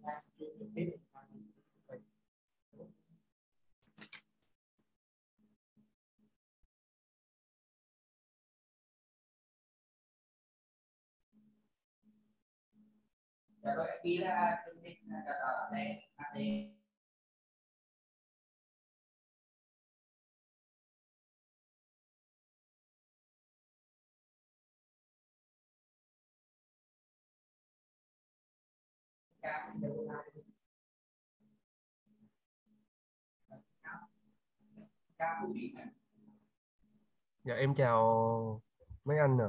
Dạ rồi, ghi là chương trình đào tạo này AT. Dạ em chào mấy anh nè.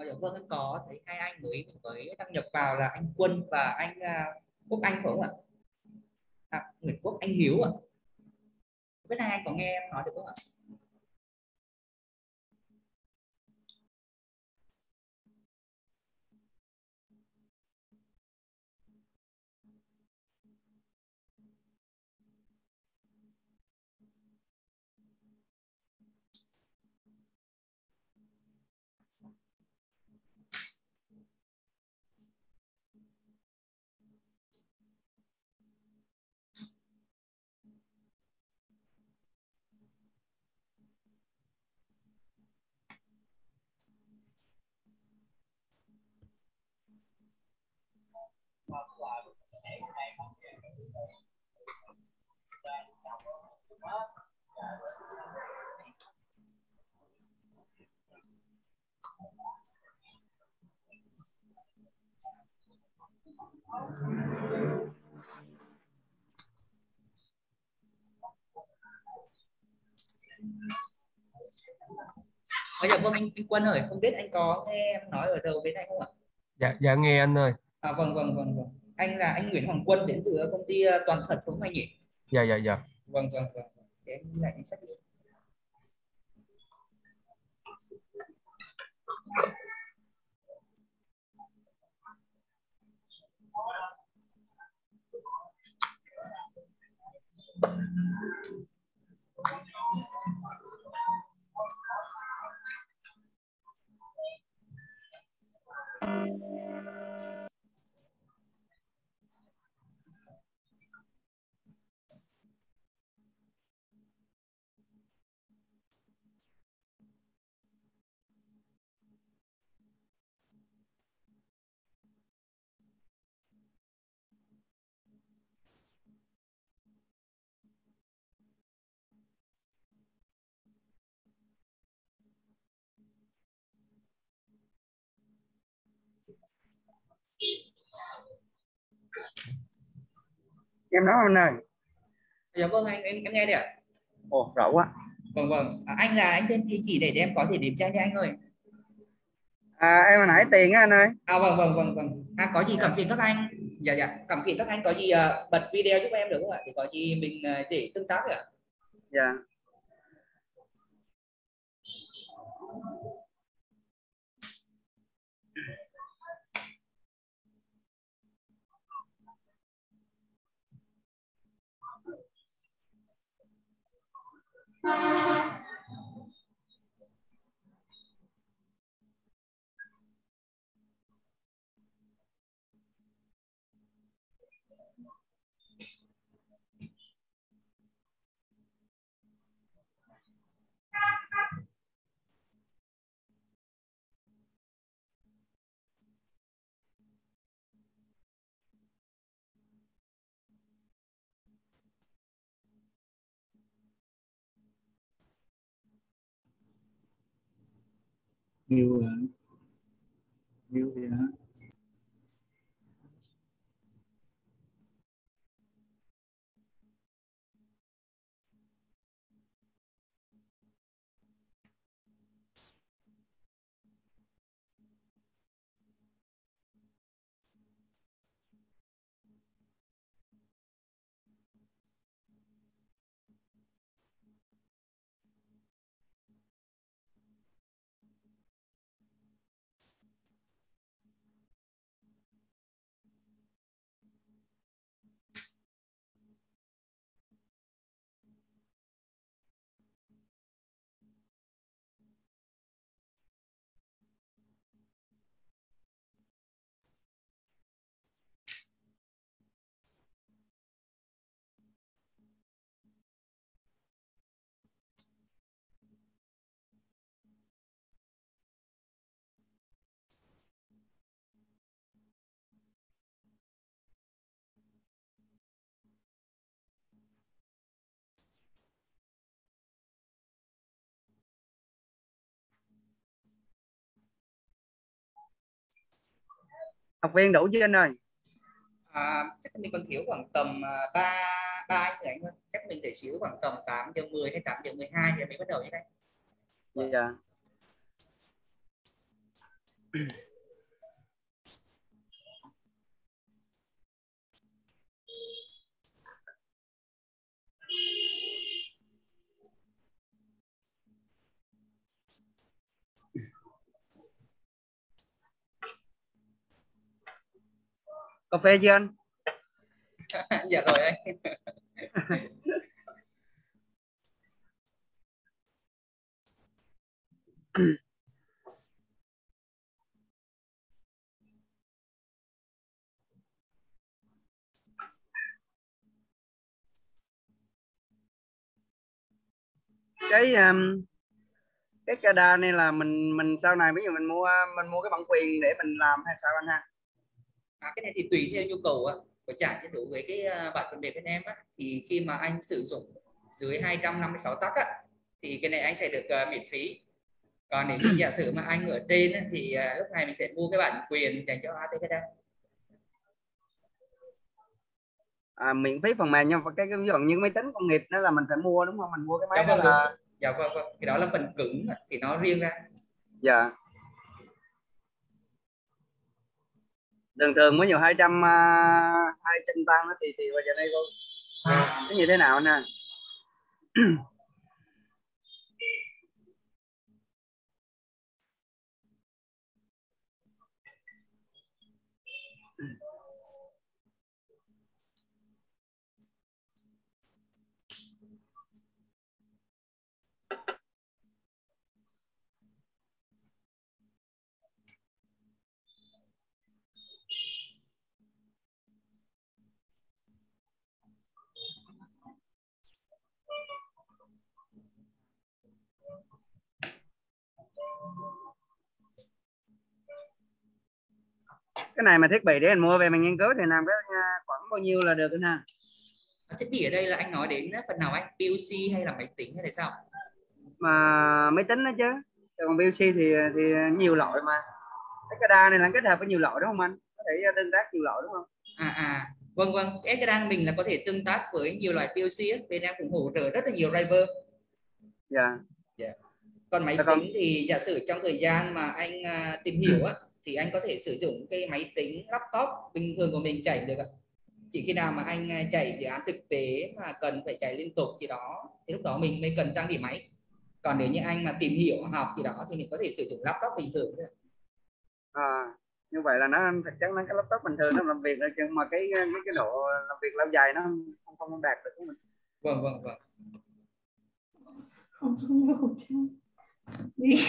Dạ vâng, em có thấy hai anh mới đăng nhập vào là anh Quân và anh Quốc Anh phải không ạ? Nguyễn Quốc Anh Hiếu ạ. Biết hai anh có nghe em nói được không ạ? Dạ vâng, anh Quân ơi, không biết anh có nghe em nói ở đâu bên anh không ạ? Dạ nghe anh ơi. Vâng. Anh là anh Nguyễn Hoàng Quân đến từ công ty Toàn Thật phải không anh nhỉ? Dạ. Vâng. Để em ghi lại danh sách. Em nói anh ơi. Dạ vâng, em nghe đấy ạ. Ồ, rõ quá. Vâng. Anh là anh tên địa chỉ để em có thể điểm tra cho anh ơi. Em hồi nãy tiền á anh ơi. Vâng. Có gì cảm phiền các anh. Dạ. Cảm phiền các anh có gì bật video giúp em được không ạ? Để có gì mình để tương tác ạ. Dạ. Nhiều nhiều thì hả? Học viên đủ chưa anh ơi? Chắc mình còn thiếu khoảng tầm 3 anh rồi anh ơi. Chắc mình để xíu khoảng tầm 8:10 hay 8:12 thì mình bắt đầu như này. Dạ. Cà phê chưa anh? Dạ rồi anh. cái cái CADA này là mình sau này ví dụ mình mua cái bản quyền để mình làm hay sao anh ha? Cái này thì tùy theo nhu cầu của chả chứ đối với cái bản phần mềm bên em á, thì khi mà anh sử dụng dưới 256 tắc á, thì cái này anh sẽ được miễn phí. Còn nếu như giả sử mà anh ở trên á, thì lúc này mình sẽ mua cái bản quyền dành cho ATK. Miễn phí phần mềm, nhưng mà cái ví dụ như máy tính công nghiệp đó là mình phải mua đúng không? Mình mua cái máy Dạ đó vâng đúng. là Dạ vâng vâng, cái đó là phần cứng thì nó riêng ra. dạ. Thường thường mới nhiều 200 tăng thì bây giờ đây cô cái như thế nào anh ha? Cái này mà thiết bị để anh mua về mình nghiên cứu thì làm cái khoảng bao nhiêu là được anh ha? Thiết bị ở đây là anh nói đến phần nào anh? PLC hay là máy tính hay là sao? Mà máy tính đó chứ, còn PLC thì nhiều loại mà. Cái CADA này là kết hợp với nhiều loại đúng không anh? Có thể tương tác nhiều loại đúng không? Vâng vâng, SCADA mình là có thể tương tác với nhiều loại PLC ấy. Bên em cũng hỗ trợ rất là nhiều driver. Dạ. Còn máy Còn tính thì giả sử trong thời gian mà anh tìm hiểu á, thì anh có thể sử dụng cái máy tính laptop bình thường của mình chạy được ạ. Chỉ khi nào mà anh chạy dự án thực tế mà cần phải chạy liên tục thì lúc đó mình mới cần trang bị máy. Còn nếu như anh mà tìm hiểu học thì mình có thể sử dụng laptop bình thường thôi. như vậy là nó thực chất nó cái laptop bình thường nó làm việc rồi, nhưng mà cái độ làm việc lâu dài nó không đạt được của mình. Vâng vâng vâng. Không dùng khẩu trang đi.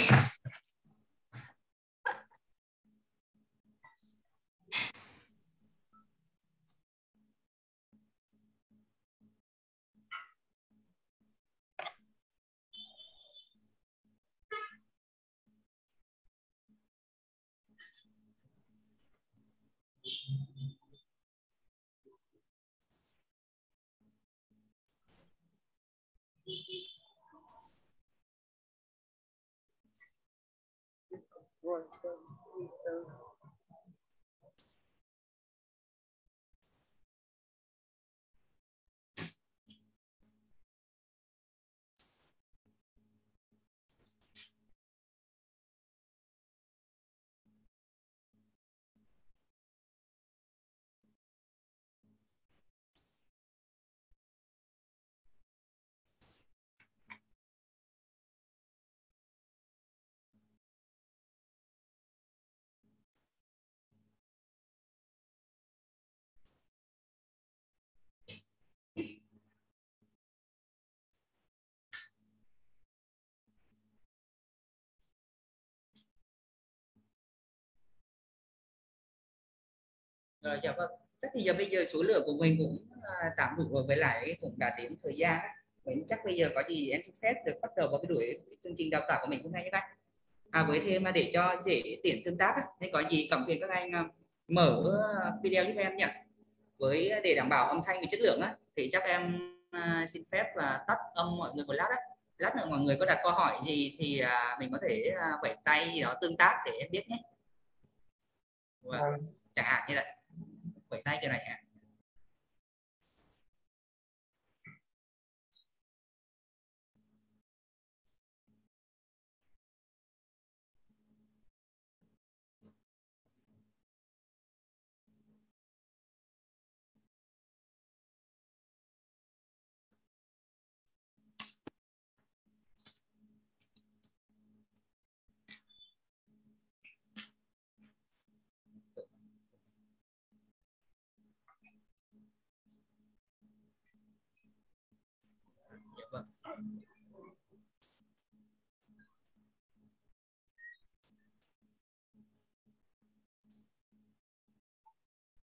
Rồi, dạ vâng. Chắc thì giờ bây giờ số lượng của mình cũng tạm đủ rồi, với lại cũng đã đến thời gian á. Vậy chắc bây giờ có gì em xin phép được bắt đầu vào cái đuổi chương trình đào tạo của mình hôm nay nhé các anh. Với thêm mà để cho dễ tiện tương tác nên có gì cầm phiền các anh mở video giúp em nhỉ. Để đảm bảo âm thanh và chất lượng á, thì chắc em xin phép là tắt âm mọi người một lát á. Lát nữa mọi người có đặt câu hỏi gì thì mình có thể vẫy tay gì đó tương tác để em biết nhé. Chẳng hạn như là vẫy tay như này ạ.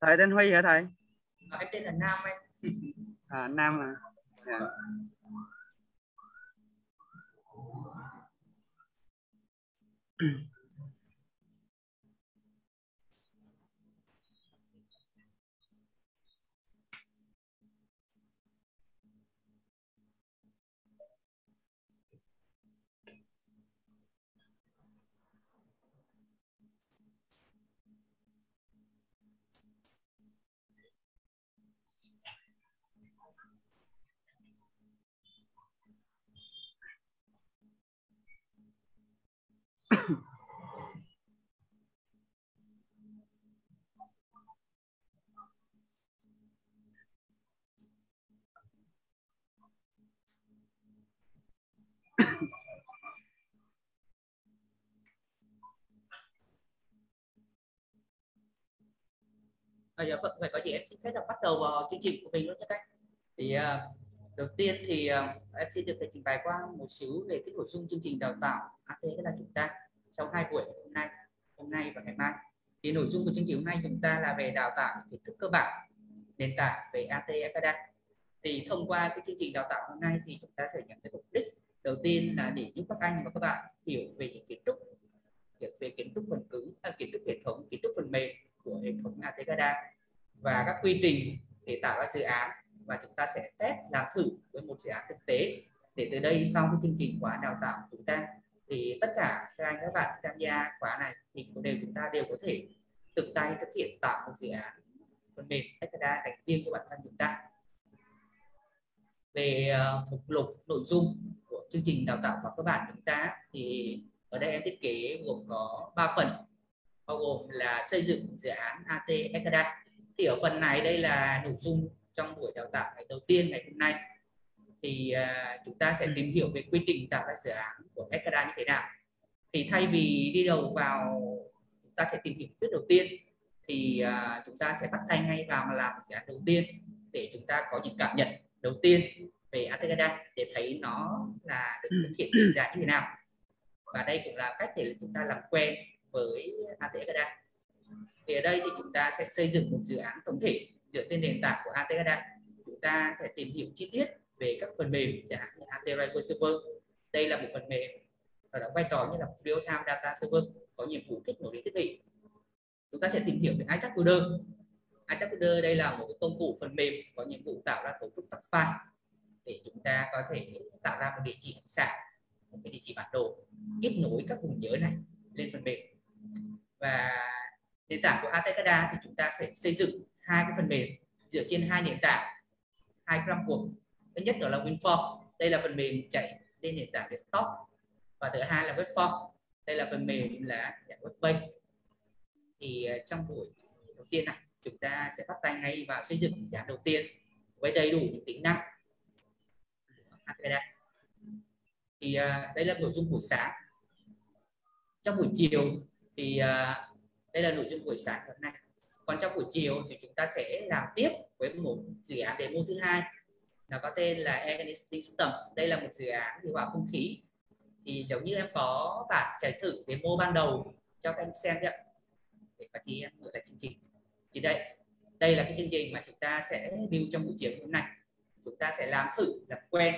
Thầy tên Huy hả thầy? Em tên là Nam anh. À, Nam à. Dạ. Dạ vâng, vậy có gì em xin phép được bắt đầu vào chương trình của mình luôn nhé các. Thì đầu tiên thì em xin được trình bày qua một xíu về cái nội dung chương trình đào tạo AT là chúng ta trong 2 buổi hôm nay và ngày mai. Thì nội dung của chương trình hôm nay chúng ta là về đào tạo kiến thức cơ bản nền tảng về AT Academy. Thì thông qua cái chương trình đào tạo hôm nay thì chúng ta sẽ nhận thấy mục đích đầu tiên là để giúp các anh và các bạn hiểu về những kiến thức phần cứng, kiến thức hệ thống, kiến thức phần mềm của hệ thống AT Academy và các quy trình để tạo ra dự án, và chúng ta sẽ test làm thử với một dự án thực tế để từ đây sau cái chương trình khóa đào tạo của chúng ta thì tất cả các anh các bạn tham gia khóa này thì chúng ta đều có thể tự tay thực hiện tạo một dự án phần mềm Academy dành riêng cho bản thân chúng ta. Về mục lục nội dung của chương trình đào tạo của các bạn chúng ta thì ở đây em thiết kế gồm có 3 phần, bao gồm là xây dựng dự án AT Academy. Thì ở phần này đây là nội dung trong buổi đào tạo ngày đầu tiên ngày hôm nay. Thì chúng ta sẽ tìm hiểu về quy trình tạo ra dự án của Academy như thế nào. Thì thay vì đi đầu vào chúng ta sẽ tìm hiểu trước đầu tiên thì chúng ta sẽ bắt tay ngay vào mà làm dự án đầu tiên để chúng ta có những cảm nhận đầu tiên về AT Academy để thấy nó là được thực hiện dự án như thế nào. Và đây cũng là cách để chúng ta làm quen với AT Academy. Thì ở đây thì chúng ta sẽ xây dựng một dự án tổng thể dựa trên nền tảng của AT Academy. Chúng ta sẽ tìm hiểu chi tiết về các phần mềm chẳng hạn như AT Rival Server. Đây là một phần mềm ở đóng vai trò như là Real Time Data Server, có nhiệm vụ kết nối đến thiết bị. Chúng ta sẽ tìm hiểu về iChat Coder. iChat Coder đây là một cái công cụ phần mềm có nhiệm vụ tạo ra cấu trúc các file để chúng ta có thể tạo ra một địa chỉ ảnh xạ, một cái địa chỉ bản đồ, kết nối các vùng nhớ này lên phần mềm. Và nền tảng của AT Academy thì chúng ta sẽ xây dựng hai cái phần mềm dựa trên hai nền tảng, hai framework. Thứ nhất đó là WinForm, đây là phần mềm chạy trên nền tảng desktop, và thứ hai là Webform, đây là phần mềm là dạng web-based. Thì trong buổi đầu tiên này chúng ta sẽ bắt tay ngay vào xây dựng dự án đầu tiên với đầy đủ những tính năng. Thì đây là nội dung buổi sáng. Trong buổi chiều thì đây là nội dung buổi sáng hôm nay. Còn trong buổi chiều thì chúng ta sẽ làm tiếp với một dự án demo thứ hai, nó có tên là Air System. Đây là một dự án điều hòa không khí. Thì giống như em có bản chạy thử demo ban đầu cho các anh xem đấy, để các chị em gửi lại chương trình. Thì đây là cái chương trình mà chúng ta sẽ build trong buổi chiều hôm nay. Chúng ta sẽ làm thử, làm quen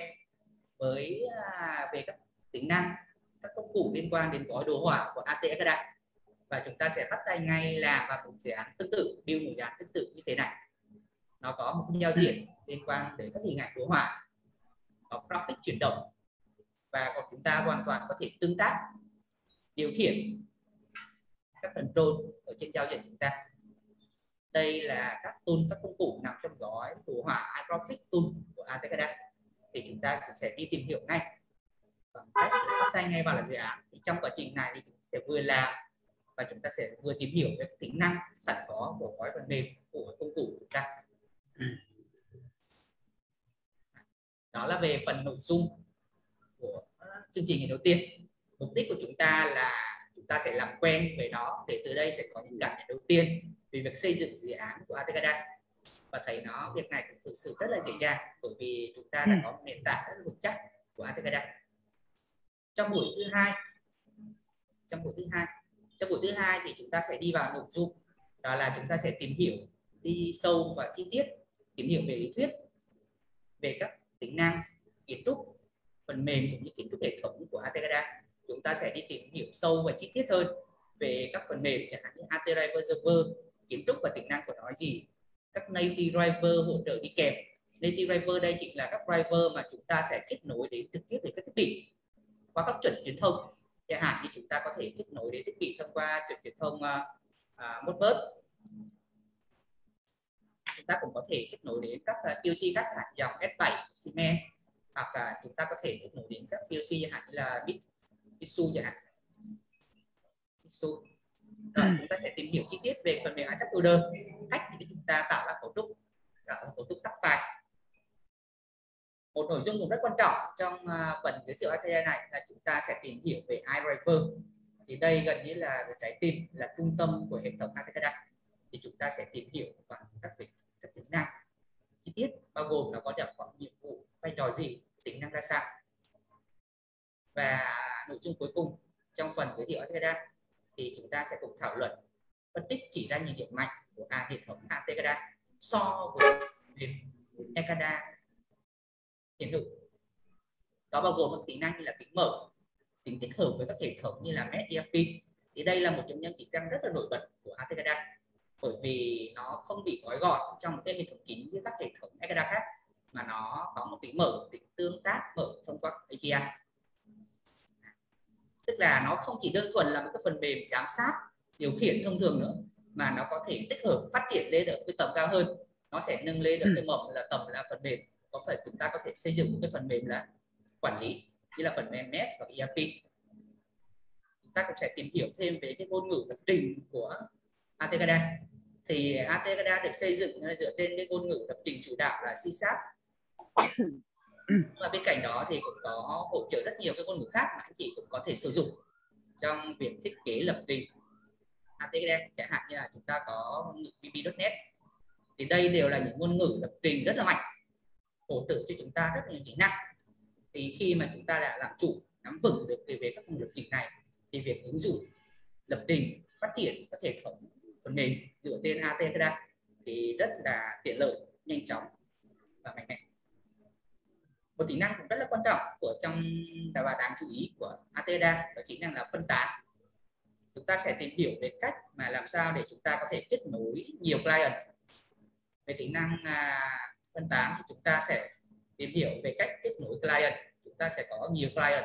với về các tính năng, các công cụ liên quan đến gói đồ họa của AT Academy, và chúng ta sẽ bắt tay ngay làm vào một dự án tương tự, build một dự án tương tự như thế này. Nó có một cái giao diện liên quan đến các hình ảnh đồ họa, có graphic chuyển động, và còn chúng ta hoàn toàn có thể tương tác, điều khiển các control ở trên giao diện chúng ta. Đây là các tool, các công cụ nằm trong gói đồ họa iGraphics tool của AT Academy. Thì chúng ta cũng sẽ đi tìm hiểu ngay bằng cách bắt tay ngay vào làm dự án. Thì trong quá trình này thì chúng ta sẽ vừa làm và chúng ta sẽ vừa tìm hiểu về tính năng sẵn có của gói phần mềm của công cụ của chúng ta. Đó là về phần nội dung của chương trình ngày đầu tiên. Mục đích của chúng ta là chúng ta sẽ làm quen với nó để từ đây sẽ có những cảm nhận đầu tiên về việc xây dựng dự án của AT Academy, và thấy nó việc này cũng thực sự rất là dễ dàng, bởi vì chúng ta đã có một nền tảng rất là vững chắc của Atekada. Trong buổi thứ hai thì chúng ta sẽ đi vào nội dung, đó là chúng ta sẽ tìm hiểu, đi sâu và chi tiết, tìm hiểu về lý thuyết, về các tính năng, kiến trúc phần mềm cũng như kiến trúc hệ thống của Atekada. Chúng ta sẽ đi tìm hiểu sâu và chi tiết hơn về các phần mềm, chẳng hạn như AT Driver Server, kiến trúc và tính năng của nó là gì, các native driver hỗ trợ đi kèm. Native driver đây chính là các driver mà chúng ta sẽ kết nối đến trực tiếp đến các thiết bị qua các chuẩn truyền thông. Chẳng hạn như chúng ta có thể kết nối đến thiết bị thông qua chuẩn truyền thông Modbus. Chúng ta cũng có thể kết nối đến các PLC khác hẳn dòng S7, Siemens, hoặc là chúng ta có thể kết nối đến các PLC chẳng hạn như là Bitsu chẳng hạn. Bitsu. Rồi, chúng ta sẽ tìm hiểu chi tiết về phần mềm Attack Loader, cách để chúng ta tạo ra cấu trúc tắt file. Một nội dung cũng rất quan trọng trong phần giới thiệu Atekada này là chúng ta sẽ tìm hiểu về iDriver. Thì đây gần như là trái tim, là trung tâm của hệ thống Atekada. Thì chúng ta sẽ tìm hiểu bằng các tính năng chi tiết, bao gồm nó có đặc khoảng nhiệm vụ, vai trò gì, tính năng ra sao. Và nội dung cuối cùng trong phần giới thiệu Atekada thì chúng ta sẽ cùng thảo luận, phân tích, chỉ ra những điểm mạnh của hệ thống Atekada so với Ekada hiện hữu. Đó bao gồm các tính năng như là tính mở, tính tích hợp với các hệ thống như là Mesh ERP. Thì đây là một trong những tính năng rất là nổi bật của Atekada, bởi vì nó không bị gói gọn trong một cái hệ thống kín như các hệ thống Ekada khác, mà nó có một tính mở, tính tương tác mở thông qua API. Tức là nó không chỉ đơn thuần là một cái phần mềm giám sát, điều khiển thông thường nữa, mà nó có thể tích hợp, phát triển lên ở cái tầm cao hơn. Nó sẽ nâng lên được cái mầm là tầm là phần mềm. Có phải chúng ta có thể xây dựng một cái phần mềm là quản lý như là phần mềm Mesh hoặc ERP. Chúng ta cũng sẽ tìm hiểu thêm về cái ngôn ngữ lập trình của Atekada. Thì Atekada được xây dựng dựa trên cái ngôn ngữ lập trình chủ đạo là C#. Và bên cạnh đó thì cũng có hỗ trợ rất nhiều cái ngôn ngữ khác mà anh chị cũng có thể sử dụng trong việc thiết kế lập trình Atekada. Chẳng hạn như là chúng ta có ngôn ngữ VB.NET. Thì đây đều là những ngôn ngữ lập trình rất là mạnh, hỗ trợ cho chúng ta rất nhiều kỹ năng. Thì khi mà chúng ta đã làm chủ, nắm vững được về các ngôn ngữ lập trình này, thì việc ứng dụng lập trình, phát triển các hệ thống phần mềm dựa trên Atekada thì rất là tiện lợi, nhanh chóng và mạnh mẽ. Một tính năng cũng rất là quan trọng và đáng chú ý của Atekada đó chính là phân tán. Chúng ta sẽ tìm hiểu về cách mà làm sao để chúng ta có thể kết nối nhiều client. Về tính năng phân tán thì chúng ta sẽ tìm hiểu về cách kết nối client. Chúng ta sẽ có nhiều client.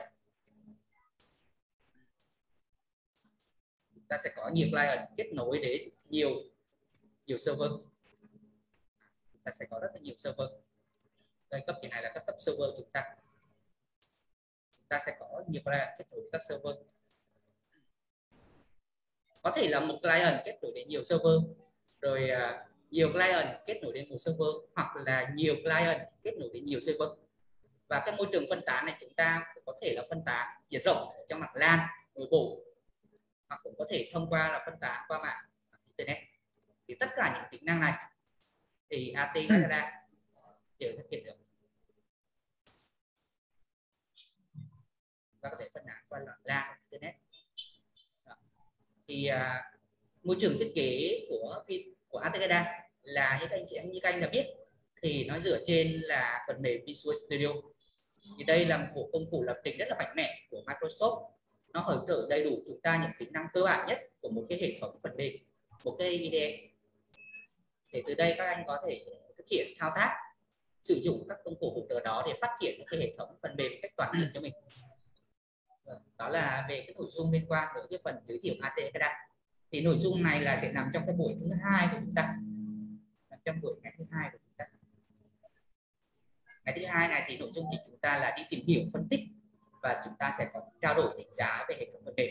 Chúng ta sẽ có nhiều client kết nối đến nhiều server. Chúng ta sẽ có rất là nhiều server. Đây, cấp này là cấp server chúng ta. Chúng ta sẽ có nhiều client kết nối với các server. Có thể là một client kết nối đến nhiều server, rồi nhiều client kết nối đến một server, hoặc là nhiều client kết nối đến nhiều server. Và cái môi trường phân tán này chúng ta cũng có thể là phân tán diện rộng ở trong mạng LAN nội bộ, hoặc cũng có thể thông qua là phân tán qua mạng internet. Thì tất cả những tính năng này thì Atekada đều thực hiện được. Ta có thể phân tán qua LAN internet. Đó. Thì môi trường thiết kế của Atekada là như các anh đã biết thì nó dựa trên là phần mềm Visual Studio. Thì đây là một bộ công cụ lập trình rất là mạnh mẽ của Microsoft. Nó hỗ trợ đầy đủ chúng ta những tính năng cơ bản nhất của một cái hệ thống phần mềm, một cái IDE. Thì từ đây các anh có thể thực hiện thao tác, sử dụng các công cụ hỗ trợ đó để phát triển cái hệ thống phần mềm một cách toàn diện cho mình. Đó là về cái nội dung liên quan tới cái phần giới thiệu Atekada. Thì nội dung này là sẽ nằm trong cái buổi thứ hai của chúng ta. Trong buổi ngày thứ hai của chúng ta. Ngày thứ hai này thì nội dung của chúng ta là đi tìm hiểu, phân tích, và chúng ta sẽ có trao đổi đánh giá về hệ thống phần mềm.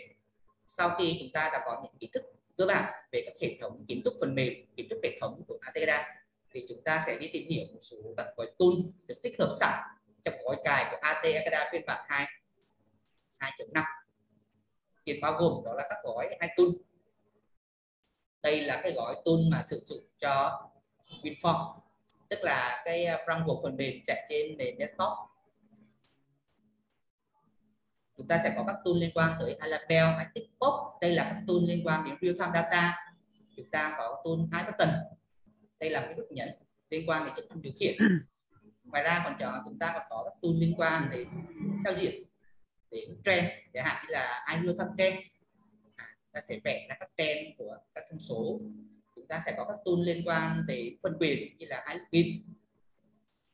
Sau khi chúng ta đã có những kiến thức cơ bản về các hệ thống kiến trúc phần mềm, kiến trúc hệ thống của Atekada, thì chúng ta sẽ đi tìm hiểu một số các gói tool được tích hợp sẵn trong gói cài của Atekada phiên bản 2.5. Thì bao gồm đó là các gói iTool. Đây là cái gói tool mà sử dụng cho WinForm, tức là cái framework phần mềm chạy trên nền desktop. Chúng ta sẽ có các tool liên quan tới Alabel, ActivePop. Đây là các tool liên quan đến real time data. Chúng ta có tool iButton. Đây là cái nút nhấn liên quan đến chức năng điều khiển. Ngoài ra chúng ta còn có các tool liên quan đến giao diện, đến trend, chẳng hạn như là iReal Time Trend. Ta sẽ vẽ ra các trend của các thông số. Chúng ta sẽ có các tool liên quan đến phân quyền như là iLogin.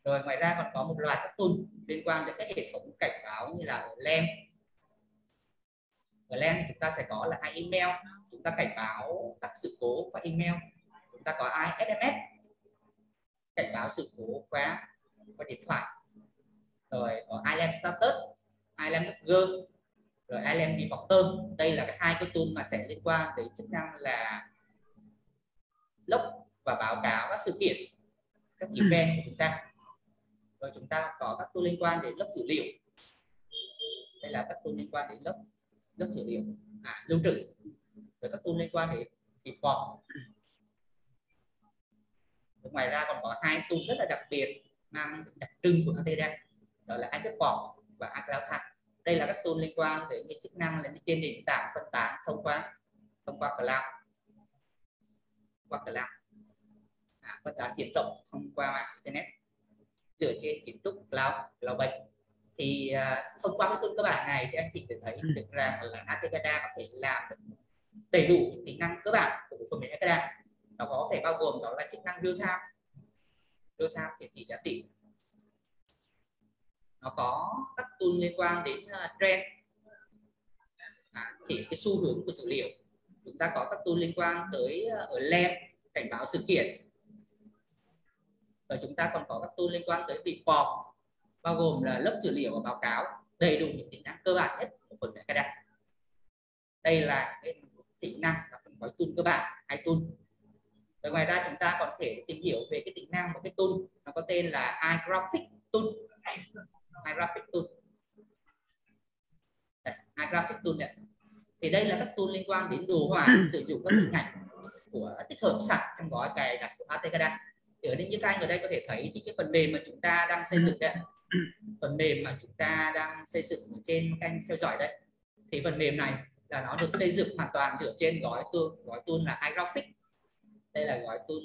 Rồi ngoài ra còn có một loạt các tool liên quan đến các hệ thống cảnh báo như là LAMP. Ở LAMP chúng ta sẽ có là iEmail, chúng ta cảnh báo các sự cố qua email. Chúng ta có iSMS, cảnh báo sự cố qua điện thoại. Rồi có iLAMP Status, iLAMP Logger, rồi iLAMP Reporter. Đây là hai cái tool mà sẽ liên quan đến chức năng là log và báo cáo các sự kiện, các event của chúng ta. Rồi chúng ta có các tool liên quan đến log dữ liệu. Đây là các tool liên quan đến log dữ liệu, lưu trữ. Rồi các tool liên quan đến report. Ngoài ra còn có hai tool rất là đặc biệt mang đặc trưng của Atera, đó là iReport và iCloud. Đây là các tool liên quan đến những chức năng lên trên nền tảng phân tán thông qua cloud, phân tán diện rộng thông qua mạng internet dựa trên kiến trúc cloud base. Thì thông qua cái tool cơ bản này thì anh chị sẽ thấy được rằng là Atera có thể làm được đầy đủ những tính năng cơ bản của phần mềm Atera. Nó có thể bao gồm đó là chức năng real time hiển thị giá trị. Nó có các tool liên quan đến trend, chỉ cái xu hướng của dữ liệu. Chúng ta có các tool liên quan tới ở LAMP, cảnh báo sự kiện. Rồi chúng ta còn có các tool liên quan tới report, bao gồm là lớp dữ liệu và báo cáo, đầy đủ những tính năng cơ bản nhất của phần mềm Atera. Đây là cái tính năng là phần gói tool cơ bản, hai tool. Rồi ngoài ra chúng ta còn thể tìm hiểu về cái tính năng của cái tool, nó có tên là iGraphic tool. iGraphic tool này. Thì đây là các tool liên quan đến đồ họa, sử dụng các hình ảnh của tích hợp sẵn trong gói cài đặt của Atera. Thì ở đây như các anh ở đây có thể thấy thì cái phần mềm mà chúng ta đang xây dựng đây, phần mềm mà chúng ta đang xây dựng trên kênh theo dõi đây, thì phần mềm này là nó được xây dựng hoàn toàn dựa trên gói tool là iGraphic. Đây là gói tool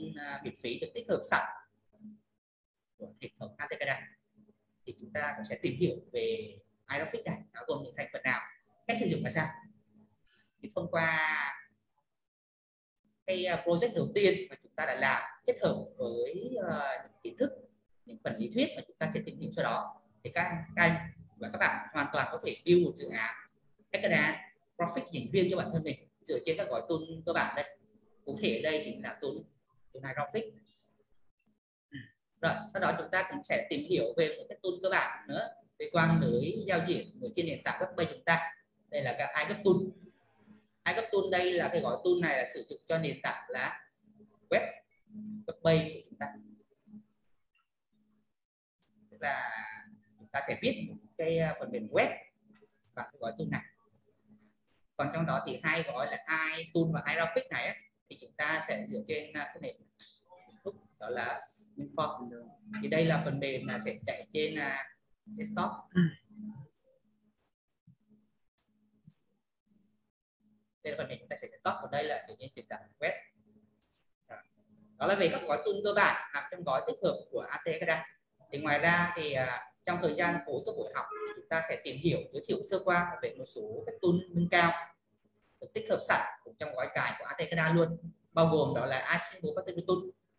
miễn phí được tích hợp sẵn của hệ thống Atera. Thì chúng ta cũng sẽ tìm hiểu về iGraphic này, nó gồm những thành phần nào, cách sử dụng là sao. Thì thông qua cái project đầu tiên mà chúng ta đã làm kết hợp với những kiến thức, những phần lý thuyết mà chúng ta sẽ tìm hiểu sau đó, thì các anh và các bạn hoàn toàn có thể build một dự án Atera graphic dành riêng cho bản thân mình dựa trên các gói tool cơ bản đây. Cụ thể ở đây chính là tool iGraphic. Rồi sau đó chúng ta cũng sẽ tìm hiểu về một cái tool cơ bản nữa liên quan tới giao diện ở trên nền tảng web chúng ta. Đây là cái iGraptool. iGraptool đây là cái gói tool này là sử dụng cho nền tảng là web page của chúng ta. Tức là chúng ta sẽ viết cái phần mềm web và cái gói tool này. Còn trong đó thì hai gói là iTool và iGraphic này ấy, thì chúng ta sẽ dựa trên cái nền đó là Inform. Thì đây là phần mềm là sẽ chạy trên desktop. Đây là phần mềm chúng ta sẽ desktop, còn đây là trên nền tảng web. Đó là về các gói tool cơ bản nằm trong gói tích hợp của Atera. Thì ngoài ra thì trong thời gian cuối các buổi học chúng ta sẽ tìm hiểu, giới thiệu sơ qua về một số các tool nâng cao được tích hợp sẵn trong gói cài của Atera luôn, bao gồm đó là iSimple Factory Tool.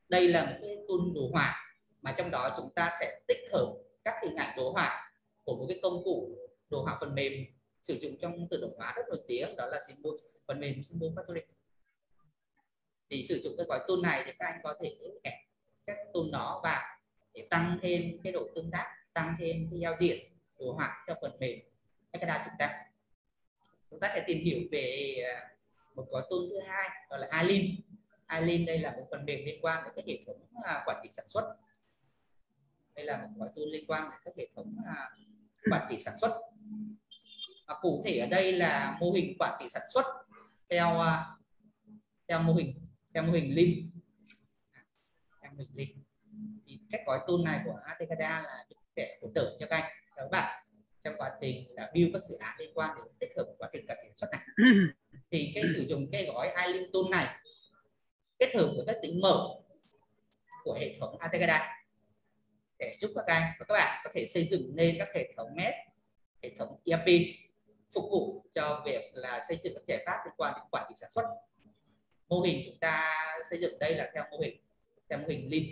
Đây là một cái tool đồ họa mà trong đó chúng ta sẽ tích hợp các hình ảnh đồ họa của một cái công cụ đồ họa phần mềm sử dụng trong tự động hóa rất nổi tiếng, đó là phần mềm Simple Factory. Thì sử dụng cái gói tool này thì các anh có thể ép các tool đó vào để tăng thêm cái độ tương tác, tăng thêm cái giao diện đồ họa cho phần mềm Atera chúng ta sẽ tìm hiểu về một gói tool thứ hai, đó là iLean. iLean đây là một phần mềm liên quan đến các hệ thống quản trị sản xuất. Đây là một gói tool liên quan đến các hệ thống quản trị sản xuất. Cụ thể ở đây là mô hình quản trị sản xuất theo mô hình Lean. Thì các gói tool này của Atera là để hỗ trợ cho các anh, các bạn trong quá trình là build các dự án liên quan đến tích hợp quá trình các sản xuất này. Thì cái sử dụng cái gói iLink Tool này kết hợp với các tính mở của hệ thống ATCADA để giúp các anh và các bạn có thể xây dựng nên các hệ thống MES, hệ thống ERP phục vụ cho việc là xây dựng các giải pháp liên quan đến quản lý sản xuất. Mô hình chúng ta xây dựng đây là theo mô hình Lean.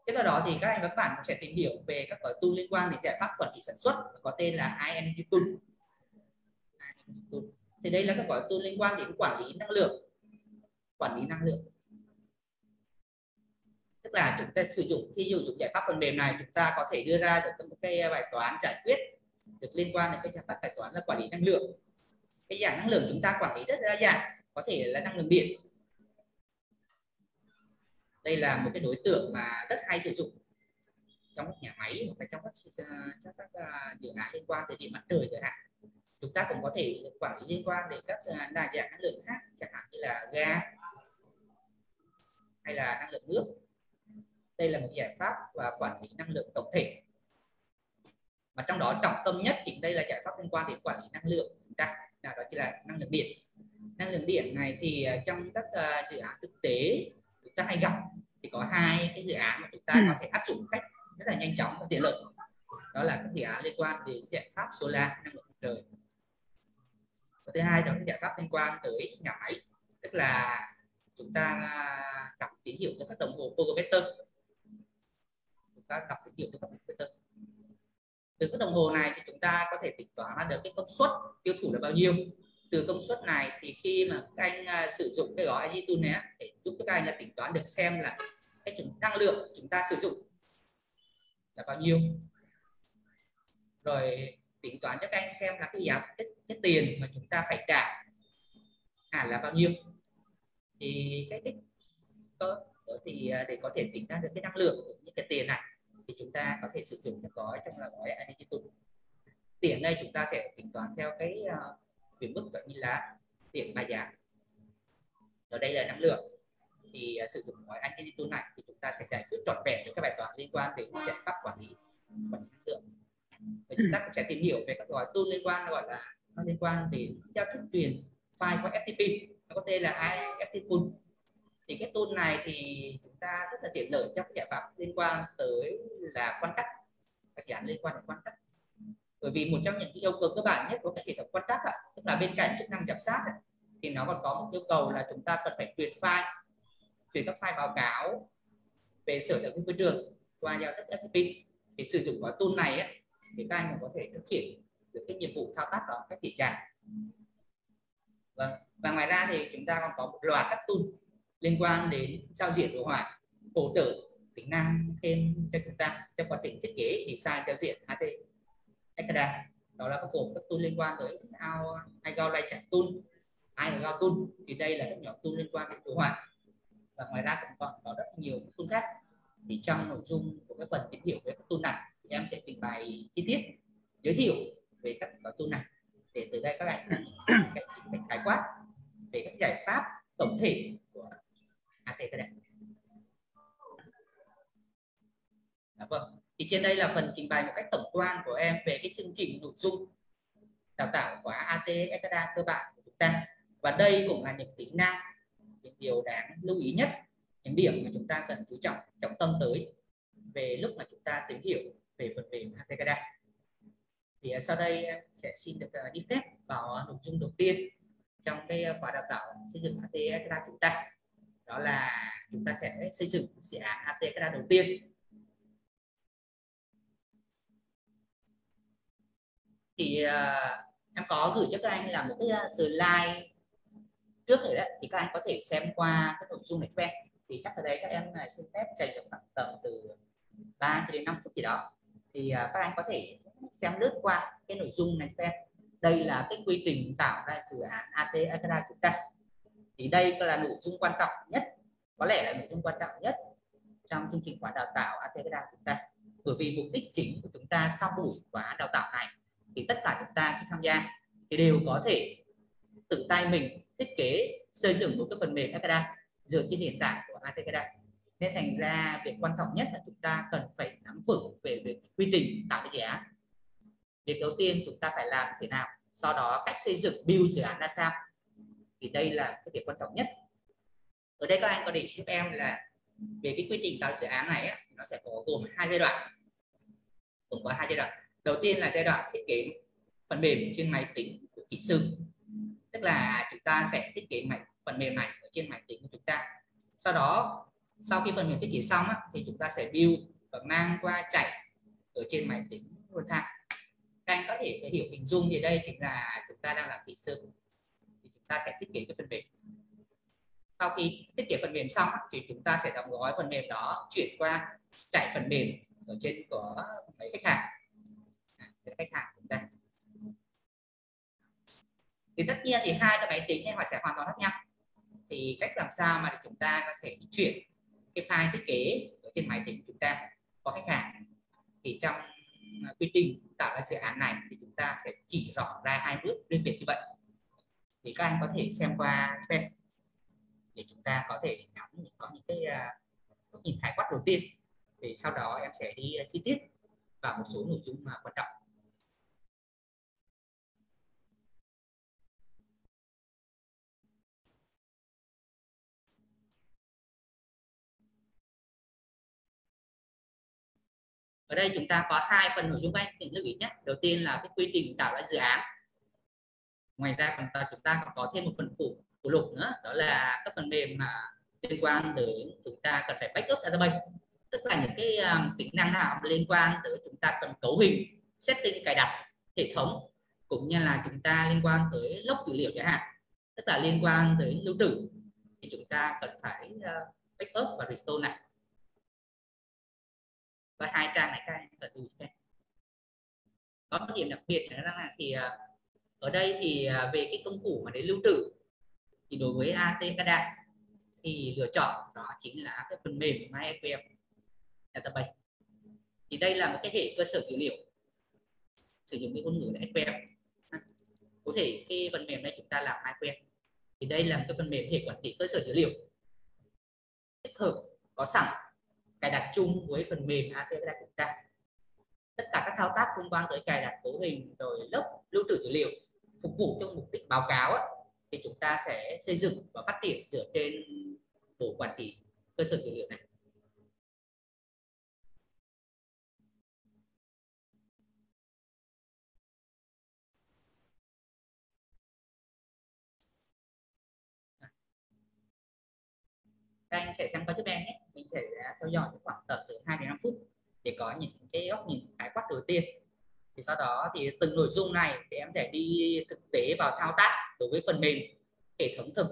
Tiếp theo đó thì các anh và các bạn sẽ tìm hiểu về các gói tool liên quan đến giải pháp quản trị sản xuất có tên là iEnergy Tool. Thì đây là các gói tool liên quan đến quản lý năng lượng. Tức là chúng ta sử dụng khi sử dụng giải pháp phần mềm này, chúng ta có thể đưa ra được một cái bài toán giải quyết được liên quan đến cái giải pháp bài toán là quản lý năng lượng. Cái dạng năng lượng chúng ta quản lý rất đa dạng, có thể là năng lượng điện. Đây là một cái đối tượng mà rất hay sử dụng trong các nhà máy hoặc trong các dự án liên quan tới điện mặt trời chẳng hạn. Chúng ta cũng có thể quản lý liên quan đến các đa dạng năng lượng khác, chẳng hạn như là ga hay là năng lượng nước. Đây là một giải pháp và quản lý năng lượng tổng thể, mà trong đó trọng tâm nhất chính đây là giải pháp liên quan đến quản lý năng lượng chúng ta, đó chính là năng lượng điện. Năng lượng điện này thì trong các dự án thực tế chúng ta hay gặp thì có hai cái dự án mà chúng ta có thể áp dụng cách rất là nhanh chóng và tiện lợi. Đó là các dự án liên quan đến giải pháp solar, năng lượng mặt trời. Và thứ hai đó là giải pháp liên quan tới nhà máy, tức là chúng ta đọc tín hiệu cho các đồng hồ Pogometer. Chúng ta đọc tín hiệu cho các Pogometer. Từ các đồng hồ này thì chúng ta có thể tính toán ra được cái công suất tiêu thụ là bao nhiêu. Từ công suất này thì khi mà các anh sử dụng cái gói iEnergy Tool này để giúp các anh là tính toán được xem là cái năng lượng chúng ta sử dụng là bao nhiêu, rồi tính toán cho các anh xem là cái giá cái tiền mà chúng ta phải trả là bao nhiêu. Thì thì để có thể tính ra được cái năng lượng của những cái tiền này thì chúng ta có thể sử dụng cái gói trong là gói iEnergy Tool. Tiền đây chúng ta sẽ tính toán theo cái chuyển mức vậy như là tiền bài giá. Ở đây là năng lượng, thì sử dụng gói iEnergy Tool này thì chúng ta sẽ giải quyết trọn vẹn được các bài toán liên quan đến giải pháp quản lý năng lượng. Và chúng ta cũng sẽ tìm hiểu về các gói tool liên quan, gọi là nó liên quan đến giao thức truyền file qua FTP, nó có tên là iFTP Tool. Thì cái tool này thì chúng ta rất là tiện lợi trong các giải pháp liên quan tới là quan trắc, các dự án liên quan đến quan trắc. Bởi vì một trong những cái yêu cầu cơ bản nhất của các hệ thống quan trắc tức là bên cạnh chức năng giám sát thì nó còn có một yêu cầu là chúng ta cần phải truyền các file báo cáo về sở tài nguyên môi trường qua giao thức FTP. Thì sử dụng gói tool này thì các anh cũng có thể thực hiện được cái nhiệm vụ thao tác đó cách dễ dàng. Và ngoài ra thì chúng ta còn có một loạt các tool liên quan đến giao diện đồ họa hỗ trợ tính năng thêm cho chúng ta trong quá trình thiết kế design giao diện ATCADA. Đó là gồm các tool liên quan tới iGo Light Tool, iGo Tool, thì đây là các nhóm tool liên quan đến đồ họa. Và ngoài ra cũng còn có rất nhiều tool khác. Thì trong nội dung của cái phần tìm hiểu về các tool này thì em sẽ trình bày chi tiết giới thiệu về các tool này, để từ đây các bạn sẽ khái quát về các giải pháp tổng thể của ATCADA. Vâng, thì trên đây là phần trình bày một cách tổng quan của em về cái chương trình nội dung đào tạo khóa ATCADA cơ bản của chúng ta. Và đây cũng là những tính năng, những điều đáng lưu ý nhất, những điểm mà chúng ta cần chú trọng tâm tới về lúc mà chúng ta tìm hiểu về phần mềm ATCADA. Thì sau đây em sẽ xin được đi phép vào nội dung đầu tiên trong cái khóa đào tạo xây dựng ATCADA chúng ta. Đó là chúng ta sẽ xây dựng dự án ATCADA đầu tiên. Thì em có gửi cho các anh là một cái slide trước rồi đấy, thì các anh có thể xem qua cái nội dung này cho em. Thì chắc ở đây các em xin phép dành được khoảng tầm từ 3 cho đến 5 phút gì đó, thì các anh có thể xem lướt qua cái nội dung này cho em. Đây là cái quy trình tạo ra dự án ATCADA chúng ta. Thì đây là nội dung quan trọng nhất, có lẽ là nội dung quan trọng nhất trong chương trình khóa đào tạo ATCADA chúng ta. Bởi vì mục đích chính của chúng ta sau buổi khóa đào tạo này thì tất cả chúng ta khi tham gia thì đều có thể tự tay mình thiết kế xây dựng một cái phần mềm ATCADA dựa trên nền tảng của ATCADA. Nên thành ra việc quan trọng nhất là chúng ta cần phải nắm nắm vững về quy trình tạo ra dự án. Việc đầu tiên chúng ta phải làm thế nào, sau đó cách xây dựng build dự án ra sao, thì đây là cái việc quan trọng nhất. Ở đây các anh có để ý giúp em là về cái quy trình tạo dự án này á, nó sẽ có gồm 2 giai đoạn. Gồm có 2 giai đoạn. Đầu tiên là giai đoạn thiết kế phần mềm trên máy tính của kỹ sư, tức là chúng ta sẽ thiết kế phần mềm này ở trên máy tính của chúng ta. Sau đó sau khi phần mềm thiết kế xong á, thì chúng ta sẽ build và mang qua chạy ở trên máy tính real time. Các anh có thể hiểu hình dung thì đây chính là chúng ta đang làm kỹ sư, thì chúng ta sẽ thiết kế cái phần mềm. Sau khi thiết kế phần mềm xong thì chúng ta sẽ đóng gói phần mềm đó chuyển qua chạy phần mềm ở trên của mấy khách hàng, khách hàng chúng ta. Thì tất nhiên thì hai cái máy tính này họ sẽ hoàn toàn khác nhau. Thì cách làm sao mà để chúng ta có thể chuyển cái file thiết kế ở trên máy tính của chúng ta qua khách hàng, thì trong quy trình tạo ra dự án này thì chúng ta sẽ chỉ rõ ra 2 bước liên biệt như vậy. Thì các anh có thể xem qua để chúng ta có thể có những cái nhìn khái quát đầu tiên, thì sau đó em sẽ đi chi tiết vào một số nội dung quan trọng. Ở đây chúng ta có 2 phần nội dung anh lưu ý nhé. Đầu tiên là cái quy trình tạo ra dự án. Ngoài ra chúng ta còn có thêm một phần phụ lục nữa, đó là các phần mềm mà liên quan đến chúng ta cần phải backup database, tức là những cái tính năng nào liên quan tới chúng ta cần cấu hình, setting, cài đặt hệ thống, cũng như là chúng ta liên quan tới log dữ liệu chẳng hạn, tức là liên quan tới lưu trữ, thì chúng ta cần phải backup và restore này. Và 2 trang này các anh cần lưu ý. Có một điểm đặc biệt là thì ở đây thì về cái công cụ mà để lưu trữ thì đối với ATCADA thì lựa chọn đó chính là cái phần mềm MySQL Database. Thì đây là một cái hệ cơ sở dữ liệu sử dụng cái ngôn ngữ SQL. Có thể cái phần mềm này chúng ta làm MySQL, thì đây là một cái phần mềm hệ quản trị cơ sở dữ liệu tích hợp có sẵn, cài đặt chung với phần mềm ATCADA của chúng ta. Tất cả các thao tác liên quan tới cài đặt cấu hình rồi log lưu trữ dữ liệu phục vụ cho mục đích báo cáo thì chúng ta sẽ xây dựng và phát triển dựa trên bộ quản trị cơ sở dữ liệu này. Các anh sẽ xem qua giúp em nhé. Mình sẽ theo dõi khoảng tầm từ 2 đến 5 phút để có những cái góc nhìn khái quát đầu tiên. Thì sau đó thì từng nội dung này thì em sẽ đi thực tế vào thao tác đối với phần mềm hệ thống thực.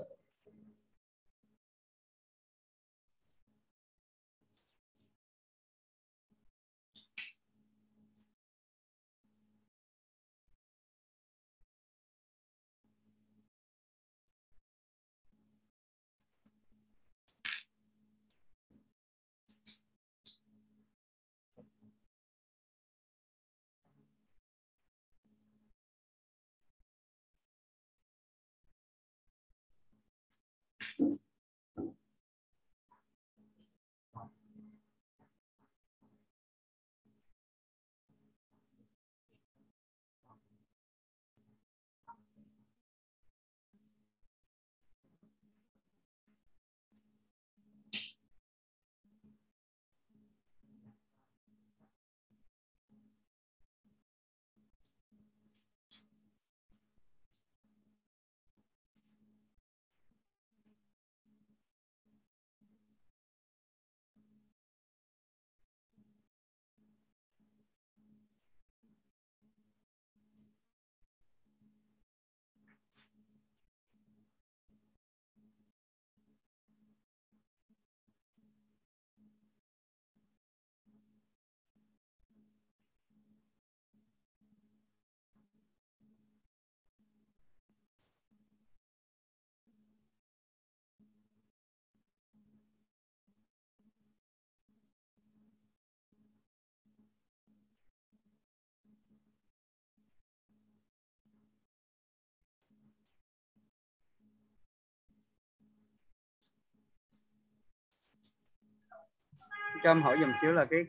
Cho em hỏi dùm xíu là cái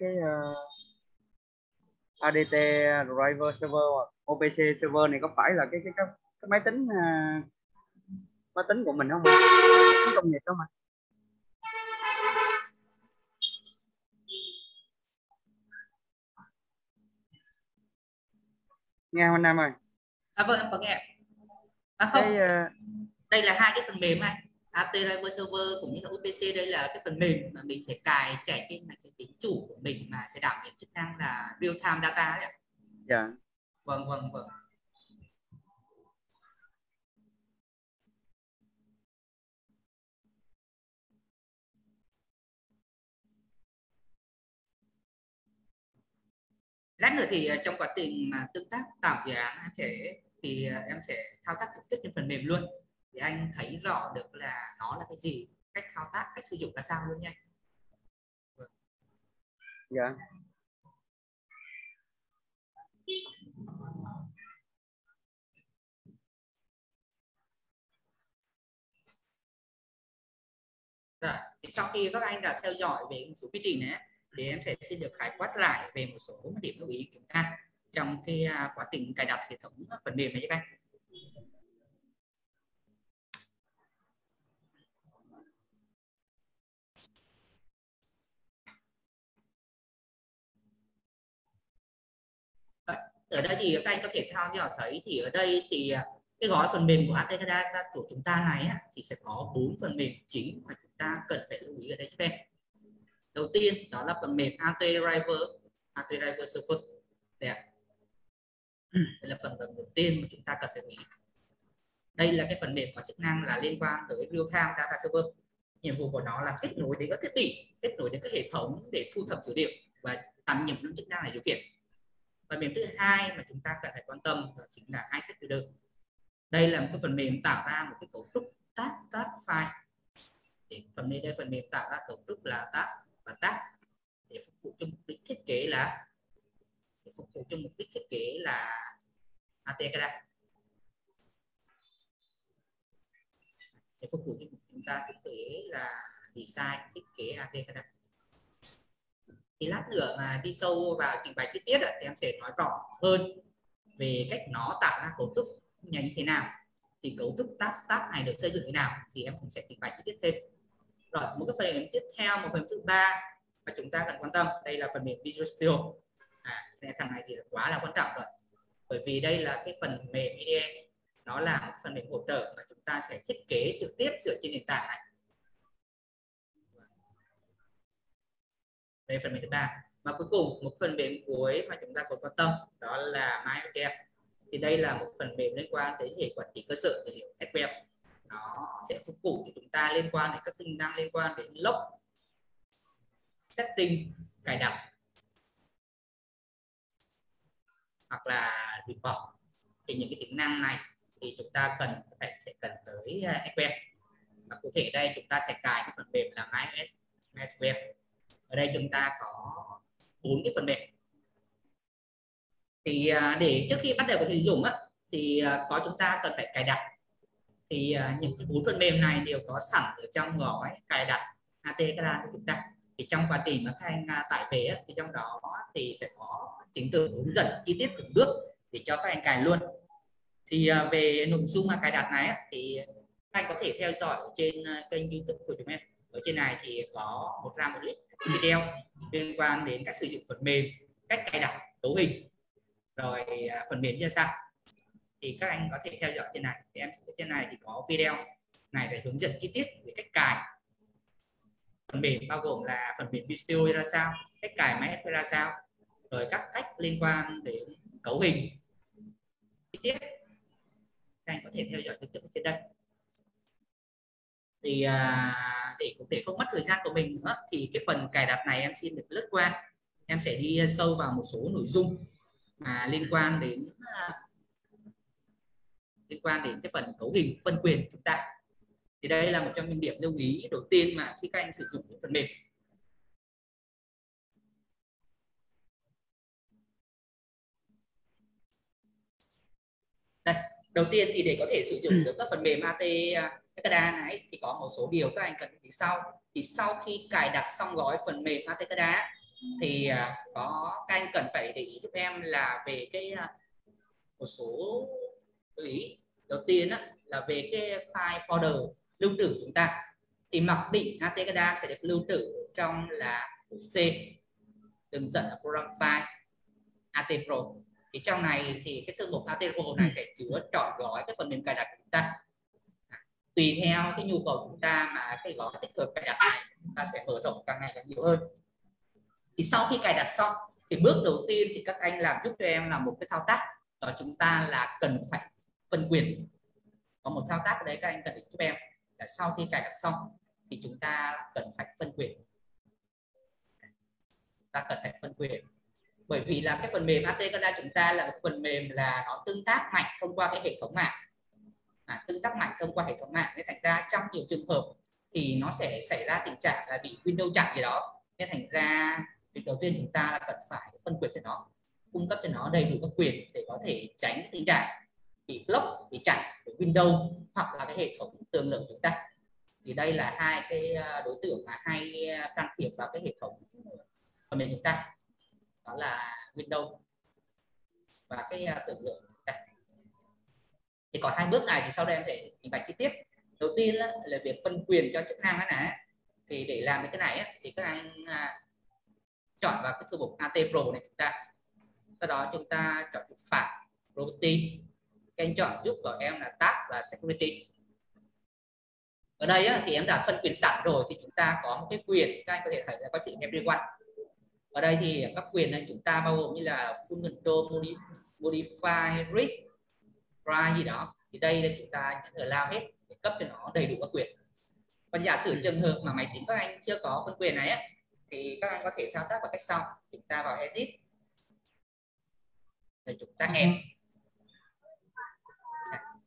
ADT Driver Server hoặc OPC Server này có phải là cái máy tính của mình không ạ? Máy công nghiệp không ạ? Nghe không anh Nam ơi? Vâng, em có nghe. Không, Cái, đây là hai cái phần mềm này, AT Driver Server cũng như là UPC. Đây là cái phần mềm mà mình sẽ cài chạy trên máy tính chủ của mình mà sẽ đảm nhiệm chức năng là real time data đấy ạ. dạ. Vâng. Lát nữa thì trong quá trình mà tương tác tạo dự án em sẽ thao tác trực tiếp trên phần mềm luôn để anh thấy rõ được là nó là cái gì, cách thao tác, cách sử dụng là sao luôn nha. Dạ. Rồi, thì sau khi các anh đã theo dõi về một số quy trình này thì em sẽ xin được khái quát lại về một số điểm lưu ý của chúng ta trong cái quá trình cài đặt hệ thống phần mềm này các anh. Ở đây thì các anh có thể theo dõi thấy thì ở đây thì cái gói phần mềm của ATCADA của chúng ta này thì sẽ có 4 phần mềm chính mà chúng ta cần phải lưu ý ở đây cho em. Đầu tiên đó là phần mềm AT Driver Server. Đây là phần mềm đầu tiên mà chúng ta cần phải lưu ý. Đây là cái phần mềm có chức năng là liên quan tới real time data server. Nhiệm vụ của nó là kết nối đến các thiết bị, kết nối đến các hệ thống để thu thập dữ liệu và đảm nhiệm những chức năng này điều khiển. Phần mềm thứ hai mà chúng ta cần phải quan tâm đó chính là iText Reader. Đây là một cái phần mềm tạo ra một cái cấu trúc task file. Phần mềm tạo ra cấu trúc là task và task để phục vụ cho mục đích thiết kế là ATCADA. Để phục vụ cho chúng ta thiết kế là design, thiết kế ATCADA. Thì lát nữa mà đi sâu vào trình bày chi tiết thì em sẽ nói rõ hơn về cách nó tạo ra cấu trúc như thế nào, thì cấu trúc task này được xây dựng thế nào thì em cũng sẽ trình bày chi tiết thêm. Rồi, một cái phần mềm tiếp theo, một phần thứ ba mà chúng ta cần quan tâm, đây là phần mềm Visual Studio. Thằng này thì quá là quan trọng rồi, bởi vì đây là cái phần mềm IDE, nó là một phần mềm hỗ trợ mà chúng ta sẽ thiết kế trực tiếp dựa trên nền tảng này. Đây phần mềm thứ ba. Và cuối cùng một phần mềm cuối mà chúng ta có quan tâm đó là MySQL. Thì đây là một phần mềm liên quan đến hệ quản trị cơ sở dữ liệu SQL. Nó sẽ phục vụ cho chúng ta liên quan đến các tính năng liên quan đến log, setting, cài đặt hoặc là report. Thì những cái tính năng này thì chúng ta sẽ cần tới SQL. Và cụ thể đây chúng ta sẽ cài cái phần mềm là MySQL. Ở đây chúng ta có 4 cái phần mềm. Thì để trước khi bắt đầu sử dụng thì chúng ta cần phải cài đặt. Thì những cái 4 phần mềm này đều có sẵn ở trong gói cài đặt ATCADA của chúng ta. Thì trong quá trình mà các anh tải về thì trong đó thì sẽ có trình tự hướng dẫn chi tiết từng bước để cho các anh cài luôn. Thì về nội dung mà cài đặt này thì các anh có thể theo dõi ở trên kênh YouTube của chúng em. Ở trên này thì có một link video liên quan đến cách sử dụng phần mềm, cách cài đặt, cấu hình, rồi phần mềm như sao. Thì các anh có thể theo dõi trên này. Thì em trên này thì có video này để hướng dẫn chi tiết về cách cài phần mềm, bao gồm là phần mềm Visual ra sao, cách cài máy ra sao, rồi các cách liên quan đến cấu hình chi tiết. Các anh có thể theo dõi trực tiếp trên đây. Thì để không mất thời gian của mình nữa thì cái phần cài đặt này em xin được lướt qua. Em sẽ đi sâu vào một số nội dung mà liên quan đến cái phần cấu hình, phân quyền của chúng ta. Thì đây là một trong những điểm lưu ý đầu tiên mà khi các anh sử dụng phần mềm. Đây, đầu tiên thì để có thể sử dụng được các phần mềm ATCADA này thì có một số điều các anh cần lưu ý sau. Thì sau khi cài đặt xong gói phần mềm ATCADA thì có các anh cần phải để ý giúp em là về cái một số lưu ý. Đầu tiên là về cái file folder lưu trữ chúng ta, thì mặc định ATCADA sẽ được lưu trữ trong là C, đường dẫn ở program file AT Pro. Thì trong này thì cái thư mục AT Pro này sẽ chứa trọn gói cái phần mềm cài đặt của chúng ta. Tùy theo cái nhu cầu của chúng ta mà cái gói tích hợp cài đặt này chúng ta sẽ mở rộng càng ngày càng nhiều hơn. Thì sau khi cài đặt xong thì bước đầu tiên thì các anh làm giúp cho em là một cái thao tác, đó chúng ta là cần phải phân quyền. Có một thao tác ở đây các anh cần giúp em là sau khi cài đặt xong thì chúng ta cần phải phân quyền. Ta cần phải phân quyền, bởi vì là cái phần mềm ATCADA chúng ta là một phần mềm là nó tương tác mạnh thông qua cái hệ thống mạng, tương tác mạnh thông qua hệ thống mạng, nên thành ra trong nhiều trường hợp thì nó sẽ xảy ra tình trạng là bị Windows chặn gì đó. Nên thành ra việc đầu tiên chúng ta là cần phải phân quyền cho nó, cung cấp cho nó đầy đủ các quyền để có thể tránh tình trạng bị block, bị chặn của Windows hoặc là cái hệ thống tương lượng chúng ta. Thì đây là hai cái đối tượng mà hay can thiệp vào cái hệ thống phần mềm chúng ta, đó là Windows và cái tương lượng. Thì có hai bước này thì sau đây em sẽ trình bày chi tiết. Đầu tiên là việc phân quyền cho chức năng này. Thì để làm được cái này thì các anh chọn vào cái thư mục AT Pro này chúng ta. Sau đó chúng ta chọn chục phạt Property. Các anh chọn giúp của em là Tab và Security. Ở đây thì em đã phân quyền sẵn rồi, thì chúng ta có một cái quyền, các anh có thể thấy là có chữ Everyone. Ở đây thì các quyền này chúng ta bao gồm như là Full Control, Modify, Risk, Try gì đó. Thì đây là chúng ta nhấn Allow hết để cấp cho nó đầy đủ các quyền. Còn giả sử trường hợp mà máy tính các anh chưa có phân quyền này thì các anh có thể thao tác bằng cách sau. Chúng ta vào Exit rồi chúng ta add,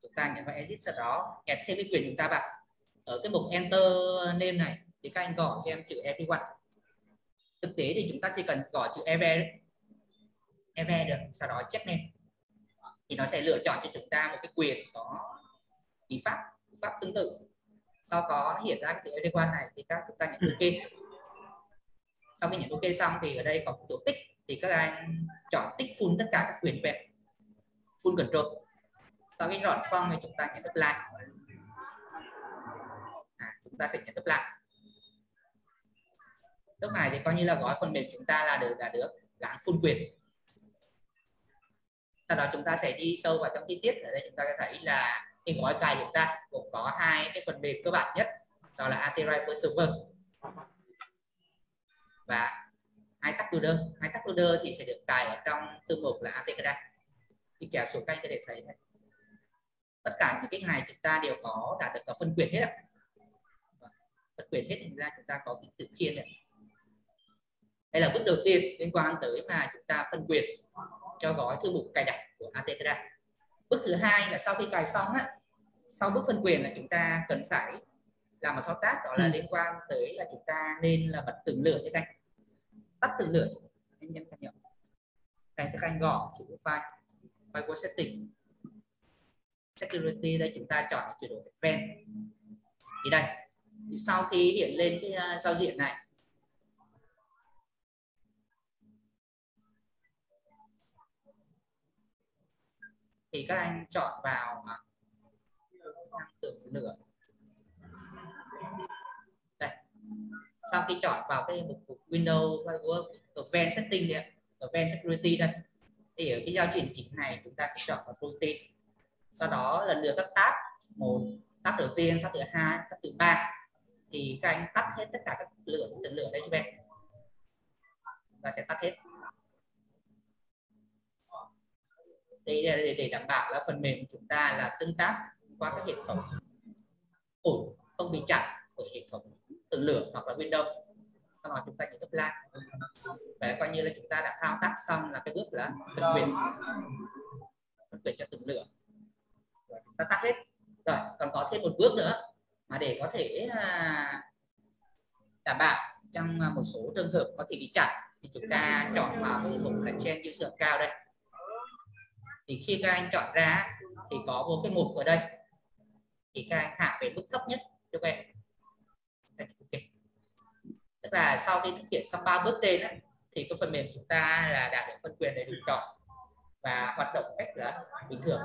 chúng ta nhấn vào Exit, sau đó add thêm cái quyền chúng ta vào. Ở cái mục Enter Name này thì các anh gõ cho em chữ Everyone. Thực tế thì chúng ta chỉ cần gõ chữ Every được, sau đó check name thì nó sẽ lựa chọn cho chúng ta một cái quyền có ký pháp tương tự. Sau đó nó hiện ra cái chữ Everyone này thì chúng ta nhấn OK. Sau khi nhấn OK xong thì ở đây có một dấu tích, thì các anh chọn tích full tất cả các quyền về full control. Sau khi chọn xong thì chúng ta nhấn Apply. Chúng ta sẽ nhấn Apply. Lúc này thì coi như là gói phần mềm chúng ta là được gắn full quyền. Sau đó chúng ta sẽ đi sâu vào trong chi tiết. Ở đây chúng ta có thấy là cái gói cài chúng ta gồm có hai cái phần mềm cơ bản nhất, đó là AT Driver Server và hai tag loader. Hai tag loader thì sẽ được cài ở trong thư mục là ATCADA. Thì kéo xuống kênh có thể thấy này, tất cả những cái này chúng ta đều đã được phân quyền hết. Phân quyền hết thành ra chúng ta có cái tự khiên này. Đây là bước đầu tiên liên quan tới mà chúng ta phân quyền cho gói thư mục cài đặt của ATCADA. Bước thứ hai là sau khi cài xong sau bước phân quyền là chúng ta cần phải làm một thao tác, đó là liên quan tới là chúng ta nên là bật tường lửa như đây, tắt tường lửa. Anh nhân nhập đây cho các anh gõ chữ file firewall setting, security, đây chúng ta chọn chuyển đổi event. Thì đây thì sau khi hiện lên cái giao diện này thì các anh chọn vào tường lửa. Đây. Sau khi chọn vào cái mục Windows Event Setting này, Event Security đây, thì ở cái giao diện chính này chúng ta sẽ chọn vào Property. Sau đó lần lượt các tab, tab đầu tiên, tab thứ hai, tab thứ ba, thì các anh tắt hết tất cả các tường lửa đây cho em. Chúng ta sẽ tắt hết. Để đảm bảo là phần mềm của chúng ta là tương tác qua các hệ thống ổn, không bị chặn bởi hệ thống tường lửa hoặc là Windows. Sau đó chúng ta nhấn Apply. Và coi như là chúng ta đã thao tác xong là cái bước là phân quyền cho tường lửa. Rồi chúng ta tắt hết. Rồi còn có thêm một bước nữa mà để có thể đảm bảo trong một số trường hợp có thể bị chặn thì chúng ta chọn vào cái mục là Change User Account đây. Thì khi các anh chọn ra thì có một cái mục ở đây thì các anh hạ về mức thấp nhất cho các em. Okay. Tức là sau khi thực hiện xong 3 bước trên thì cái phần mềm chúng ta là đạt được phân quyền đầy đủ chọn và hoạt động cách là bình thường.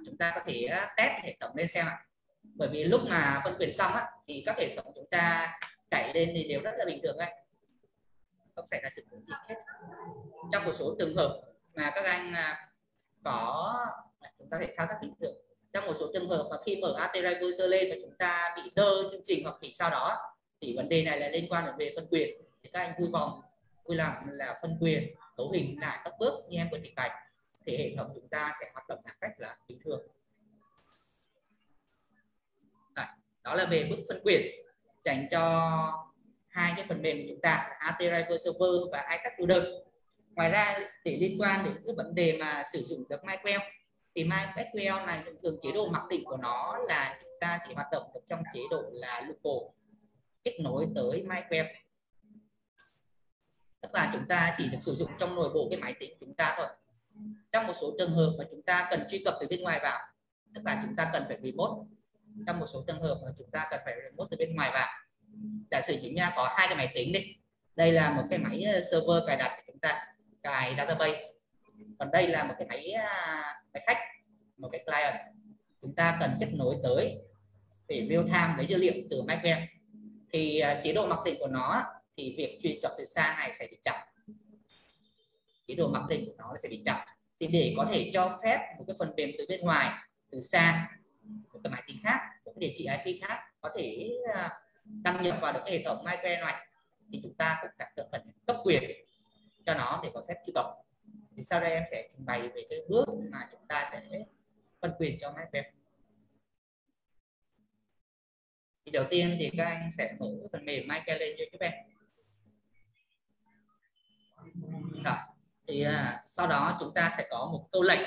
Chúng ta có thể test hệ thống lên xem ạ. Bởi vì lúc mà phân quyền xong thì các hệ thống chúng ta chạy lên thì đều rất là bình thường ấy, không xảy ra sự cố gì hết. Trong một số trường hợp mà các anh có, chúng ta thể thao tác bình thường. Trong một số trường hợp mà khi mở AT Browser lên và chúng ta bị đơ chương trình hoặc bị sau đó, thì vấn đề này là liên quan đến về phân quyền. Thì các anh vui lòng là phân quyền cấu hình lại các bước như em vừa trình bày, thì hệ thống chúng ta sẽ hoạt động một cách là bình thường. Đó là về bước phân quyền dành cho hai cái phần mềm của chúng ta, AT Driver Server và iTask Builder. Ngoài ra để liên quan đến cái vấn đề mà sử dụng được MySQL, thì MySQL này thường chế độ mặc định của nó là chúng ta chỉ hoạt động được trong chế độ là local, kết nối tới MySQL, tức là chúng ta chỉ được sử dụng trong nội bộ cái máy tính chúng ta thôi. Trong một số trường hợp mà chúng ta cần truy cập từ bên ngoài vào, tức là chúng ta cần phải remote. Trong một số trường hợp mà chúng ta cần phải remote từ bên ngoài vào, giả sử chúng ta có hai cái máy tính đi, đây là một cái máy server cài đặt của chúng ta cài database, còn đây là một cái máy khách, một cái client chúng ta cần kết nối tới để real time lấy dữ liệu từ MySQL, thì chế độ mặc định của nó thì việc truy cập từ xa này sẽ bị chậm, chế độ mặc định của nó sẽ bị chậm. Thì để có thể cho phép một cái phần mềm từ bên ngoài, từ xa, một cái máy tính khác, một cái địa chỉ IP khác có thể đăng nhập vào được cái hệ thống MySQL này, thì chúng ta cũng cần cấp quyền cho nó để có phép truy cập. Thì sau đây em sẽ trình bày về cái bước mà chúng ta sẽ phân quyền cho MySQL. Thì đầu tiên thì các anh sẽ mở phần mềm MySQL lên cho các em. Rồi. Thì sau đó chúng ta sẽ có một câu lệnh,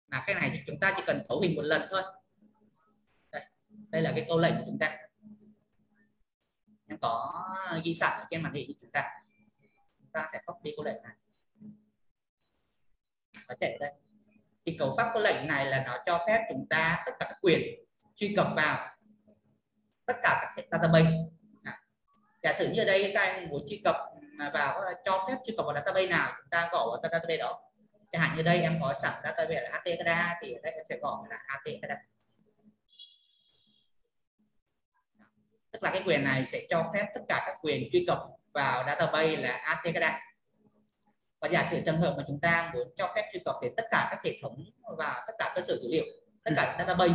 mà cái này thì chúng ta chỉ cần cấu hình một lần thôi. Đây là cái câu lệnh của chúng ta, em có ghi sẵn ở trên màn hình của chúng ta sẽ copy câu lệnh này và chạy ở đây. Thì cấu pháp câu lệnh này là nó cho phép chúng ta tất cả các quyền truy cập vào tất cả các database. Giả sử như ở đây các anh muốn truy cập vào, cho phép truy cập vào database nào, chúng ta gõ vào database đó. Chẳng hạn như đây em có sẵn database là ATKDA, thì ở đây em sẽ gõ là ATKDA. Tức là cái quyền này sẽ cho phép tất cả các quyền truy cập vào database là ATKDA. Và giả sử trường hợp mà chúng ta muốn cho phép truy cập đến tất cả các hệ thống và tất cả cơ sở dữ liệu, tất cả các database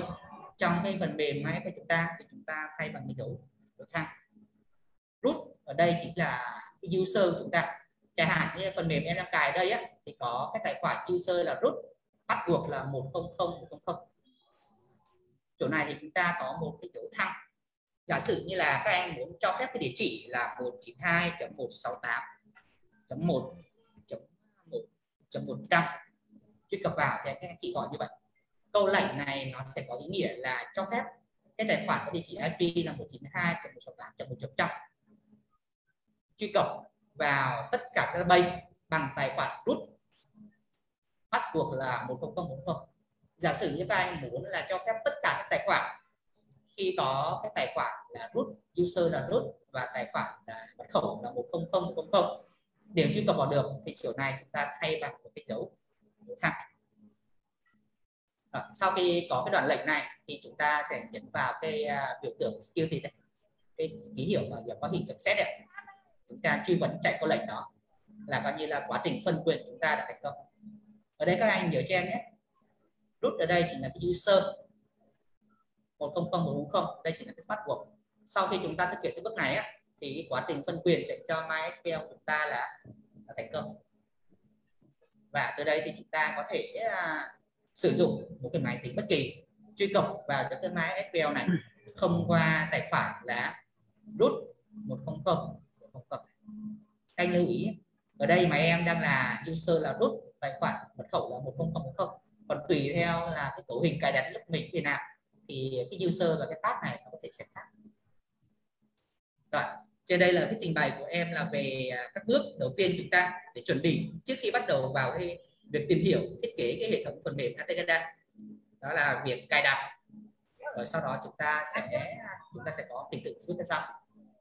trong cái phần mềm MySQL của chúng ta, thì chúng ta thay bằng cái dấu thang. Root ở đây chính là cái user của chúng ta. Chẳng hạn như phần mềm em đang cài đây thì có cái tài khoản user là root, bắt buộc là 100.100. Chỗ này thì chúng ta có một cái dấu thăng. Giả sử như là các anh muốn cho phép cái địa chỉ là 192.168.1.100 truy cập vào, thì các anh chỉ gọi như vậy. Câu lệnh này nó sẽ có ý nghĩa là cho phép cái tài khoản có địa chỉ IP là 192.168.1.100 truy cập vào tất cả các database bằng tài khoản root, bắt buộc là 100.100. Giả sử như các anh muốn là cho phép tất cả các tài khoản khi có cái tài khoản là root, user là root và tài khoản là mật khẩu là 100.100 đều truy cập vào được, thì kiểu này chúng ta thay bằng một cái dấu thẳng. Sau khi có cái đoạn lệnh này thì chúng ta sẽ nhấn vào cái biểu tượng skill thì đây, cái ký hiệu mà có hình success này. Chúng ta truy vấn chạy câu lệnh đó là coi như là quá trình phân quyền chúng ta đã thành công. Ở đây các anh nhớ cho em nhé, root ở đây chỉ là cái user 100.140, đây chỉ là cái bắt buộc. Sau khi chúng ta thực hiện cái bước này thì cái quá trình phân quyền chạy cho MySQL của chúng ta là thành công. Và từ đây thì chúng ta có thể sử dụng một cái máy tính bất kỳ truy cập vào cái MySQL này thông qua tài khoản là root 100.100. Anh lưu ý ở đây mà em đang là user là root, tài khoản mật khẩu là 100.100, còn tùy theo là cái cấu hình cài đặt lúc mình thế nào thì cái user và cái path này nó có thể sẽ khác. Rồi, trên đây là cái trình bày của em là về các bước đầu tiên chúng ta để chuẩn bị trước khi bắt đầu vào cái việc tìm hiểu thiết kế cái hệ thống phần mềm ATKDA. Đó là việc cài đặt, Rồi sau đó chúng ta sẽ có trình tự rút ra xong.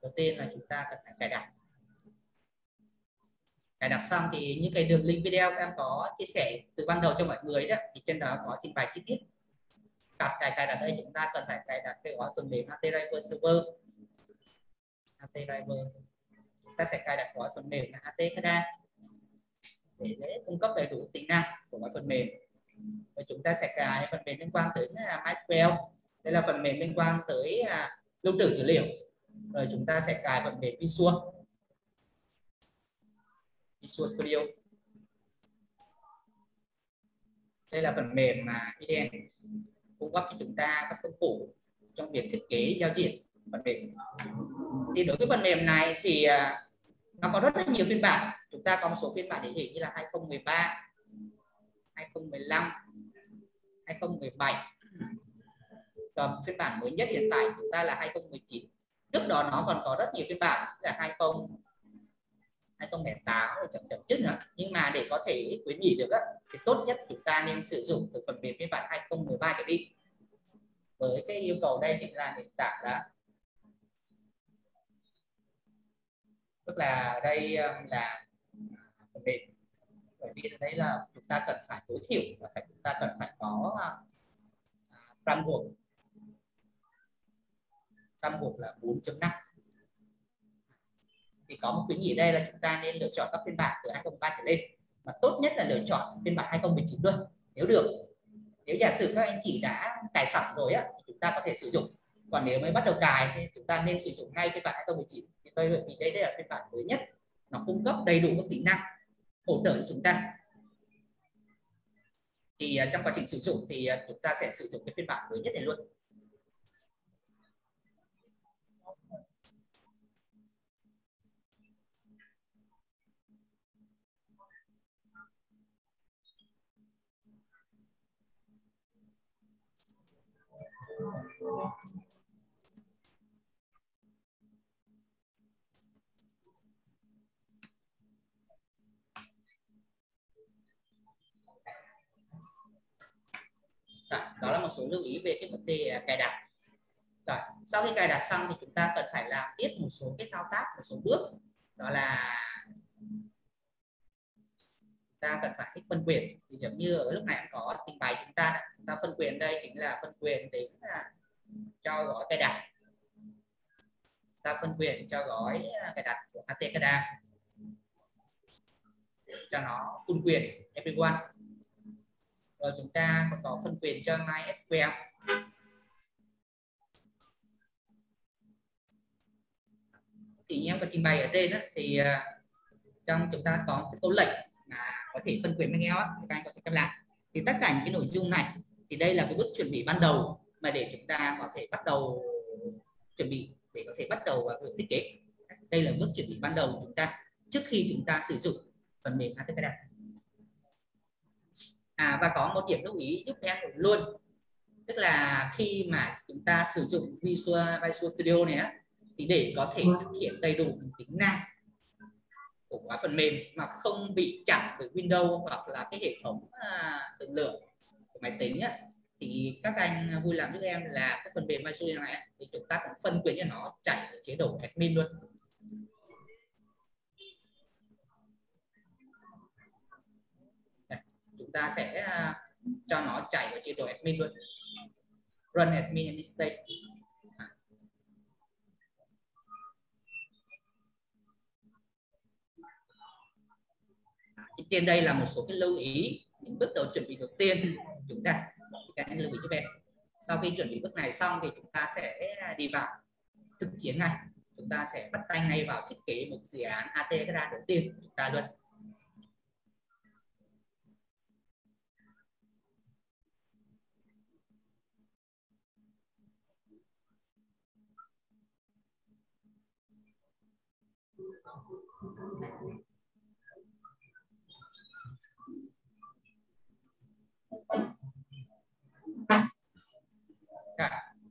Đầu tiên là chúng ta cần phải cài đặt. Cài đặt xong thì những cái đường link video em có chia sẻ từ ban đầu cho mọi người đó, thì trên đó có trình bày chi tiết. Cài đặt đây chúng ta cần phải cài đặt cái gói phần mềm HT Driver Server. HT Driver, chúng ta sẽ cài đặt gói phần mềm là HT Kada để cung cấp đầy đủ tính năng của gói phần mềm. Và chúng ta sẽ cài phần mềm liên quan tới MySQL. Đây là phần mềm liên quan tới lưu trữ dữ liệu. Rồi chúng ta sẽ cài phần mềm Visual Studio. Đây là phần mềm mà IDN cung cấp cho chúng ta các công cụ trong việc thiết kế giao diện phần mềm. Thì đối với phần mềm này thì nó có rất là nhiều phiên bản. Chúng ta có một số phiên bản điển hình như là 2013, 2015, 2017. Còn phiên bản mới nhất hiện tại chúng ta là 2019. Trước đó nó còn có rất nhiều phiên bản là 2008 rồi chậm chút nữa. Nhưng mà để có thể khuyến nghị được thì tốt nhất chúng ta nên sử dụng từ phần mềm phiên bản 2013 trở đi. Với cái yêu cầu đây chính là nền tảng đã, tức là đây là phần mềm, bởi vì đây là chúng ta cần phải tối thiểu và chúng ta cần phải có framework là 4.5. Thì có một khuyến nghị đây là chúng ta nên lựa chọn các phiên bản từ 2013 trở lên, và tốt nhất là lựa chọn phiên bản 2019 luôn nếu được. Nếu giả sử các anh chị đã cài sẵn rồi thì chúng ta có thể sử dụng, còn nếu mới bắt đầu cài thì chúng ta nên sử dụng ngay phiên bản 2019. Bởi vì đây là phiên bản mới nhất, nó cung cấp đầy đủ các tính năng hỗ trợ cho chúng ta. Thì trong quá trình sử dụng thì chúng ta sẽ sử dụng cái phiên bản mới nhất này luôn. Đó là một số lưu ý về cái vấn đề cài đặt. Rồi, sau khi cài đặt xong thì chúng ta cần phải làm tiếp một số cái thao tác, một số bước. Đó là ta cần phải thích phân quyền. Thì giống như ở lúc này em có trình bày chúng ta phân quyền đây chính là phân quyền đến cho gói cài đặt. Ta phân quyền cho gói cài đặt của HT Kada cho nó full quyền everyone. Rồi chúng ta còn có phân quyền cho MySQL. Thì em có trình bày ở trên thì trong chúng ta có cái câu lệnh mà có thể phân quyền với nhau thì các anh có thể làm. Thì tất cả những cái nội dung này thì đây là cái bước chuẩn bị ban đầu mà để chúng ta có thể bắt đầu chuẩn bị để có thể bắt đầu vào việc thiết kế. Đây là bước chuẩn bị ban đầu của chúng ta trước khi chúng ta sử dụng phần mềm HT Kada. Và có một điểm lưu ý giúp em luôn, tức là khi mà chúng ta sử dụng Visual Studio này thì để có thể thực hiện đầy đủ tính năng của phần mềm mà không bị chặn bởi Windows hoặc là cái hệ thống tự lượng của máy tính thì các anh vui làm giúp em là cái phần mềm Visual này thì chúng ta cũng phân quyền cho nó chạy ở chế độ admin luôn. Chúng ta sẽ cho nó chạy ở chế độ admin luôn, run admin administrator. Trên đây là một số cái lưu ý, những bước đầu chuẩn bị đầu tiên chúng ta các anh lưu ý giúp em. Sau khi chuẩn bị bước này xong thì chúng ta sẽ đi vào thực chiến ngay. Chúng ta sẽ bắt tay ngay vào thiết kế một dự án HT Kada đầu tiên của chúng ta luôn.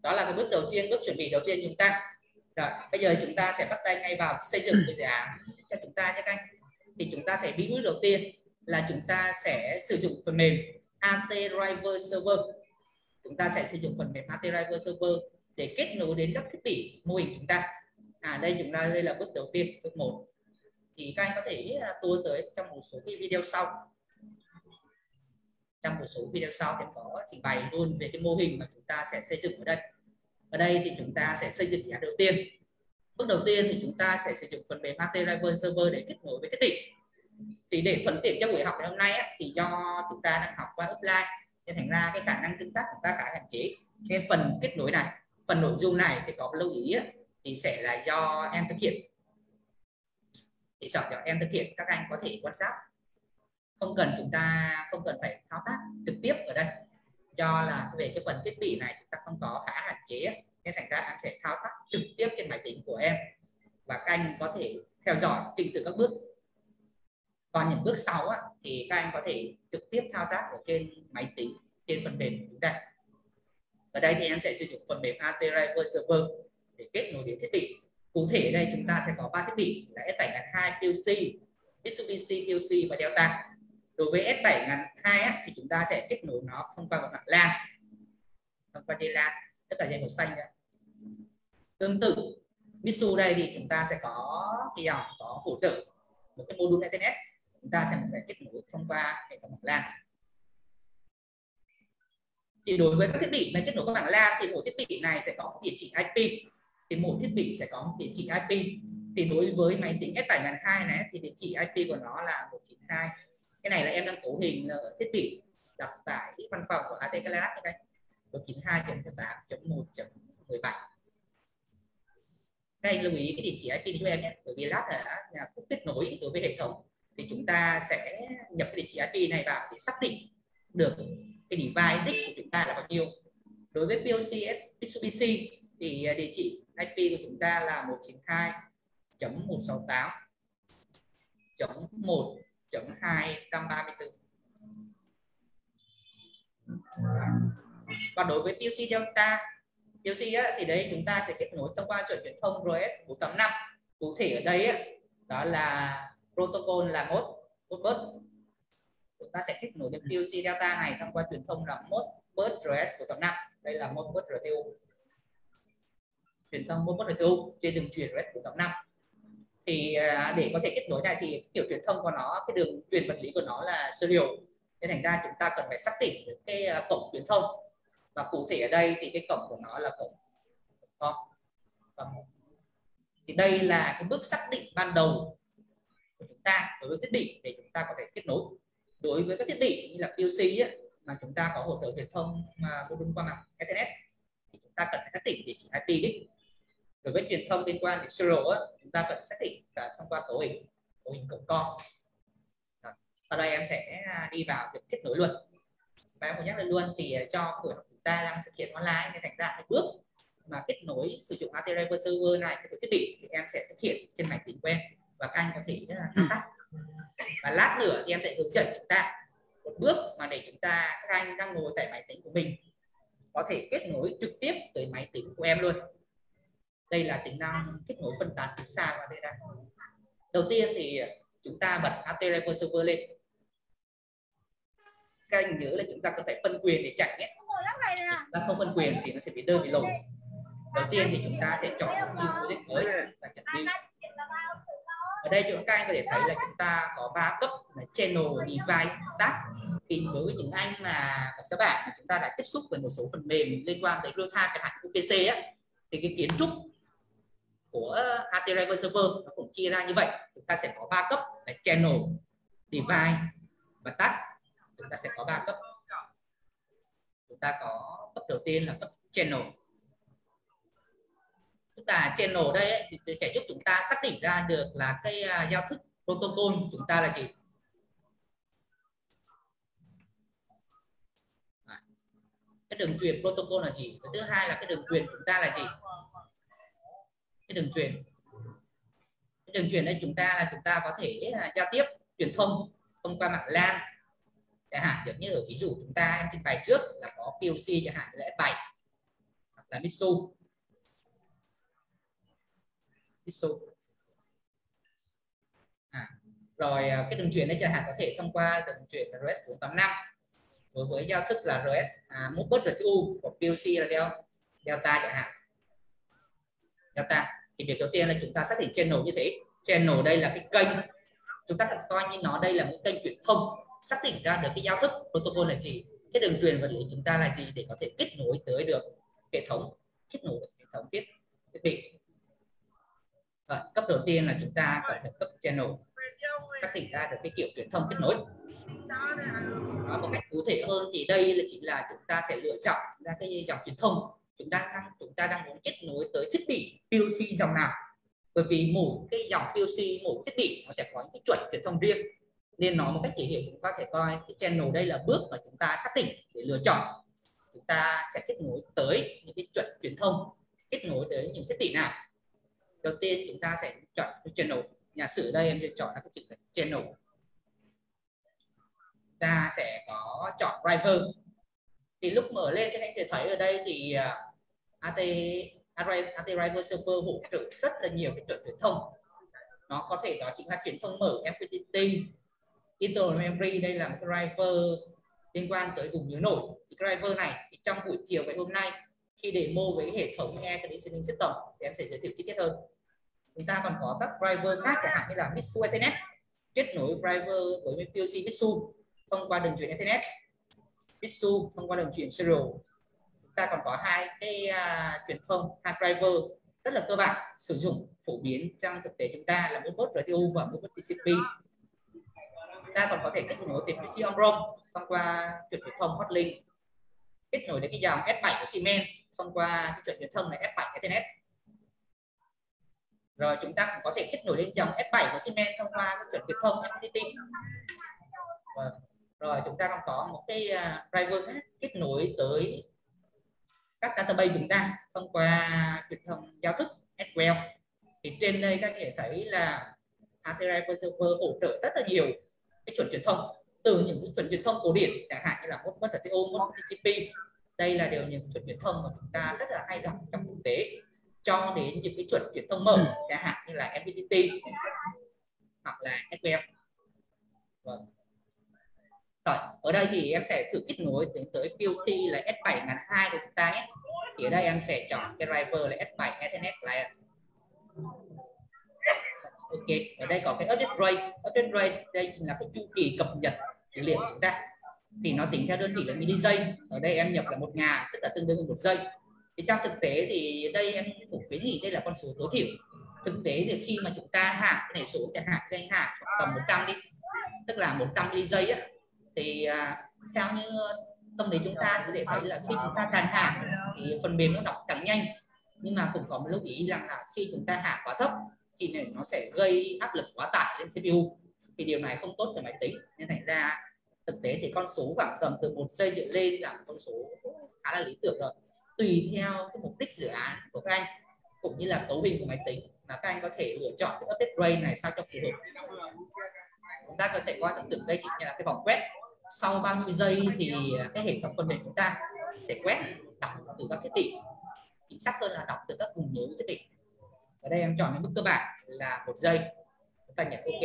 Đó là cái bước đầu tiên, bước chuẩn bị đầu tiên chúng ta. Rồi, bây giờ chúng ta sẽ bắt tay ngay vào xây dựng cái dự án cho chúng ta nhé các anh. Thì chúng ta sẽ bước đầu tiên là chúng ta sẽ sử dụng phần mềm HT Driver Server. chúng ta sẽ sử dụng phần mềm AT Driver Server để kết nối đến các thiết bị mô hình chúng ta. Đây là bước đầu tiên, bước 1. Thì các anh có thể tua tới trong một số cái video sau. Trong một số video sau thì có trình bày luôn về cái mô hình mà chúng ta sẽ xây dựng ở đây. Ở đây thì chúng ta sẽ xây dựng nhà đầu tiên. Bước đầu tiên thì chúng ta sẽ sử dụng phần mềm AT Driver Server để kết nối với thiết bị. Thì để thuận tiện cho buổi học ngày hôm nay thì do chúng ta đang học qua offline nên thành ra cái khả năng tương tác của chúng ta khá hạn chế. Nên phần kết nối này, phần nội dung này thì có lưu ý thì sẽ là do em thực hiện. Thì sợ cho em thực hiện, các anh có thể quan sát, không cần phải thao tác trực tiếp ở đây, do là về cái phần thiết bị này chúng ta không có khá hạn chế nên thành ra em sẽ thao tác trực tiếp trên máy tính của em và các anh có thể theo dõi trình tự các bước. Còn những bước sau thì các anh có thể trực tiếp thao tác ở trên máy tính, trên phần mềm của chúng ta. Ở đây thì em sẽ sử dụng phần mềm AT Driver Server để kết nối đến thiết bị. Cụ thể ở đây chúng ta sẽ có 3 thiết bị là S7002 PLC, Mitsubishi PLC và Delta. Đối với S7002 thì chúng ta sẽ kết nối nó thông qua một mạng LAN, thông qua dây LAN, tất cả dây màu xanh đó. Tương tự Mitsu đây thì chúng ta sẽ có cái dòng có hỗ trợ một cái module Ethernet, chúng ta sẽ kết nối thông qua hệ thống mạng LAN. Thì đối với các thiết bị này kết nối các mạng LAN thì mỗi thiết bị này sẽ có một địa chỉ IP, thì mỗi thiết bị sẽ có một địa chỉ IP. Thì đối với máy tính S7002 này thì địa chỉ IP của nó là 192. Cái này là em đang cố hình ở thiết bị đặt tại văn phòng của AT Class đây, 192.8.1.17. Đây lưu ý cái địa chỉ IP cho em nhé, bởi vì lát là khúc kết nối đối với hệ thống thì chúng ta sẽ nhập cái địa chỉ IP này vào để xác định được cái device đích của chúng ta là bao nhiêu. Đối với PLC Mitsubishi thì địa chỉ IP của chúng ta là 192.168.1.234. Còn đối với PLC Delta, thì đấy chúng ta sẽ kết nối thông qua chuẩn truyền thông RS 485. Cụ thể ở đây đó là protocol là Modbus. Chúng ta sẽ kết nối đến PLC Delta này thông qua truyền thông là Modbus RS 485. Đây là Modbus RTU. Truyền thông Modbus RTU trên đường truyền RS 485. Thì để có thể kết nối này thì kiểu truyền thông của nó, cái đường truyền vật lý của nó là serial. Nên thành ra chúng ta cần phải xác định được cái cổng truyền thông. Và cụ thể ở đây thì cái cổng của nó là cổng con. Thì đây là cái bước xác định ban đầu của chúng ta đối với thiết bị để chúng ta có thể kết nối. Đối với các thiết bị như là PLC mà chúng ta có hỗ trợ truyền thông module qua mạng Ethernet thì chúng ta cần phải xác định địa chỉ IP đích. Đối với truyền thông liên quan đến serial chúng ta cần xác định thông qua cấu hình cổng con. Ở đây em sẽ đi vào việc kết nối luôn. Và em muốn nhắc lên luôn thì cho buổi học chúng ta đang thực hiện online nên thành ra cái bước mà kết nối sử dụng AT Driver Server này với thiết bị thì em sẽ thực hiện trên máy tính của em và các anh có thể thao tác. Và lát nữa thì em sẽ hướng dẫn chúng ta một bước mà để chúng ta, các anh đang ngồi tại máy tính của mình có thể kết nối trực tiếp tới máy tính của em luôn. Đây là tính năng kết nối phân tán từ xa qua đây. Đầu tiên thì chúng ta bật AT Driver Server lên. Các anh nhớ là chúng ta cần phải phân quyền để chạy nhé. Chúng ta không phân quyền thì nó sẽ bị đơn bị lỗi. Đầu tiên thì chúng ta sẽ chọn một project mới và chọn new. Ở đây các anh có thể thấy là chúng ta có 3 cấp là channel, device, task. Thì đối với những anh mà các bạn chúng ta đã tiếp xúc với một số phần mềm liên quan tới real time chẳng hạn UPC thì cái kiến trúc của AT Driver Server nó cũng chia ra như vậy. Chúng ta sẽ có 3 cấp là channel, device và task. Chúng ta sẽ có 3 cấp. Chúng ta có cấp đầu tiên là cấp channel. Tức là channel đây thì sẽ giúp chúng ta xác định ra được là cái giao thức protocol của chúng ta là gì. Cái đường truyền protocol là gì. Và thứ hai là cái đường truyền của chúng ta là gì. Cái đường truyền đây chúng ta có thể giao tiếp truyền thông thông qua mạng LAN. Chẳng hạn giống như ở ví dụ chúng ta em trình bày trước là có PLC chẳng hạn là S7 hoặc là Mitsu. Rồi cái đường truyền đấy chẳng hạn có thể thông qua đường truyền RS485 đối với giao thức là RS Modbus RTU của PLC là delta chẳng hạn. Delta thì việc đầu tiên là chúng ta xác định channel như thế. Channel đây là cái kênh, chúng ta coi như nó đây là một kênh truyền thông, xác định ra được cái giao thức protocol là gì, cái đường truyền vật lý chúng ta là gì để có thể kết nối tới được hệ thống, kết nối được hệ thống thiết bị. Cấp đầu tiên là chúng ta cần phải cấp channel, xác định ra được cái kiểu truyền thông kết nối. Một cách cụ thể hơn thì đây là chỉ là chúng ta sẽ lựa chọn ra cái dòng truyền thông chúng ta đang muốn kết nối tới thiết bị PLC dòng nào, bởi vì mỗi cái dòng PLC, mỗi thiết bị nó sẽ có những cái chuẩn truyền thông riêng, nên nó một cách dễ hiểu chúng ta thể coi cái channel đây là bước mà chúng ta xác định để lựa chọn chúng ta sẽ kết nối tới những cái chuẩn truyền thông, kết nối tới những thiết bị nào. Đầu tiên chúng ta sẽ chọn cái channel. Giả sử ở đây em sẽ chọn là cái chữ channel, ta sẽ có chọn driver. Thì lúc mở lên các anh sẽ thấy ở đây thì AT driver server hỗ trợ rất là nhiều cái chuẩn truyền thông. Nó có thể đó chính là truyền thông mở MPTT, internal memory, đây là một cái driver liên quan tới vùng nhớ nổi. Cái driver này thì trong buổi chiều ngày hôm nay khi demo với hệ thống air conditioning system thì em sẽ giới thiệu chi tiết hơn. Chúng ta còn có các driver khác chẳng hạn như là Mitsu Ethernet, kết nối driver với PLC Mitsu thông qua đường truyền Ethernet, Mitsu thông qua đường truyền serial. Chúng ta còn có hai cái truyền thông, hai driver rất là cơ bản sử dụng phổ biến trong thực tế chúng ta là Modbus RTU và Modbus TCP. Chúng ta còn có thể kết nối từ PC on-road thông qua truyền thông Hotlink, kết nối đến cái dòng S7 của Siemens thông qua cái truyền thông này S7 Ethernet. Rồi chúng ta cũng có thể kết nối đến dòng S7 của Siemens thông qua cái truyền thông MPTT. Rồi chúng ta còn có một cái driver khác kết nối tới các database chúng ta thông qua truyền thông giao thức SQL. Thì trên đây các thể thấy là AT driver server hỗ trợ rất là nhiều cái chuẩn truyền thông, từ những cái chuẩn truyền thông cổ điển chẳng hạn như là Modbus RTU, Modbus TCP. Đây là đều những chuẩn truyền thông mà chúng ta rất là hay gặp trong thực tế, cho đến những cái chuẩn truyền thông mở chẳng hạn như là MPTT hoặc là SQL. Vâng. Rồi, ở đây thì em sẽ thử kết nối tới PLC là S7.2 của chúng ta nhé. Thì ở đây em sẽ chọn cái driver là S7 Ethernet là ok. Ở đây có cái update rate, đây là cái chu kỳ cập nhật dữ liệu của chúng ta. Thì nó tính theo đơn vị là mili giây. Ở đây em nhập là 1000, tức là tương đương với 1 giây. Thì trong thực tế thì đây em cũng khuyến nghị đây là con số tối thiểu. Thực tế thì khi mà chúng ta hạ cái này số chẳng hạn cái anh hạ tầm 100 đi, tức là 100 mili giây á, thì theo như tâm lý chúng ta có thể thấy là khi chúng ta càng hạ thì phần mềm nó đọc càng nhanh, nhưng mà cũng có một lưu ý rằng là khi chúng ta hạ quá thấp thì này nó sẽ gây áp lực quá tải lên CPU, thì điều này không tốt cho máy tính. Nên thành ra thực tế thì con số khoảng tầm từ 1 giây trở lên là con số khá là lý tưởng rồi, tùy theo cái mục đích dự án của các anh cũng như là cấu hình của máy tính mà các anh có thể lựa chọn cái update rate này sao cho phù hợp. Chúng ta có thể coi tưởng tượng đây chỉ là cái vòng quét, sau bao nhiêu giây thì cái hệ thống phần mềm chúng ta sẽ quét đọc từ các thiết bị, chính xác hơn là đọc từ các vùng nhớ thiết bị. Ở đây em chọn cái mức cơ bản là 1 giây, chúng ta nhấn OK.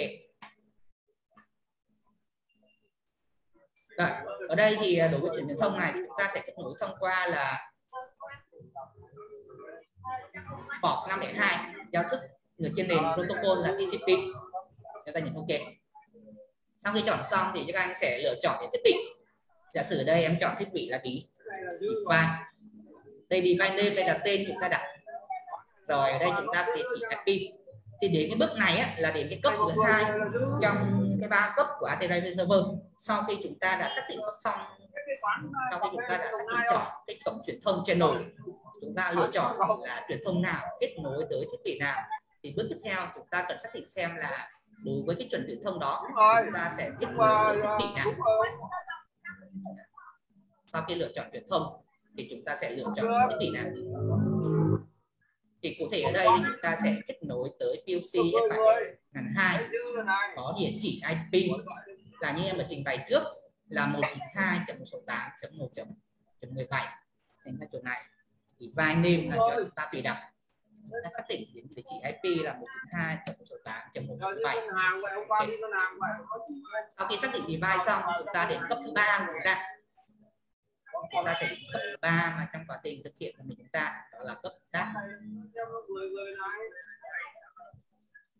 Rồi, ở đây thì đối với truyền thông này thì chúng ta sẽ kết nối thông qua là port 502 giao thức người trên nền protocol là TCP. Chúng ta nhấn OK. Sau khi chọn xong thì các anh sẽ lựa chọn những thiết bị. Giả sử ở đây em chọn thiết bị là device. Đây device name, đây là tên chúng ta đặt. Rồi ở đây chúng ta địa chỉ IP. Thì đến cái bước này á, là đến cái cấp thứ 2 trong cái 3 cấp của AT Driver Server. Sau khi chúng ta đã xác định xong, sau khi chúng ta đã xác định chọn cái cổng truyền thông channel, chúng ta lựa chọn là truyền thông nào kết nối tới thiết bị nào, thì bước tiếp theo chúng ta cần xác định xem là đối với cái chuẩn truyền thông đó chúng ta sẽ kết nối tới thiết bị nào. Sau khi lựa chọn truyền thông thì chúng ta sẽ lựa chọn thiết bị nào. Thì cụ thể ở đây thì chúng ta sẽ kết nối tới PLC S7.2 có địa chỉ IP là như em đã trình bày trước là 192.168.1.17. Thành ra chỗ này thì vai name là chúng ta tùy đặt. Chúng ta xác định đến địa chỉ IP là 192.168.1.17. Sau khi xác định device xong, chúng ta đến cấp thứ 3 của chúng ta. ta sẽ đến cấp thứ 3 mà trong quá trình thực hiện của chúng ta, đó là cấp tác.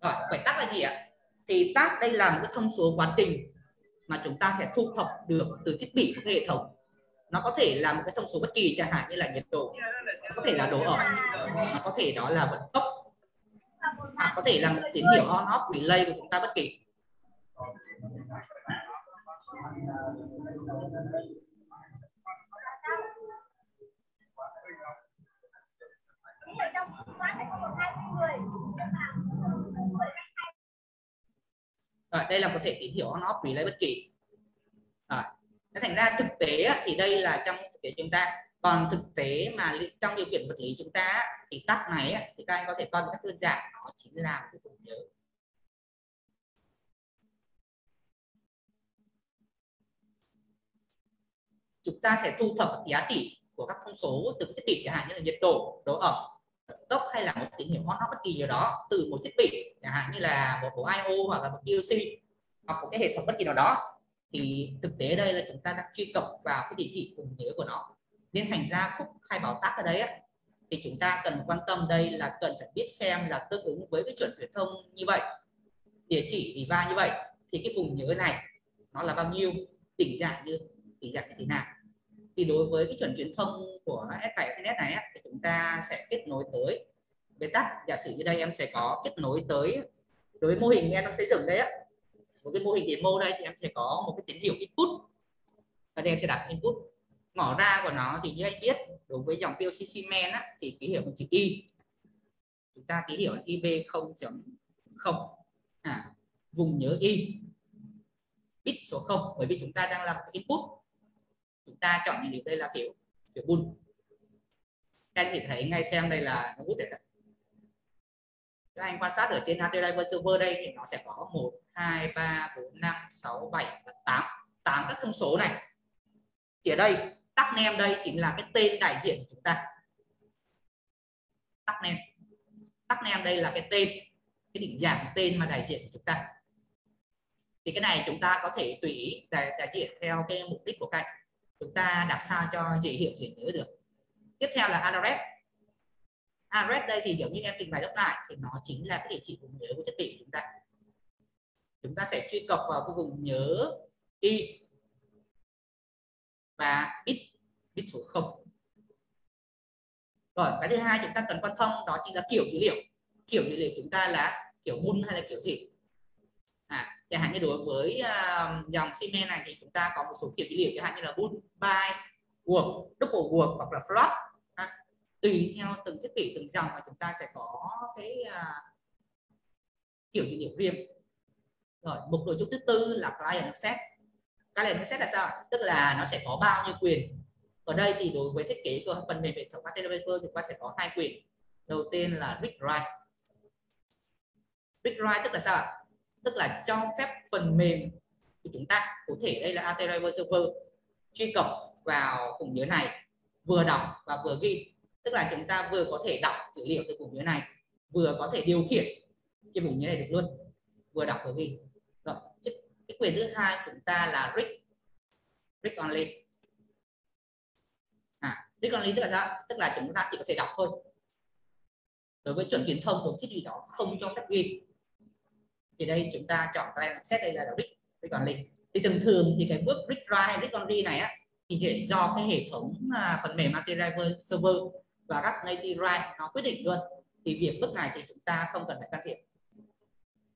Rồi, vậy tác là gì ạ? Thì tác đây là một cái thông số quá trình mà chúng ta sẽ thu thập được từ thiết bị của cái hệ thống. Nó có thể là một cái thông số bất kỳ, chẳng hạn như là nhiệt độ, nó có thể là độ ẩm, nó có thể đó là vận tốc, hoặc có thể là một tín hiệu on off relay của chúng ta bất kỳ. Rồi, đây là có thể tín hiệu on off relay bất kỳ. Rồi, thành ra thực tế thì đây là trong thực tế chúng ta. Còn thực tế mà trong điều kiện vật lý chúng ta thì tắc này thì các anh có thể coi một cách đơn giản, nó chính là một cái vùng nhớ. Chúng ta sẽ thu thập giá trị của các thông số từ thiết bị, chẳng hạn như là nhiệt độ, độ ẩm, tốc, hay là một tín hiệu on off bất kỳ nào đó từ một thiết bị, chẳng hạn như là một bộ I/O hoặc là một PLC hoặc một cái hệ thống bất kỳ nào đó. Thì thực tế đây là chúng ta đang truy cập vào cái địa chỉ vùng nhớ của nó. Nên thành ra khúc khai báo tắc ở đấy thì chúng ta cần quan tâm đây là cần phải biết xem là tương ứng với cái chuẩn truyền thông như vậy, địa chỉ device như vậy, thì cái vùng nhớ này nó là bao nhiêu, định dạng như thế nào. Thì đối với cái chuẩn truyền thông của S7 Ethernet này thì chúng ta sẽ kết nối tới với tắt. Giả sử như đây em sẽ có kết nối tới, đối với mô hình em đang xây dựng đây một cái mô hình demo đây, thì em sẽ có một cái tín hiệu input, và đây em sẽ đặt input. Ngỏ ra của nó thì như anh biết, đối với dòng PLC Siemens thì ký hiệu bằng chữ Y, chúng ta ký hiệu là IB0.0, vùng nhớ Y, bit số 0, bởi vì chúng ta đang làm input. Chúng ta chọn những điều đây là kiểu bull. Các anh chỉ thấy ngay xem đây là nó bút đấy. Các anh quan sát ở trên Driver Server đây thì nó sẽ có 1, 2, 3, 4, 5, 6, 7 và 8 các thông số này. Thì ở đây tắc name đây chính là cái tên đại diện của chúng ta. Tắc name đây là cái tên, cái định dạng tên mà đại diện của chúng ta. Thì cái này chúng ta có thể tùy ý đại diện theo cái mục đích của các anh. Chúng ta đặt sao cho dễ hiểu, dễ nhớ được. Tiếp theo là address. Address đây thì giống như em trình bày lúc lại, thì nó chính là cái địa chỉ vùng nhớ của thiết bị của chúng ta. Chúng ta sẽ truy cập vào cái vùng nhớ Y và bit số 0. Rồi, cái thứ hai chúng ta cần quan tâm đó chính là kiểu dữ liệu. Kiểu dữ liệu chúng ta là kiểu bull hay là kiểu gì? Chẳng hạn như đối với dòng Siemens này thì chúng ta có một số kiểu dữ liệu, chẳng hạn như là bull, byte, word, double word hoặc là float. Tùy theo từng thiết bị, từng dòng mà chúng ta sẽ có cái kiểu dữ liệu riêng. Rồi, mục nội dung thứ tư là client access. Client access là sao? Tức là nó sẽ có bao nhiêu quyền. Ở đây thì đối với thiết kế của phần mềm hệ thống Master chúng ta sẽ có 2 quyền. Đầu tiên là read write. Read write tức là sao? Tức là cho phép phần mềm của chúng ta, cụ thể đây là Driver Server, truy cập vào vùng nhớ này, vừa đọc và vừa ghi. Tức là chúng ta vừa có thể đọc dữ liệu từ vùng nhớ này, vừa có thể điều khiển cái vùng nhớ này được luôn, vừa đọc vừa ghi. Rồi, cái quyền thứ hai của chúng ta là read only. Read only tức là sao? Tức là chúng ta chỉ có thể đọc thôi. Đối với chuẩn truyền thông của thiết bị đó không cho phép ghi. Thì đây chúng ta chọn client access, đây là read only. Thì thường thường thì cái bước read write hay read only này thì chỉ do cái hệ thống phần mềm Driver Server và các native write nó quyết định luôn. Thì việc bước này thì chúng ta không cần phải can thiệp.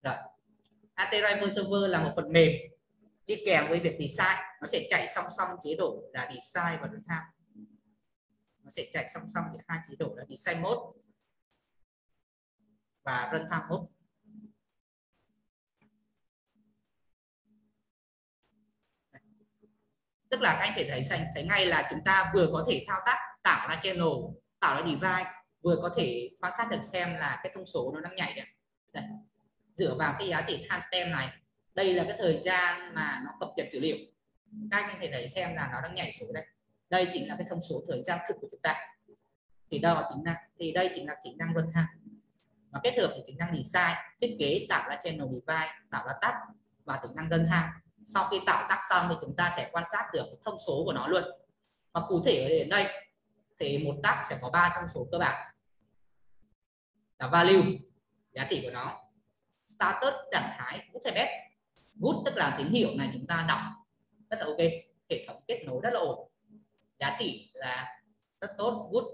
Rồi, Driver Server là một phần mềm đi kèm với việc design, nó sẽ chạy song song chế độ là design và runtime. Nó sẽ chạy song song hai chế độ là design mode và runtime mode. Tức là các anh thể thấy ngay là chúng ta vừa có thể thao tác tạo ra channel, tạo ra device, vừa có thể quan sát được xem là cái thông số nó đang nhảy này. Đây. Dựa vào cái giá trị timestamp này, đây là cái thời gian mà nó cập nhật dữ liệu. Các anh thể thấy xem là nó đang nhảy số đây. Đây chính là cái thông số thời gian thực của chúng ta. Thì đây chính là tính năng runtime. Và kết hợp thì tính năng design, thiết kế tạo ra channel device, tạo ra tắt, và tính năng runtime. Sau khi tạo tác xong thì chúng ta sẽ quan sát được cái thông số của nó luôn. Và cụ thể ở đây thì một tab sẽ có 3 thông số cơ bản là value, giá trị của nó, status, trạng thái, good hay bad. Good tức là tín hiệu này chúng ta đọc rất là ok, hệ thống kết nối rất là ổn, giá trị là rất tốt, good.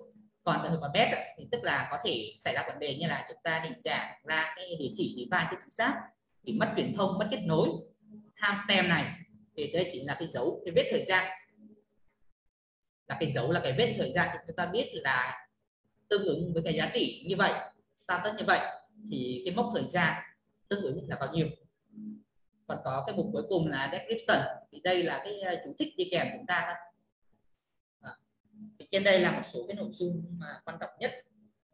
Còn trường hợp bad thì tức là có thể xảy ra vấn đề như là chúng ta định dạng ra cái địa chỉ device chưa chính xác, bị mất truyền thông, mất kết nối. Timestamp này thì đây chính là cái dấu, cái vết thời gian, là cái dấu, là cái vết thời gian chúng ta biết là tương ứng với cái giá trị như vậy, status như vậy thì cái mốc thời gian tương ứng là bao nhiêu. Còn có cái mục cuối cùng là description, thì đây là cái chú thích đi kèm chúng ta thôi. Trên đây là một số cái nội dung mà quan trọng nhất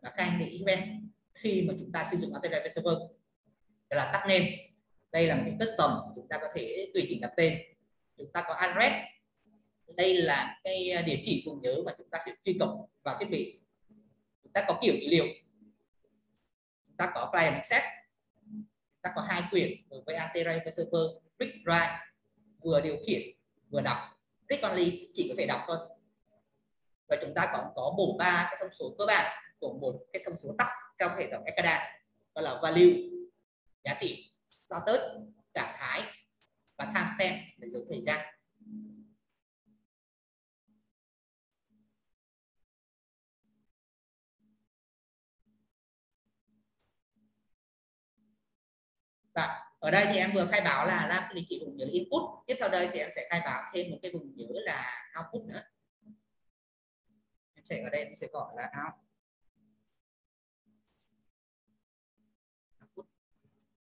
là các anh để ý quen khi mà chúng ta sử dụng Authorized Server. Đó là tag name, đây là một cái custom, chúng ta có thể tùy chỉnh đặt tên. Chúng ta có address, đây là cái địa chỉ vùng nhớ mà chúng ta sẽ truy cập vào thiết bị. Chúng ta có kiểu dữ liệu, chúng ta có client access, chúng ta có 2 quyền đối với Authorized Server, read write, vừa điều khiển vừa đọc. Read only chỉ có thể đọc thôi. Và chúng ta còn có bổ 3 cái thông số cơ bản của một cái thông số tắt trong hệ thống Ekada, đó là value, giá trị, status, trạng thái và timestamp để dấu thời gian. Và ở đây thì em vừa khai báo là địa chỉ vùng nhớ là input. Tiếp theo đây thì em sẽ khai báo thêm một cái vùng nhớ là output nữa. Em sẽ ở đây mình sẽ gọi là output.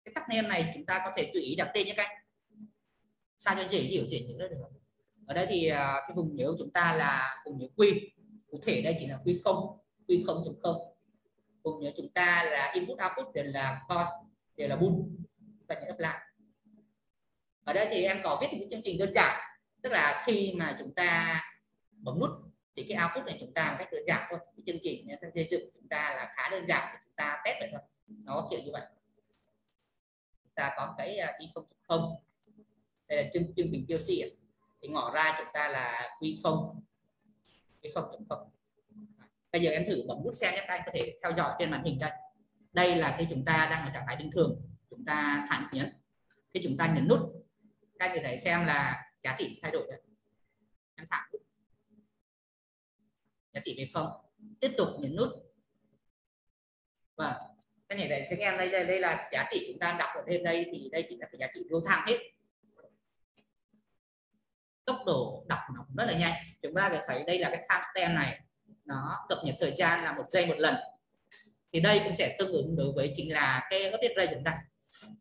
Cái tag name này chúng ta có thể tùy ý đặt tên nhé các anh, sao cho dễ hiểu, dễ nhớ được. Ở đây thì cái vùng nhớ của chúng ta là vùng nhớ Q, cụ thể đây chỉ là Q0, Q0.0. Vùng nhớ chúng ta là input output đều là con, đều là bool, ta nhớ lại. Ở đây thì em có viết một chương trình đơn giản, tức là khi mà chúng ta bấm nút thì cái output này chúng ta một cách đơn giản thôi. Cái chương trình xây dựng chúng ta là khá đơn giản để chúng ta test lại thôi, nó kiểu như vậy. Chúng ta có cái i0.0, đây là chương trình PLC thì ngỏ ra chúng ta là Q0, Q0.0. Bây giờ em thử bấm nút xem nhé, các anh có thể theo dõi trên màn hình đây. Đây là khi chúng ta đang ở trạng thái bình thường, chúng ta thẳng nhấn. Khi chúng ta nhấn nút, các anh có thể xem là giá trị thay đổi. Em thẳng nút, giá trị về 0, tiếp tục nhấn nút. Và cái này để xem em đây là giá trị chúng ta đọc ở trên đây, thì đây chỉ là cái giá trị real time hết. Tốc độ đọc nó rất là nhanh. Chúng ta có thấy đây là cái timestamp này, nó cập nhật thời gian là 1 giây một lần. Thì đây cũng sẽ tương ứng đối với chính là cái update rate chúng ta.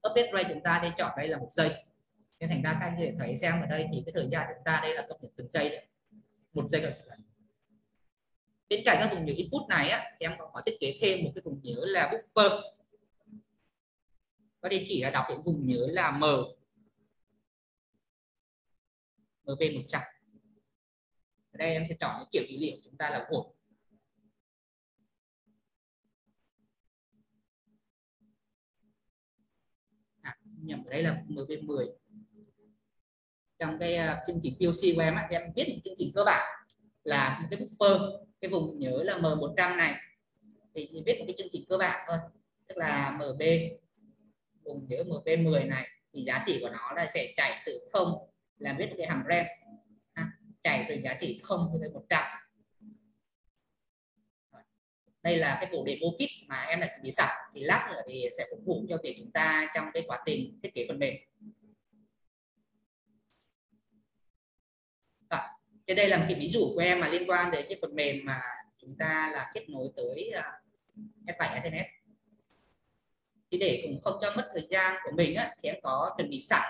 Update rate chúng ta nên chọn đây là 1 giây. Nên thành ra các anh có thể thấy xem ở đây thì cái thời gian chúng ta đây là cập nhật từng giây đấy. 1 giây một lần. Bên cạnh các vùng nhớ input này á, thì em có thiết kế thêm một cái vùng nhớ là buffer. Có địa chỉ là đọc những vùng nhớ là MB100. Ở đây em sẽ chọn cái kiểu dữ liệu chúng ta là hộp. Nhầm, ở đây là MB10. Trong cái chương trình PLC của em á, em viết một chương trình cơ bản là một cái buffer, cái vùng nhớ là M100 này thì viết một cái chương trình cơ bản thôi, tức là MB, vùng nhớ MB10 này thì giá trị của nó là sẽ chạy từ 0, làm viết cái hàm rem, chạy từ giá trị 0 tới 100. Đây là cái bộ demo kit mà em đã chuẩn bị sẵn, thì lát nữa thì sẽ phục vụ cho việc chúng ta trong cái quá trình thiết kế phần mềm. Trên đây là một cái ví dụ của em mà liên quan đến cái phần mềm mà chúng ta là kết nối tới F7 SMS. Thì để cũng không cho mất thời gian của mình á, thì em có chuẩn bị sẵn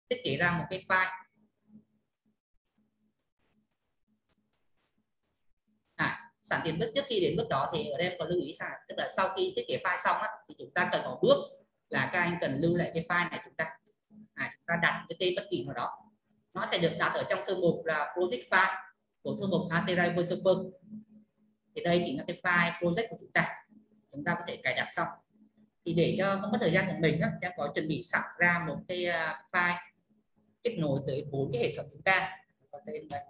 thiết kế ra một cái file. Sẵn tiền bước trước khi đến bước đó thì ở đây em có lưu ý sao, tức là sau khi thiết kế file xong á, thì chúng ta cần có bước là các anh cần lưu lại cái file này, chúng ta đặt cái tên bất kỳ nào đó, nó sẽ được đặt ở trong thư mục là project file của thư mục Authorized Server. Thì đây chính là cái file project của chúng ta có thể cài đặt xong. Thì để cho không mất thời gian của mình á, em có chuẩn bị sẵn ra một cái file kết nối tới 4 cái hệ thống chúng ta, có tên đây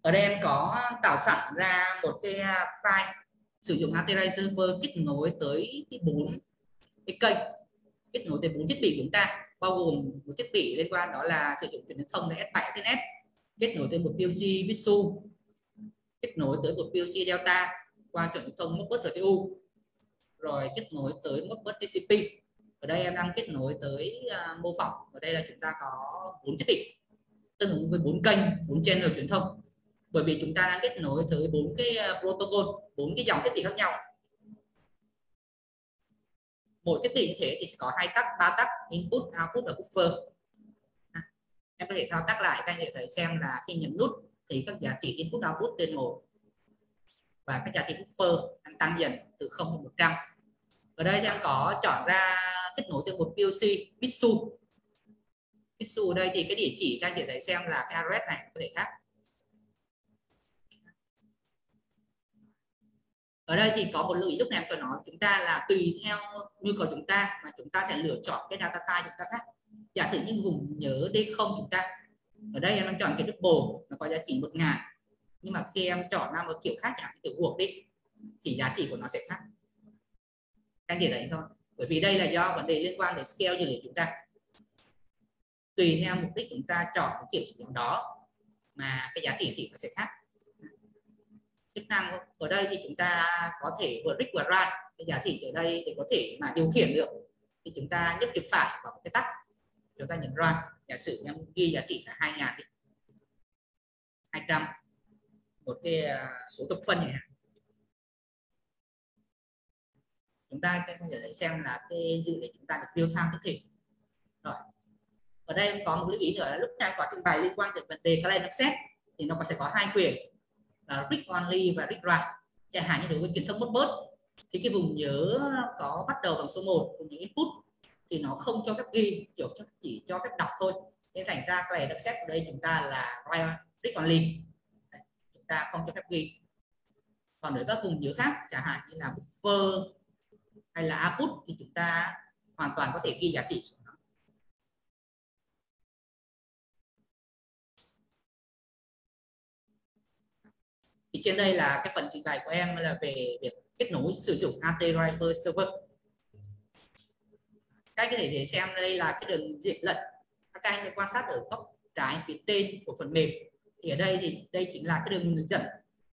Ở đây em có tạo sẵn ra một cái file sử dụng Authorized Server kết nối tới cái 4 cái kênh, kết nối tới 4 thiết bị của chúng ta, bao gồm một thiết bị liên quan đó là sử dụng truyền thông là S7 Ethernet, kết nối tới một PLC Bitsu, kết nối tới một PLC Delta qua truyền thông Modbus RTU, rồi kết nối tới Modbus TCP. Ở đây em đang kết nối tới mô phỏng. Ở đây là chúng ta có 4 thiết bị tương ứng với 4 kênh, 4 channel truyền thông. Bởi vì chúng ta đang kết nối tới 4 cái protocol, 4 cái dòng thiết bị khác nhau. Mỗi thiết bị như thế thì sẽ có 2 tắc, 3 tắc, input, output và buffer. Em có thể thao tác lại, các anh có thể xem là khi nhấn nút thì các giá trị input output lên 1 và các giá trị buffer đang tăng dần từ 0 đến 100. Ở đây thì em có chọn ra kết nối từ một PLC Bitsu. Bitsu ở đây thì cái địa chỉ các anh có thể xem là cái address này có thể khác. Ở đây thì có một lưu ý lúc này em có nói, chúng ta là tùy theo nhu cầu chúng ta mà chúng ta sẽ lựa chọn cái data type chúng ta khác. Giả sử như vùng nhớ D0 chúng ta, ở đây em đang chọn cái double nó có giá trị 1000, nhưng mà khi em chọn ra một kiểu khác, chẳng hạn từ guộc đi thì giá trị của nó sẽ khác. Anh chị thấy không? Bởi vì đây là do vấn đề liên quan đến scale dữ liệu chúng ta. Tùy theo mục đích chúng ta chọn một kiểu sử dụng đó mà cái giá trị thì nó sẽ khác. Chức năng ở đây thì chúng ta có thể vừa read và write cái giá trị ở đây để có thể mà điều khiển được, thì chúng ta nhấp chuột phải vào cái tắt, chúng ta nhấn write. Giả sử em ghi giá trị là 2000 đi, 200, một cái số thập phân này, chúng ta có thể xem là cái dữ liệu chúng ta được real time tức thì. Rồi ở đây có một lưu ý nữa là lúc nào có trình bày liên quan đến vấn đề calendar set thì nó sẽ có 2 quyền là read only và read write. Chẳng hạn như đối với truyền thông Modbus thì cái vùng nhớ có bắt đầu bằng số 1 vùng nhớ input thì nó không cho phép ghi, chỉ cho phép đọc thôi, nên thành ra calendar set ở đây chúng ta là read only, chúng ta không cho phép ghi. Còn ở các vùng nhớ khác chẳng hạn như là buffer hay là output thì chúng ta hoàn toàn có thể ghi giá trị của nó. Thì trên đây là cái phần trình bày của em là về việc kết nối sử dụng Authorized Server. Các anh có thể để xem đây là cái đường diện lệnh. Các anh quan sát ở góc trái phía trên của phần mềm. Thì ở đây thì đây chính là cái đường dẫn,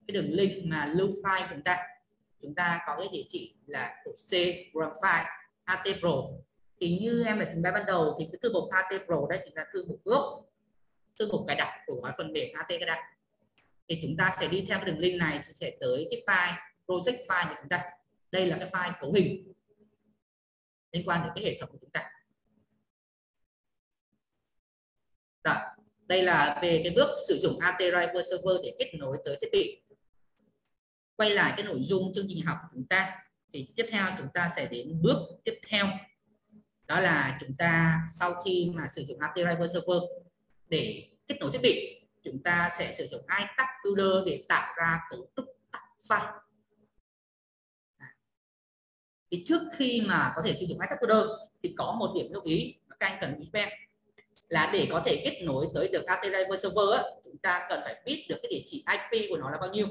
cái đường link mà lưu file của chúng ta. Chúng ta có cái địa chỉ là của C program file AT Pro. Thì như em đã trình bày ban đầu thì cái thư mục AT Pro đây chính là thư mục gốc, thư mục cài đặt của phần mềm AT cài đặt. Thì chúng ta sẽ đi theo cái đường link này thì sẽ tới cái file project file của chúng ta. Đây là cái file cấu hình liên quan đến cái hệ thống của chúng ta. Rồi, đây là về cái bước sử dụng Authorized Server để kết nối tới thiết bị. Quay lại cái nội dung chương trình học của chúng ta thì tiếp theo chúng ta sẽ đến bước tiếp theo, đó là chúng ta sau khi mà sử dụng Authorized Server để kết nối thiết bị, chúng ta sẽ sử dụng iTaggBuilder để tạo ra cấu trúc tag file. Thì trước khi mà có thể sử dụng iTaggBuilder thì có một điểm lưu ý mà các anh cần biết xem là để có thể kết nối tới được Authorized Server chúng ta cần phải biết được cái địa chỉ IP của nó là bao nhiêu.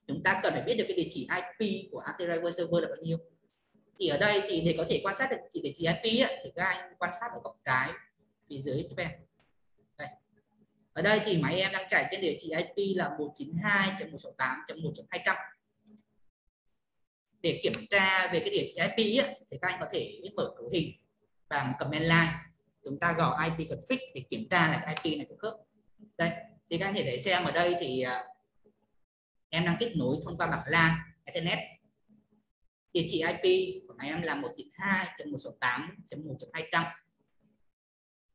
Chúng ta cần phải biết được cái địa chỉ IP của Authorized Server là bao nhiêu. Thì ở đây thì để có thể quan sát được địa chỉ IP thì các anh quan sát ở góc trái phía dưới cho em. Ở đây thì máy em đang chạy trên địa chỉ IP là 192.168.1.200. Để kiểm tra về cái địa chỉ IP thì các anh có thể mở cấu hình bằng command line, chúng ta gõ IP config để kiểm tra là cái IP này có khớp. Đây thì các anh thể xem ở đây thì em đang kết nối thông qua bảng LAN Ethernet. Địa chỉ IP của máy em là 192.168.1.200.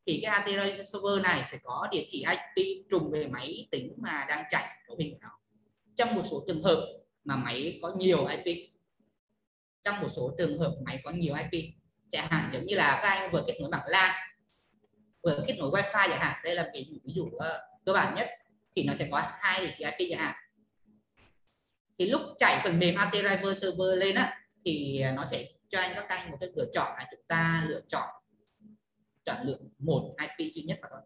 Thì cái Authorized Server này sẽ có địa chỉ IP trùng về máy tính mà đang chạy cấu hình của nó. Trong một số trường hợp mà máy có nhiều IP, trong một số trường hợp máy có nhiều IP, chẳng hạn giống như là các anh vừa kết nối bảng LAN, vừa kết nối Wi-Fi chẳng hạn, đây là ví dụ cơ bản nhất, thì nó sẽ có 2 địa chỉ IP chẳng hạn. Thì lúc chạy phần mềm Authorized Server lên thì nó sẽ cho các anh một cái lựa chọn là chúng ta lựa chọn lượng một IP duy nhất mà thôi.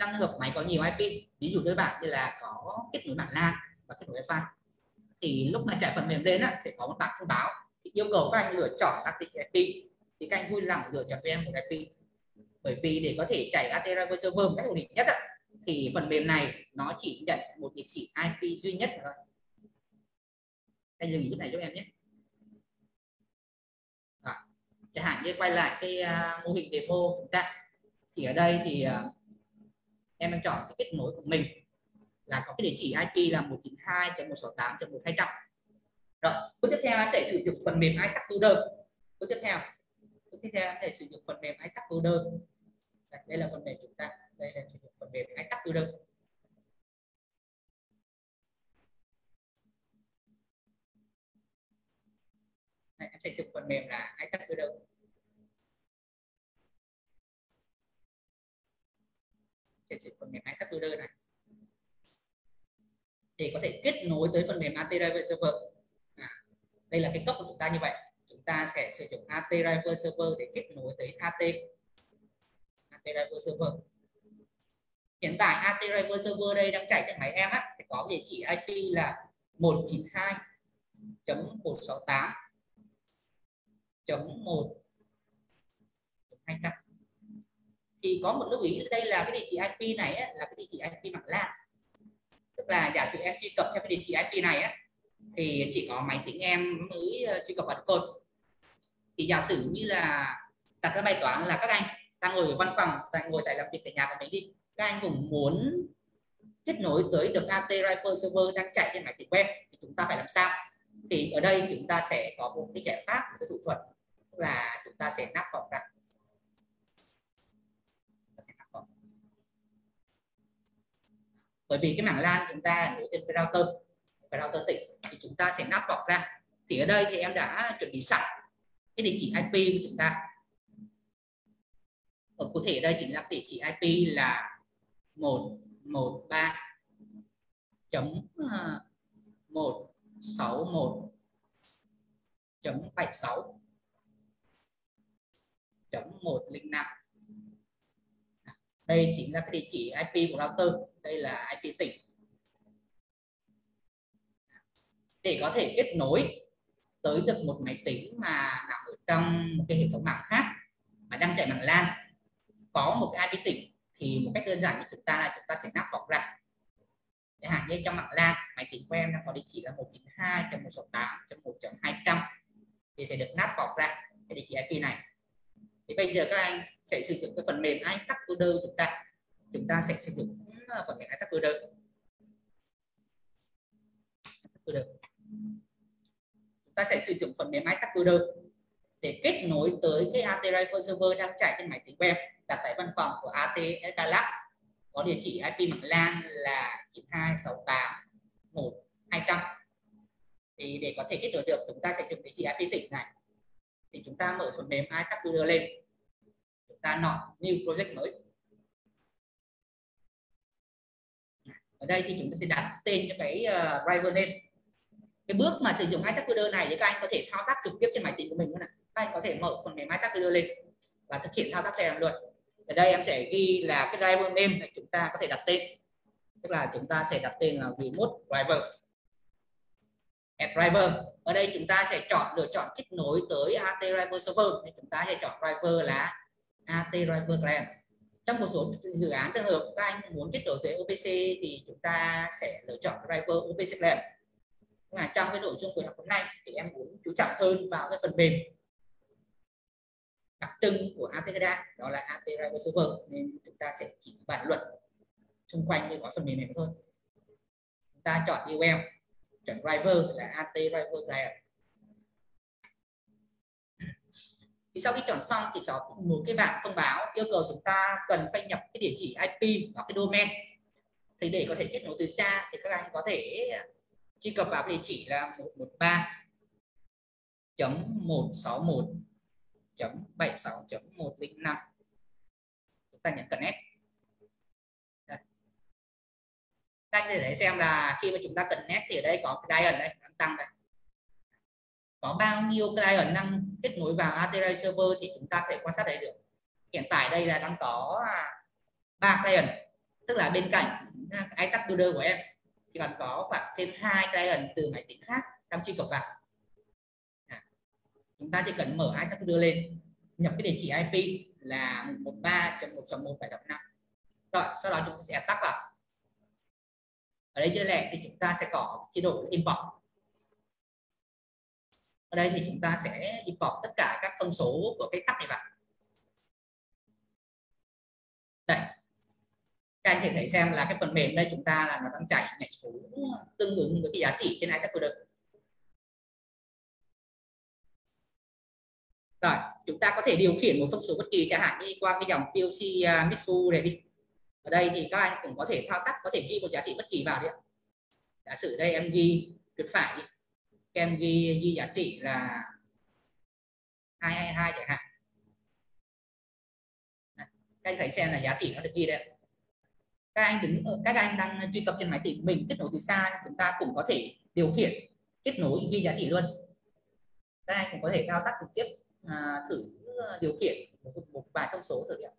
trong trường hợp máy có nhiều IP, ví dụ đơn giản như là có kết nối mạng LAN và kết nối Wi-Fi, thì lúc mà chạy phần mềm lên á, sẽ có một bảng thông báo thì yêu cầu các anh lựa chọn các địa chỉ IP, thì các anh vui lòng lựa chọn cho em một IP, bởi vì để có thể chạy AT Driver Server một cách ổn định nhất á, thì phần mềm này nó chỉ nhận một địa chỉ IP duy nhất thôi. Anh lưu ý lúc này giúp em nhé. Chẳng hạn như quay lại cái mô hình demo chúng ta, thì ở đây thì em đang chọn cái kết nối của mình là có cái địa chỉ IP là 192.168.1.200. Rồi, bước tiếp theo em sẽ sử dụng phần mềm iTaskBuilder. Bước tiếp theo em sẽ sử dụng phần mềm iTaskBuilder. Đây là phần mềm chúng ta, đây là sử dụng phần mềm iTaskBuilder. Em sẽ sử dụng phần mềm là iTaskBuilder. Sẽ sử dụng phần mềm iTaskBuilder này để có thể kết nối tới phần mềm AT Driver Server. Đây là cái cốc của chúng ta như vậy. Chúng ta sẽ sử dụng AT Driver Server để kết nối tới AT Driver Server. Hiện tại AT Driver Server đây đang chạy trên máy em á, thì có địa chỉ IP là 192.168.1.200. Thì có một lưu ý, đây là cái địa chỉ IP này á, là cái địa chỉ IP mạng LAN. Tức là giả sử em truy cập theo cái địa chỉ IP này á, thì chỉ có máy tính em mới truy cập vào được thôi. Thì giả sử như là đặt ra bài toán là các anh đang ngồi ở văn phòng, ngồi tại làm việc tại nhà của mình đi, các anh cũng muốn kết nối tới được AT Driver Server đang chạy trên máy tính web, thì chúng ta phải làm sao? Thì ở đây chúng ta sẽ có một cái giải pháp, một cái thủ thuật, tức là chúng ta sẽ nắp vòng ra. Bởi vì cái mảng LAN chúng ta nối trên cái router tĩnh, thì chúng ta sẽ nắp vòng ra. Thì ở đây thì em đã chuẩn bị sẵn cái địa chỉ IP của chúng ta. Cụ thể ở đây chính là địa chỉ IP là 113.161.76.105. Đây chính là cái địa chỉ IP của router, đây là IP tĩnh. Để có thể kết nối tới được một máy tính mà nằm ở trong một cái hệ thống mạng khác mà đang chạy mạng LAN, có một cái IP tĩnh, thì một cách đơn giản như chúng ta sẽ nắp vòng ra. Chẳng hạn như trong mạng LAN, máy tính của em đang có địa chỉ là 192.168.1.200 thì sẽ được nắp vòng ra cái địa chỉ IP này. Thì bây giờ các anh sẽ sử dụng cái phần mềm iTaskBuilder chúng ta sẽ sử dụng phần mềm iTaskBuilder. Chúng ta sẽ sử dụng phần mềm iTaskBuilder để kết nối tới cái AT Driver Server đang chạy trên máy tính web đặt tại văn phòng của AT Escalab, có địa chỉ IP mạng LAN là 92.68.1.200. Thì để có thể kết nối được, chúng ta sẽ dùng địa chỉ IP tĩnh này. Thì chúng ta mở phần mềm iTaskBuilder lên, chúng ta chọn New Project mới. Ở đây thì chúng ta sẽ đặt tên cho cái driver name. Cái bước mà sử dụng iTaskBuilder này thì các anh có thể thao tác trực tiếp trên máy tính của mình luôn này. Các anh có thể mở phần mềm iTaskBuilder lên và thực hiện thao tác theo em luôn. Ở đây em sẽ ghi là cái driver name này, chúng ta có thể đặt tên, tức là chúng ta sẽ đặt tên là remote driver. Driver ở đây chúng ta sẽ lựa chọn kết nối tới AT Driver Server, nên chúng ta sẽ chọn driver là AT Driver Client. Trong một số dự án trường hợp các anh muốn kết nối tới OPC thì chúng ta sẽ lựa chọn driver OPC Client. Nhưng mà trong cái nội dung của học hôm nay thì em muốn chú trọng hơn vào cái phần mềm đặc trưng của ATGDA, đó là AT Driver Server, nên chúng ta sẽ chỉ bàn luận xung quanh cái phần mềm này thôi. Chúng ta chọn URL, chọn driver là AT Driver Client. Thì sau khi chọn xong thì có một cái bảng thông báo yêu cầu chúng ta cần phải nhập cái địa chỉ IP vào cái domain. Thì để có thể kết nối từ xa thì các anh có thể truy cập vào địa chỉ là 113.161.76.105. Chúng ta nhấn connect. Các anh để xem là khi mà chúng ta connect thì ở đây có cái client đây, đang tăng đây. Có bao nhiêu client đang kết nối vào AT Driver Server thì chúng ta có thể quan sát thấy được. Hiện tại đây là đang có 3 client. Tức là bên cạnh iTask Builder của em chỉ còn có khoảng thêm 2 client từ máy tính khác đang truy cập vào. Chúng ta chỉ cần mở iTask Builder lên, nhập cái địa chỉ IP là 113.1.1.7.5. Rồi sau đó chúng ta sẽ tắt vào. Ở đây dưới lẻ thì chúng ta sẽ có chế độ import. Ở đây thì chúng ta sẽ import tất cả các thông số của cái tắt này vào. Đây, các anh thể thấy xem là cái phần mềm đây chúng ta là nó đang chạy nhảy số tương ứng với cái giá trị trên iTask Builder. Rồi chúng ta có thể điều khiển một thông số bất kỳ, chẳng hạn như qua cái dòng PLC Mitsu này đi. Ở đây thì các anh cũng có thể thao tác, có thể ghi một giá trị bất kỳ vào đi. Giả sử đây em ghi tuyệt phải đi, em ghi giá trị là 222 chẳng hạn. Các anh thấy xem là giá trị nó được ghi đây. Các anh đang truy cập trên máy tính mình kết nối từ xa, chúng ta cũng có thể điều khiển kết nối ghi giá trị luôn. Các anh cũng có thể thao tác trực tiếp, thử điều khiển một vài thông số thử nghiệm.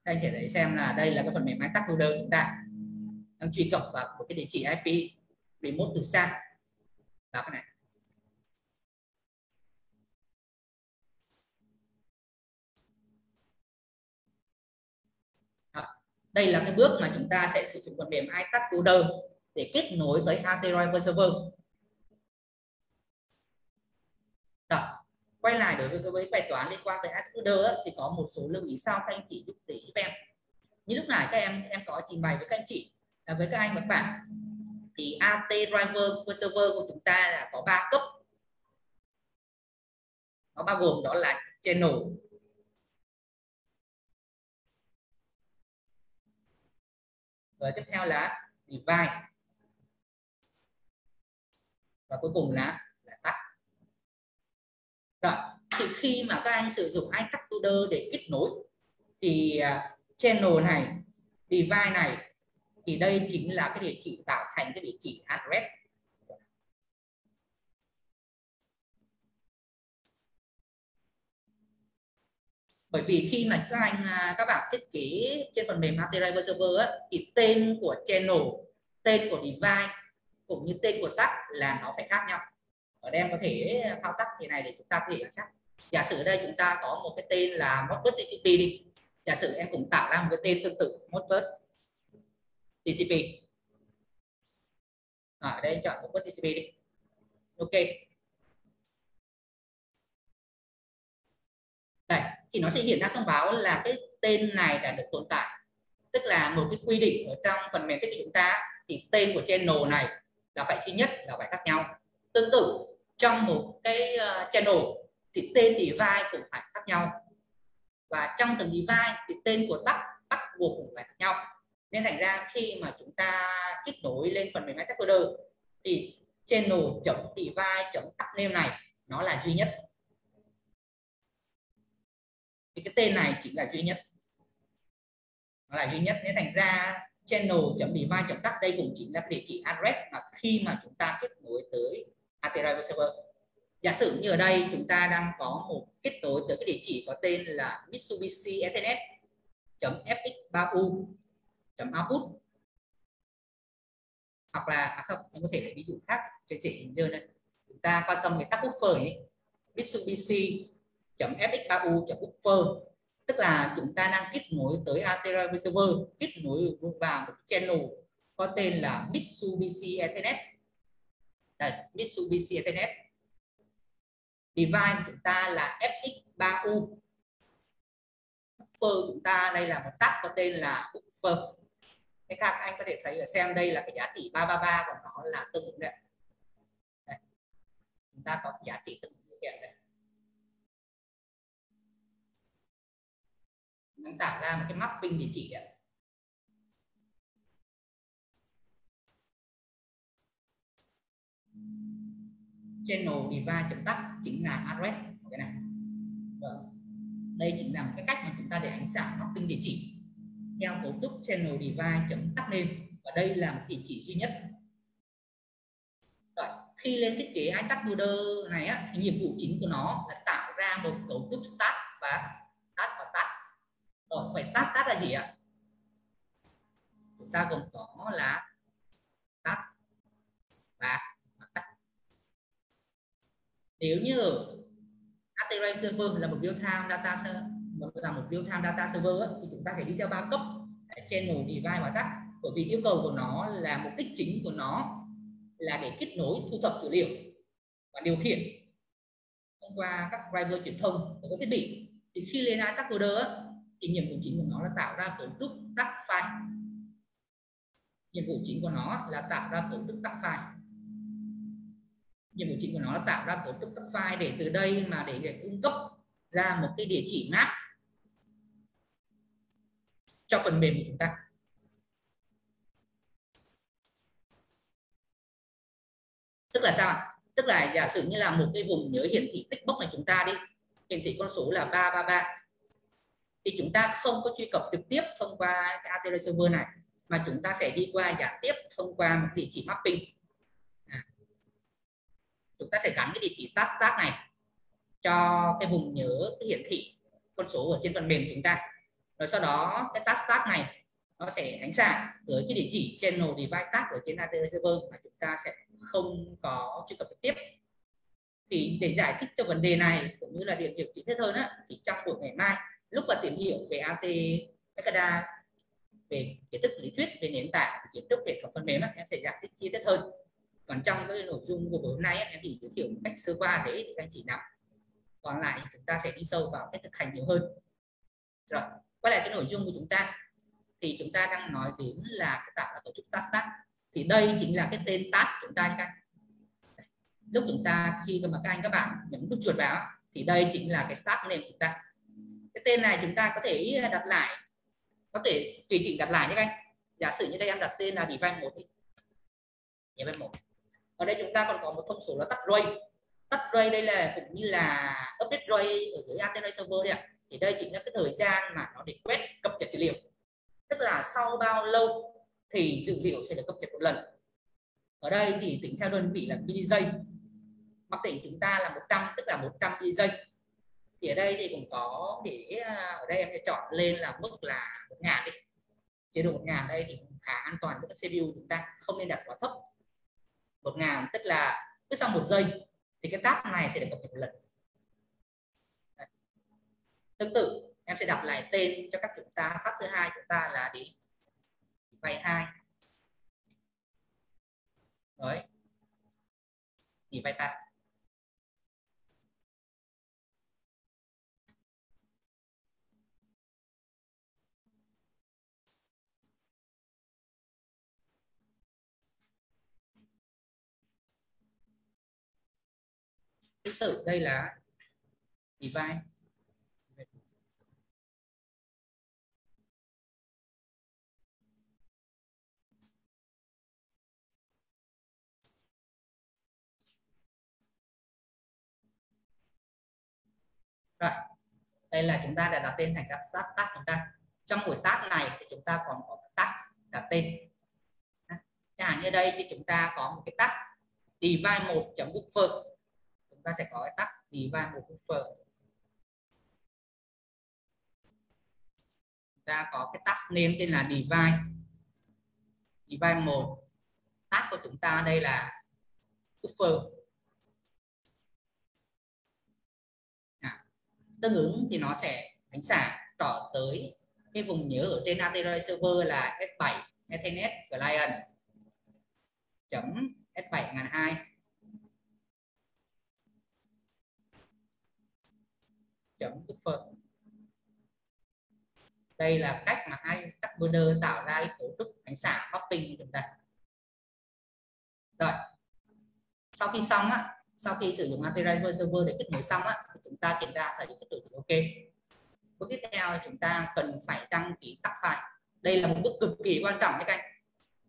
Các anh thể thấy xem là đây là cái phần mềm iTask Builder chúng ta đang truy cập vào một cái địa chỉ IP remote từ xa vào cái này. Đây là cái bước mà chúng ta sẽ sử dụng phần mềm iTask Builder để kết nối tới AT Driver Server. Đó. Quay lại đối với bài toán liên quan tới iTask Builder thì có một số lưu ý sau, các anh chị giúp để ý em. Như lúc này các em có trình bày với các anh chị, với các anh và các bạn, thì AT Driver Server của chúng ta là có 3 cấp. Nó bao gồm đó là channel, và tiếp theo là device, và cuối cùng là tắt. Rồi thì khi mà các anh sử dụng iTask Builder để kết nối thì channel này, device này, thì đây chính là cái địa chỉ tạo thành cái địa chỉ address. Bởi vì khi mà các bạn thiết kế trên phần mềm AT Driver Server thì tên của channel, tên của device cũng như tên của tắt là nó phải khác nhau. Ở đây em có thể thao tác thế này để chúng ta có thể xác. Giả sử ở đây chúng ta có một cái tên là Modbus TCP đi. Giả sử em cũng tạo ra một cái tên tương tự Modbus TCP. Ở đây em chọn Modbus TCP đi. Ok. Đây, thì nó sẽ hiện ra thông báo là cái tên này đã được tồn tại. Tức là một cái quy định ở trong phần mềm thiết kế chúng ta thì tên của channel này là phải duy nhất, là phải khác nhau. Tương tự trong một cái channel thì tên device cũng phải khác nhau, và trong từng device thì tên của tắt bắt buộc cũng phải khác nhau. Nên thành ra khi mà chúng ta kết nối lên phần mềm iTask Builder thì channel.device.tắt name này nó là duy nhất. Thì cái tên này chỉ là duy nhất, nó là duy nhất. Nên thành ra channel.device.tắt đây cũng chính là cái địa chỉ address mà khi mà chúng ta kết nối tới AT Driver Server. Giả sử như ở đây chúng ta đang có một kết nối tới cái địa chỉ có tên là Mitsubishi Ethernet.fx3u.output, hoặc là không, em có thể lấy ví dụ khác cho chị hình dung đây. Chúng ta quan tâm cái tag buffer ấy, Mitsubishi.fx3u.buffer, tức là chúng ta đang kết nối tới AT Driver Server, kết nối vào một channel có tên là Mitsubishi Ethernet. Đây, Mitsubishi Ethernet. Device của chúng ta là FX3U. Buffer chúng ta đây là một tag có tên là buffer. Các anh có thể thấy ở xem đây là cái giá trị 333 của nó là tương ứng đây. Đây. Chúng ta có cái giá trị tương ứng như vậy đây. Chúng tạo ra một cái mapping địa chỉ đấy. Channel device.tắt chính là address của cái này. Đây chính là một cái cách mà chúng ta để ánh sáng mapping địa chỉ theo cấu trúc channel device.tắt name, và đây là một địa chỉ duy nhất. Rồi, khi lên thiết kế iTask Builder này á, thì nhiệm vụ chính của nó là tạo ra một cấu trúc start và task và task. Rồi, vậy task là gì ạ? Chúng ta gồm có là task và task. Nếu như Artery server là một real time data server thì chúng ta phải đi theo 3 cấp: channel, device và task. Bởi vì yêu cầu của nó là mục đích chính của nó là để kết nối, thu thập dữ liệu và điều khiển thông qua các driver truyền thông của các thiết bị. Thì khi lên iTask Builder thì nhiệm vụ chính của nó là tạo ra cấu trúc task file. Nhiệm vụ chính của nó là tạo ra cấu trúc task file. Nhiệm vụ chính của nó là tạo ra cấu trúc task file để từ đây mà để cung cấp ra một cái địa chỉ map cho phần mềm của chúng ta. Tức là sao ạ? Tức là giả sử như là một cái vùng nhớ hiển thị tick box này chúng ta đi, hiển thị con số là 333, thì chúng ta không có truy cập trực tiếp thông qua cái Artery server này, mà chúng ta sẽ đi qua gián tiếp thông qua một địa chỉ mapping. Chúng ta sẽ gắn cái địa chỉ task này cho cái vùng nhớ cái hiển thị con số ở trên phần mềm chúng ta, rồi sau đó cái task này nó sẽ ánh sáng tới cái địa chỉ channel device task ở trên Artery server mà chúng ta sẽ không có truy cập trực tiếp. Thì để giải thích cho vấn đề này cũng như là điểm hiểu chi tiết hơn thì trong buổi ngày mai lúc mà tìm hiểu về AT Ekada, về kiến thức lý thuyết về nền tảng, kiến thức hệ thống phần mềm em sẽ giải thích chi tiết hơn. Còn trong cái nội dung của buổi hôm nay em chỉ giới thiệu một cách sơ qua để các anh chị nắm. Còn lại chúng ta sẽ đi sâu vào cách thực hành nhiều hơn. Rồi, quay lại cái nội dung của chúng ta thì chúng ta đang nói đến là tạo ra cấu trúc task. Thì đây chính là cái tên task chúng ta nhé. Lúc chúng ta khi mà các bạn nhấn nút chuột vào thì đây chính là cái start name chúng ta. Cái tên này chúng ta có thể đặt lại, có thể tùy chỉnh đặt lại nhé các anh. Giả sử như đây em đặt tên là device 1 đi. Device 1. Ở đây chúng ta còn có một thông số là tắt rate. Tắt rate đây là cũng như là update rate ở dưới Artery server đấy ạ. Thì đây chính là cái thời gian mà nó để quét cập nhật dữ liệu. Tức là sau bao lâu thì dữ liệu sẽ được cập nhật một lần. Ở đây thì tính theo đơn vị là mili-giây. Mặc định chúng ta là 100, tức là 100 mili-giây. Thì ở đây thì cũng có để ở đây em sẽ chọn lên là mức là 1000 đi. Chế độ 1000 đây thì cũng khá an toàn với cái CPU chúng ta, không nên đặt quá thấp. 1000 tức là cứ sau 1 giây thì cái task này sẽ được cập nhật một lần. Đấy. Tương tự em sẽ đặt lại tên cho các chúng ta. Task thứ hai chúng ta là đi vay 2. Đấy. Đi vay 3. Tương tự đây là device. Rồi, đây là chúng ta đã đặt tên thành các task chúng ta. Trong buổi task này thì chúng ta còn có task đặt tên. Chẳng hạn như đây thì chúng ta có một cái task device 1.buffer. Chúng ta sẽ có cái task device 1.buffer. Chúng ta có cái task name tên là device 1. Task của chúng ta đây là buffer. Tương ứng thì nó sẽ ánh sáng tỏ tới cái vùng nhớ ở trên Artery server là S7 Ethernet Client .S7.2002 .buffer. Đây là cách mà iTask Builder tạo ra cái cấu trúc ánh sáng mapping của chúng ta. Rồi, sau khi xong sau khi sử dụng Artery server để kết nối xong thì chúng ta kiểm tra thấy kết nối thì ok. Bước tiếp theo chúng ta cần phải đăng ký task file. Đây là một bước cực kỳ quan trọng các anh.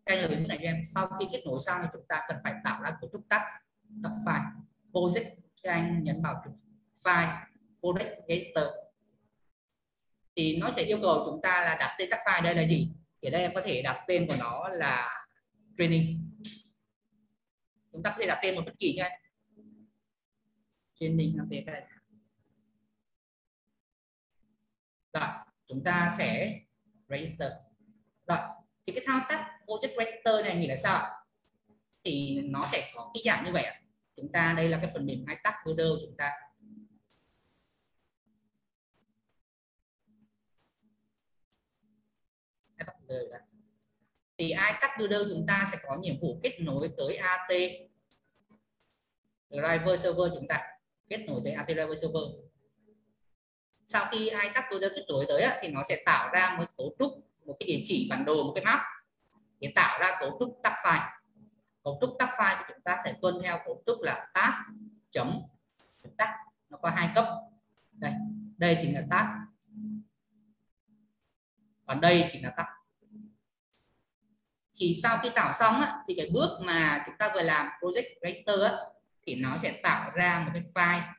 Các anh lưu ý này cho em. Sau khi kết nối xong thì chúng ta cần phải tạo ra cấu trúc task file. Project, các anh nhấn vào file project register. Thì nó sẽ yêu cầu chúng ta là đặt tên task file đây là gì. Thì đây em có thể đặt tên của nó là training. Chúng ta có thể đặt tên một bất kỳ nhé. Training ATKDA. Rồi, chúng ta sẽ register. Rồi, thì cái thao tác project register này nhìn là sao? Thì nó sẽ có cái dạng như vậy. Chúng ta đây là cái phần mềm iTask Builder chúng ta. Thì iTask Builder chúng ta sẽ có nhiệm vụ kết nối tới AT Driver Server chúng ta, kết nối tới AT Driver Server. Sau khi iTask Builder kết nối tới thì nó sẽ tạo ra một cấu trúc, một cái địa chỉ bản đồ, một cái map để tạo ra cấu trúc tác file. Cấu trúc tác file của chúng ta sẽ tuân theo cấu trúc là task chấm task, nó có hai cấp. Đây chính là task, còn đây chính là task. Thì sau khi tạo xong thì cái bước mà chúng ta vừa làm project register thì nó sẽ tạo ra một cái file,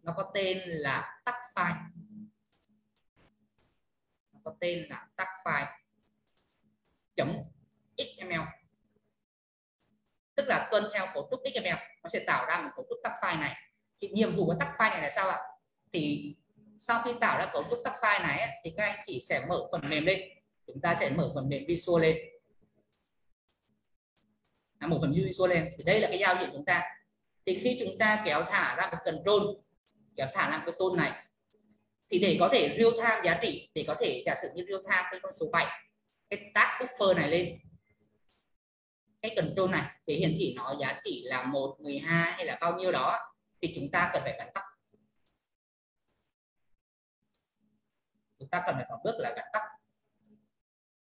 nó có tên là task file, nó có tên là task file .xml, tức là tuân theo cấu trúc XML, nó sẽ tạo ra một cấu trúc task file này. Thì nhiệm vụ của task file này là sao ạ? Thì sau khi tạo ra cấu trúc task file này thì các anh chị sẽ mở phần mềm lên, chúng ta sẽ mở phần mềm Visual lên, một phần Visual lên. Thì đây là cái giao diện chúng ta. Thì khi chúng ta kéo thả ra một control, kéo thả ra cái tool này, thì để có thể real time giá trị, để có thể giả sử như real time cái con số 7, cái task buffer này lên, cái control này để hiển thị nó giá trị là 1, 12 hay là bao nhiêu đó, thì chúng ta cần phải gắn tắt. Chúng ta cần phải có bước là gắn tắt,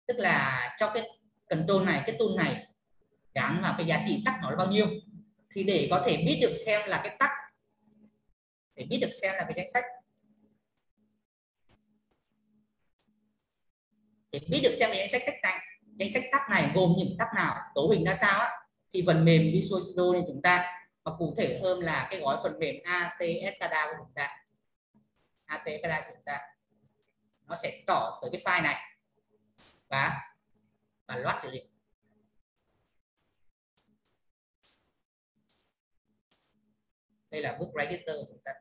tức là cho cái control này, cái tool này gắn vào cái giá trị tắt nó là bao nhiêu, thì để có thể biết được xem là cái tắt, để biết được xem là cái danh sách, để biết được xem cái danh sách tắt này gồm những tắt nào, cấu hình ra sao thì phần mềm Visual Studio này chúng ta, và cụ thể hơn là cái gói phần mềm ATSCADA của chúng ta, ATSCADA của chúng ta, nó sẽ trỏ tới cái file này và loát dữ liệu. Đây là bước register của chúng ta.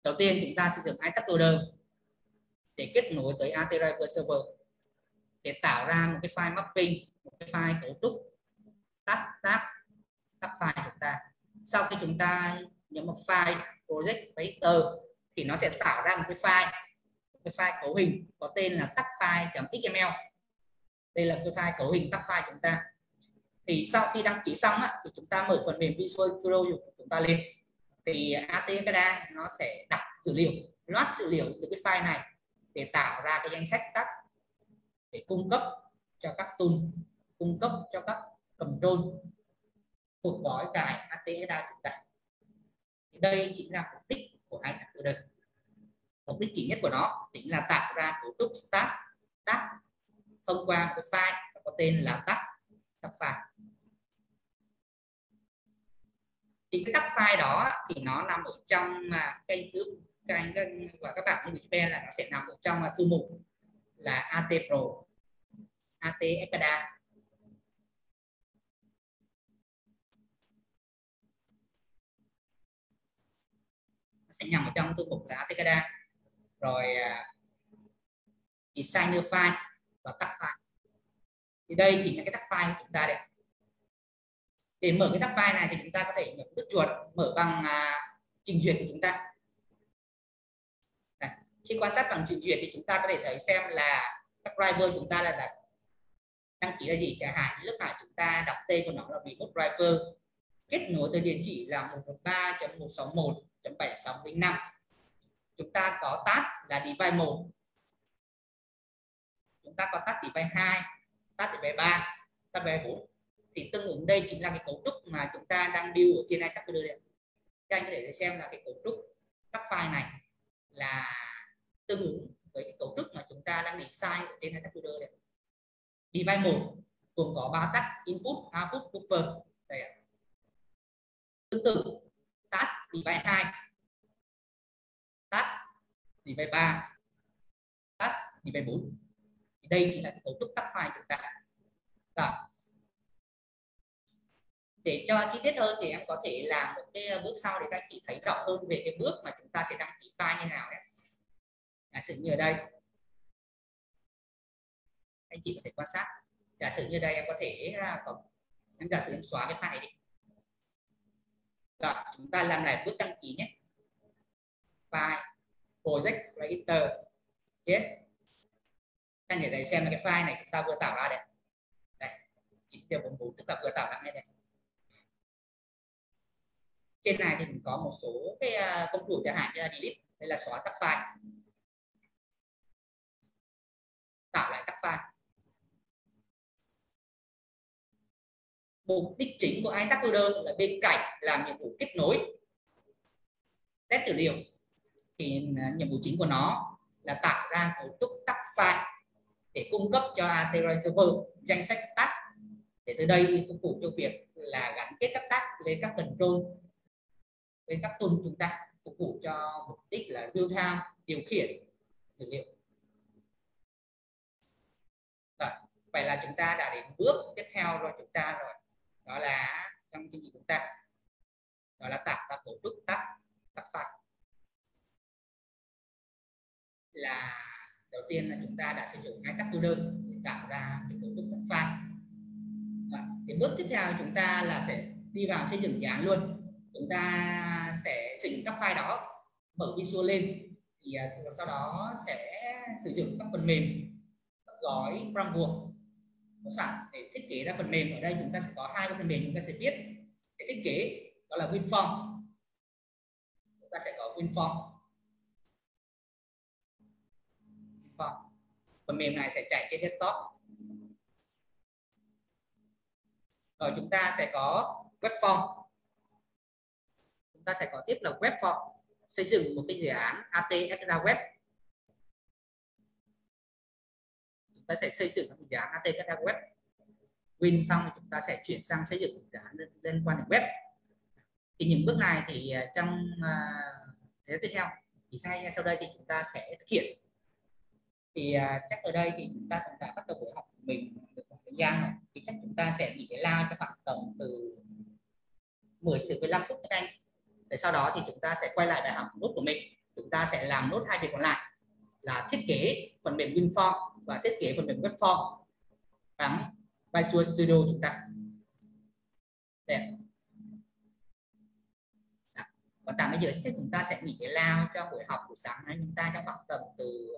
Đầu tiên chúng ta sử dụng iTask Builder để kết nối tới AT Driver Server để tạo ra một cái file mapping, một cái file cấu trúc task file chúng ta. Sau khi chúng ta nhấn một file project register thì nó sẽ tạo ra một cái file cấu hình có tên là task file.xml. Đây là cái file cấu hình task file chúng ta. Thì sau khi đăng ký xong thì chúng ta mở phần mềm Visual Studio của chúng ta lên, thì ATSCADA nó sẽ đọc dữ liệu, loát dữ liệu từ cái file này để tạo ra cái danh sách tắt để cung cấp cho các tool, cung cấp cho các control thuộc gói cài ATSCADA chúng ta. Thì đây chính là mục đích của iTask Builder. Mục đích chính nhất của nó chính là tạo ra cấu trúc task thông qua một cái file có tên là task file. Thì cái task file đó thì nó nằm ở trong kênh trước các anh và các bạn như bên là nó sẽ nằm ở trong thư mục là AT Pro, ATSCADA. Nó sẽ nằm ở trong thư mục là ATSCADA. Rồi designer file và task file. Thì đây chính là cái task file của chúng ta đây. Để mở cái task file này thì chúng ta có thể nhấn nút chuột mở bằng trình duyệt của chúng ta. Khi quan sát bằng trình duyệt thì chúng ta có thể thấy xem là các driver chúng ta là đăng ký là gì. Chẳng hạn lúc này chúng ta đọc tên của nó là remote driver, kết nối tới địa chỉ là 113.161.7605. Chúng ta có task là device 1, chúng ta có task device 2, task device 3, task device 4. Thì tương ứng đây chính là cái cấu trúc mà chúng ta đang build ở trên iTask Builder. Các anh có thể xem là cái cấu trúc task file này là tương ứng với cái cấu trúc mà chúng ta đang design ở trên iTask Builder. Device 1 gồm có 3 task input, output, buffer. Đây. Tương tự task device 2, task device 3, task device 4. đây chỉ là cái cấu trúc tắt file chúng ta. Rồi. Để cho chi tiết hơn thì em có thể làm một cái bước sau để các anh chị thấy rõ hơn về cái bước mà chúng ta sẽ đăng ký file như nào đấy. Giả sử như ở đây anh chị có thể quan sát, giả sử như đây em có thể em giả sử em xóa cái file này đi. Rồi chúng ta làm lại bước đăng ký nhé. File, project, register, yes. Các anh ở đây xem là cái file này chúng ta vừa tạo ra đây. Đây, 9.44 tức là vừa tạo ra đây. Trên này thì có một số cái công cụ chẳng hạn như là delete, đây là xóa tắt file, tạo lại tắt file. Mục đích chính của iTask Loader là bên cạnh làm nhiệm vụ kết nối test dữ liệu thì nhiệm vụ chính của nó là tạo ra cấu trúc tắt file để cung cấp cho AT Reserver danh sách tắt, để từ đây phục vụ cho việc là gắn kết các tag lên các control, lên các tool chúng ta, phục vụ cho mục đích là real time điều khiển dữ liệu. Rồi, vậy là chúng ta đã đến bước tiếp theo rồi chúng ta rồi, đó là trong chương trình chúng ta đó là tạo ra cấu trúc tắt file. Là đầu tiên là chúng ta đã sử dụng iTask Loader để tạo ra cái cấu trúc tắt file. Thì bước tiếp theo chúng ta là sẽ đi vào xây dựng dự án luôn. Chúng ta sẽ xây dựng các file đó, mở Visual lên, thì sau đó sẽ sử dụng các phần mềm, các gói framework có sẵn để thiết kế ra phần mềm. Ở đây chúng ta sẽ có hai cái phần mềm chúng ta sẽ viết để thiết kế, đó là WinForm. Chúng ta sẽ có WinForm. Phần mềm này sẽ chạy trên desktop. Rồi chúng ta sẽ có Webform. Chúng ta sẽ có tiếp là Webform, xây dựng một cái dự án AT Extra Web. Chúng ta sẽ xây dựng một dự án AT Extra Web. Win xong thì chúng ta sẽ chuyển sang xây dựng dự án liên quan đến web. Thì những bước này thì trong thế tiếp theo thì sau đây thì chúng ta sẽ thực hiện. Thì chắc ở đây thì chúng ta cũng đã bắt đầu buổi học của mình được một thời gian rồi, thì chắc chúng ta sẽ nghỉ cái live cho khoảng tầm từ 10 đến 15 phút các anh. Để sau đó thì chúng ta sẽ quay lại bài học nốt của mình. Chúng ta sẽ làm nốt hai việc còn lại là thiết kế phần mềm WinForm và thiết kế phần mềm Webform bằng Visual Studio chúng ta. Đẹp. Và tạm bây giờ thì chúng ta sẽ nghỉ cái live cho buổi học buổi sáng nay chúng ta trong khoảng tầm từ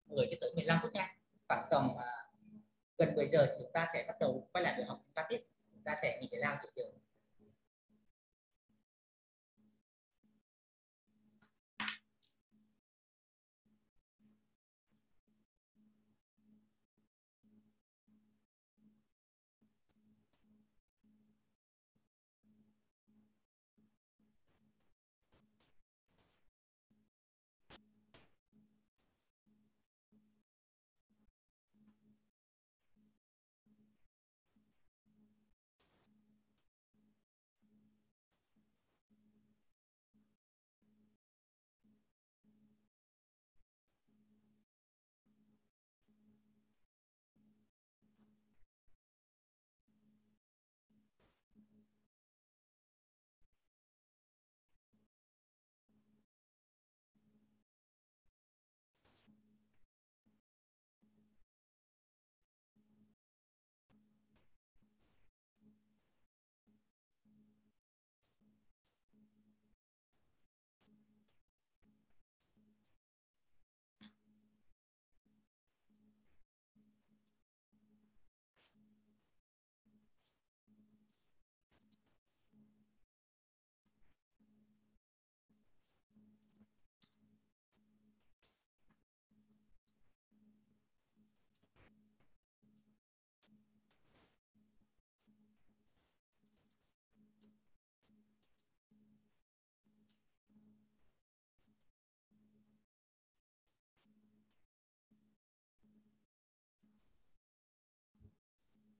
10 cho tới 15 phút nha. Khoảng tầm gần 10 giờ thì chúng ta sẽ bắt đầu quay lại buổi học chúng ta tiếp. Chúng ta sẽ nghỉ cái live trước giờ.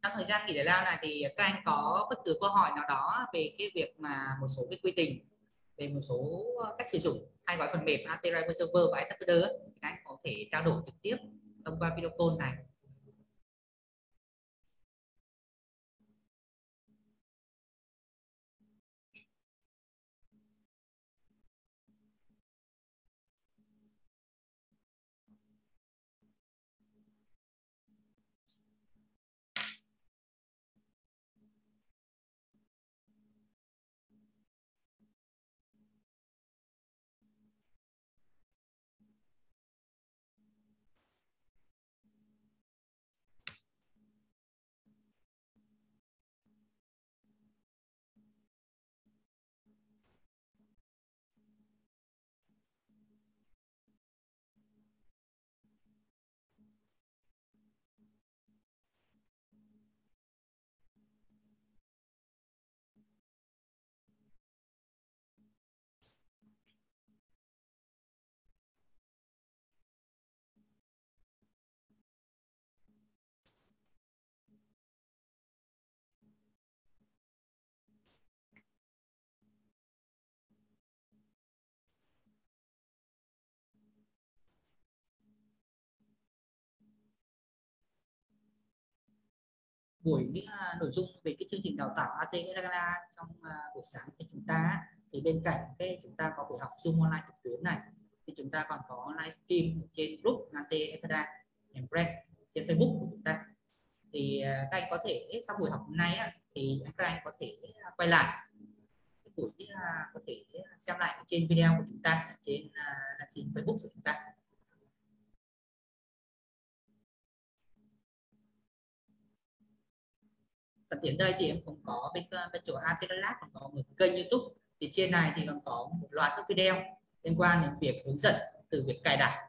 Trong thời gian nghỉ giải lao này thì các anh có bất cứ câu hỏi nào đó về cái việc mà một số cái quy trình, về một số cách sử dụng hai gói phần mềm AT Driver Server và Etherpad ấy, các anh có thể trao đổi trực tiếp thông qua video call này. Buổi nội dung về cái chương trình đào tạo AT Metagala trong buổi sáng của chúng ta thì bên cạnh cái chúng ta có buổi học Zoom online trực tuyến này thì chúng ta còn có livestream trên group AT Ekada and Friends trên Facebook của chúng ta. Thì các anh có thể sau buổi học hôm nay thì các anh có thể quay lại cái buổi có thể xem lại trên video của chúng ta trên Facebook của chúng ta. Sẵn tiện đây thì em cũng có bên chỗ AT Lab còn có một kênh YouTube, thì trên này thì còn có một loạt các video liên quan đến việc hướng dẫn từ việc cài đặt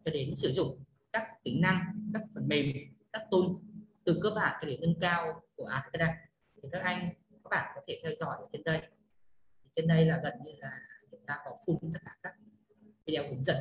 cho đến sử dụng các tính năng, các phần mềm, các tool từ cơ bản cho đến nâng cao của AT. Thì các anh các bạn có thể theo dõi ở trên đây. Trên đây là gần như là chúng ta có full tất cả các video hướng dẫn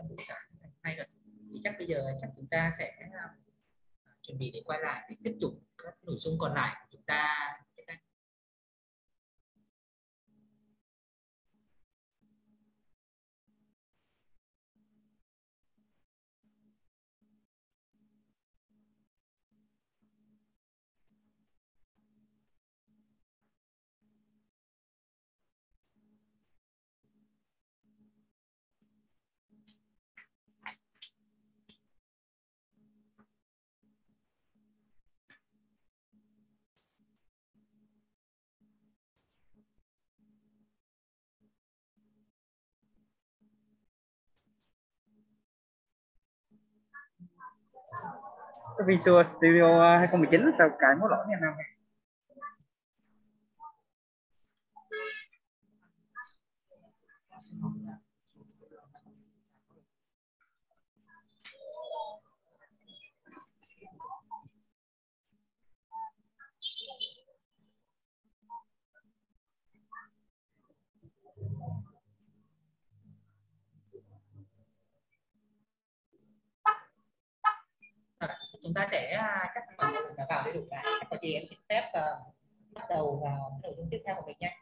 trong buổi sáng ngày hôm nay rồi. Thì chắc bây giờ chắc chúng ta sẽ chuẩn bị để quay lại để tiếp tục các nội dung còn lại của chúng ta. Cái Visual Studio 2019 sao cài có lỗi nha Nam? Chúng ta sẽ chắc mọi người đã vào đầy đủ cả. Có gì em xin phép bắt đầu vào nội dung tiếp theo của mình nhé.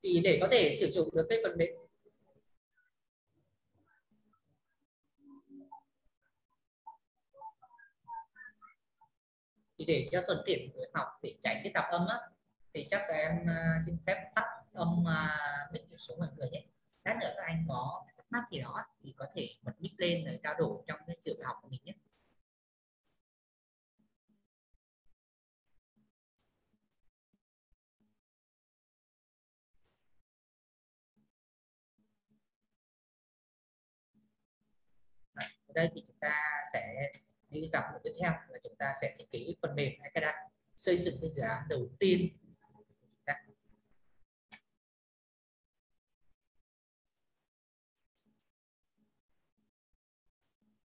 Thì để có thể sử dụng được cái phần mềm thì để cho thuận tiện người học để tránh cái tạp âm á, thì chắc là em xin phép tắt âm mic một số mọi người nhé. Lát nữa các anh có thắc mắc gì đó thì có thể bật mic lên để trao đổi trong cái giờ học của mình nhé. Ở đây thì chúng ta sẽ đi gặp một tiếp theo là chúng ta sẽ thiết kế phần mềm hay cái xây dựng cái dự án đầu tiên.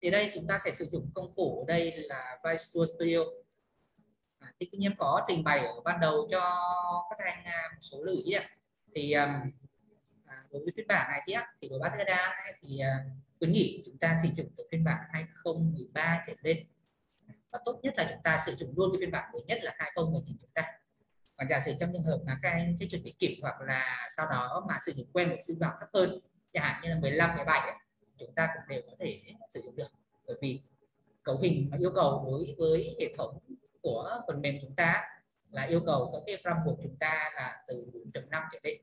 Thì đây chúng ta sẽ sử dụng công cụ ở đây là Visual Studio. Thì tự nhiên có trình bày ở ban đầu cho các anh một số lưu ý. Thì đối với phiên bản này thì đối với Bacada thì khuyến nghị chúng ta sử dụng từ phiên bản 2013 trở lên, và tốt nhất là chúng ta sử dụng luôn cái phiên bản mới nhất là 2019 chúng ta. Còn giả sử trong trường hợp mà các anh sẽ chuẩn bị kịp hoặc là sau đó mà sử dụng quen một phiên bản thấp hơn, chẳng hạn như là 15, 17 chúng ta cũng đều có thể sử dụng được, bởi vì cấu hình yêu cầu đối với hệ thống của phần mềm chúng ta là yêu cầu các cái RAM của chúng ta là từ 4.5 trở lên.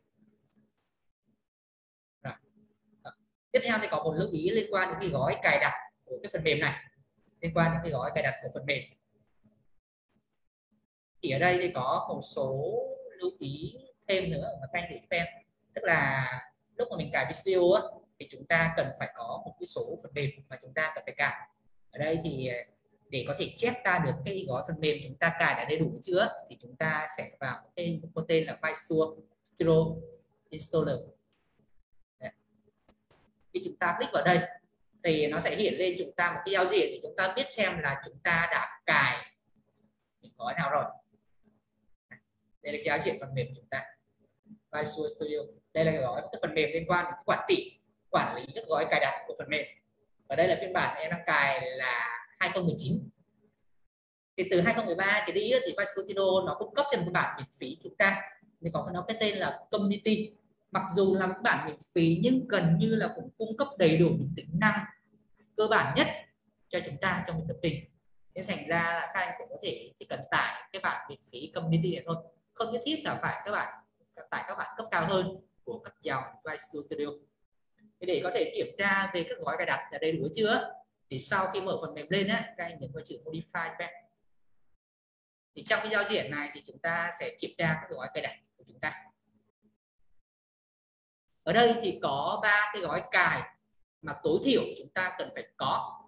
Tiếp theo thì có một lưu ý liên quan đến cái gói cài đặt của cái phần mềm này, liên quan đến cái gói cài đặt của phần mềm. Thì ở đây thì có một số lưu ý thêm nữa mà các anh để giúp em, tức là lúc mà mình cài Visio thì chúng ta cần phải có một cái số phần mềm mà chúng ta cần phải cài. Ở đây thì để có thể chép ra được cái gói phần mềm chúng ta cài đã đầy đủ chưa thì chúng ta sẽ vào cái có tên là Visual Studio Installer. Khi chúng ta click vào đây thì nó sẽ hiện lên chúng ta một cái giao diện để chúng ta biết xem là chúng ta đã cài gói nào rồi. Đây là cái giao diện phần mềm chúng ta, Visual Studio. Đây là cái gói cái phần mềm liên quan đến quản lý các gói cài đặt của phần mềm. Ở đây là phiên bản em đang cài là 2019. Thì từ 2013 cái đi thì Visual Studio nó cung cấp cho một bản miễn phí chúng ta, thì có nó cái tên là Community. Mặc dù là một bản miễn phí nhưng gần như là cũng cung cấp đầy đủ những tính năng cơ bản nhất cho chúng ta trong một lập trình. Nên thành ra là các anh cũng có thể chỉ cần tải cái bản miễn phí Community này thôi, không nhất thiết là phải các bạn tải các bản cấp cao hơn của các dòng Visual Studio. Để có thể kiểm tra về các gói cài đặt là đầy đủ chưa, thì sau khi mở phần mềm lên các anh nhấn vào chữ Modify Pack. Thì trong cái giao diện này thì chúng ta sẽ kiểm tra các gói cài đặt của chúng ta. Ở đây thì có 3 cái gói cài mà tối thiểu chúng ta cần phải có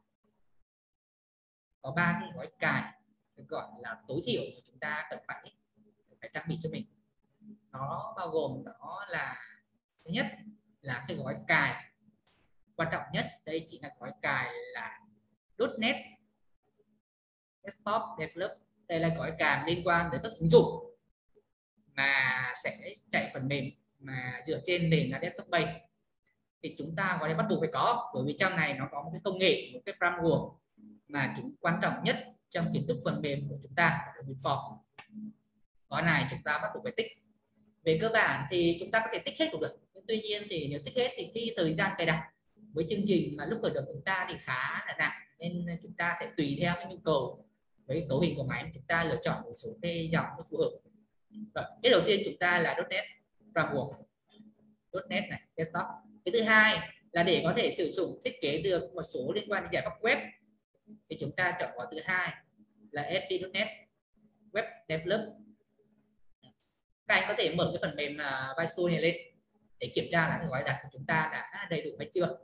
3 cái gói cài gọi là tối thiểu mà chúng ta cần phải trang bị cho mình. Nó bao gồm đó là thứ nhất là cái gói cài quan trọng nhất, đây chỉ là gói cài là .NET Desktop Develop. Đây là gói cài liên quan đến các ứng dụng mà sẽ chạy phần mềm mà dựa trên nền là desktop base thì chúng ta có thể bắt buộc phải có, bởi vì trong này nó có một cái công nghệ, một cái framework mà chúng quan trọng nhất trong kiến thức phần mềm của chúng ta là WinForm. Cái này chúng ta bắt buộc phải tích. Về cơ bản thì chúng ta có thể tích hết cũng được, nhưng tuy nhiên thì nếu tích hết thì cái thời gian cài đặt với chương trình mà lúc khởi động chúng ta thì khá là nặng, nên chúng ta sẽ tùy theo cái nhu cầu với cấu hình của máy chúng ta lựa chọn một số cái dòng phù hợp. Rồi, cái đầu tiên chúng ta là .NET framework, .NET này desktop. Cái thứ hai là để có thể sử dụng thiết kế được một số liên quan đến giải pháp web thì chúng ta chọn gói thứ hai là ASP.NET Web Develop. Các anh có thể mở cái phần mềm Visual này lên để kiểm tra là cái gói đặt của chúng ta đã đầy đủ hay chưa.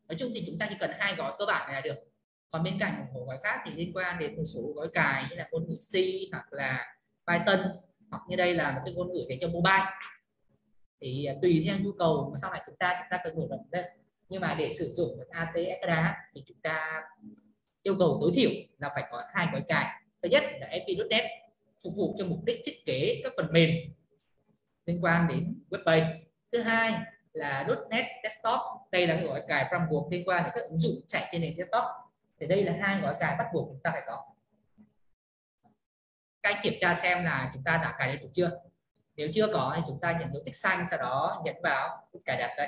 Nói chung thì chúng ta chỉ cần hai gói cơ bản này là được. Còn bên cạnh một gói khác thì liên quan đến một số gói cài như là ngôn ngữ C hoặc là Python, hoặc như đây là một cái ngôn ngữ dành cho mobile, thì tùy theo nhu cầu mà sau này chúng ta cần mở rộng lên. Nhưng mà để sử dụng AT Exadata thì chúng ta yêu cầu tối thiểu là phải có hai gói cài. Thứ nhất là ASP.NET phục vụ cho mục đích thiết kế các phần mềm liên quan đến web page. Thứ hai là .NET Desktop, đây là cái gói cài framework liên quan đến các ứng dụng chạy trên nền desktop. Thì đây là hai gói cài bắt buộc chúng ta phải có. Các anh kiểm tra xem là chúng ta đã cài đầy đủ chưa. Nếu chưa có thì chúng ta nhấn dấu tích xanh, sau đó nhấn vào cài đặt đây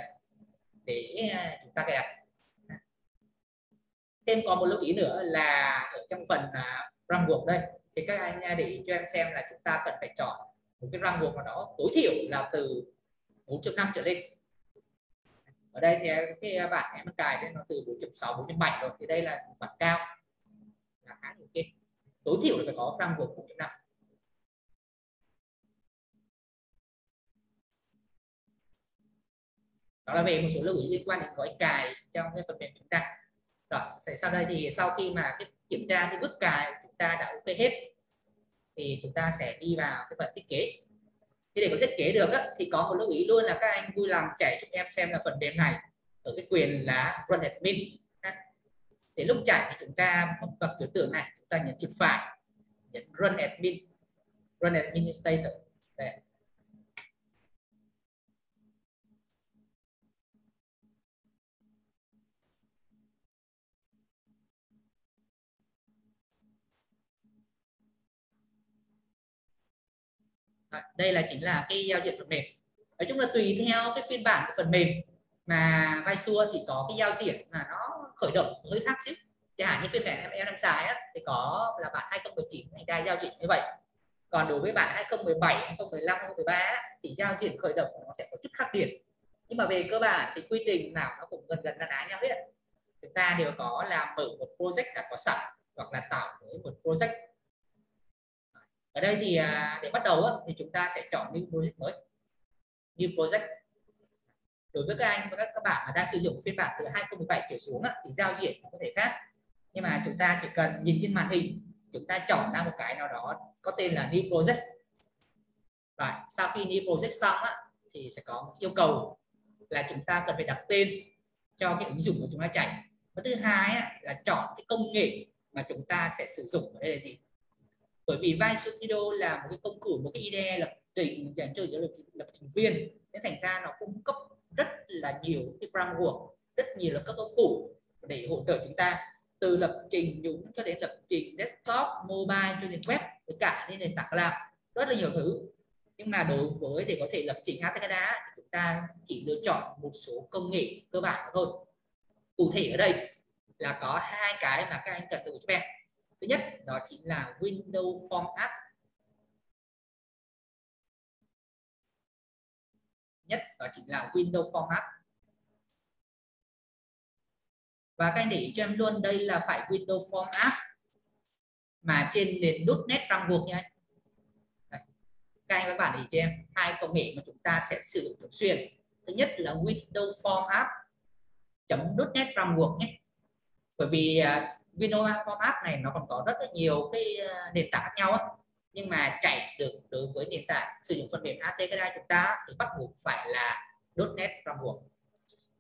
để chúng ta cài đặt. Thêm có một lưu ý nữa là ở trong phần framework đây thì các anh để ý cho em xem là chúng ta cần phải chọn một cái framework nào đó tối thiểu là từ 4.5 trở lên. Ở đây thì cái bản em cài trên nó từ 4.6, 4.7 rồi, thì đây là bản cao là khá ok. Tối thiểu là phải có framework 4.5. Đó là về một số lưu ý liên quan đến gói cài trong cái phần mềm chúng ta. Rồi, sau đây thì sau khi mà cái kiểm tra cái bước cài chúng ta đã ok hết thì chúng ta sẽ đi vào cái phần thiết kế. Thì để có thiết kế được thì có một lưu ý luôn là các anh vui lòng chạy cho em xem là phần mềm này ở cái quyền là Run Admin. Để lúc chạy thì chúng ta bật biểu tượng này, chúng ta nhấn chuột phải, nhấn Run Admin, Run Administrator. Đây. Đây là chính là cái giao diện phần mềm. Nói chung là tùy theo cái phiên bản của phần mềm mà Visual thì có cái giao diện mà nó khởi động hơi khác xíu. Chẳng hạn như phiên bản em đang xài thì có là bản 2019 thì đa giao diện như vậy. Còn đối với bản 2017, 2015, 2013 thì giao diện khởi động nó sẽ có chút khác biệt. Nhưng mà về cơ bản thì quy trình nào nó cũng gần gần na ná nhau hết. Chúng ta đều có là mở một project đã có sẵn hoặc là tạo mới một project. Ở đây thì để bắt đầu thì chúng ta sẽ chọn new project mới, new project. Đối với các anh và các bạn mà đang sử dụng phiên bản từ 2017 trở xuống thì giao diện có thể khác, nhưng mà chúng ta chỉ cần nhìn trên màn hình chúng ta chọn ra một cái nào đó có tên là new project. Rồi sau khi new project xong thì sẽ có một yêu cầu là chúng ta cần phải đặt tên cho cái ứng dụng của chúng ta chạy. Và thứ hai là chọn cái công nghệ mà chúng ta sẽ sử dụng ở đây là gì. Bởi vì Visual Studio là một cái công cụ, một cái IDE lập trình dành cho lập trình viên, nên thành ra nó cung cấp rất là nhiều cái framework, rất nhiều là các công cụ để hỗ trợ chúng ta từ lập trình nhúng cho đến lập trình desktop, mobile cho đến web, với cả những nền tảng cloud, rất là nhiều thứ. Nhưng mà đối với để có thể lập trình Exadata thì chúng ta chỉ lựa chọn một số công nghệ cơ bản thôi. Cụ thể ở đây là có hai cái mà các anh cần lưu cho em. Thứ nhất đó chính là Windows Form App. Nhất đó chính là Windows Form App. Và các anh để ý cho em luôn, đây là phải Windows Form App mà trên nền .NET framework nha. Các anh các bạn để ý cho em hai công nghệ mà chúng ta sẽ sử dụng thường xuyên. Thứ nhất là Windows Form App .NET framework nhé. Bởi vì Windows Form App này nó còn có rất là nhiều cái nền tảng khác nhau nhưng mà chạy được đối với nền tảng sử dụng phần mềm ATK chúng ta thì bắt buộc phải là .NET framework.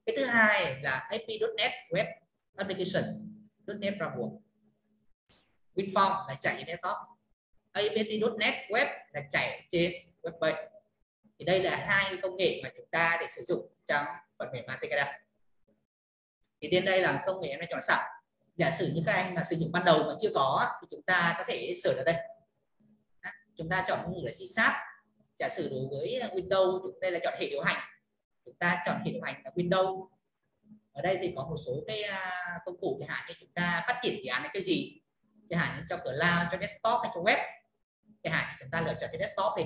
Cái thứ hai là ASP.NET Web Application .NET framework. WinForm là chạy trên desktop. ASP.NET Web là chạy trên web page. Thì đây là hai công nghệ mà chúng ta để sử dụng trong phần mềm ATCADA. Thì trên đây là công nghệ em đã chọn sẵn. Giả sử như các anh mà sử dụng ban đầu mà chưa có thì chúng ta có thể sửa ở đây. Chúng ta chọn ngữ là C#. Giả sử đối với Windows, đây là chọn hệ điều hành. Chúng ta chọn hệ điều hành là Windows. Ở đây thì có một số cái công cụ, chẳng hạn như chúng ta phát triển dự án là cái gì, chẳng hạn như cho cloud, cho desktop hay cho web, chẳng hạn như chúng ta lựa chọn cái desktop đi.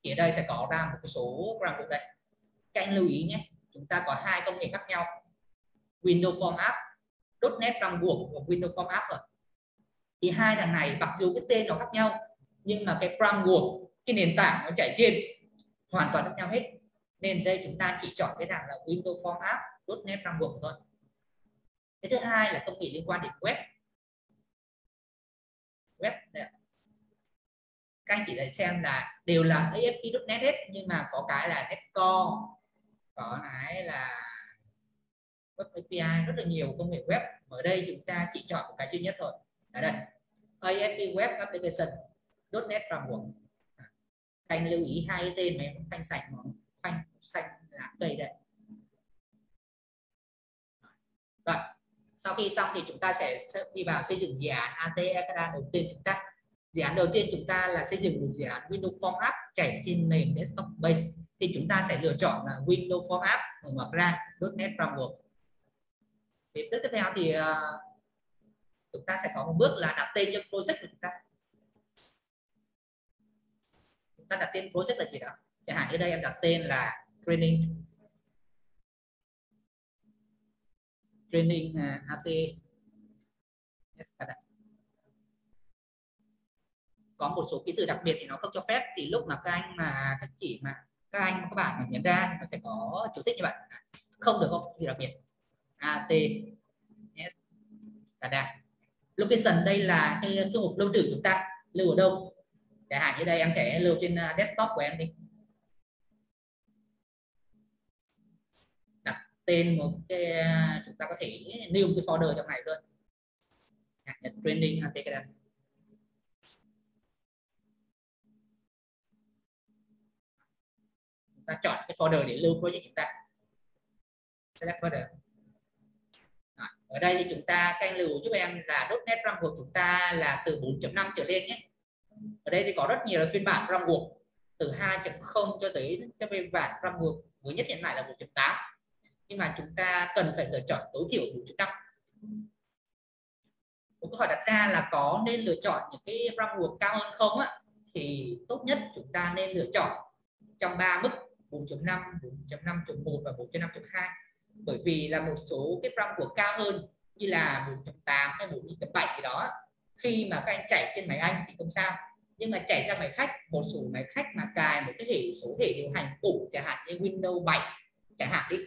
Thì ở đây sẽ có ra một cái số program của đây. Các anh lưu ý nhé, chúng ta có hai công nghệ khác nhau, Windows Form App, .NET Framework và Windows Form App rồi. Thì hai thằng này mặc dù cái tên nó khác nhau nhưng mà cái framework, cái nền tảng nó chạy trên hoàn toàn khác nhau hết. Nên đây chúng ta chỉ chọn cái thằng là Windows Form App, .NET Framework thôi. Cái thứ hai là công nghệ liên quan đến web. Web đây. Các anh chỉ để xem là đều là ASP.NET hết, nhưng mà có cái là Netcore, có cái là Web API, rất là nhiều công nghệ web. Ở đây chúng ta chỉ chọn một cái duy nhất thôi. Ở đây ASP Web Application .NET Framework. Các anh lưu ý hai cái tên này, phanh sạch nó phanh xanh là cây đây. Rồi, sau khi xong thì chúng ta sẽ đi vào xây dựng dự án ATCADA đầu tiên chúng ta. Dự án đầu tiên chúng ta là xây dựng một dự án Windows Form App chạy trên nền desktop base. Thì chúng ta sẽ lựa chọn là Windows Form App, mở ngoặc ra .NET Framework. Tiếp theo thì chúng ta sẽ có một bước là đặt tên cho project của chúng ta. Chúng ta đặt tên project là gì đó? Chẳng hạn như đây em đặt tên là training ATCADA. Có một số ký tự đặc biệt thì nó không cho phép, thì lúc mà các anh mà các bạn mà nhận ra thì nó sẽ có chú thích như vậy, không được có gì đặc biệt. ATCADA. Location đây là cái thư mục lưu trữ chúng ta lưu ở đâu. Chẳng hạn như đây em sẽ lưu trên desktop của em đi. Đặt tên một cái, chúng ta có thể lưu cái folder trong này luôn. Training ATCADA. Chúng ta chọn cái folder để lưu project chúng ta. Select folder. Ở đây thì chúng ta các anh lưu giúp em là .NET Framework chúng ta là từ 4.5 trở lên nhé. Ở đây thì có rất nhiều phiên bản framework từ 2.0 cho tới cái phiên bản framework mới nhất hiện tại là 1.8. Nhưng mà chúng ta cần phải lựa chọn tối thiểu 4.5. Một câu hỏi đặt ra là có nên lựa chọn những cái framework cao hơn không ạ? Thì tốt nhất chúng ta nên lựa chọn trong 3 mức 4.5, 4.5.1 và 4.5.2. Bởi vì là một số cái framework cao hơn như là 1.8 hay 1.7 gì đó, khi mà các anh chạy trên máy anh thì không sao, nhưng mà chạy ra máy khách, một số máy khách mà cài một cái số hệ điều hành cũ chẳng hạn như Windows 7 chẳng hạn đi,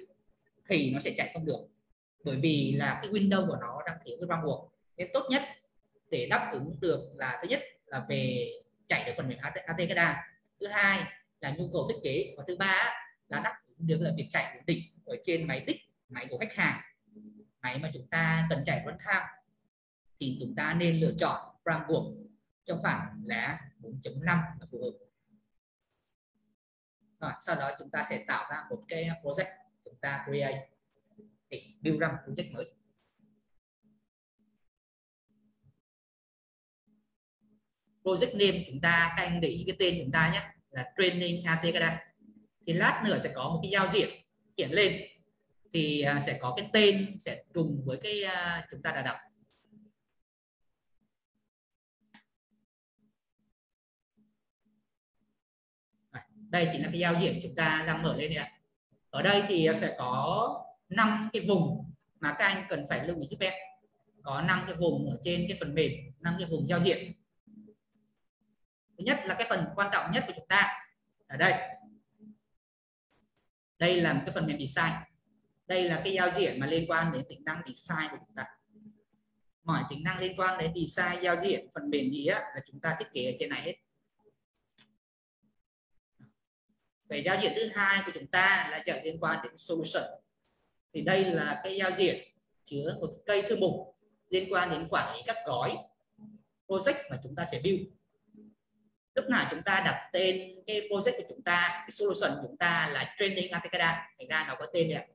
thì nó sẽ chạy không được, bởi vì là cái Windows của nó đang thiếu cái framework. Nên tốt nhất để đáp ứng được là thứ nhất là về chạy được phần mềm ATCADA, thứ hai là nhu cầu thiết kế, và thứ ba là đáp ứng được là việc chạy ổn định ở trên máy đích, máy của khách hàng, máy mà chúng ta cần chạy runtime, thì chúng ta nên lựa chọn framework trong khoảng là 4.5 là phù hợp. Rồi, sau đó chúng ta sẽ tạo ra một cái project, chúng ta create để build ra một project mới. Project name chúng ta, các anh để ý cái tên chúng ta nhé, là Training ATCADA. Thì lát nữa sẽ có một cái giao diện hiện lên, thì sẽ có cái tên sẽ trùng với cái chúng ta đã đọc. Đây chính là cái giao diện chúng ta đang mở lên này. Ở đây thì sẽ có 5 cái vùng mà các anh cần phải lưu ý giúp em. Có 5 cái vùng ở trên cái phần mềm, 5 cái vùng giao diện. Thứ nhất là cái phần quan trọng nhất của chúng ta ở đây. Đây là một cái phần mềm design. Đây là cái giao diện mà liên quan đến tính năng design của chúng ta. Mọi tính năng liên quan đến design giao diện phần mềm gì á là chúng ta thiết kế ở trên này hết. Về giao diện thứ hai của chúng ta là giao liên quan đến solution. Thì đây là cái giao diện chứa một cây thư mục liên quan đến quản lý các gói. project mà chúng ta sẽ build. Lúc nào chúng ta đặt tên cái project của chúng ta, cái solution của chúng ta là training Atekada, thành ra nó có tên đấy,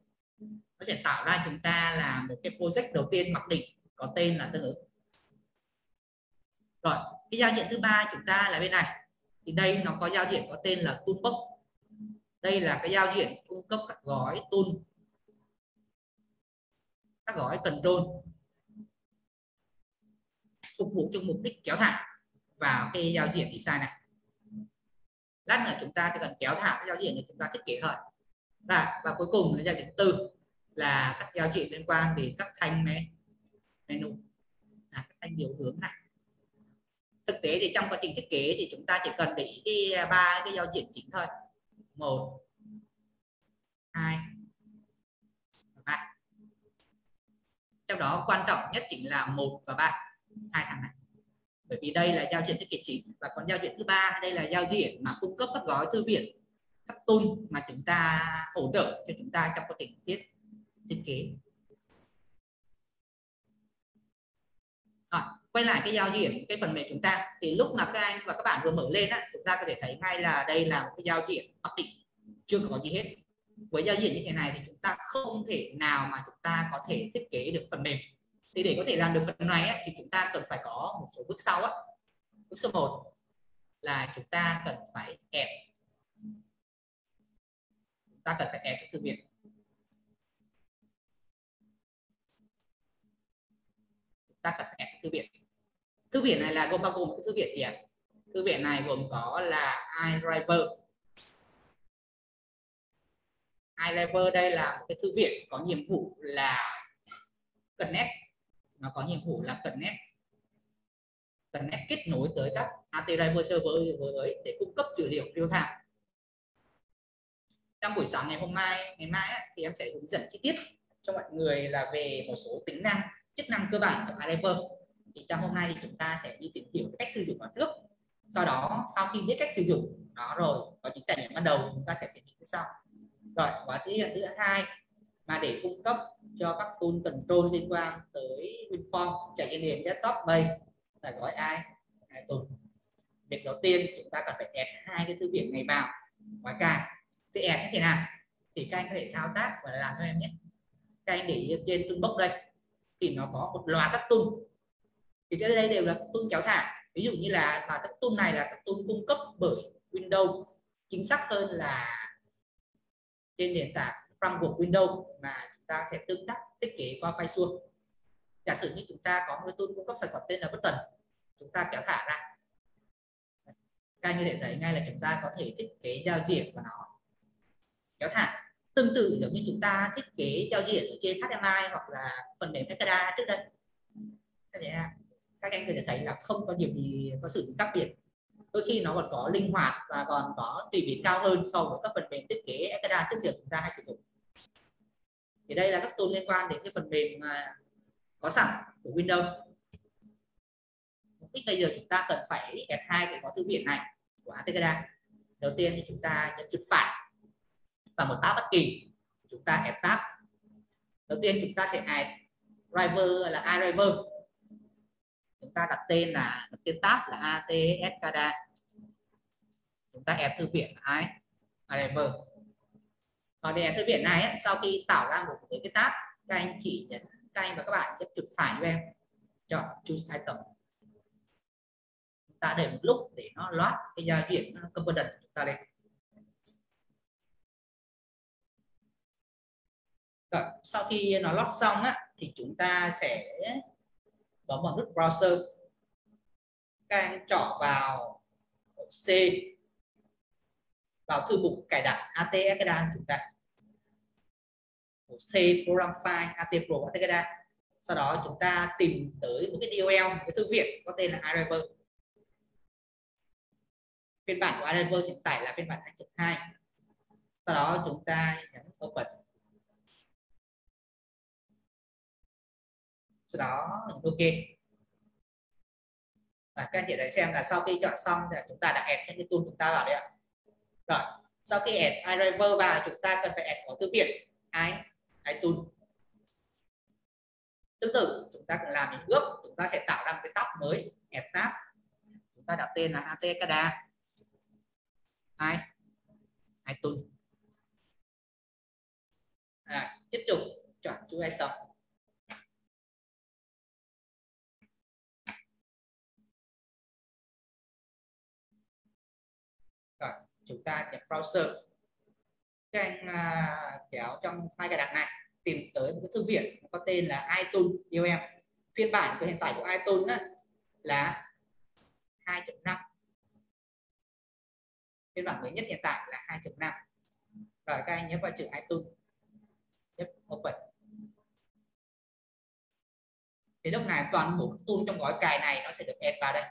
nó sẽ tạo ra chúng ta là một cái project đầu tiên mặc định có tên là tương ứng. Rồi cái giao diện thứ ba chúng ta là bên này, thì đây nó có giao diện có tên là toolbox. Đây là cái giao diện cung cấp các gói tool, các gói control phục vụ cho mục đích kéo thả vào cái giao diện design này. Lát nữa chúng ta sẽ cần kéo thả cái giao diện để chúng ta thiết kế thôi. Và cuối cùng là giao diện thứ tư là các giao diện liên quan đến các thanh menu, các thanh điều hướng này. Thực tế thì trong quá trình thiết kế thì chúng ta chỉ cần để ý ba cái giao diện chính thôi, 1, 2, 3. Trong đó quan trọng nhất chính là 1 và 3, hai thằng này. Bởi vì đây là giao diện thiết kế chính, và còn giao diện thứ ba đây là giao diện mà cung cấp các gói thư viện, các tool mà chúng ta hỗ trợ cho chúng ta trong quá trình thiết kế. Rồi, quay lại cái giao diện cái phần mềm chúng ta, thì lúc mà các anh và các bạn vừa mở lên á, chúng ta có thể thấy ngay là đây là một cái giao diện mặc định, chưa có gì hết. Với giao diện như thế này thì chúng ta không thể nào mà chúng ta có thể thiết kế được phần mềm. Thì để có thể làm được phần này á, thì chúng ta cần phải có một số bước sau á. Bước số 1 là chúng ta cần phải ép, cái thư viện. Ta cần phải ép thư viện. Thư viện này là bao gồm cái thư viện gì ạ? Thư viện này gồm có là iDriver. iDriver đây là một cái thư viện có nhiệm vụ là connect, nó có nhiệm vụ là connect kết nối tới các AT-Driver server với để cung cấp dữ liệu real time. Trong buổi sáng ngày mai thì em sẽ hướng dẫn chi tiết cho mọi người là về một số tính năng, chức năng cơ bản của iDriver. Thì trong hôm nay thì chúng ta sẽ đi tìm hiểu cách sử dụng nó trước. Sau đó sau khi biết cách sử dụng nó rồi, có những trải nghiệm ban đầu, chúng ta sẽ tìm hiểu sau. Rồi, và thứ hai mà để cung cấp cho các tool control liên quan tới WinForm chạy trên nền desktop đây là gói tool. Việc đầu tiên chúng ta cần phải add hai cái thư viện này vào gói cài. Thì add như thế nào thì các anh có thể thao tác và làm cho em nhé. Các anh để ý trên toolbox đây thì nó có một loạt các tool, thì cái đây đều là tool kéo thả. Ví dụ như là các tool này là các tool cung cấp bởi Windows, chính xác hơn là trên nền tảng framework Windows mà chúng ta sẽ tương tác thiết kế qua file suông. Giả sử như chúng ta có một cái tool cung cấp sản phẩm tên là button, chúng ta kéo thả ra, các anh có thể thấy ngay là chúng ta có thể thiết kế giao diện của nó kéo thả. Tương tự giống như chúng ta thiết kế giao diện ở trên HTML hoặc là phần mềm Ekada trước đây. Các anh có thể thấy là không có điểm gì có sự khác biệt. Đôi khi nó còn có linh hoạt và còn có tùy biến cao hơn so với các phần mềm thiết kế Ekada trước giờ chúng ta hay sử dụng. Thì đây là các tool liên quan đến cái phần mềm có sẵn của Windows. Mục đích bây giờ chúng ta cần phải add hai cái gói thư viện này của Atekada. Đầu tiên thì chúng ta nhấn chuột phải và một tab bất kỳ, chúng ta add tab. Đầu tiên chúng ta sẽ add driver là iDriver. Chúng ta đặt tên là tab là Atekada. Chúng ta add thư viện iDriver. Còn để thư viện này sau khi tạo ra một cái tab, các anh chỉ nhấn, các anh và các bạn nhấn chuột phải cho em, chọn choose item. Chúng ta để một lúc để nó load cái giao diện component của chúng ta lên. Rồi, sau khi nó load xong thì chúng ta sẽ bấm vào nút browser, các anh chọn vào C, vào thư mục cài đặt Atekada chúng ta, C program file atpro Atekada. Sau đó chúng ta tìm tới một cái DLL, một cái thư viện có tên là iDriver. Phiên bản của iDriver hiện tại là phiên bản 2.2. Sau đó chúng ta nhấn open. Sau đó ok. Và các anh chị thấy xem là sau khi chọn xong thì chúng ta đã add thêm cái tool chúng ta vào đây ạ. Rồi, sau khi add iDriver vào, chúng ta cần phải add có thư viện iTool. Tương tự chúng ta cũng làm những bước, chúng ta sẽ tạo ra một cái tab mới add tab, chúng ta đặt tên là ATCADA iTunes. Tiếp tục chọn chuỗi item. Rồi chúng ta nhập browser, các anh kéo trong file cài đặt này tìm tới một cái thư viện có tên là iTunes IOM. Phiên bản của hiện tại của iTunes đó là 2.5, phiên bản mới nhất hiện tại là 2.5. Rồi các anh nhấn vào chữ iTunes, nhấp open. Thì lúc này toàn bộ tool trong gói cài này nó sẽ được add vào đây.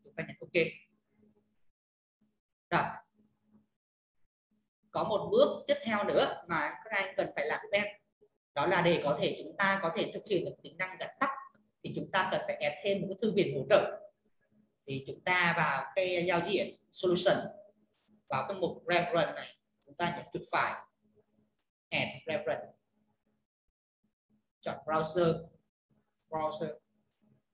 Chúng ta nhấn OK. Rồi, có một bước tiếp theo nữa mà các anh cần phải làm giúp em, đó là để có thể chúng ta có thể thực hiện được tính năng đặt tắt thì chúng ta cần phải add thêm một cái thư viện hỗ trợ. Thì chúng ta vào cái giao diện solution, vào cái mục reference này, chúng ta nhấn chuột phải add reference, chọn browser,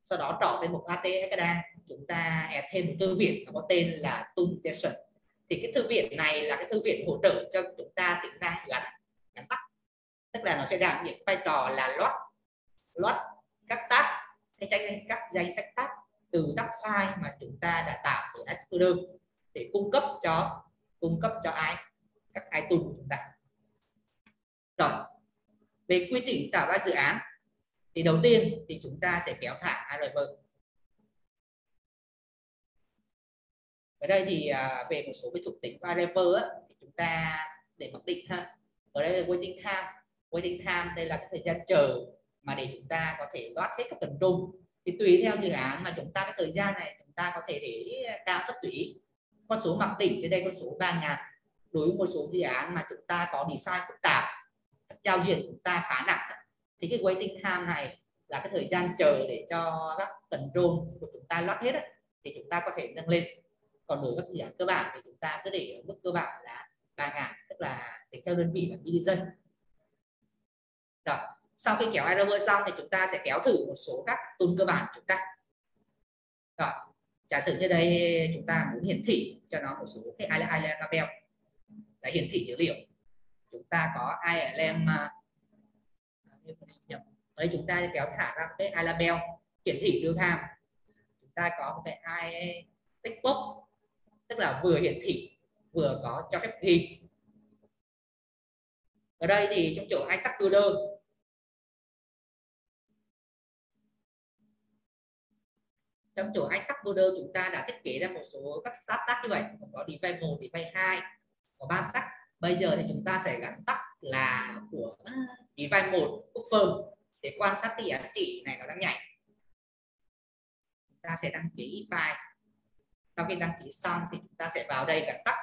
sau đó chọn tên mục ATCADA, chúng ta add thêm một thư viện có tên là Toolstation. Thì cái thư viện này là cái thư viện hỗ trợ cho chúng ta tính năng gắn tắt, tức là nó sẽ đảm nhiệm vai trò là load các tab, các danh sách tab từ tab file mà chúng ta đã tạo ở Explorer để cung cấp cho các iTunes của chúng ta. Rồi, về quy trình tạo ra dự án thì đầu tiên thì chúng ta sẽ kéo thả Arriver. Ở đây thì về một số cái thuộc tính của Arriver thì chúng ta để mặc định ha. Ở đây là waiting time đây là cái thời gian chờ mà để chúng ta có thể load hết các control. Thì tùy theo dự án mà chúng ta cái thời gian này chúng ta có thể để cao thấp tùy ý. Con số mặc định trên đây con số 3.000. Đối với một số dự án mà chúng ta có design phức tạp, các giao diện chúng ta khá nặng thì cái waiting time này là cái thời gian chờ để cho các control của chúng ta load hết thì chúng ta có thể nâng lên. Còn đối với các dự án cơ bản thì chúng ta cứ để ở mức cơ bản là 3.000, tức là tính theo đơn vị là milligen. Rồi, sau khi kéo Arriver xong thì chúng ta sẽ kéo thử một số các tool cơ bản của chúng ta. Rồi, giả sử như đây chúng ta muốn hiển thị cho nó một số cái ILM label là hiển thị dữ liệu. Chúng ta có ILM, ở đây chúng ta kéo thả ra cái ILabel hiển thị real time. Chúng ta có một cái text box, tức là vừa hiển thị vừa có cho phép ghi. Ở đây thì trong chỗ iTag Builder, trong chỗ iTag Builder chúng ta đã thiết kế ra một số các start tag như vậy, có device 1, device 2, có 3 tag. Bây giờ thì chúng ta sẽ gắn tag là của device 1 buffer để quan sát cái giá trị này nó đang nhảy. Chúng ta sẽ đăng ký file. Sau khi đăng ký xong thì chúng ta sẽ vào đây gắn tag.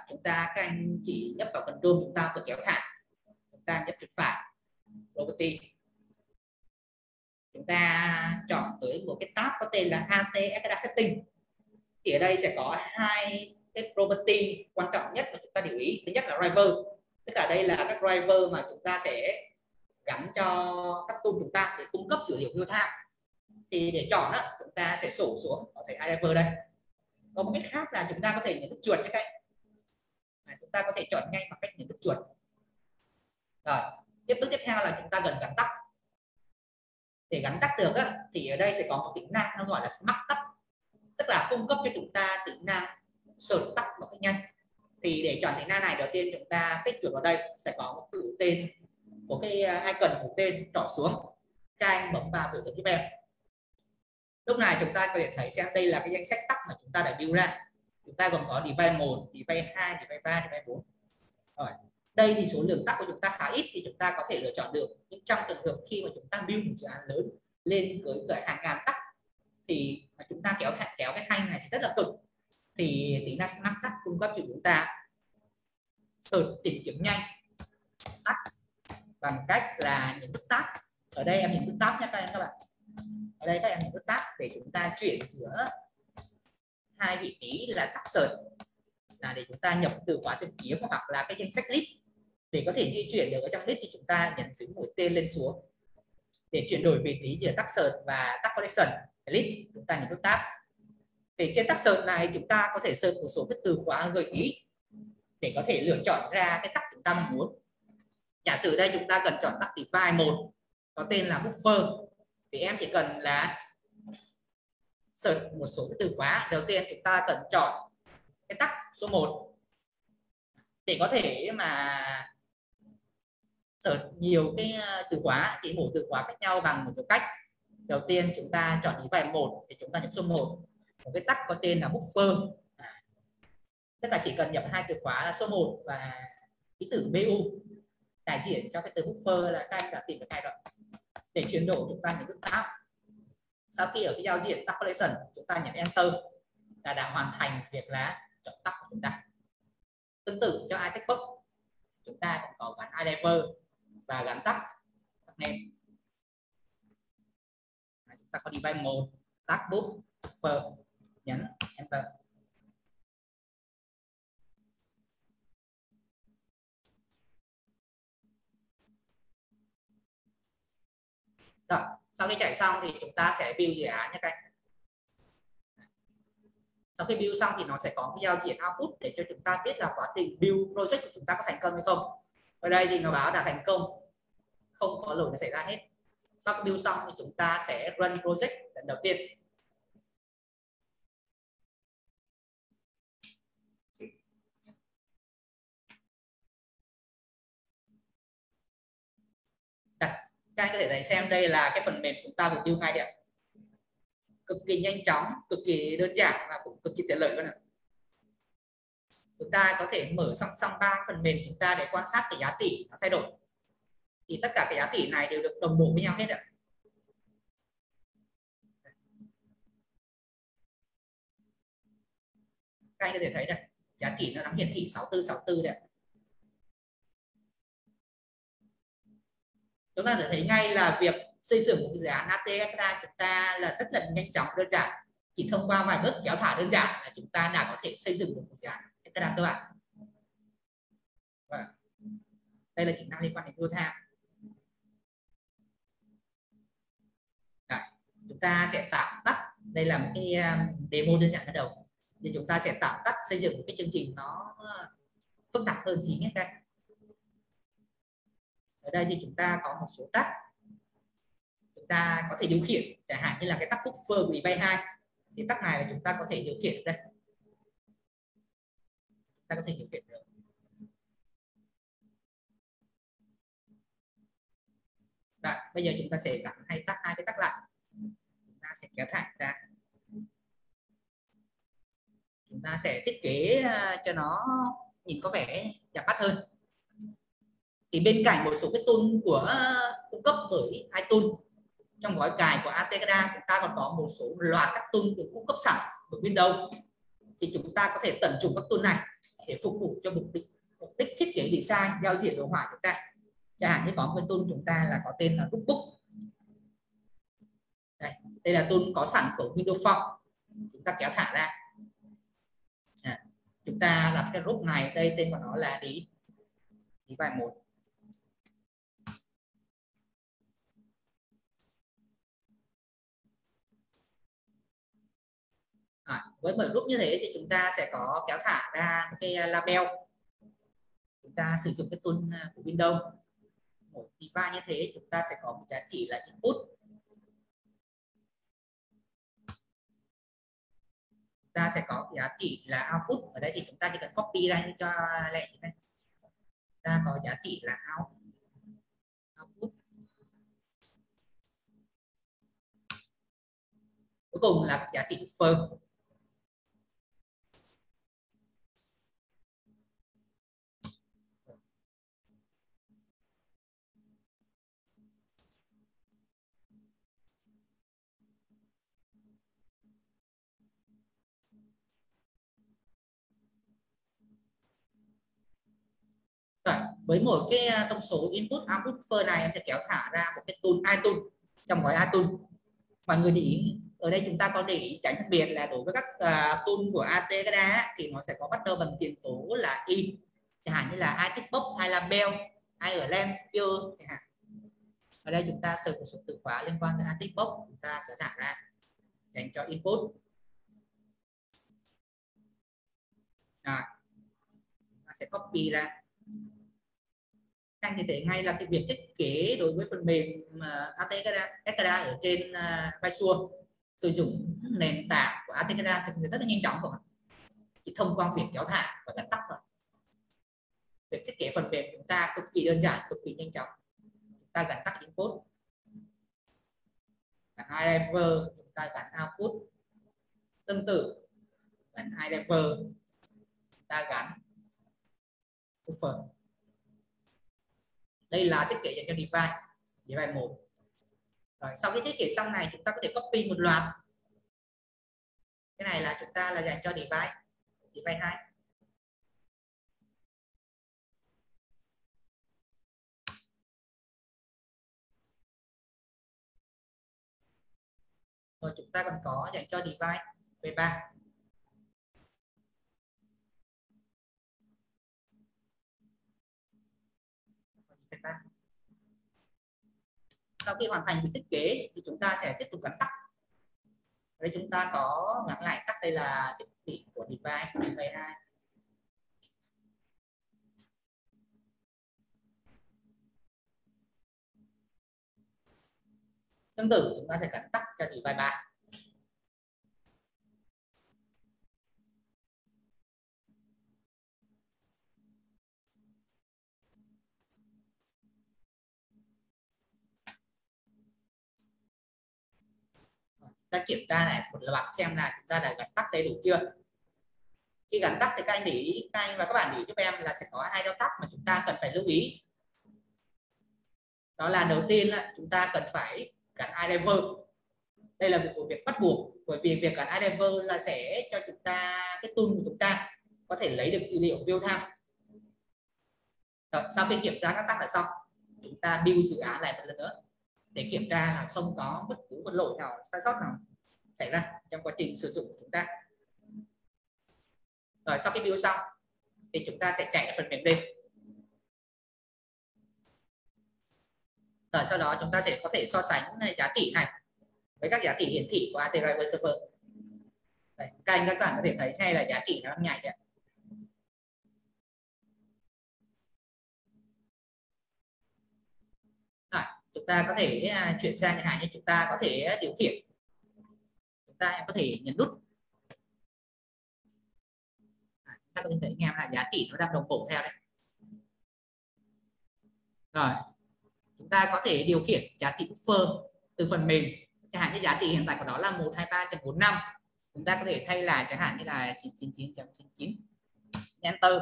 Chúng ta các anh chỉ nhấp vào control, chúng ta vừa kéo thả, chúng ta nhấp chuột phải property, chúng ta chọn tới một cái tab có tên là ATCADA setting. Thì ở đây sẽ có hai cái property quan trọng nhất mà chúng ta để ý. Thứ nhất là driver, tức là đây là các driver mà chúng ta sẽ gắn cho các tool chúng ta để cung cấp dữ liệu real time. Thì để chọn đó, chúng ta sẽ sổ xuống có thể driver đây. Có một cách khác là chúng ta có thể nhấn nút chuột như vậy. Chúng ta có thể chọn ngay bằng cách nhấn nút chuột. Rồi, bước tiếp theo là chúng ta cần gắn tắt. Để gắn tắt được thì ở đây sẽ có một tính năng nó gọi là smart tắt, tức là cung cấp cho chúng ta tính năng search tắt một cách nhanh. Thì để chọn tính năng này, đầu tiên chúng ta tích chuột vào đây, sẽ có một biểu tên của cái icon của tên trỏ xuống, các anh bấm vào biểu tượng giúp em. Lúc này chúng ta có thể thấy xem đây là cái danh sách tắt mà chúng ta đã build ra. Chúng ta gồm có device 1, device 2, device 3, device 4. Rồi, đây thì số lượng tắt của chúng ta khá ít thì chúng ta có thể lựa chọn được. Nhưng trong trường hợp khi mà chúng ta build một dự án lớn lên với hàng ngàn tắt thì chúng ta kéo cái thanh này thì rất là cực. Thì tính năng smart tắt cung cấp cho chúng ta search tìm kiếm nhanh tắt bằng cách là nhấn start Ở đây em nhìn nút tab nhé các bạn. Ở đây các em nhìn nút tab để chúng ta chuyển giữa hai vị trí là tab search là để chúng ta nhập từ khóa tìm kiếm hoặc là cái danh sách list. Để có thể di chuyển được ở trong list thì chúng ta nhấn phím mũi tên lên xuống để chuyển đổi vị trí giữa tab search và tab collection list. Chúng ta nhấn nút tab. Thì trên tab search này chúng ta có thể search một số cái từ khóa gợi ý để có thể lựa chọn ra cái tab chúng ta mong muốn. Giả sử đây chúng ta cần chọn tab define 1 có tên là buffer, thì em chỉ cần là search một số cái từ khóa. Đầu tiên chúng ta cần chọn cái tab số 1 để có thể mà search nhiều cái từ khóa, thì mỗi từ khóa khác nhau bằng một số cách. Đầu tiên chúng ta chọn define 1 thì chúng ta nhập số 1, một cái tab có tên là buffer. Tức là chỉ cần nhập hai từ khóa là số 1 và ký tự BU đại diện cho cái từ buffer là các anh đã tìm được hai rồi. Để chuyển đổi chúng ta nhấn nút tab. Sau khi ở cái giao diện tab collection chúng ta nhấn enter là đã hoàn thành việc là chọn tab của chúng ta. Tương tự cho iText box chúng ta cũng có gắn iDiver và gắn tab name. Chúng ta có define 1 tab buffer, nhấn enter. Rồi, sau khi chạy xong thì chúng ta sẽ build dự án nhé các anh. Sau khi build xong thì nó sẽ có cái giao diện output để cho chúng ta biết là quá trình build project của chúng ta có thành công hay không. Ở đây thì nó báo là thành công, không có lỗi nó xảy ra hết. Sau khi build xong thì chúng ta sẽ run project lần đầu tiên. Các anh có thể thấy xem đây là cái phần mềm chúng ta vừa build ngay đấy, cực kỳ nhanh chóng, cực kỳ đơn giản và cũng cực kỳ tiện lợi luôn ạ. Chúng ta có thể mở song song 3 phần mềm chúng ta để quan sát cái giá trị nó thay đổi. Thì tất cả cái giá trị này đều được đồng bộ với nhau hết ạ. Các anh có thể thấy này, giá trị nó đang hiển thị 6464 đấy. Chúng ta có thể thấy ngay là việc xây dựng một dự án ATECADA chúng ta là rất là nhanh chóng, đơn giản. Chỉ thông qua vài bước kéo thả đơn giản là chúng ta đã có thể xây dựng được một dự án ATECADA các bạn. Và đây là tính năng liên quan đến real time. Chúng ta sẽ tạm tắt, đây là một cái demo đơn giản ban đầu, thì chúng ta sẽ tạm tắt xây dựng một cái chương trình nó phức tạp hơn gì nhé các anh. Ở đây thì chúng ta có một số tab chúng ta có thể điều khiển, chẳng hạn như là cái tab buffer của bay 2 thì tab này là chúng ta có thể điều khiển đây, chúng ta có thể điều khiển được. Rồi, bây giờ chúng ta sẽ gắn hai cái tab lại, chúng ta sẽ kéo thẳng ra, chúng ta sẽ thiết kế cho nó nhìn có vẻ đẹp mắt hơn. Thì bên cạnh một số cái tool của cung cấp với iTool trong gói cài của ATECADA, chúng ta còn có một số loạt các tool được cung cấp sẵn của Windows, thì chúng ta có thể tận dụng các tool này để phục vụ cho mục đích thiết kế design giao diện đồ họa chúng ta. Chẳng hạn như có một cái tool chúng ta là có tên là Lookbook. Đây là tool có sẵn của Windows Form, chúng ta kéo thả ra. Chúng ta đặt cái group này, đây tên của nó là define 1. Với mở group như thế thì chúng ta sẽ có kéo thả ra một cái label. Chúng ta sử dụng cái tool của Windows. Một define như thế chúng ta sẽ có một giá trị là input. Chúng ta sẽ có giá trị là output. Ở đây thì chúng ta chỉ cần copy ra cho lẹ như này. Chúng ta có giá trị là output. Cuối cùng là giá trị firm. Rồi, với một cái thông số input output buffer này em sẽ kéo thả ra một cái tool iTool trong gói iTool. Mọi người để ý ở đây chúng ta có để ý tránh phân biệt là đối với các tool của ATCADA thì nó sẽ có bắt đầu bằng tiền tố là y, chẳng hạn như là iTickbox hay là Bell hay ở Lam Pure chẳng hạn. Ở đây chúng ta search một số từ khóa liên quan tới iTickbox, chúng ta kéo thả ra dành cho input. Rồi, ta sẽ copy ra. Anh thì thấy ngay là cái việc thiết kế đối với phần mềm ATCADA ở trên Visual sử dụng nền tảng của ATCADA thì rất là nhanh chóng rồi. Chỉ thông qua việc kéo thả và gắn tắt rồi. Việc thiết kế phần mềm chúng ta cực kỳ đơn giản, cực kỳ nhanh chóng. Chúng ta gắn tắt input, gắn iDriver, chúng ta gắn output. Tương tự gắn iDriver, chúng ta gắn buffer. Đây là thiết kế dành cho device 1. Rồi, sau khi thiết kế xong này chúng ta có thể copy một loạt. Cái này là chúng ta là dành cho device 2. Rồi chúng ta còn có dành cho device V3. Sau khi hoàn thành việc thiết kế thì chúng ta sẽ tiếp tục gắn tắt. Ở đây chúng ta có gắn lại tắt, đây là thiết bị của device V2. Tương tự chúng ta sẽ gắn tắt cho device 3. Ta kiểm tra này một loạt xem là chúng ta đã gắn tắt đầy đủ chưa. Khi gắn tắt thì các anh để ý, các anh và các bạn để ý giúp em là sẽ có 2 thao tác mà chúng ta cần phải lưu ý. Đó là đầu tiên là chúng ta cần phải gắn iDriver. Đây là một việc bắt buộc, bởi vì việc gắn iDriver là sẽ cho chúng ta cái tool của chúng ta có thể lấy được dữ liệu real time. Rồi, sau khi kiểm tra các tắt là xong, chúng ta build dự án lại một lần nữa để kiểm tra là không có bất cứ một lỗi nào, sai sót nào xảy ra trong quá trình sử dụng của chúng ta. Rồi sau khi build xong thì chúng ta sẽ chạy phần mềm lên. Rồi sau đó chúng ta sẽ có thể so sánh giá trị này với các giá trị hiển thị của ATDriver server. Đấy, các bạn có thể thấy hay là giá trị nó đang nhảy đấy. Rồi, chúng ta có thể chuyển sang chẳng hạn như chúng ta có thể điều khiển, chúng ta có thể nhấn nút. Chúng ta có thể thấy nghe là giá trị nó đang đồng bộ theo đây. Rồi chúng ta có thể điều khiển giá trị buffer từ phần mềm, chẳng hạn như giá trị hiện tại của nó là 123.45, chúng ta có thể thay là chẳng hạn như là 999.99, enter.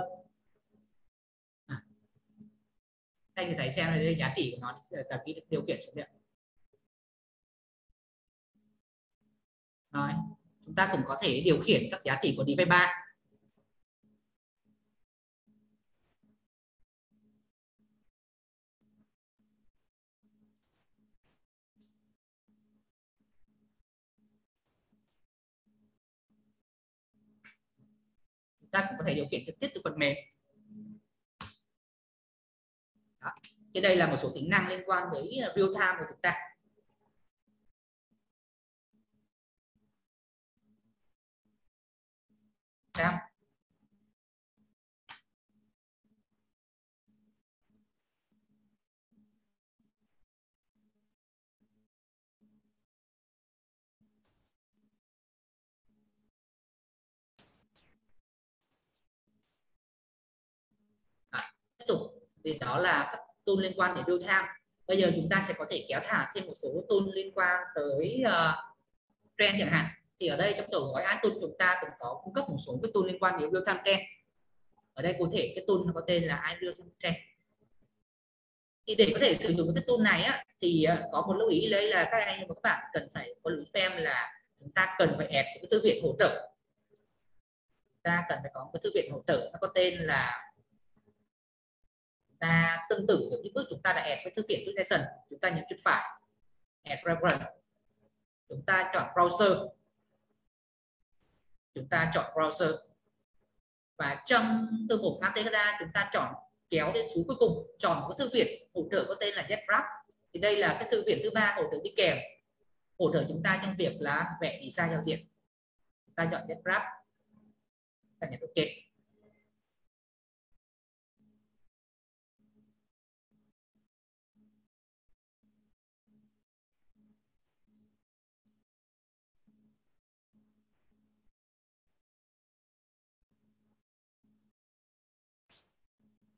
Đây thì thấy xem là đây giá trị của nó là khi điều khiển số điện. Rồi chúng ta cũng có thể điều khiển các giá trị của device 3. Chúng ta cũng có thể điều khiển trực tiếp từ phần mềm. Đó. Cái đây là một số tính năng liên quan tới real time của chúng ta. Tiếp tục thì đó là các tool liên quan đến real time. Bây giờ chúng ta sẽ có thể kéo thả thêm một số tool liên quan tới trend chẳng hạn. Thì ở đây trong tổ gói tool chúng ta cũng có cung cấp một số cái tool liên quan đến real time trend. Ở đây cụ thể cái tool nó có tên là real time trend. Thì để có thể sử dụng cái tool này á, thì có một lưu ý đấy là các anh và các bạn cần phải có lưu ý cho em là chúng ta cần phải add cái thư viện hỗ trợ. Ta cần phải có một cái thư viện hỗ trợ, nó có tên là ta tương tự giống như bước chúng ta đã add với thư viện trước session, chúng ta nhấn chuột phải add reference, chúng ta chọn browser, chúng ta chọn browser và trong thư mục metadata chúng ta chọn kéo đến xuống cuối cùng chọn một thư viện hỗ trợ có tên là ZBrush. Thì đây là cái thư viện thứ ba hỗ trợ đi kèm, hỗ trợ chúng ta trong việc là vẽ design giao diện. Chúng ta chọn ZBrush, ta nhấn OK.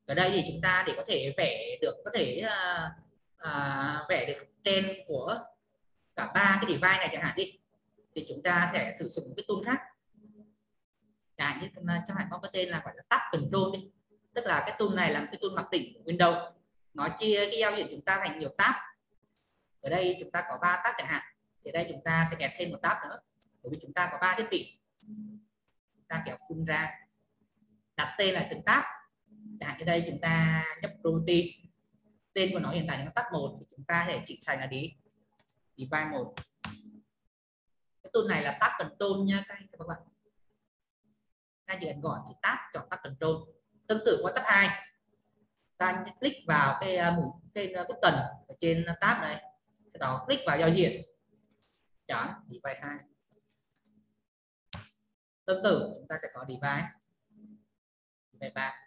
Ở đây thì chúng ta để có thể vẽ được, có thể vẽ được trend của cả ba cái device này chẳng hạn đi, thì chúng ta sẽ thử dùng một cái tool khác. Chẳng như chẳng hạn có cái tên là gọi là Tab Control đi, tức là cái tool này là một cái tool mặc định của Windows, nó chia cái giao diện chúng ta thành nhiều tab. Ở đây chúng ta có 3 tab chẳng hạn, thì đây chúng ta sẽ kèm thêm một tab nữa, bởi vì chúng ta có 3 thiết bị. Chúng ta kéo full ra, đặt tên là từng tab. Chẳng hạn như đây chúng ta nhấp property, tên của nó hiện tại nó tab 1 thì chúng ta sẽ chỉnh thành là device 1. Cái tool này là tab control nha các bạn. Ta chỉ cần gọi chữ tab, chọn tab control. Tương tự qua tab 2, ta click vào cái mũi tên button ở trên tab này, sau đó click vào giao diện, chọn device 2. Tương tự chúng ta sẽ có device 3.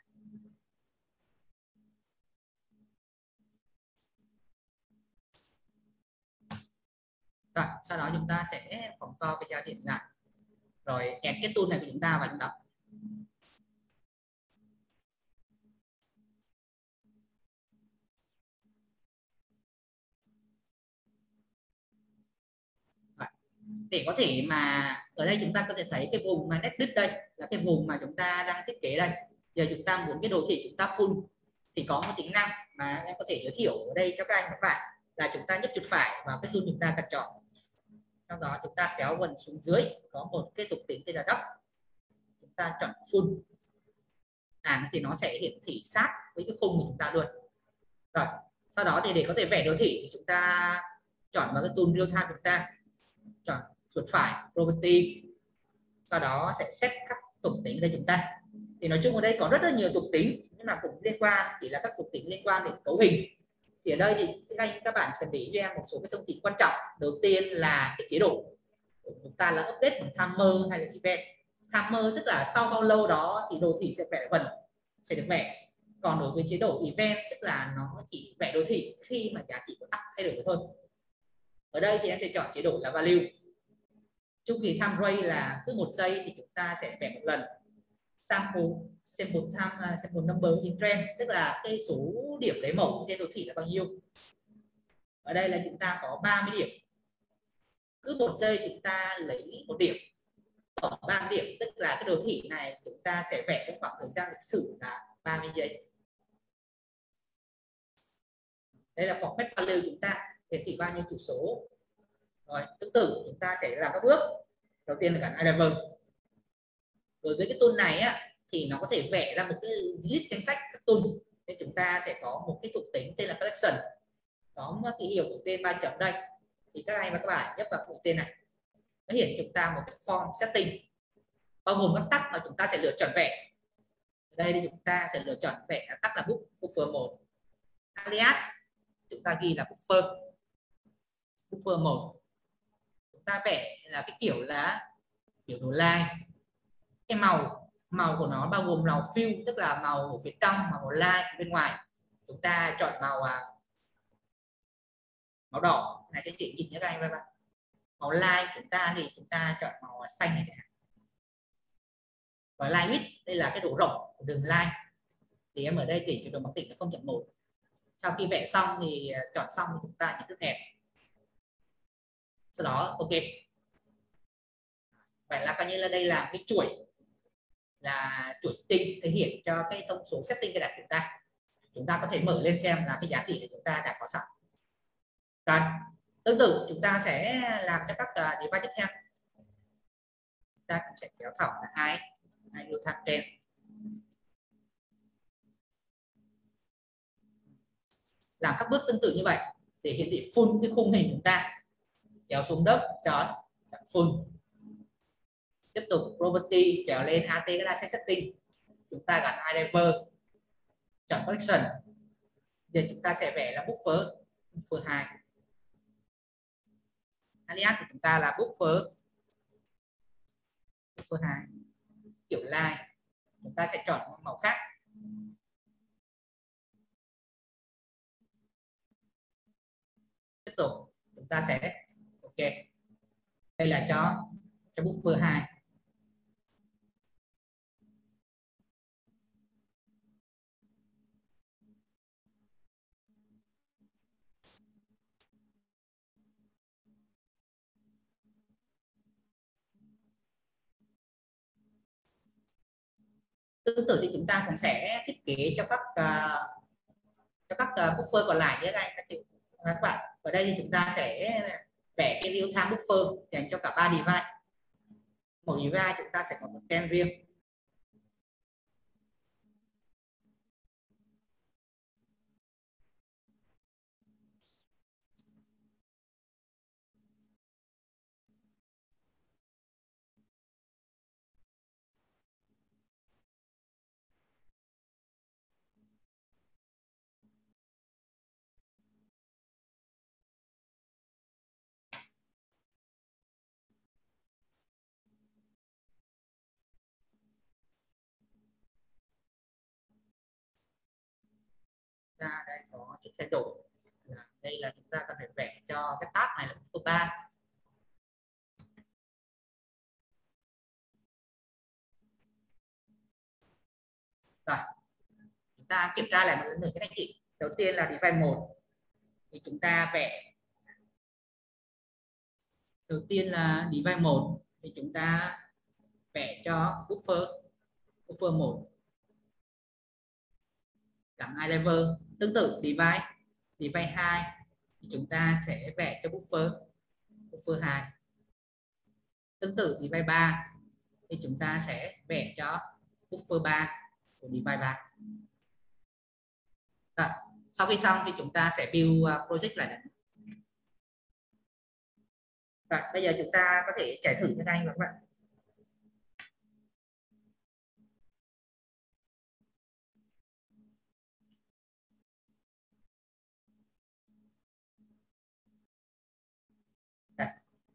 Rồi, sau đó chúng ta sẽ phóng to cái giao diện lại, rồi add cái tool này của chúng ta vào trong đó. Rồi. Để có thể mà ở đây chúng ta có thể thấy cái vùng mà edit đây là cái vùng mà chúng ta đang thiết kế đây. Giờ chúng ta muốn cái đồ thị chúng ta full thì có một tính năng mà em có thể giới thiệu ở đây cho các anh các bạn, là chúng ta nhấp chuột phải vào cái tool chúng ta cần chọn, sau đó chúng ta kéo gần xuống dưới có một cái thuộc tính tên là dock, chúng ta chọn full thì nó sẽ hiển thị sát với cái khung của chúng ta luôn. Rồi sau đó thì để có thể vẽ đồ thị thì chúng ta chọn vào cái tool real time, chúng ta chọn chuột phải property, sau đó sẽ set các thuộc tính ở đây chúng ta. Thì nói chung ở đây có rất là nhiều thuộc tính, nhưng mà cũng liên quan chỉ là các thuộc tính liên quan đến cấu hình. Thì ở đây thì các bạn cần để ý cho em một số cái thông tin quan trọng. Đầu tiên là cái chế độ của chúng ta là update bằng timer hay là event. Timer tức là sau bao lâu đó thì đồ thị sẽ vẽ vần, sẽ được vẽ. Còn đối với chế độ event tức là nó chỉ vẽ đồ thị khi mà giá trị của tắc thay đổi thôi. Ở đây thì em sẽ chọn chế độ là value. Chu kỳ time rate là cứ 1 giây thì chúng ta sẽ vẽ một lần. Sample number in trend tức là cái số điểm lấy mẫu trên đồ thị là bao nhiêu. Ở đây là chúng ta có 30 điểm, cứ 1 giây chúng ta lấy 1 điểm, tổng 30 điểm tức là cái đồ thị này chúng ta sẽ vẽ trong khoảng thời gian lịch sử là 30 giây. Đây là format value, chúng ta hiển thị bao nhiêu chữ số. Rồi tương tự chúng ta sẽ làm các bước. Đầu tiên là gắn driver. Đối với cái tool này á thì nó có thể vẽ ra một cái list danh sách các tool, nên chúng ta sẽ có một cái thuộc tính tên là collection, có một cái hiệu của tên 3 chấm đây, thì các anh và các bạn nhấp vào mũi tên này, nó hiển chúng ta một cái form setting bao gồm các tag mà chúng ta sẽ lựa chọn vẽ. Ở đây thì chúng ta sẽ lựa chọn vẽ tag là buffer 1, alias chúng ta ghi là buffer 1, chúng ta vẽ là cái kiểu là biểu đồ line. Cái màu của nó bao gồm màu fill tức là màu ở phía trong, màu line bên ngoài. Chúng ta chọn màu đỏ này, cái chị nhìn nhớ các anh các bạn. Màu line chúng ta thì chúng ta chọn màu xanh này chẳng hạn. Và line width đây là cái độ rộng của đường line, thì em ở đây để cho độ mặc định là 0.1. Sau khi vẽ xong thì chọn xong thì chúng ta nhấn nút add, sau đó ok. Vậy là coi như là đây là cái chuỗi setting thể hiện cho cái thông số setting cài đặt của chúng ta có thể mở lên xem là cái giá trị của chúng ta đã có sẵn. Rồi tương tự chúng ta sẽ làm cho các device tiếp theo. Chúng ta cũng sẽ kéo thẳng là hai real time trend. làm các bước tương tự như vậy để hiển thị full cái khung hình chúng ta. Kéo xuống đất chọn full, tiếp tục property kéo lên AT cái setting, chúng ta gắn iDriver, chọn collection. Giờ chúng ta sẽ vẽ là buffer 2. Alias của chúng ta là buffer 2. Kiểu line chúng ta sẽ chọn màu khác. Tiếp tục chúng ta sẽ ok. Đây là cho buffer 2. Tương tự thì chúng ta cũng sẽ thiết kế cho các buffer còn lại như thế này các bạn. Ở đây thì chúng ta sẽ vẽ cái real time buffer dành cho cả 3 device. Một device chúng ta sẽ có một can riêng. Đây có chút thay đổi. Đây là chúng ta cần phải vẽ cho cái tab này là buffer 3. Rồi chúng ta kiểm tra lại một lần nữa cái anh chị. Đầu tiên là device 1 thì chúng ta vẽ. Đầu tiên là device 1 thì chúng ta vẽ cho buffer 1 gắn iDriver. Tương tự device 2 thì chúng ta sẽ vẽ cho buffer 2. Tương tự device 3 thì chúng ta sẽ vẽ cho buffer 3 của device 3. Rồi, sau khi xong thì chúng ta sẽ build project lại. Rồi, bây giờ chúng ta có thể chạy thử cái này các bạn.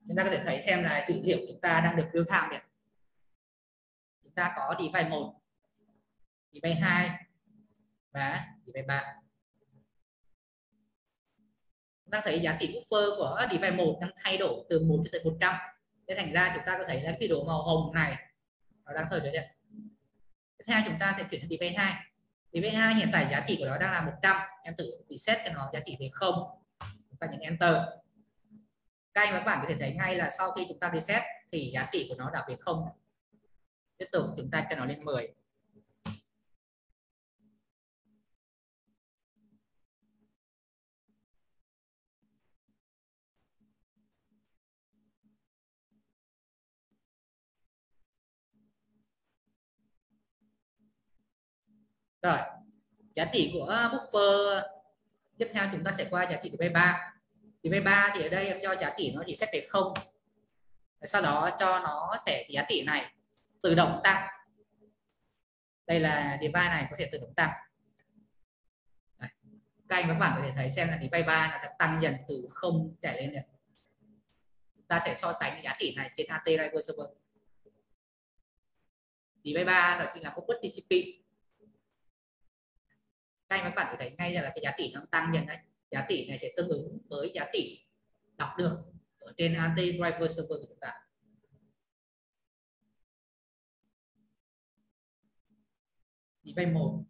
Chúng ta có thể thấy xem là dữ liệu chúng ta đang được real time này. Chúng ta có device 1, device 2 và device 3. Chúng ta thấy giá trị buffer của device 1 đang thay đổi từ 1 cho tới 100. Thế thành ra chúng ta có thấy là cái đồ màu hồng này nó đang thay đổi đấy. Tiếp theo chúng ta sẽ chuyển sang device 2. Device 2 hiện tại giá trị của nó đang là 100. Em thử reset cho nó giá trị về 0. Chúng ta nhấn enter. Các anh và các bạn có thể thấy ngay là sau khi chúng ta reset thì giá trị của nó đã về 0. Tiếp tục chúng ta cho nó lên 10. Rồi, giá trị của buffer tiếp theo chúng ta sẽ qua giá trị của V3. Thì V3 thì ở đây em cho giá trị nó chỉ set về 0. Sau đó cho nó sẽ giá trị này tự động tăng. Đây là device này có thể tự động tăng. Đây. Các anh và các bạn có thể thấy xem là device 3 nó đã tăng dần từ 0 chạy lên này. Chúng ta sẽ so sánh giá trị này trên AT Driver Server. Device 3 là khi là focus TCP. Các anh và các bạn có thấy ngay là cái giá trị nó tăng dần đấy. Giá trị này sẽ tương ứng với giá trị đọc được ở trên AT Driver Server của chúng ta. Device 1.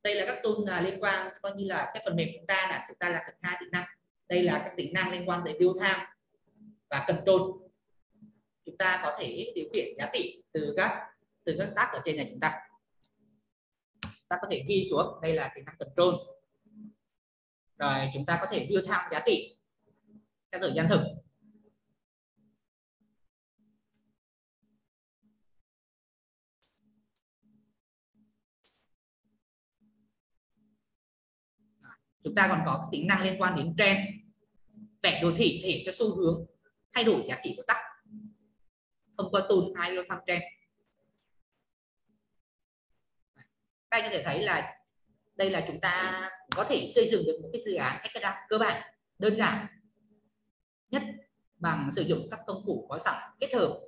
Đây là các tool liên quan coi như là cái phần mềm chúng ta là cần 2 tính năng. Đây là các tính năng liên quan tới real time và control. Chúng ta có thể điều khiển giá trị từ các tab ở trên này chúng ta. Ta có thể ghi xuống, đây là tính năng control. Rồi chúng ta có thể real time giá trị. theo thời gian thực. Chúng ta còn có tính năng liên quan đến trend, vẽ đồ thị thể cho xu hướng, thay đổi giá trị của tắc thông qua tool Real Time Trend. Các anh có thể thấy là đây là chúng ta có thể xây dựng được một cái dự án Ekada cơ bản đơn giản nhất bằng sử dụng các công cụ có sẵn kết hợp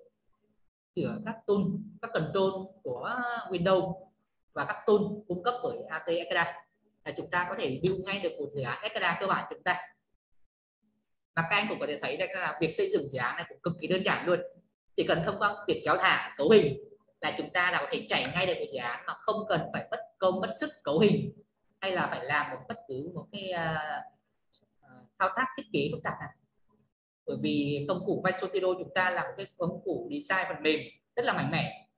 giữa các tool, các control của Windows và các tool cung cấp bởi AT Ekada, là chúng ta có thể build ngay được một dự án Ekada cơ bản chúng ta. Và các anh cũng có thể thấy là việc xây dựng dự án này cũng cực kỳ đơn giản luôn, chỉ cần thông qua việc kéo thả cấu hình là chúng ta đã có thể chạy ngay được một dự án mà không cần phải mất công mất sức cấu hình hay là phải làm bất cứ một cái thao tác thiết kế phức tạp này. Bởi vì công cụ Mysoftero chúng ta là một cái công cụ design phần mềm rất là mạnh mẽ,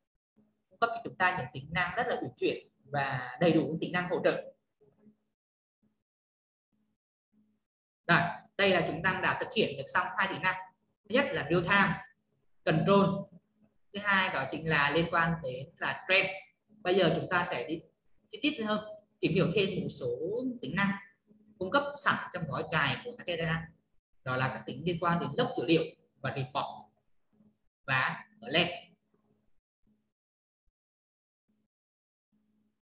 cung cấp cho chúng ta những tính năng rất là uyển chuyển và đầy đủ những tính năng hỗ trợ. Rồi, đây là chúng ta đã thực hiện được xong hai tính năng. Thứ nhất là real time control, thứ hai đó chính là liên quan đến là trend. Bây giờ chúng ta sẽ đi chi tiết hơn, tìm hiểu thêm một số tính năng cung cấp sẵn trong gói cài của Ekada. Đó là các tính liên quan đến log dữ liệu và report và Erlang.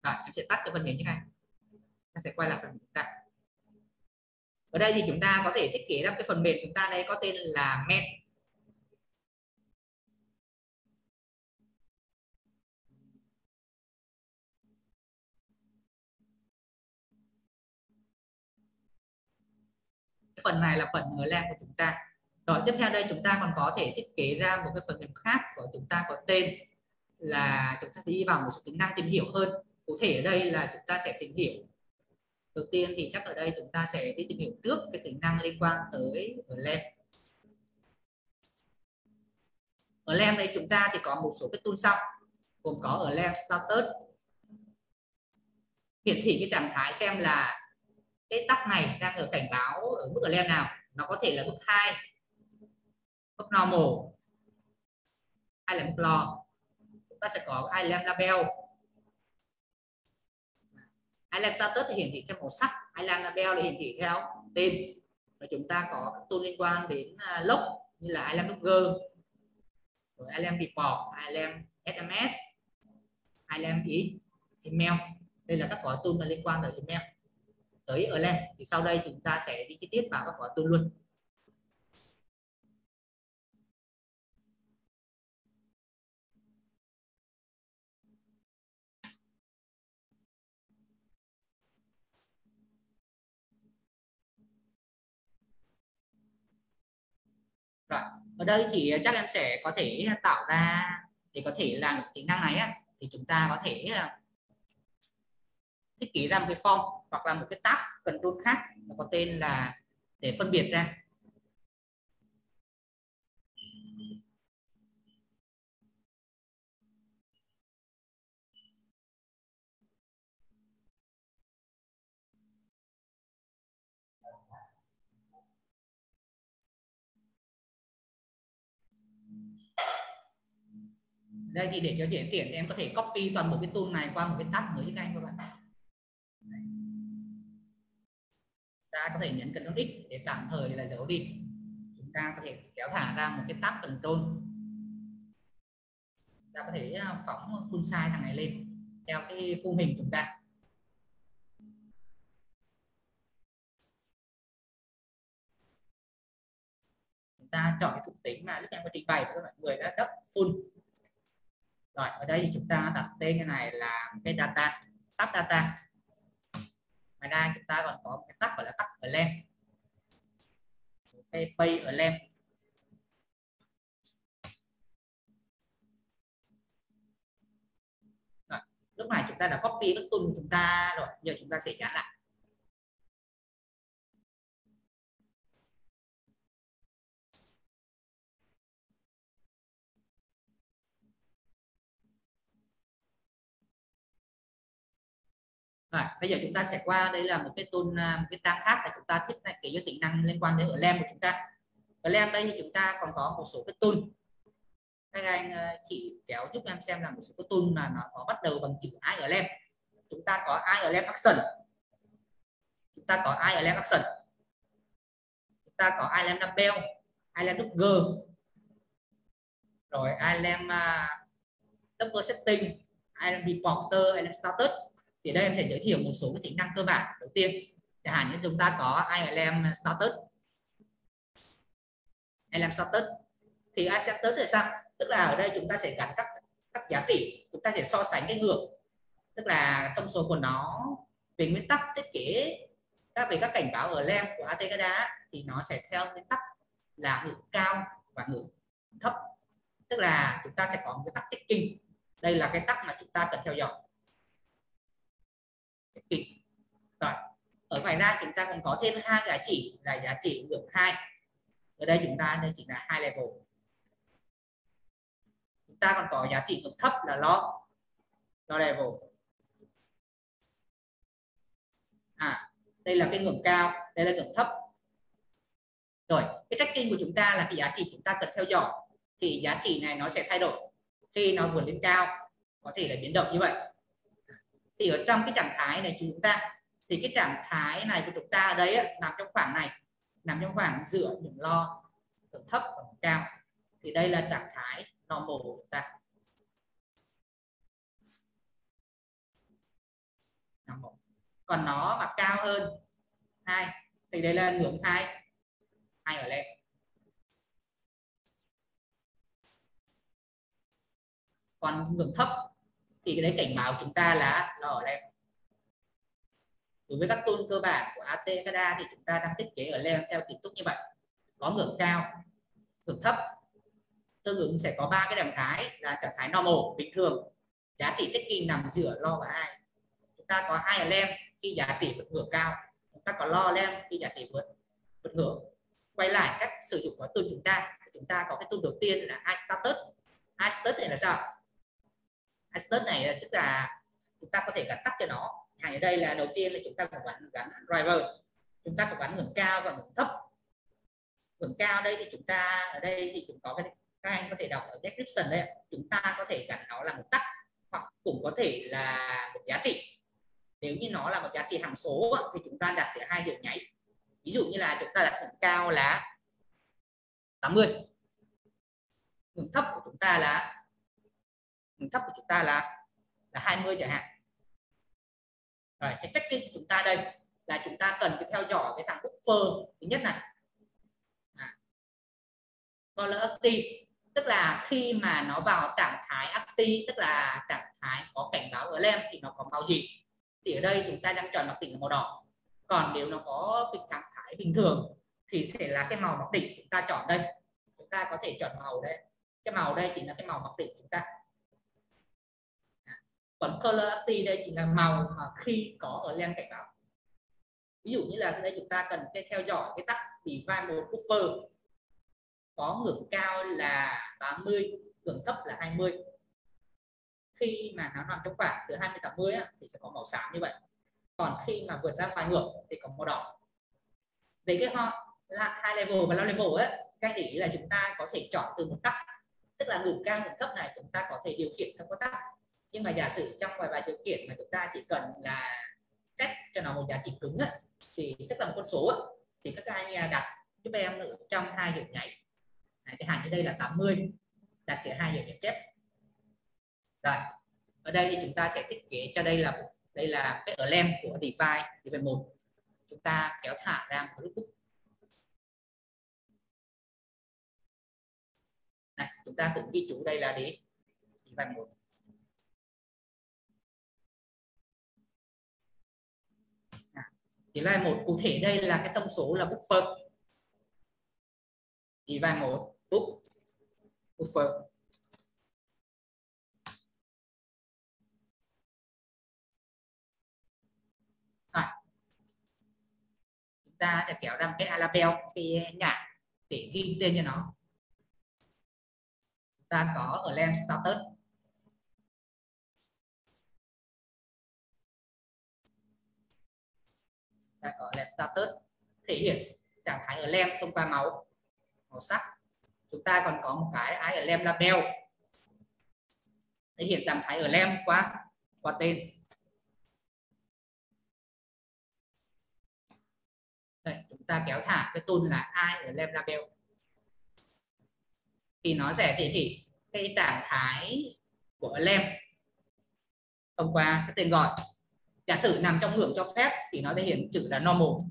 Rồi, em sẽ tắt cái phần mềm như này. Ta sẽ quay lại phần chúng ta. Ở đây thì chúng ta có thể thiết kế ra cái phần mềm chúng ta đây có tên là main. Cái phần này là phần Erlang của chúng ta. Rồi tiếp theo đây chúng ta còn có thể thiết kế ra một cái phần mềm khác của chúng ta có tên là chúng ta đi vào một số tính năng tìm hiểu hơn. Cụ thể ở đây là chúng ta sẽ tìm hiểu. Đầu tiên thì chắc ở đây chúng ta sẽ đi tìm hiểu trước cái tính năng liên quan tới Erlang. Erlang đây chúng ta thì có một số cái tool sau, gồm có Erlang Status, hiển thị cái trạng thái xem là cái tab này đang ở cảnh báo ở mức Erlang nào, nó có thể là mức 2, mức normal hay là mức low. Chúng ta sẽ có Erlang label. Erlang status thì hiển thị theo màu sắc, Erlang label thì hiển thị theo tên. Và chúng ta có các tool liên quan đến log như là Erlang logger, rồi Erlang report, Erlang SMS, Erlang email. Đây là các gói tool liên quan tới email, tới Erlang. Thì sau đây chúng ta sẽ đi chi tiết vào các gói tool luôn. Rồi, ở đây thì chắc em sẽ có thể tạo ra, để có thể làm tính năng này á, thì chúng ta có thể thiết kế ra một cái form hoặc là một cái tab control khác có tên là để phân biệt ra. Đây thì để cho dễ tiện em có thể copy toàn bộ cái tool này qua một cái tab mới cho anh các bạn. Ta có thể nhấn Ctrl X để tạm thời là giấu đi. Chúng ta có thể kéo thả ra một cái tab control. Ta có thể phóng full size thằng này lên theo cái khung hình chúng ta. Chúng ta chọn cái thuộc tính mà lúc em có trình bày với các bạn người đã đắp full. Rồi ở đây thì chúng ta đặt tên cái này là cái data, tab data. Ngoài ra chúng ta còn có một cái tab gọi là tab Erlang, cái page Erlang. Rồi, lúc này chúng ta đã copy các tool của chúng ta rồi, giờ chúng ta sẽ dán lại. Rồi, bây giờ chúng ta sẽ qua đây là một cái tool, một cái trang khác là chúng ta thiết kế cho tính năng liên quan đến Erlang của chúng ta. Lamp đây thì chúng ta còn có một số cái tool. Các anh chị kéo giúp em xem là một số cái tool là nó có bắt đầu bằng chữ ILM. Chúng ta có ILM Action, chúng ta có ILM Action, chúng ta có ILM Dumbbell, ILM Dogger, rồi ILM Dogger Setting, ILM Reporter, ILM Status. Thì đây em sẽ giới thiệu một số cái tính năng cơ bản. Đầu tiên chẳng hạn như chúng ta có ILM Status. ILM Status thì ILM Status là sao? Tức là ở đây chúng ta sẽ gắn các giá trị, chúng ta sẽ so sánh cái ngưỡng, tức là thông số của nó về nguyên tắc thiết kế về các cảnh báo ở LEM của ATCADA thì nó sẽ theo nguyên tắc là ngưỡng cao và ngưỡng thấp, tức là chúng ta sẽ có một cái tắc checking. Đây là cái tắc mà chúng ta cần theo dõi. Checking. Rồi ở ngoài ra chúng ta còn có thêm hai giá trị là giá trị ngưỡng 2. Ở đây chúng ta đây chỉ là 2 level. Chúng ta còn có giá trị ngưỡng thấp là low level. Đây là cái ngưỡng cao, đây là ngưỡng thấp. Rồi cái tracking của chúng ta là cái giá trị chúng ta cần theo dõi, thì giá trị này nó sẽ thay đổi khi nó vượt lên cao, có thể là biến động như vậy. Thì ở trong cái trạng thái này chúng ta, thì cái trạng thái này của chúng ta ở đây á, nằm trong khoảng này, nằm trong khoảng giữa ngưỡng low, ngưỡng thấp và ngưỡng cao. Thì đây là trạng thái normal của chúng ta. Còn nó mà cao hơn 2 thì đây là ngưỡng 2 ở lên. Còn ngưỡng thấp thì cái đấy cảnh báo chúng ta là nó ở lên. Đối với các tool cơ bản của ATCADA thì chúng ta đang thiết kế ở lên theo kiến trúc như vậy, có ngưỡng cao, ngưỡng thấp, tương ứng sẽ có 3 cái trạng thái là trạng thái normal bình thường, giá trị checking nằm giữa low và high. Chúng ta có high LEM khi giá trị vượt ngưỡng cao, chúng ta có low LEM khi giá trị vượt ngưỡng. Quay lại cách sử dụng của tool chúng ta có cái tool đầu tiên là iStatus. iStatus này là sao? iStatus này tức là chúng ta có thể gắn tắt cho nó. Ở đây là đầu tiên là chúng ta có gắn driver, chúng ta có gắn ngưỡng cao và ngưỡng thấp. Ngưỡng cao đây thì chúng ta ở đây thì chúng có cái, các anh có thể đọc ở description đây, chúng ta có thể gắn nó là một tắc hoặc cũng có thể là một giá trị. Nếu như nó là một giá trị hằng số thì chúng ta đặt ở 2 hiệu nháy. Ví dụ như là chúng ta đặt ngưỡng cao là 80, ngưỡng thấp của chúng ta là 20 chẳng hạn. Rồi cái tracking của chúng ta đây là chúng ta cần phải theo dõi cái thằng buffer thứ nhất này, color active, tức là khi mà nó vào trạng thái active, tức là trạng thái có cảnh báo ở LEM thì nó có màu gì. Thì ở đây chúng ta đang chọn mặc định là màu đỏ. Còn nếu nó có trạng thái bình thường thì sẽ là cái màu mặc định chúng ta chọn đây. Chúng ta có thể chọn màu đây. Cái màu đây chính là cái màu mặc định chúng ta. Còn color active đây chính là màu mà khi có ở LEM cảnh báo. Ví dụ như là đây chúng ta cần theo dõi cái tắc Divide mode buffer, có ngưỡng cao là 80, ngưỡng thấp là 20. Khi mà nó nằm trong khoảng từ 20 đến 80 thì sẽ có màu xám như vậy. Còn khi mà vượt ra ngoài ngưỡng thì có màu đỏ. Về cái high level và low level ấy, các để ý là chúng ta có thể chọn từ một tắc, tức là ngưỡng cao ngưỡng thấp này chúng ta có thể điều khiển trong các tắc. Nhưng mà giả sử trong vài điều kiện mà chúng ta chỉ cần là set cho nó một giá trị cứng ấy, thì tức là một con số ấy, thì các anh đặt giúp em ở trong 2 hiệu nháy. Cái hạn như đây là 80, đặt ở 2 hiệu nháy chép. Rồi ở đây thì chúng ta sẽ thiết kế cho đây là cái ở LEM của Divide 1. Chúng ta kéo thả ra một lúc. Này, chúng ta cũng ghi chú đây là Divide 1. Divide 1 cụ thể đây là cái thông số là buffer. Divide 1 buffer. Chúng ta sẽ kéo ra cái label, cái nhãn để ghi tên cho nó. Chúng ta có ở LEM status. Ta có LEM status thể hiện trạng thái ở LEM thông qua màu màu sắc. Chúng ta còn có một cái ILM label, thể hiện trạng thái ILM qua tên. Đây, chúng ta kéo thả cái tool là ILM label thì nó sẽ thể hiện cái trạng thái của ILM thông qua cái tên gọi. Giả sử nằm trong ngưỡng cho phép thì nó thể hiện chữ là normal,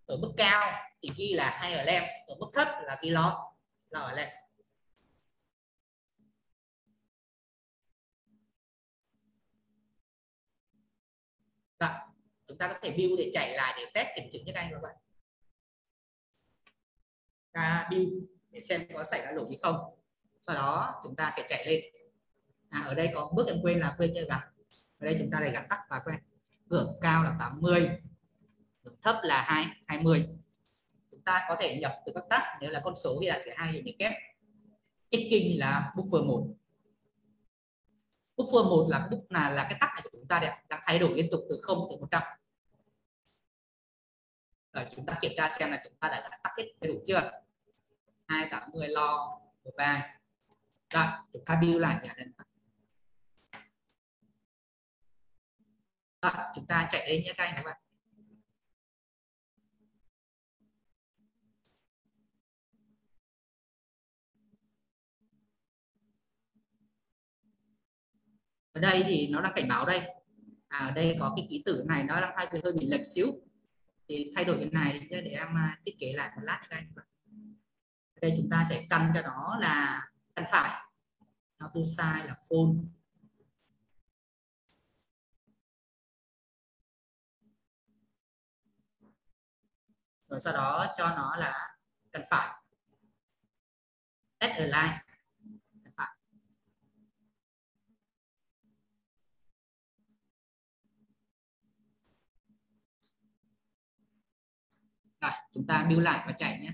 ở mức cao thì ghi là ILM, ở mức thấp là ghi low ILM. Rồi, chúng ta có thể build để chạy lại để test kiểm chứng như này các bạn. Ta build để xem có xảy ra lỗi gì không. Sau đó chúng ta sẽ chạy lên. Ở đây có bước em quên là quên chưa gặp. Ở đây chúng ta lại gắn tắt và quen. Ngưỡng cao là 80, ngưỡng thấp là 20. Chúng ta có thể nhập từ các tắt, nếu là con số thì là 2 điểm kép. Checking là buffer 1. Buffer 1 là cái tắt này của chúng ta đang thay đổi liên tục từ 0 tới 100. Rồi chúng ta kiểm tra xem là chúng ta đã tắt hết đủ chưa. 280 lo một vai. Rồi chúng ta build lại nhà này. Rồi, chúng ta chạy đến nhé các anh các bạn. Ở đây thì nó đang cảnh báo đây. Ở đây có cái ký tự này nó đang hơi bị lệch xíu. Thì thay đổi cái này để em thiết kế lại một lát cho các anh. Ở đây chúng ta sẽ căn cho nó là căn phải. Auto size là full. Rồi sau đó cho nó là căn phải. Add align. Căn phải. Rồi, chúng ta build lại và chạy nhé.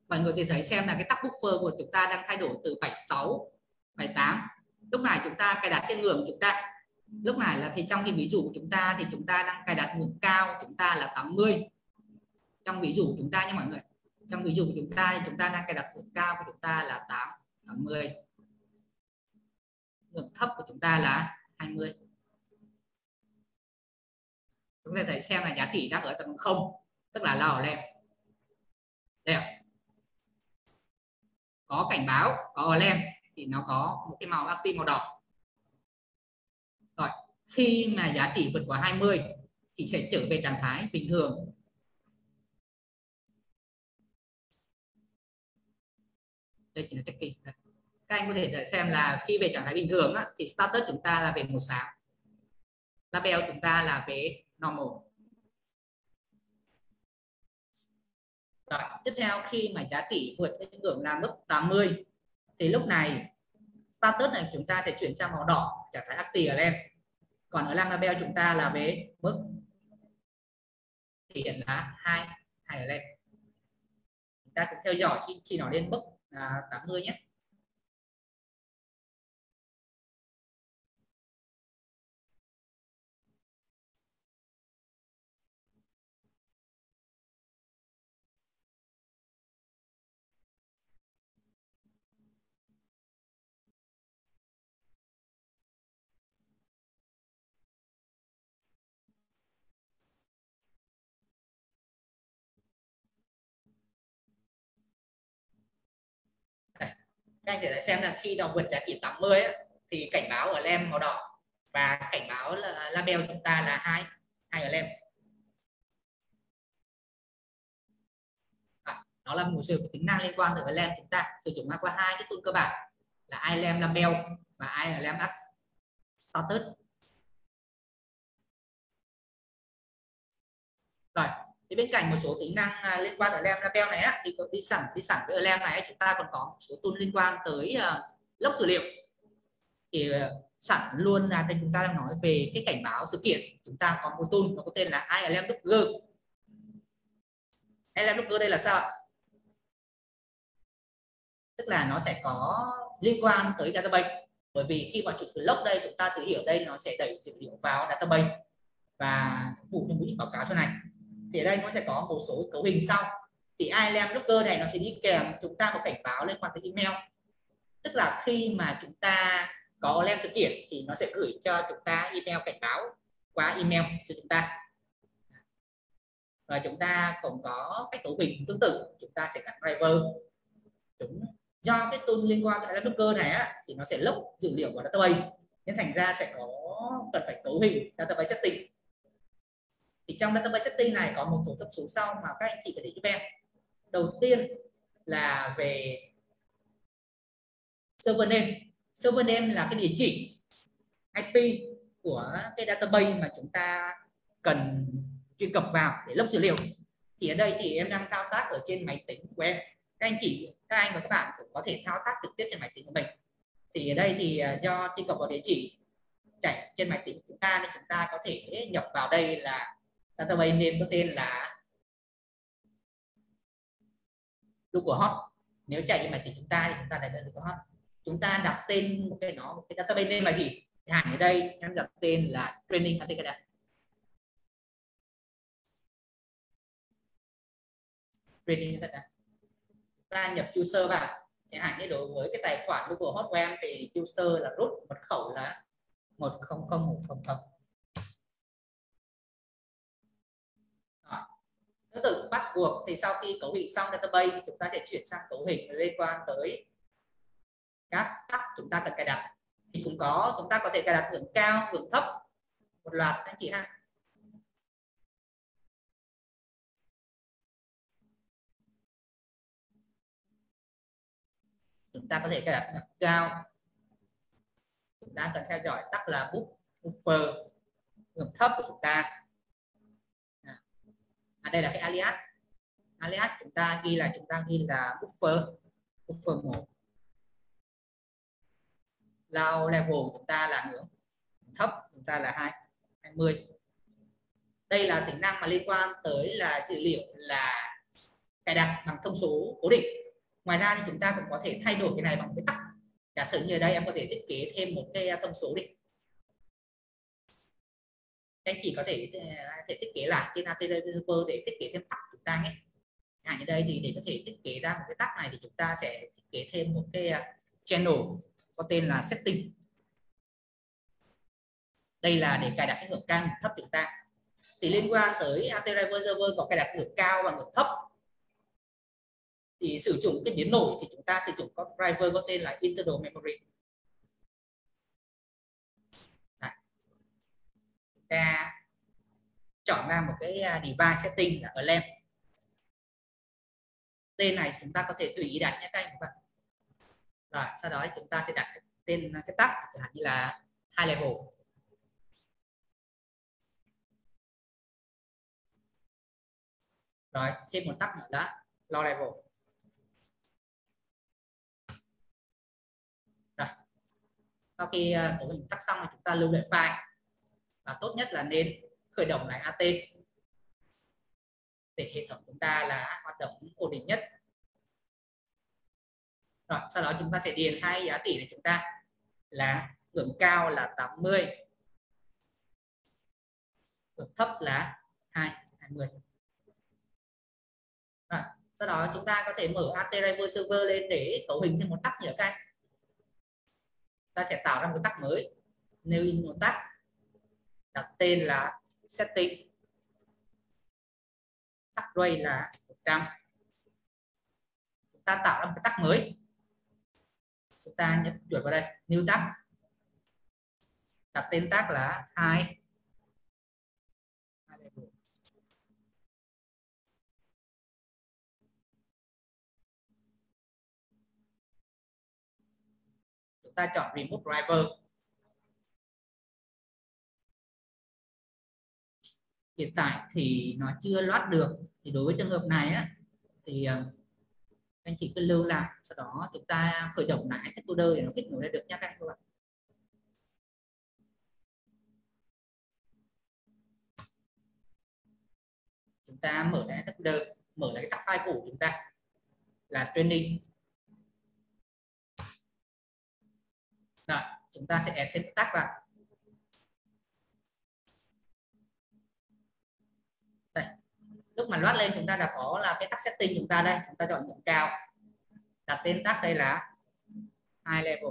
Mọi người thì thấy xem là cái tab buffer của chúng ta đang thay đổi từ 76, 78. Lúc này chúng ta cài đặt cái ngưỡng chúng ta. Lúc này là thì trong cái ví dụ của chúng ta thì chúng ta đang cài đặt ngưỡng cao chúng ta là 80. Trong ví dụ của chúng ta nha mọi người. Trong ví dụ của chúng ta thì chúng ta đang cài đặt ngưỡng cao của chúng ta là 80. Ngưỡng thấp của chúng ta là 20. Chúng ta thấy xem là giá trị đang ở tầm 0, tức là lò lên. Đây ạ. Có cảnh báo, có alarm thì nó có một cái màu active màu đỏ. Rồi, khi mà giá trị vượt qua 20 thì sẽ trở về trạng thái bình thường. Đây chỉ là checking. Các anh có thể xem là khi về trạng thái bình thường á, thì status chúng ta là về màu xám. Label chúng ta là về normal. Rồi, tiếp theo khi mà giá trị vượt đến ngưỡng là mức 80 thì lúc này status này chúng ta sẽ chuyển sang màu đỏ, trạng thái active lên. Còn ở label chúng ta là về mức thì hiện là 2 lên. Chúng ta cũng theo dõi khi nó lên mức 80 nhé. Các anh thể xem là khi nó vượt giá trị 80 ấy, thì cảnh báo ở lem màu đỏ và cảnh báo là label chúng ta là 2 ở lem. Nó là một số tính năng liên quan tới lem chúng ta sử dụng qua hai cái tool cơ bản là ILM label và ILM status. Rồi, thì bên cạnh một số tính năng liên quan tới ILM label này á, thì có đi sẵn với ILM này chúng ta còn có một số tool liên quan tới log dữ liệu. Thì sẵn luôn là chúng ta đang nói về cái cảnh báo sự kiện. Chúng ta có một tool nó có tên là ILM Logger. ILM Logger đây là sao ạ? Tức là nó sẽ có liên quan tới database, bởi vì khi mà chụp từ log đây, chúng ta tự hiểu đây nó sẽ đẩy dữ liệu vào database và phục vụ cho mục đích báo cáo sau này. Thì ở đây nó sẽ có một số cấu hình sau. Thì ILM Logger này nó sẽ đi kèm chúng ta một cảnh báo liên quan tới email. Tức là khi mà chúng ta có lên sự kiện thì nó sẽ gửi cho chúng ta email cảnh báo qua email cho chúng ta. Và chúng ta cũng có cách cấu hình tương tự, chúng ta sẽ gắn driver. Do cái tool liên quan tới Logger này á, thì nó sẽ log dữ liệu vào database, nên thành ra sẽ có cần phải cấu hình database setting. Thì trong database setting này có một số thông số sau mà các anh chị cần để giúp em. Đầu tiên là về server name. Server name là cái địa chỉ IP của cái database mà chúng ta cần truy cập vào để log dữ liệu. Thì ở đây thì em đang thao tác ở trên máy tính của em. Các anh và các bạn cũng có thể thao tác trực tiếp trên máy tính của mình. Thì ở đây thì do truy cập vào địa chỉ chạy trên máy tính của chúng ta nên chúng ta có thể nhập vào đây là database name có tên là localhost. Nếu chạy trên máy tính chúng ta thì chúng ta đặt tên localhost. Chúng ta đặt tên một cái database name là gì? Hạn ở đây em đặt tên là training Atekada. Training Atekada. Ta nhập user vào, chẳng hạn như đối với cái tài khoản localhost của em thì user là root, mật khẩu là 100100. Tương tự password thì sau khi cấu hình xong database thì chúng ta sẽ chuyển sang cấu hình liên quan tới các tắc chúng ta cần cài đặt. Thì cũng có, chúng ta có thể cài đặt hưởng cao, hưởng thấp, một loạt anh chị ha. Chúng ta có thể cài đặt hưởng cao, chúng ta cần theo dõi tắc là buffer, hưởng thấp của chúng ta. Đây là cái alias chúng ta ghi là buffer 1. Low level chúng ta là ngưỡng thấp, chúng ta là 20. Đây là tính năng mà liên quan tới là dữ liệu là cài đặt bằng thông số cố định. Ngoài ra thì chúng ta cũng có thể thay đổi cái này bằng cái tắc. Giả sử như ở đây em có thể thiết kế thêm một cái thông số đi. Anh chỉ có thể thiết kế lại trên AT Developer để thiết kế thêm tắc chúng ta nhé. Ở đây thì để có thể thiết kế ra một cái tắc này thì chúng ta sẽ thiết kế thêm một cái channel có tên là setting. Đây là để cài đặt cái ngưỡng cao ngưỡng thấp chúng ta. Thì liên quan tới AT Server có cài đặt ngưỡng cao và ngưỡng thấp. Thì sử dụng cái biến nổi thì chúng ta sử dụng có driver có tên là internal memory. Ta chọn ra một cái device setting là LM. Tên này chúng ta có thể tùy ý đặt nhé các anh các bạn. Rồi sau đó chúng ta sẽ đặt tên cái tắc chẳng hạn như là high level. Rồi thêm một tắc nữa đó low level. Rồi sau khi cấu hình tắc xong thì chúng ta lưu lại file. Và tốt nhất là nên khởi động lại AT để hệ thống chúng ta là hoạt động ổn định nhất. Rồi sau đó chúng ta sẽ điền hai giá tỷ này chúng ta là ngưỡng cao là 80, ngưỡng thấp là 20. Rồi sau đó chúng ta có thể mở AT Driver Server lên để cấu hình thêm một tắc nữa các anh. Ta sẽ tạo ra một tắc mới, nêu in một tắc, đặt tên là setting, tắc rate là 100. Chúng ta tạo ra một cái tắc mới, chúng ta nhấp chuột vào đây new tắc, đặt tên tắc là 2. Chúng ta chọn remote driver. Hiện tại thì nó chưa load được, thì đối với trường hợp này á thì anh chị cứ lưu lại, sau đó chúng ta khởi động lại các folder để nó kết nối được nha các bạn. ta mở lại folder, mở lại cái tab file cũ của chúng ta là training. Rồi, chúng ta sẽ add thêm tag vào. Đây. Lúc mà loát lên chúng ta đã có là cái tag setting chúng ta đây, chúng ta chọn điểm cao, đặt tên tag đây là high level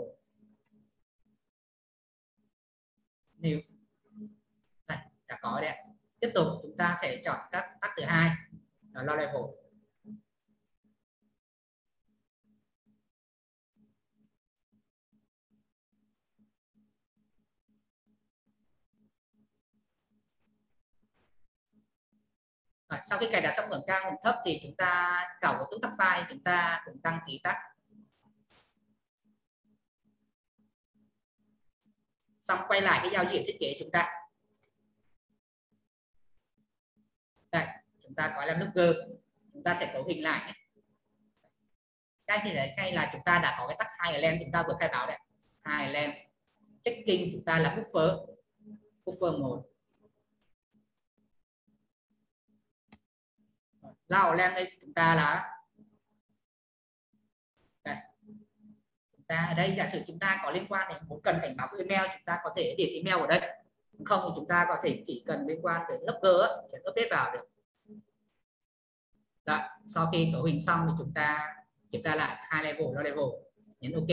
new. Đây, đã có đấy. Tiếp tục chúng ta sẽ chọn các tag thứ hai là low level. Rồi, sau khi cài đặt xong ngưỡng cao ngưỡng thấp thì chúng ta cào vào tag file, chúng ta cũng đăng ký tag. Xong quay lại cái giao diện thiết kế chúng ta. Đây, chúng ta có làm looker, chúng ta sẽ cấu hình lại nhé. Cái thì đấy, hay là chúng ta đã có cái tag hai element chúng ta vừa khai báo đấy. Hai element checking chúng ta là buffer 1. Lao lên đây chúng ta là đây. Chúng ta ở đây giả sử chúng ta có liên quan đến muốn cần cảnh báo email, chúng ta có thể điền email ở đây. Không thì chúng ta có thể chỉ cần liên quan đến logger chuyển update vào được. Đó, sau khi cấu hình xong thì chúng ta kiểm tra lại high level, low level, nhấn OK.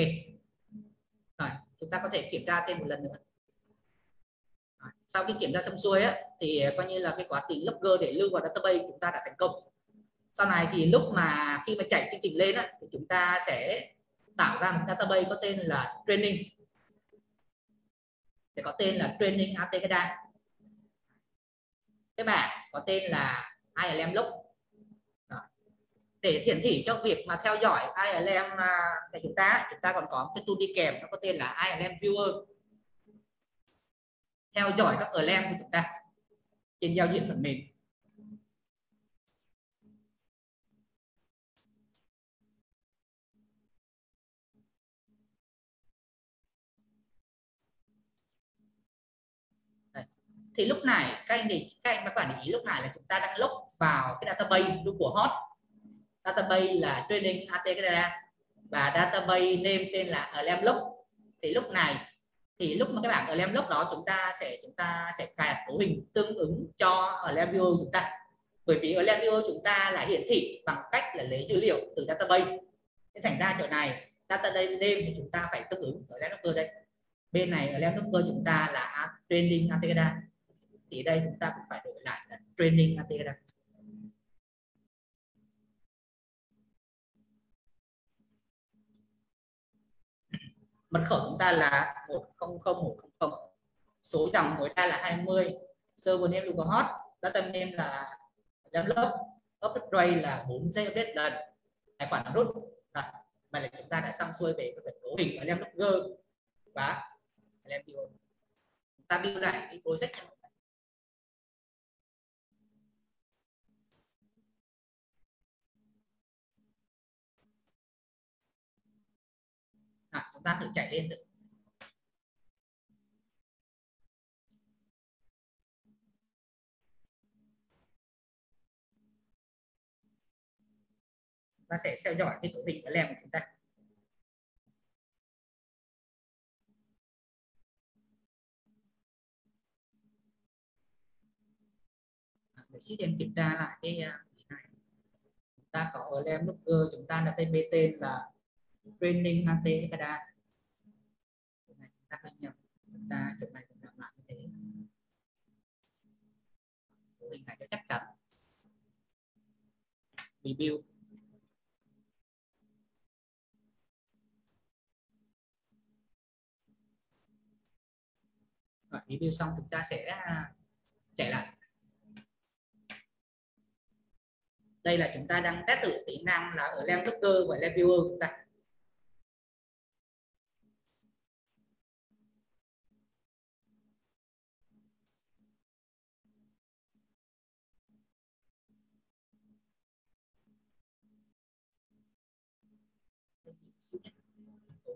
Rồi, chúng ta có thể kiểm tra thêm một lần nữa. Rồi, sau khi kiểm tra xong xuôi á, thì coi như là cái quá trình logger để lưu vào database chúng ta đã thành công. Sau này thì lúc mà khi mà chạy chương trình lên á, thì chúng ta sẽ tạo ra một database có tên là training, sẽ có tên là training ATKDA. Cái bảng có tên là ILM log. Để hiển thị cho việc mà theo dõi ILM của chúng ta còn có cái tool đi kèm, nó có tên là ILM viewer, theo dõi các ILM của chúng ta trên giao diện phần mềm. Thì lúc này các anh các bạn để ý lúc này là chúng ta đang log vào cái database của hot, database là training ATKDA và database name tên là Alarm log. Thì lúc này thì lúc mà cái bảng Alarm log đó chúng ta sẽ cài đặt cấu hình tương ứng cho Alarm viewer chúng ta, bởi vì Alarm viewer chúng ta là hiển thị bằng cách là lấy dữ liệu từ database. Thế thành ra chỗ này database name thì chúng ta phải tương ứng ở Alarm logger đây, bên này Alarm logger chúng ta là training ATKDA, thì đây chúng ta cũng phải đổi lại là training ATKDA. Mật khẩu chúng ta là 100100, số dòng của ta là 20, server name localhost, data name là Jamlog, update rate là 4 giây update lần, tài khoản root. Rồi, vậy là chúng ta đã xong xuôi về cái cấu hình của Jamlogger và Jamlogger. Chúng ta build lại cái project. Chúng ta thử chạy lên được. Chúng ta sẽ theo dõi cái cấu hình của lem của chúng ta. Để xin em kiểm tra lại cái này. Chúng ta có ở lem looker, chúng ta là tên tên là training ATKDA. Chúng ta hơi nhập, chúng ta chỗ này cũng làm lại như thế. Cấu hình này cho chắc chắn. Review. Rồi, review xong chúng ta sẽ chạy lại. Đây là chúng ta đang test thử tính năng là ở Lem Looker và Lem Viewer chúng ta.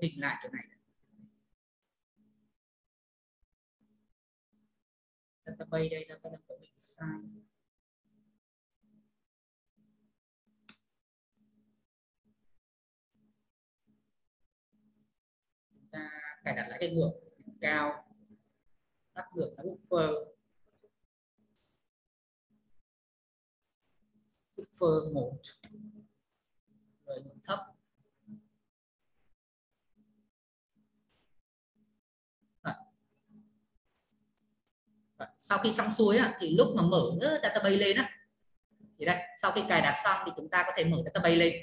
Hình lại chỗ này. Database đây nó có cấu hình sai. cài đặt lại cái ngược cao, tắt ngược là buffer, buffer 1 rồi ngưỡng thấp. Sau khi xong xuôi thì lúc mà mở database lên thì đây, sau khi cài đặt xong thì chúng ta có thể mở database lên.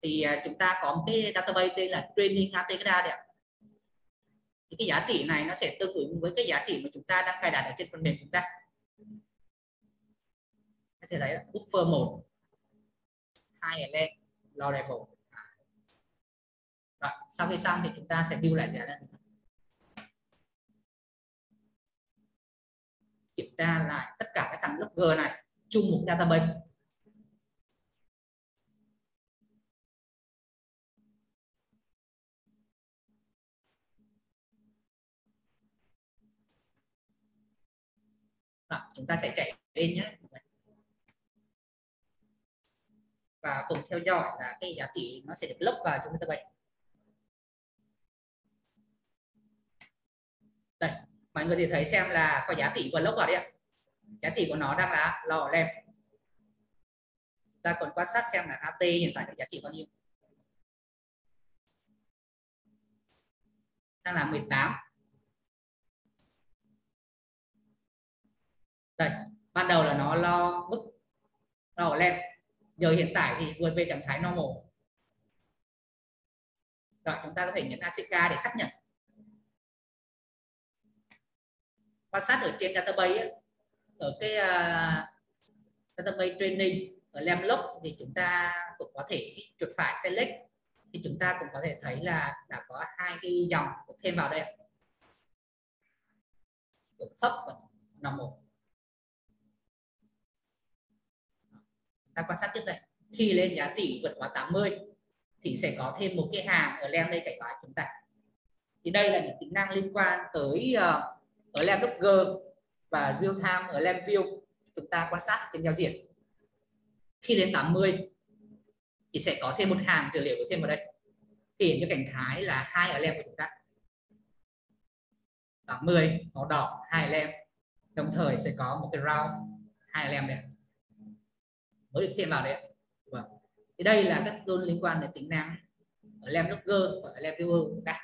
Thì chúng ta có một cái database tên là training Atekada đấy ạ. Thì cái giá trị này nó sẽ tương ứng với cái giá trị mà chúng ta đang cài đặt ở trên phần mềm chúng ta. Có thể thấy là buffer 1, 2 lên low level. Rồi, sau khi xong thì chúng ta sẽ build lại giá lên. Kiểm tra lại tất cả các thằng logger này chung một database. Rồi, chúng ta sẽ chạy lên nhé và cùng theo dõi là cái giá trị nó sẽ được log vào trong database. Đây, mọi người thì thấy xem là có giá trị của log vào đấy ạ. Giá trị của nó đang là low level. Chúng ta còn quan sát xem là AT hiện tại là giá trị bao nhiêu. Đang là 18. Đây, ban đầu là nó lo mức low level. Giờ hiện tại thì vượt về trạng thái normal. Rồi chúng ta có thể nhấn ACK để xác nhận. Quan sát ở trên database ở cái database training ở Lamlog thì chúng ta cũng có thể chuột phải select, thì chúng ta cũng có thể thấy là đã có hai cái dòng thêm vào đây, thấp và normal. Ta quan sát tiếp đây, khi lên giá trị vượt quá 80 thì sẽ có thêm một cái hàm ở Lam đây cảnh báo chúng ta. Thì đây là những tính năng liên quan tới ở Lam Logger và real time ở Lam View. Chúng ta quan sát trên giao diện, khi đến 80 thì sẽ có thêm một hàm dữ liệu thêm vào đây, thể hiện cho cảnh thái là 2 ở Lam của chúng ta. 80 màu đỏ 2 Lam, đồng thời sẽ có một cái round 2 Lam này mới được thêm vào đấy. Vâng. Thì đây là các tool liên quan đến tính năng ở Lam Logger và ở Lam Viewer của chúng ta.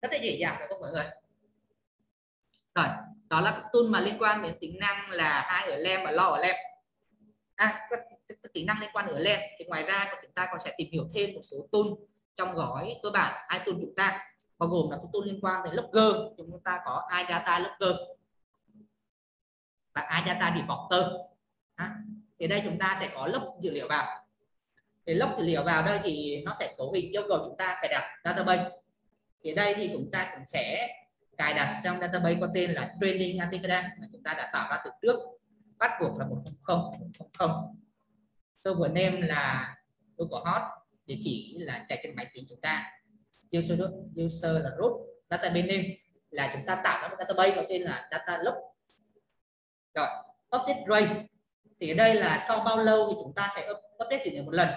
Rất là dễ dàng phải không mọi người? Rồi, đó là các tool mà liên quan đến tính năng là 2 ở Lam và lo ở Lam. Các tính năng liên quan ở Lam thì ngoài ra chúng ta còn sẽ tìm hiểu thêm một số tool trong gói cơ bản iTool chúng ta, bao gồm là cái tool liên quan đến Logger. Chúng ta có iData Logger và iData Reporter. Thì đây chúng ta sẽ có log dữ liệu vào. Để log dữ liệu vào đây thì nó sẽ cấu hình yêu cầu chúng ta cài đặt database. Thì đây thì chúng ta cũng sẽ cài đặt trong database có tên là Training Atekada mà chúng ta đã tạo ra từ trước. Bắt buộc là 100. Server name là localhost, địa chỉ là chạy trên máy tính chúng ta. User là root, database name là chúng ta tạo ra một database có tên là datalog. Rồi, update rate thì ở đây là sau bao lâu thì chúng ta sẽ update dữ liệu một lần.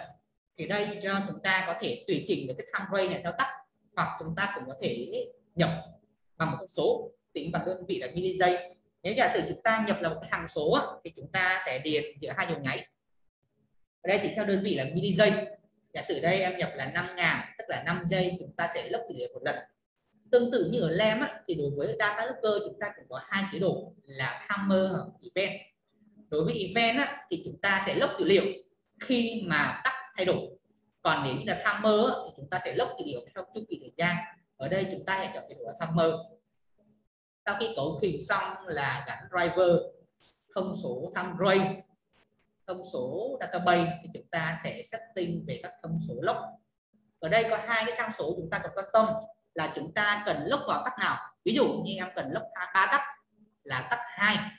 Thì đây cho chúng ta có thể tùy chỉnh được cái time rate này theo tắt, hoặc chúng ta cũng có thể nhập bằng một con số tính bằng đơn vị là mili giây. Nếu giả sử chúng ta nhập là một cái hằng số thì chúng ta sẽ điền giữa hai dòng nháy. Ở đây thì theo đơn vị là mili giây. Giả sử đây em nhập là 5.000, tức là 5 giây chúng ta sẽ log dữ liệu một lần. Tương tự như ở Lam thì đối với data logger chúng ta cũng có hai chế độ là timer và event. Đối với event thì chúng ta sẽ log dữ liệu khi mà tắt thay đổi. Còn nếu như là timer thì chúng ta sẽ log dữ liệu theo chu kỳ thời gian. Ở đây chúng ta hãy chọn chế độ là timer. Sau khi cấu hình xong là gắn driver, thông số time rate, thông số database thì chúng ta sẽ setting về các thông số log. Ở đây có hai cái tham số chúng ta cần quan tâm là chúng ta cần log vào tắc nào. Ví dụ như em cần log 3 tắc là tắc 2.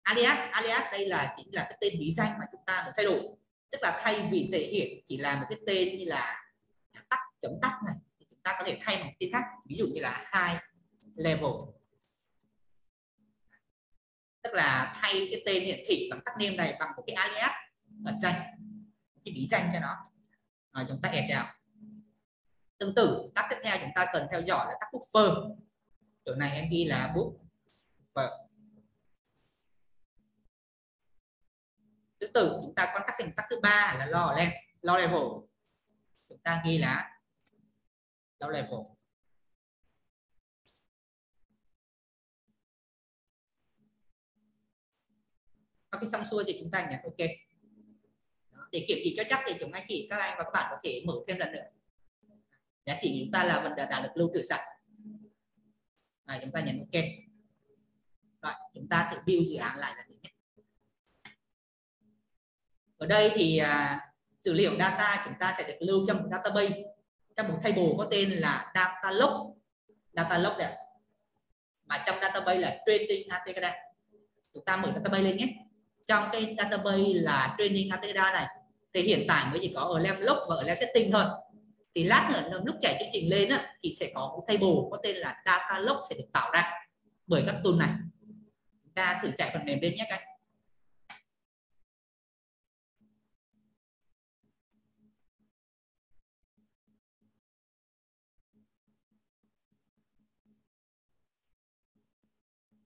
Alias đây là chính là cái tên bí danh mà chúng ta muốn thay đổi. Tức là thay vì thể hiện chỉ là một cái tên như là tắc chấm tắc này thì chúng ta có thể thay một tên khác, ví dụ như là 2 level. Tức là thay cái tên hiển thị bằng tag name này bằng một cái alias ẩn danh, cái bí danh cho nó. Rồi chúng ta add vào. Tương tự tab tiếp theo chúng ta cần theo dõi là tab buffer. Chỗ này em ghi là buffer. Tương tự chúng ta có tab thứ ba là low level. Chúng ta ghi là low level. Sau khi xong xuôi thì chúng ta nhấn OK. Đó, để kiểm trị cho chắc thì chúng anh chị các anh và các bạn có thể mở thêm lần nữa. Giá trị chúng ta là mình đã được lưu trữ sẵn. Rồi, chúng ta nhấn OK. Rồi, chúng ta thử build dự án lại lần nữa nhé. Ở đây thì dữ liệu data chúng ta sẽ được lưu trong một database, trong một table có tên là data log đấy. Mà trong database là training Atacada. Chúng ta mở database lên nhé. Trong cái database là training Atacada này thì hiện tại mới chỉ có ở level log và ở level setting thôi. Thì lát nữa lúc chạy chương trình lên á, thì sẽ có một table có tên là data log sẽ được tạo ra bởi các tool này. Chúng ta thử chạy phần mềm lên nhé các anh.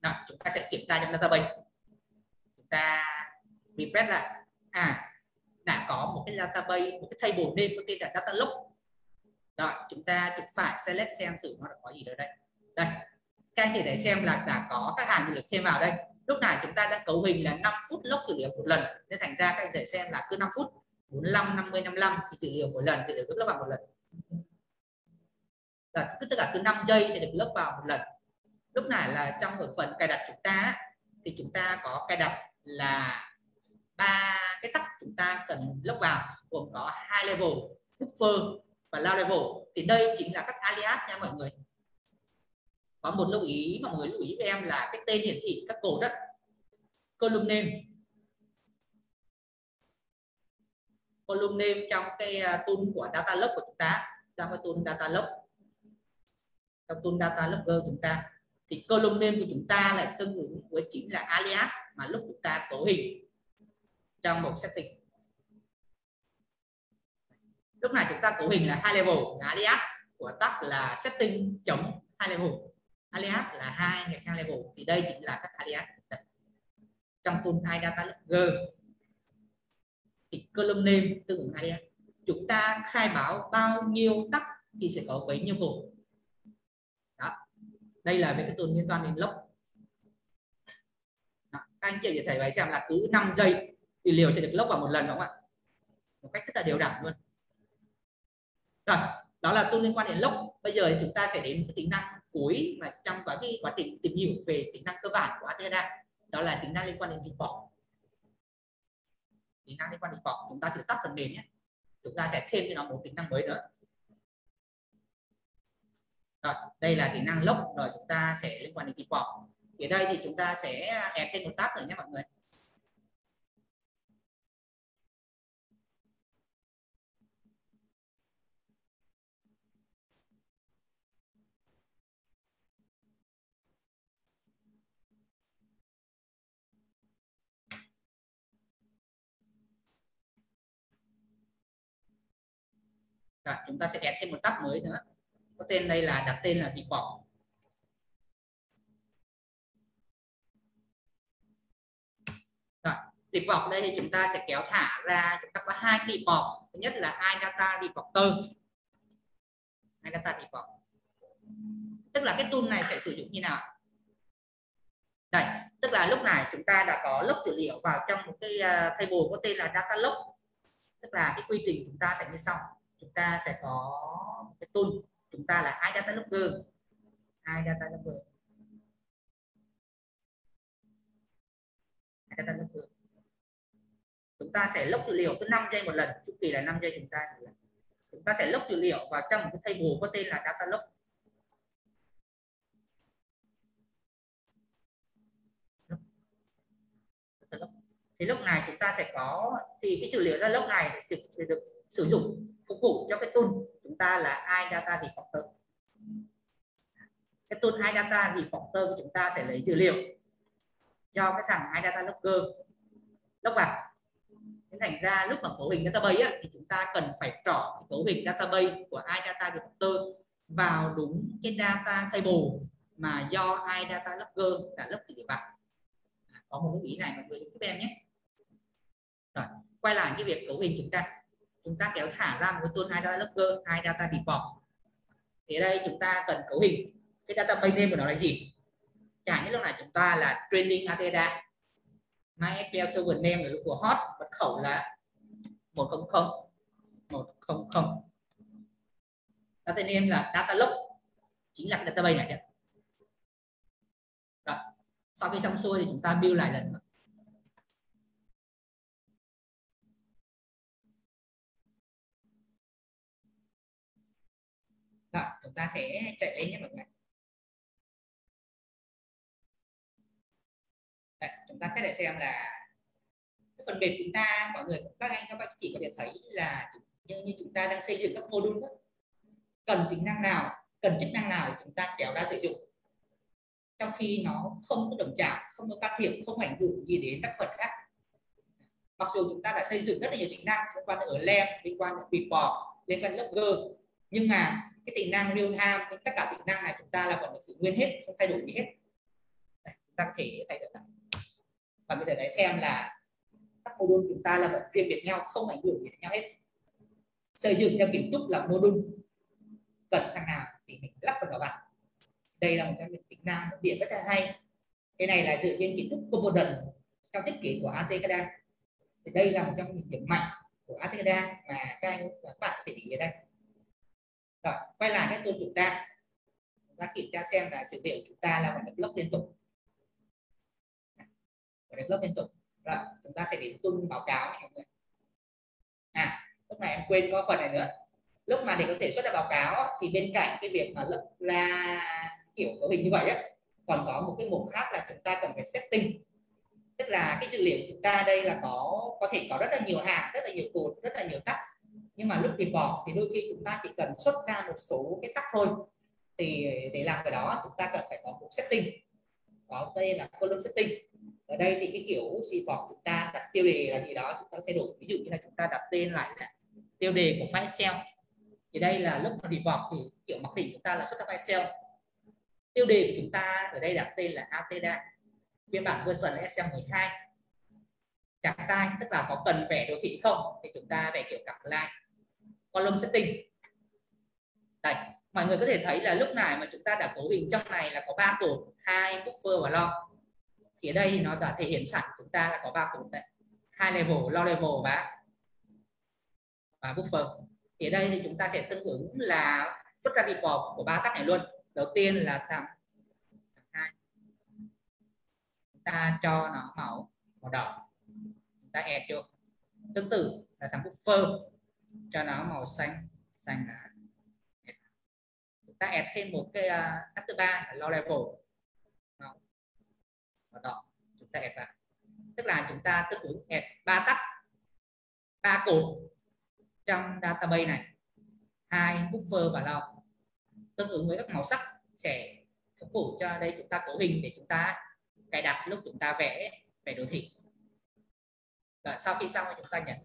Nào, chúng ta sẽ kiểm tra trong database. Chúng ta refresh lại. Đã có một cái database, một cái table name có tên là data log. Rồi, chúng ta chụp phải select xem thử nó có gì ở đây. Đây, các anh để xem là đã có các hàng dữ liệu thêm vào đây. Lúc này chúng ta đã cấu hình là 5 phút log dữ liệu một lần, nên thành ra các anh để xem là cứ 5 phút 45, 50, 55 thì dữ liệu một lần, dữ liệu được log vào một lần. Rồi, tất cả cứ 5 giây sẽ được log vào một lần. Lúc này là trong ở phần cài đặt chúng ta thì chúng ta có cài đặt là 3 cái tắc chúng ta cần log vào, gồm có 2 level, buffer và low level. Thì đây chính là các alias nha mọi người. Có một lưu ý mà mọi người lưu ý với em là cái tên hiển thị các cột đó, column name trong cái tool của data log của chúng ta, trong cái tool data log, trong tool data logger chúng ta thì column name của chúng ta lại tương ứng với chính là alias mà lúc chúng ta cấu hình trong một setting. Lúc này chúng ta cấu hình là 2 level, alias của tab là setting chống 2 level, alias là 2 level, thì đây chính là các alias trong tool iData Logger. Thì column name tương ứng alias. Chúng ta khai báo bao nhiêu tab thì sẽ có bấy nhiêu cột. Đó, đây là về cái tool liên quan đến log. Đó, các anh chị thấy vậy rằng là cứ 5 giây thì liệu sẽ được log vào một lần, đúng không ạ? Một cách rất là đều đặn luôn. Rồi, đó là tool liên quan đến log. Bây giờ thì chúng ta sẽ đến tính năng cuối mà trong cái quá trình tìm hiểu về tính năng cơ bản của Atacada, đó là tính năng liên quan đến report. Tính năng liên quan đến report, chúng ta thử tắt phần mềm nhé. Chúng ta sẽ thêm cho nó một tính năng mới nữa. Rồi, đây là tính năng log, rồi chúng ta sẽ liên quan đến report. Thì ở đây thì chúng ta sẽ add thêm một tab nữa nhé mọi người. Rồi, chúng ta sẽ add thêm một tab mới nữa. Có tên đây là đặt tên là report. Rồi, report đây thì chúng ta sẽ kéo thả ra, chúng ta có 2 report. Thứ nhất là iData Reporter. iData Report. Tức là cái tool này sẽ sử dụng như nào? Đây, tức là lúc này chúng ta đã có log dữ liệu vào trong một cái table có tên là data log. Tức là cái quy trình chúng ta sẽ như sau. Chúng ta sẽ có cái tool, chúng ta là iData Logger. iData Logger. iData Logger. Chúng ta sẽ log dữ liệu cứ 5 giây một lần, chu kỳ là 5 giây chúng ta sẽ log dữ liệu vào trong một cái table có tên là data log. Thì lúc này chúng ta sẽ có, thì cái dữ liệu data log này sẽ được sử dụng phục vụ cho cái tool chúng ta là iData Reporter. Cái tool iData Reporter của chúng ta sẽ lấy dữ liệu cho cái thằng iData Logger log vào. thành ra lúc mà cấu hình database á, thì chúng ta cần phải trỏ cấu hình database của iData Reporter vào đúng cái data table mà do iData Logger đã log từ bạn. Có một lưu ý này mọi người giúp em nhé. Rồi, quay lại cái việc cấu hình chúng ta kéo thả ra một cái tool iData Logger, iData Report. Thì ở đây chúng ta cần cấu hình cái database name của nó là gì. Chẳng như lúc này chúng ta là training Ateda, MySQL server name là của host, mật khẩu là 100 data name là data log, chính là cái database này đấy. Rồi, sau khi xong xuôi thì chúng ta build lại lần nữa. Rồi, chúng ta sẽ chạy lên nhé mọi người. Đấy, chúng ta sẽ để xem là cái phần mềm chúng ta, mọi người, các anh các bác chỉ có thể thấy là như chúng ta đang xây dựng các module đó. Cần tính năng nào, cần chức năng nào chúng ta kéo ra sử dụng, trong khi nó không có đồng chạm, không có can thiệp, không ảnh hưởng gì đến các phần khác. Mặc dù chúng ta đã xây dựng rất là nhiều tính năng liên quan đến ở LAMP, liên quan đến report, liên quan đến logger, nhưng mà cái tính năng real time, tất cả tính năng này chúng ta là vẫn được giữ nguyên hết, không thay đổi gì hết. Đây, chúng ta có thể thay đổi lại. Và bây giờ để xem là các module chúng ta là vẫn riêng biệt nhau, không ảnh hưởng gì đến nhau hết. Xây dựng theo kiến trúc là module, cần thằng nào thì mình lắp vào đó vào. Đây là một cái tính năng điện rất là hay. Cái này là dựa trên kiến trúc component trong thiết kế của Ateda. Thì đây là một trong những điểm mạnh của Ateda mà các anh và các bạn sẽ để ý ở đây. Rồi, quay lại cái tool chúng ta kiểm tra xem là dữ liệu chúng ta là vẫn được log liên tục. Rồi, chúng ta sẽ đến tool báo cáo này mọi người. Lúc này em quên có phần này nữa. Lúc mà để có thể xuất ra báo cáo thì bên cạnh cái việc mà log ra kiểu cấu hình như vậy á, còn có một cái mục khác là chúng ta cần phải setting. Tức là cái dữ liệu của chúng ta đây là có thể có rất là nhiều hàm, rất là nhiều code, rất là nhiều tắc. Nhưng mà lúc report thì đôi khi chúng ta chỉ cần xuất ra một số cái tắc thôi. Thì để làm cái đó chúng ta cần phải có một setting. Có đây là column setting. Ở đây thì cái kiểu report chúng ta đặt tiêu đề là gì đó, chúng ta thay đổi. Ví dụ như là chúng ta đặt tên lại là tiêu đề của file Excel. Thì đây là lúc mà report thì kiểu mặc định chúng ta là xuất ra file Excel. Tiêu đề của chúng ta ở đây đặt tên là Ateda, phiên bản version là Excel 12. Trạng thái tức là có cần vẽ đồ thị không thì chúng ta vẽ kiểu cặp line. Column setting. Đây, mọi người có thể thấy là lúc này mà chúng ta đã cấu hình trong này là có 3 cột, 2 buffer và log. Thì ở đây thì nó đã thể hiện sẵn chúng ta là có 3 cột đấy, 2 level, log level và buffer. Thì ở đây thì chúng ta sẽ tương ứng là xuất ra report của 3 tag này luôn. Đầu tiên là thằng 2, chúng ta cho nó màu đỏ, chúng ta add cho. Tương tự là thằng buffer, cho nó màu xanh là chúng ta add thêm một cái tag thứ 3 là low level màu đỏ, chúng ta add vào. Tức là chúng ta tương ứng add 3 tag, 3 cột trong database này, 2 buffer và low, tương ứng với các màu sắc sẽ phục vụ cho đây chúng ta cấu hình để chúng ta cài đặt lúc chúng ta vẽ đồ thị. Rồi, sau khi xong thì chúng ta nhấn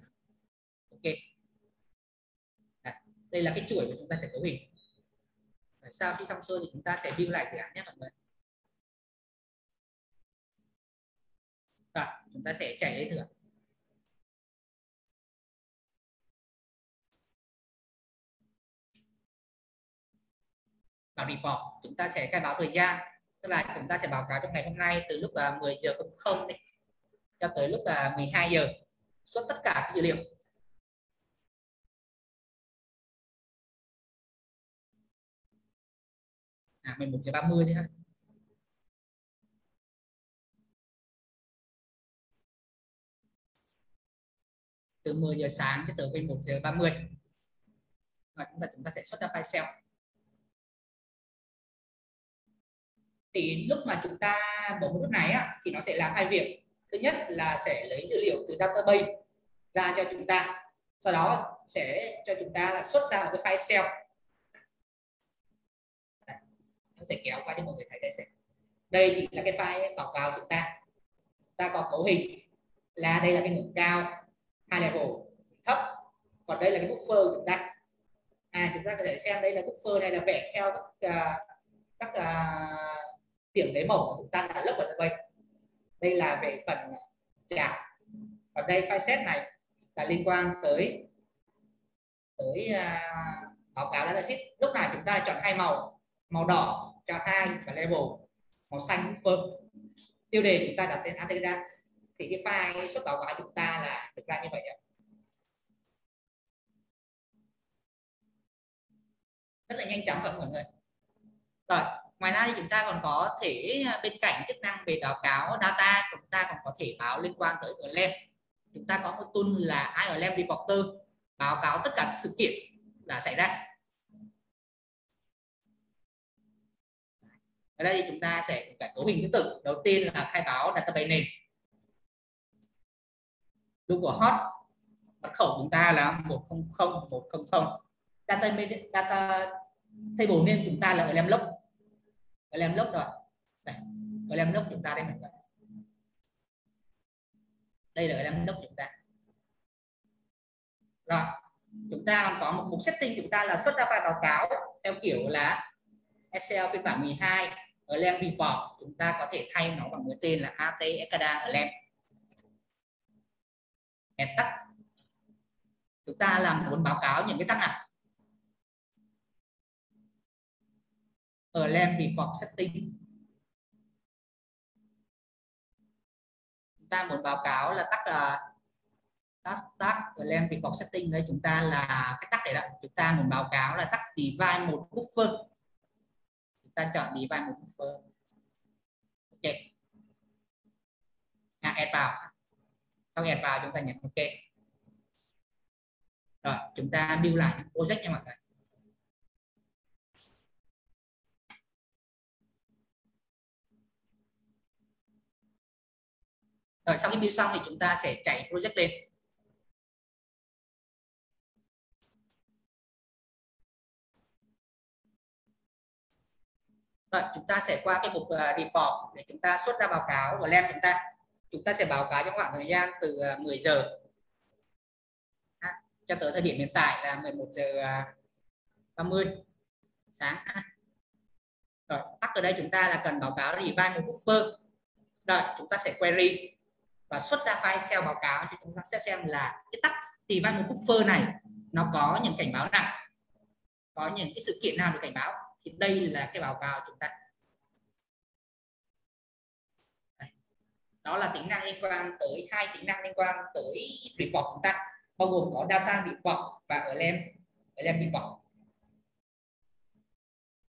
OK. Đây là cái chuỗi của chúng ta sẽ cấu hình. Rồi, sau khi xong xuôi thì chúng ta sẽ build lại dự án nhé mọi người. Rồi, chúng ta sẽ chạy lên thử. Vào report chúng ta sẽ khai báo thời gian, tức là chúng ta sẽ báo cáo trong ngày hôm nay từ lúc là 10 giờ 00 đi cho tới lúc là 12 giờ xuất tất cả các dữ liệu. À, 11 giờ 30 thôi ha. Từ 10 giờ sáng cho tới 11 giờ 30. Và chúng ta sẽ xuất ra file Excel. Thì lúc mà chúng ta bấm nút này á, thì nó sẽ làm hai việc. Thứ nhất là sẽ lấy dữ liệu từ database ra cho chúng ta, sau đó sẽ cho chúng ta là xuất ra một cái file Excel. Nó sẽ kéo qua cho mọi người thấy đây sẽ. Đây chỉ là cái file báo cáo chúng ta có cấu hình là đây là cái ngưỡng cao hai level thấp. Còn đây là cái buffer của chúng ta. Chúng ta có thể xem đây là buffer này là vẽ theo các điểm lấy mẫu của chúng ta đã lấp vào đây. Đây là về phần chạm. Còn đây file set này là liên quan tới báo cáo datasheet. Lúc này chúng ta chọn hai màu, màu đỏ cho hai và level, màu xanh buffer. Tiêu đề chúng ta đặt tên Ateda. Thì cái file xuất báo cáo chúng ta là được ra như vậy ạ. Rất là nhanh chóng phải không mọi người? Rồi, ngoài ra thì chúng ta còn có thể bên cạnh chức năng về báo cáo data, chúng ta còn có thể báo liên quan tới IRLM. Chúng ta có một tool là IRLM Reporter, báo cáo tất cả các sự kiện đã xảy ra. Ở đây chúng ta sẽ phải cấu hình thứ tự. Đầu tiên là khai báo database name, local host, mật khẩu chúng ta là 100.100. Data table name chúng ta là IRLM log. IRLM log rồi. Đây, IRLM log chúng ta đây mọi người. Đây là IRLM log chúng ta. Rồi, chúng ta còn có một mục setting chúng ta là xuất ra file báo cáo theo kiểu là Excel phiên bản 12 IRLM report. Chúng ta có thể thay nó bằng cái tên là AT Ekada IRLM. Tắt. Chúng ta làm muốn báo cáo những cái tắc nào? IRLM report setting. Chúng ta muốn báo cáo là tắc là tag IRLM report setting. Đây chúng ta là cái tắc này đó. Chúng ta muốn báo cáo là tắc divide một buffer. Chúng ta chọn divide một buffer. Ok. Add vào. Sau add vào chúng ta nhấn ok. Rồi chúng ta build lại project nha mọi người. Rồi sau khi build xong thì chúng ta sẽ chạy project lên. Rồi chúng ta sẽ qua cái mục report để chúng ta xuất ra báo cáo của LEM chúng ta. Chúng ta sẽ báo cáo trong khoảng thời gian từ 10 giờ cho tới thời điểm hiện tại là 11 giờ 30 sáng. Rồi tắt ở đây chúng ta là cần báo cáo divide một buffer. Rồi chúng ta sẽ query và xuất ra file Excel báo cáo cho chúng ta sẽ xem là cái tắt divide một buffer này nó có những cảnh báo nào, có những cái sự kiện nào được cảnh báo. Thì đây là cái báo cáo của chúng ta. Đây. Đó là tính năng liên quan tới hai tính năng liên quan tới report chúng ta, bao gồm có data report và IRLM report.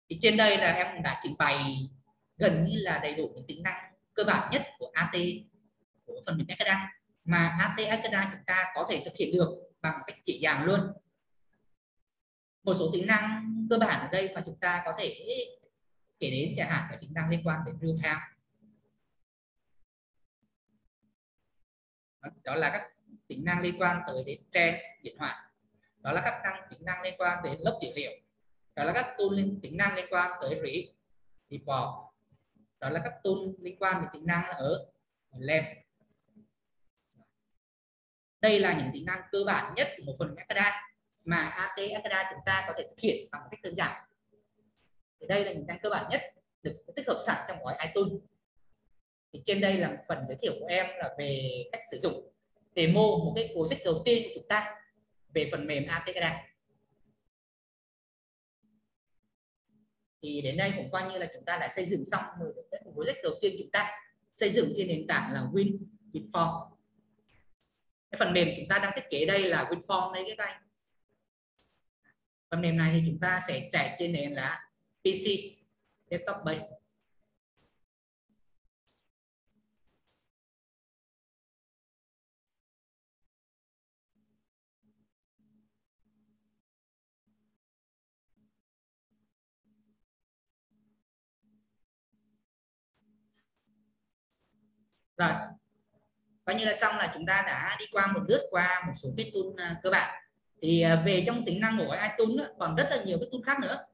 Thì trên đây là em đã trình bày gần như là đầy đủ những tính năng cơ bản nhất của AT của phần mềm Ekada, mà AT Ekada chúng ta có thể thực hiện được bằng cách chỉ dàng luôn. Một số tính năng cơ bản ở đây mà chúng ta có thể kể đến chẳng hạn là tính năng liên quan đến real time. Đó là các tính năng liên quan tới đến trend điện thoại. Đó là các tính năng liên quan đến lớp dữ liệu. Đó là các tool tính năng liên quan tới report. Đó là các tool liên quan đến tính năng ở LEM. Đây là những tính năng cơ bản nhất của một phần Ekada mà AT Ekada chúng ta có thể thực hiện bằng một cách đơn giản. Thì đây là những tính năng cơ bản nhất được tích hợp sẵn trong gói iTunes. Thì trên đây là một phần giới thiệu của em là về cách sử dụng demo một cái project đầu tiên của chúng ta về phần mềm AT Ekada. Thì đến đây cũng coi như là chúng ta đã xây dựng xong rồi cái project đầu tiên chúng ta xây dựng trên nền tảng là WinForm. Cái phần mềm chúng ta đang thiết kế đây là WinForm đây các anh. Phần mềm này thì chúng ta sẽ chạy trên nền là PC desktop base. Rồi coi như là xong, là chúng ta đã đi qua một lướt qua một số cái tool cơ bản. Thì về trong tính năng của gói iTunes còn rất là nhiều cái tool khác nữa.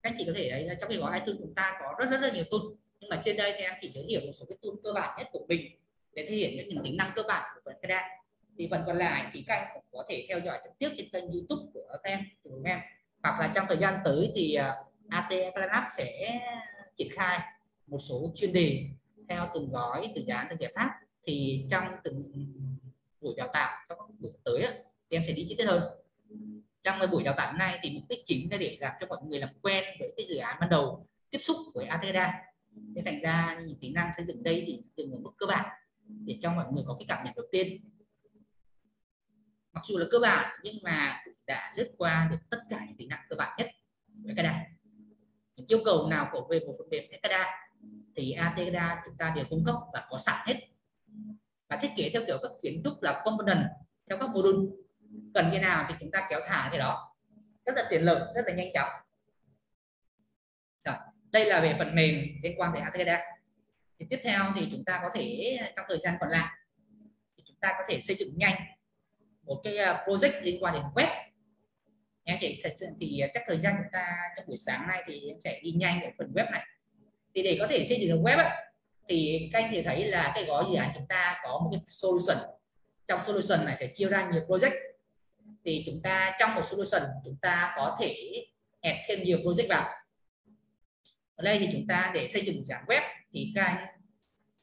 Các anh chị có thể thấy là trong cái gói iTunes chúng ta có rất nhiều tool, nhưng mà trên đây thì em chỉ giới thiệu một số cái tool cơ bản nhất của mình để thể hiện những tính năng cơ bản của Ekada. Thì phần còn lại thì các anh cũng có thể theo dõi trực tiếp trên kênh YouTube của các em, hoặc là trong thời gian tới thì AT Lab sẽ triển khai một số chuyên đề theo từng gói, từng dự án, từng giải pháp. Thì trong từng buổi đào tạo trong các buổi tới thì em sẽ đi chi tiết hơn. Trong buổi đào tạo này thì mục đích chính là để làm cho mọi người làm quen với cái dự án ban đầu, tiếp xúc với ATECADA. Thế thành ra những kỹ năng xây dựng đây thì từng ở mức cơ bản để cho mọi người có cái cảm nhận đầu tiên. Mặc dù là cơ bản nhưng mà cũng đã lướt qua được tất cả những kỹ năng cơ bản nhất với ATECADA. Những yêu cầu nào của về một phần mềm ATECADA thì ATECADA chúng ta đều cung cấp và có sẵn hết, và thiết kế theo kiểu các kiến trúc là component, theo các module. Cần cái nào thì chúng ta kéo thả cái đó, rất là tiện lợi, rất là nhanh chóng. Rồi, đây là về phần mềm liên quan tới ATECADA. Thì tiếp theo thì chúng ta có thể trong thời gian còn lại thì chúng ta có thể xây dựng nhanh một cái project liên quan đến web. Em thì chắc thời gian chúng ta trong buổi sáng nay thì em sẽ đi nhanh ở phần web này. Thì để có thể xây dựng được web ấy, thì các anh thì thấy là cái gói dự án chúng ta có một cái solution. Trong solution này sẽ chia ra nhiều project. Thì chúng ta trong một solution chúng ta có thể add thêm nhiều project vào. Ở đây thì chúng ta để xây dựng dự án web thì các anh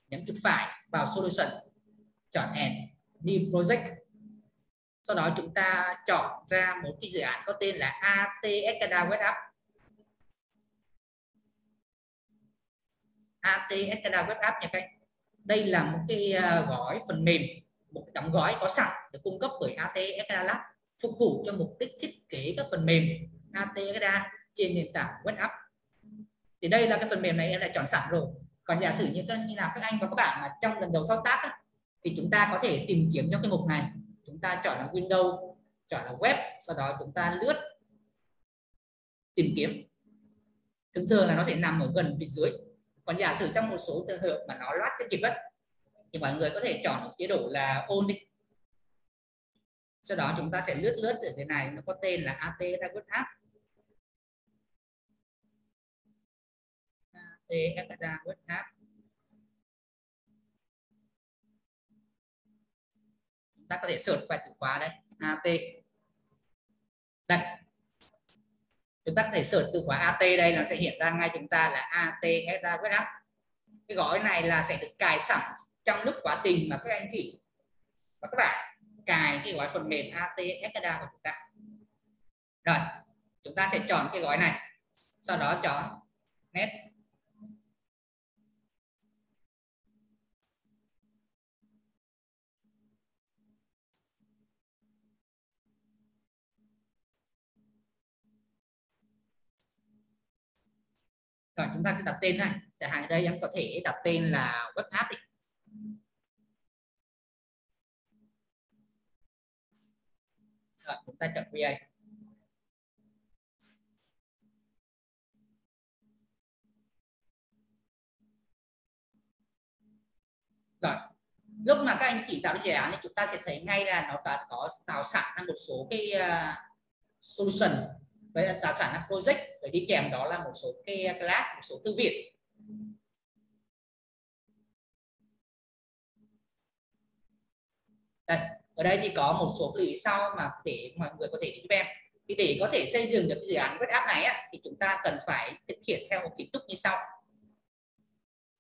nhấn chuột phải vào solution, chọn add new project. Sau đó chúng ta chọn ra một cái dự án có tên là ATECADA Web App. ATECADA Web App nha các anh. Đây là một cái gói phần mềm, một đóng gói có sẵn được cung cấp bởi ATECADA Lab, phục vụ cho mục đích thiết kế các phần mềm ATECADA trên nền tảng Web App. Thì đây là cái phần mềm này em đã chọn sẵn rồi. Còn giả sử như là các anh và các bạn mà trong lần đầu thao tác thì chúng ta có thể tìm kiếm trong cái mục này. Chúng ta chọn là Windows, chọn là Web, sau đó chúng ta lướt tìm kiếm. Thường thường là nó sẽ nằm ở gần phía dưới. Còn giả sử trong một số trường hợp mà nó loát chưa kịp thì mọi người có thể chọn chế độ là on đi. Sau đó chúng ta sẽ lướt ở dưới này, nó có tên là ATECADA Web App. ATECADA Web App. Chúng ta có thể search vài từ khóa đây, AT. Đây. Chúng ta có thể search từ khóa AT đây, nó sẽ hiện ra ngay chúng ta là ATECADA Web App. Cái gói này là sẽ được cài sẵn trong lúc quá trình mà các anh chị và các bạn cài cái gói phần mềm ATECADA của chúng ta. Rồi, chúng ta sẽ chọn cái gói này, sau đó chọn Next. Rồi chúng ta cứ đặt tên này, chẳng hạn đây em có thể đặt tên là Web App đi. Rồi chúng ta chọn create. Rồi lúc mà các anh chị tạo dự án thì chúng ta sẽ thấy ngay là nó đã có tạo sẵn một số cái solution với tạo sẵn là project, và đi kèm đó là một số cái class, một số thư viện. Đây, ở đây thì có một số lưu ý sau mà để mọi người có thể giúp em. Thì để có thể xây dựng được dự án web app này thì chúng ta cần phải thực hiện theo một kiến trúc như sau.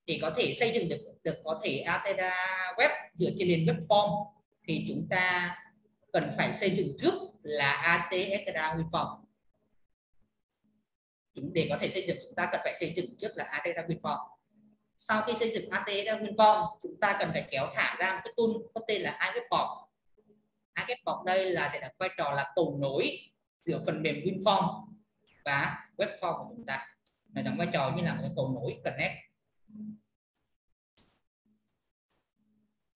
Để có thể xây dựng được có thể ATECADA web dựa trên nền web form thì chúng ta cần phải xây dựng trước là ATECADA WinForm. Để có thể xây dựng chúng ta cần phải xây dựng trước là ATECADA WinForm. Sau khi xây dựng ATECADA WinForm, chúng ta cần phải kéo thả ra một cái tool có tên là iWebPort. iWebPort đây là sẽ đặt vai trò là cầu nối giữa phần mềm WinForm và WebForm của chúng ta. Nó đóng vai trò như là một cái cầu nối connect.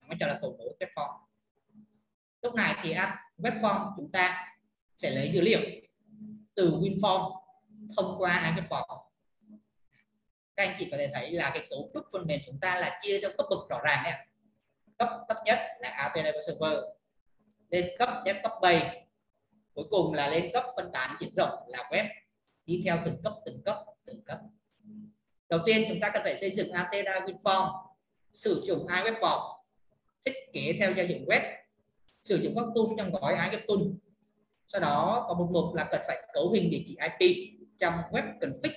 Đóng vai trò là cầu nối WebForm. Lúc này thì WebForm chúng ta sẽ lấy dữ liệu từ WinForm thông qua iWebPort. Các anh chị có thể thấy là cái cấu trúc phần mềm chúng ta là chia theo cấp bậc rõ ràng này. Cấp thấp nhất là ATECADA Server, lên cấp Desktop Base, cuối cùng là lên cấp phân tán diện rộng là web, đi theo từng cấp. Đầu tiên chúng ta cần phải xây dựng ATECADA WinForm, sử dụng iWebPort, thiết kế theo giao diện web, sử dụng các tool trong gói iWeb Tool. Sau đó có một mục là cần phải cấu hình địa chỉ IP trong web config.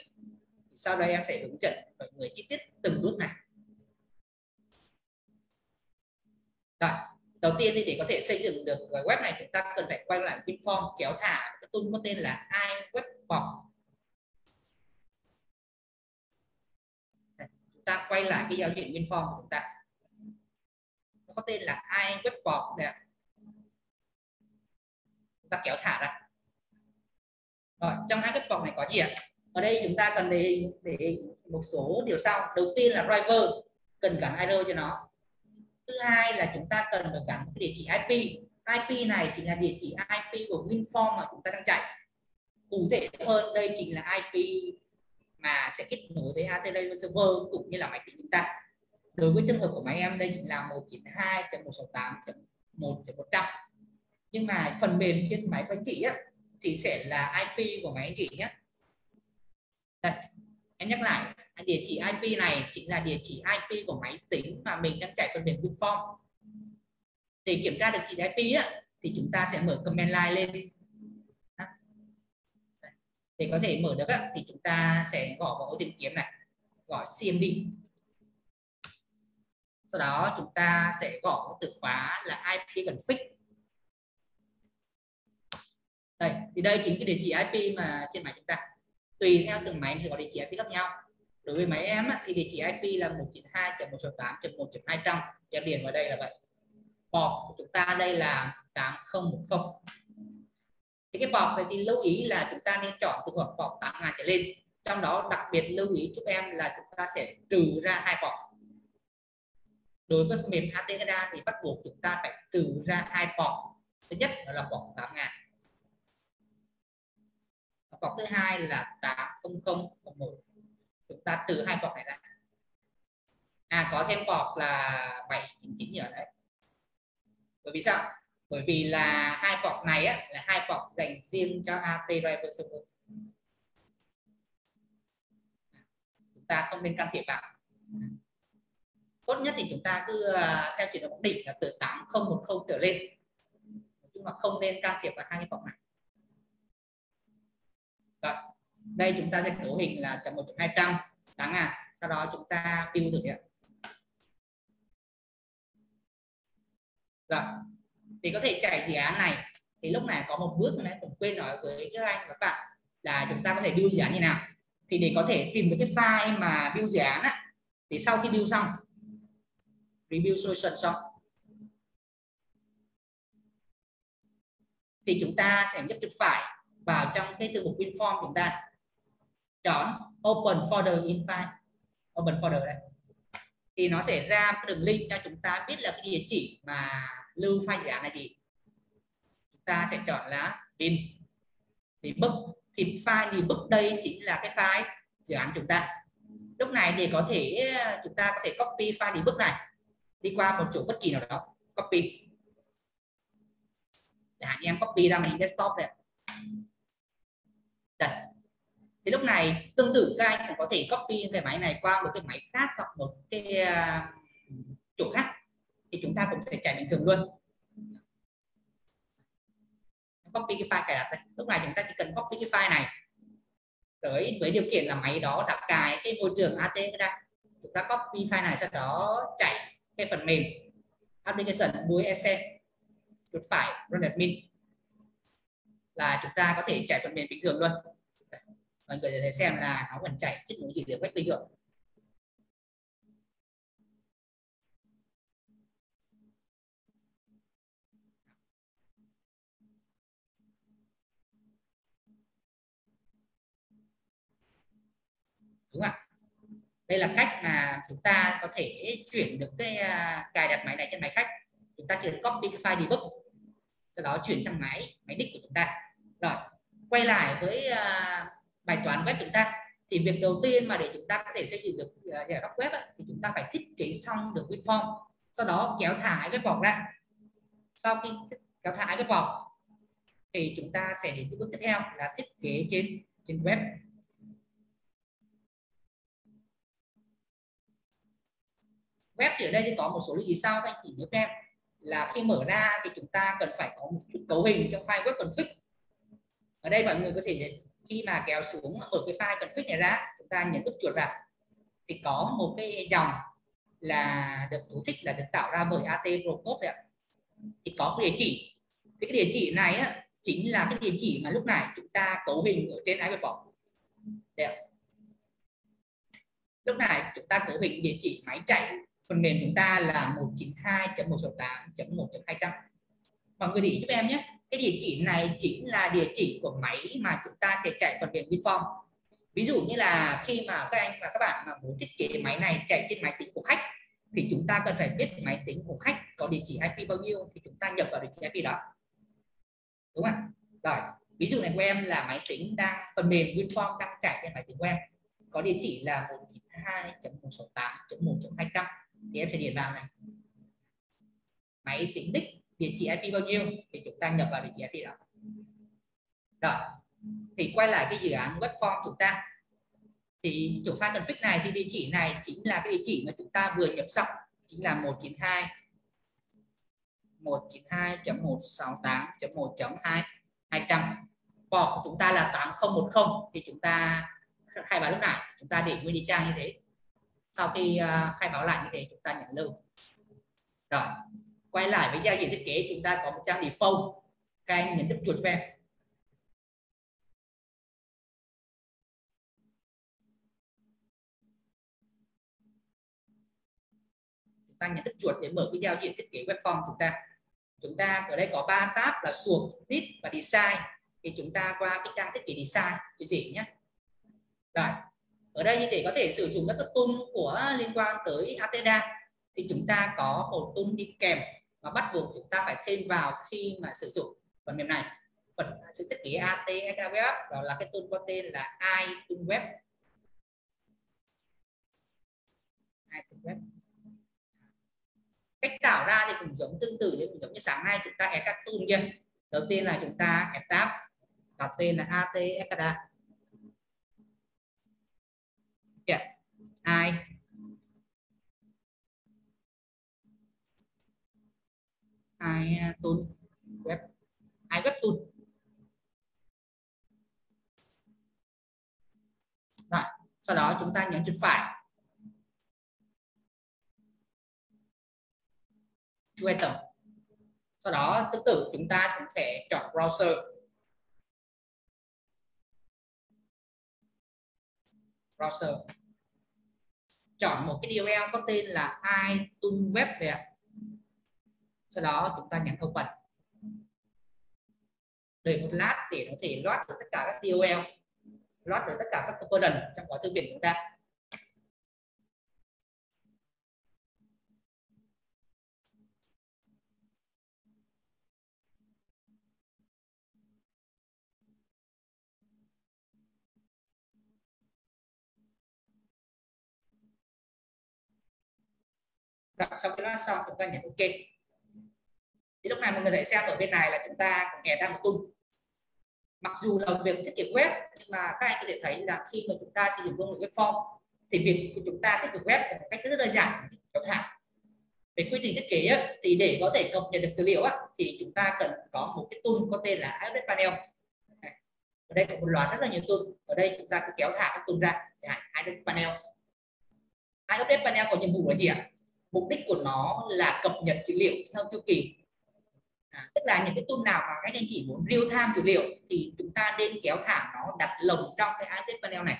Sau đây em sẽ hướng dẫn mọi người chi tiết từng bước này. Rồi, đầu tiên thì để có thể xây dựng được web này, chúng ta cần phải quay lại WinForm, kéo thả cái tool có tên là iWebForm. Chúng ta quay lại cái giao diện WinForm của chúng ta, nó có tên là iWebForm này. Chúng ta kéo thả ra. Rồi, trong iWebForm này có gì ạ? Ở đây chúng ta cần để một số điều sau. Đầu tiên là driver, cần gắn IR cho nó. Thứ hai là chúng ta cần được gắn địa chỉ IP. IP này chính là địa chỉ IP của WinForm mà chúng ta đang chạy. Cụ thể hơn, đây chính là IP mà sẽ kết nối với ATLAY server cũng như là máy tính chúng ta. Đối với trường hợp của máy em đây chính là 192.168.1.100. Nhưng mà phần mềm trên máy của anh chị á, thì sẽ là IP của máy anh chị nhé. Đây, em nhắc lại, địa chỉ IP này chính là địa chỉ IP của máy tính mà mình đang chạy phần mềm WinForm. Để kiểm tra được địa chỉ IP á, thì chúng ta sẽ mở command line lên. Để có thể mở được á, thì chúng ta sẽ gõ vào ô tìm kiếm này, gõ cmd. Sau đó chúng ta sẽ gõ một từ khóa là IP config. Đây, thì đây chính cái địa chỉ IP mà trên máy chúng ta. Tùy theo từng máy thì có địa chỉ IP khác nhau. Đối với máy em thì địa chỉ IP là 192.168.1.200, em điền vào đây là vậy. Port của chúng ta đây là 8010. Thì cái port này thì lưu ý là chúng ta nên chọn từ khoảng port 8000 trở lên. Trong đó đặc biệt lưu ý giúp em là chúng ta sẽ trừ ra 2 port. Đối với phần mềm ATCADA thì bắt buộc chúng ta phải trừ ra 2 port. Thứ nhất là port 8000. Port thứ hai là 80001. Chúng ta trừ 2 port này ra. Có thêm port là 799 ở đấy. Bởi vì sao? Bởi vì là 2 port này á, là 2 port dành riêng cho ATLAY server. Chúng ta không nên can thiệp vào. Tốt nhất thì chúng ta cứ theo chế độ mặc định là từ 8010 trở lên. Nhưng mà không nên can thiệp vào 2 cái port này. Rồi, đây chúng ta sẽ cấu hình là 1.200 đáng à. Sau đó chúng ta build thử ạ. Rồi, thì có thể chạy dự án này thì lúc này có một bước nàyผมquên nói với các anh và các bạn là chúng ta có thể build dự án như nào. Thì để có thể tìm được cái file mà build dự án á, thì sau khi build xong, rebuild solution xong, thì chúng ta sẽ nhấp chuột phải vào trong cái thư mục WinForm, chúng ta chọn open folder in file, open folder đây, thì nó sẽ ra một đường link cho chúng ta biết là cái địa chỉ mà lưu file dự án là gì. Chúng ta sẽ chọn là bin debug, thì file debug đây chính là cái file dự án chúng ta. Lúc này để có thể chúng ta có thể copy file debug này đi qua một chỗ bất kỳ nào đó, copy. Để anh em copy ra mình desktop này. Đây. Thì lúc này tương tự các anh cũng có thể copy về máy này qua một cái máy khác hoặc một cái chỗ khác, thì chúng ta cũng có thể chạy bình thường luôn. Copy cái file cài đặt đây. Lúc này chúng ta chỉ cần copy cái file này với điều kiện là máy đó đã cài cái môi trường ATCADA. Chúng ta copy file này, sau đó chạy cái phần mềm application đuôi EC, chuột phải run admin là chúng ta có thể chạy phần mềm bình thường luôn. Mọi người để xem là nó vẫn chạy kết nối gì được web bình thường. Đúng không ạ? Đây là cách mà chúng ta có thể chuyển được cái cài đặt máy này trên máy khách. Chúng ta chỉ copy cái file debug, sau đó chuyển sang máy đích của chúng ta. Rồi, quay lại với bài toán web chúng ta. Thì việc đầu tiên mà để chúng ta có thể xây dựng được giải pháp web ấy, thì chúng ta phải thiết kế xong được WinForm, sau đó kéo thả cái vòng ra. Sau khi kéo thả cái vòng thì chúng ta sẽ đến cái bước tiếp theo là thiết kế trên web. Web thì ở đây thì có một số lưu ý sau, các anh chỉ nhớ em. là khi mở ra thì chúng ta cần phải có một chút cấu hình trong file web config. Ở đây mọi người có thể khi mà kéo xuống mở cái file config này ra, chúng ta nhấn nút chuột vào thì có một cái dòng là được chú thích là được tạo ra bởi AT Procode đấy ạ. Thì có cái địa chỉ, cái địa chỉ này á, chính là cái địa chỉ mà lúc này chúng ta cấu hình ở trên iWebBox. Lúc này chúng ta cấu hình địa chỉ máy chạy phần mềm chúng ta là 192.168.1.200. Mọi người để ý giúp em nhé, cái địa chỉ này chính là địa chỉ của máy mà chúng ta sẽ chạy phần mềm WinForm. Ví dụ như là khi mà các anh và các bạn mà muốn thiết kế máy này chạy trên máy tính của khách thì chúng ta cần phải biết máy tính của khách có địa chỉ IP bao nhiêu thì chúng ta nhập vào địa chỉ IP đó, đúng không ạ? Rồi, ví dụ này của em là máy tính đang phần mềm WinForm đang chạy trên máy tính của em có địa chỉ là 192.168.1.200 thì em sẽ điền vào này, máy tính đích địa chỉ IP bao nhiêu thì chúng ta nhập vào địa chỉ IP đó. Rồi, thì quay lại cái dự án web form chúng ta, thì chỗ file config này thì địa chỉ này chính là cái địa chỉ mà chúng ta vừa nhập xong, chính là 192.168.1.200. Port của chúng ta là 8010 thì chúng ta khai báo lúc này chúng ta để nguyên địa trang như thế. Sau khi khai báo lại như thế chúng ta nhận lưu. Rồi, quay lại với giao diện thiết kế, chúng ta có một trang default, các anh nhấn nút chuột cho em. Chúng ta nhấn nút chuột để mở cái giao diện thiết kế web form chúng ta ở đây có 3 tab là source, tip và design. Thì chúng ta qua cái trang thiết kế design cái gì nhé. Rồi, ở đây để có thể sử dụng các tool của liên quan tới Ateda thì chúng ta có một tool đi kèm mà bắt buộc chúng ta phải thêm vào khi mà sử dụng phần mềm này. Phần sự thiết kế Ateda Web đó là cái tool có tên là iToolWeb. Cách tạo ra thì cũng tương tự giống như sáng nay chúng ta add các tool kia. Đầu tiên là chúng ta add tab, đặt tên là Ateda. iToolWeb. iWebTool. Rồi, sau đó chúng ta nhấn chuột phải. Enter. Sau đó tương tự chúng ta cũng sẽ chọn browser. Chọn một cái URL có tên là iToolWeb này ạ. Sau đó chúng ta nhấn open. Đợi một lát để nó thể load được tất cả các URL, load được tất cả các component trong gói thư viện của chúng ta. Sau khi load xong chúng ta nhấn OK. Thì lúc này mọi người hãy xem ở bên này là chúng ta cũng add ra một tool. Mặc dù là việc thiết kế web nhưng mà các anh có thể thấy là khi mà chúng ta sử dụng công nghệ web form thì việc của chúng ta thiết kế web là một cách rất đơn giản, kéo thả. Về quy trình thiết kế ấy, thì để có thể cập nhật được dữ liệu ấy, thì chúng ta cần có một cái tool có tên là iOS Panel. Ở đây có một loạt rất là nhiều tool. Ở đây chúng ta cứ kéo thả các tool ra. iOS Panel. iOS Panel có nhiệm vụ là gì ạ? Mục đích của nó là cập nhật dữ liệu theo chu kỳ. Tức là những cái tool nào mà các anh chị muốn real time dữ liệu thì chúng ta nên kéo thả nó đặt lồng trong cái iOS Panel này.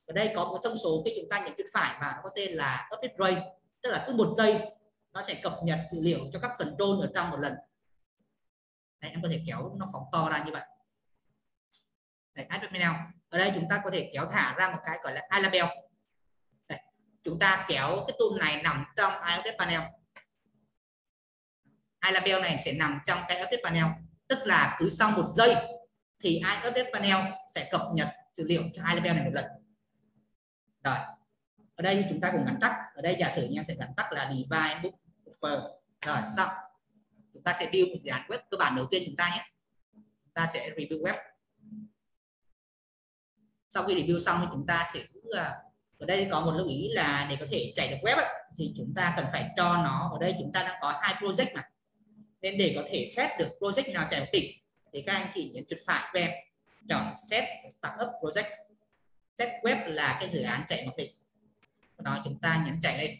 Ở đây có một thông số khi chúng ta nhấn chuột phải và nó có tên là update rate, tức là cứ 1 giây nó sẽ cập nhật dữ liệu cho các control ở trong một lần. Đây, em có thể kéo nó phóng to ra như vậy. Đây, iOS Panel. Ở đây chúng ta có thể kéo thả ra một cái gọi là iLabel. Đây, chúng ta kéo cái tool này nằm trong iOS Panel. iLabel này sẽ nằm trong cái update panel, tức là cứ sau 1 giây thì iUpdate panel sẽ cập nhật dữ liệu cho iLabel này một lần. Rồi, ở đây chúng ta cùng gắn tắt. Ở đây giả sử như em sẽ gắn tắt là Define Book Buffer. Rồi xong, chúng ta sẽ build một dự án web cơ bản đầu tiên chúng ta nhé. Chúng ta sẽ review web. Sau khi review xong thì chúng ta sẽ ở đây có một lưu ý là để có thể chạy được web ấy, thì chúng ta cần phải cho nó, ở đây chúng ta đã có 2 project mà. Nên để có thể set được project nào chạy một tỷ thì các anh chị nhấn chuột phải ven, chọn set startup project. Set web là cái dự án chạy một tỷ. Sau đó chúng ta nhấn chạy lên.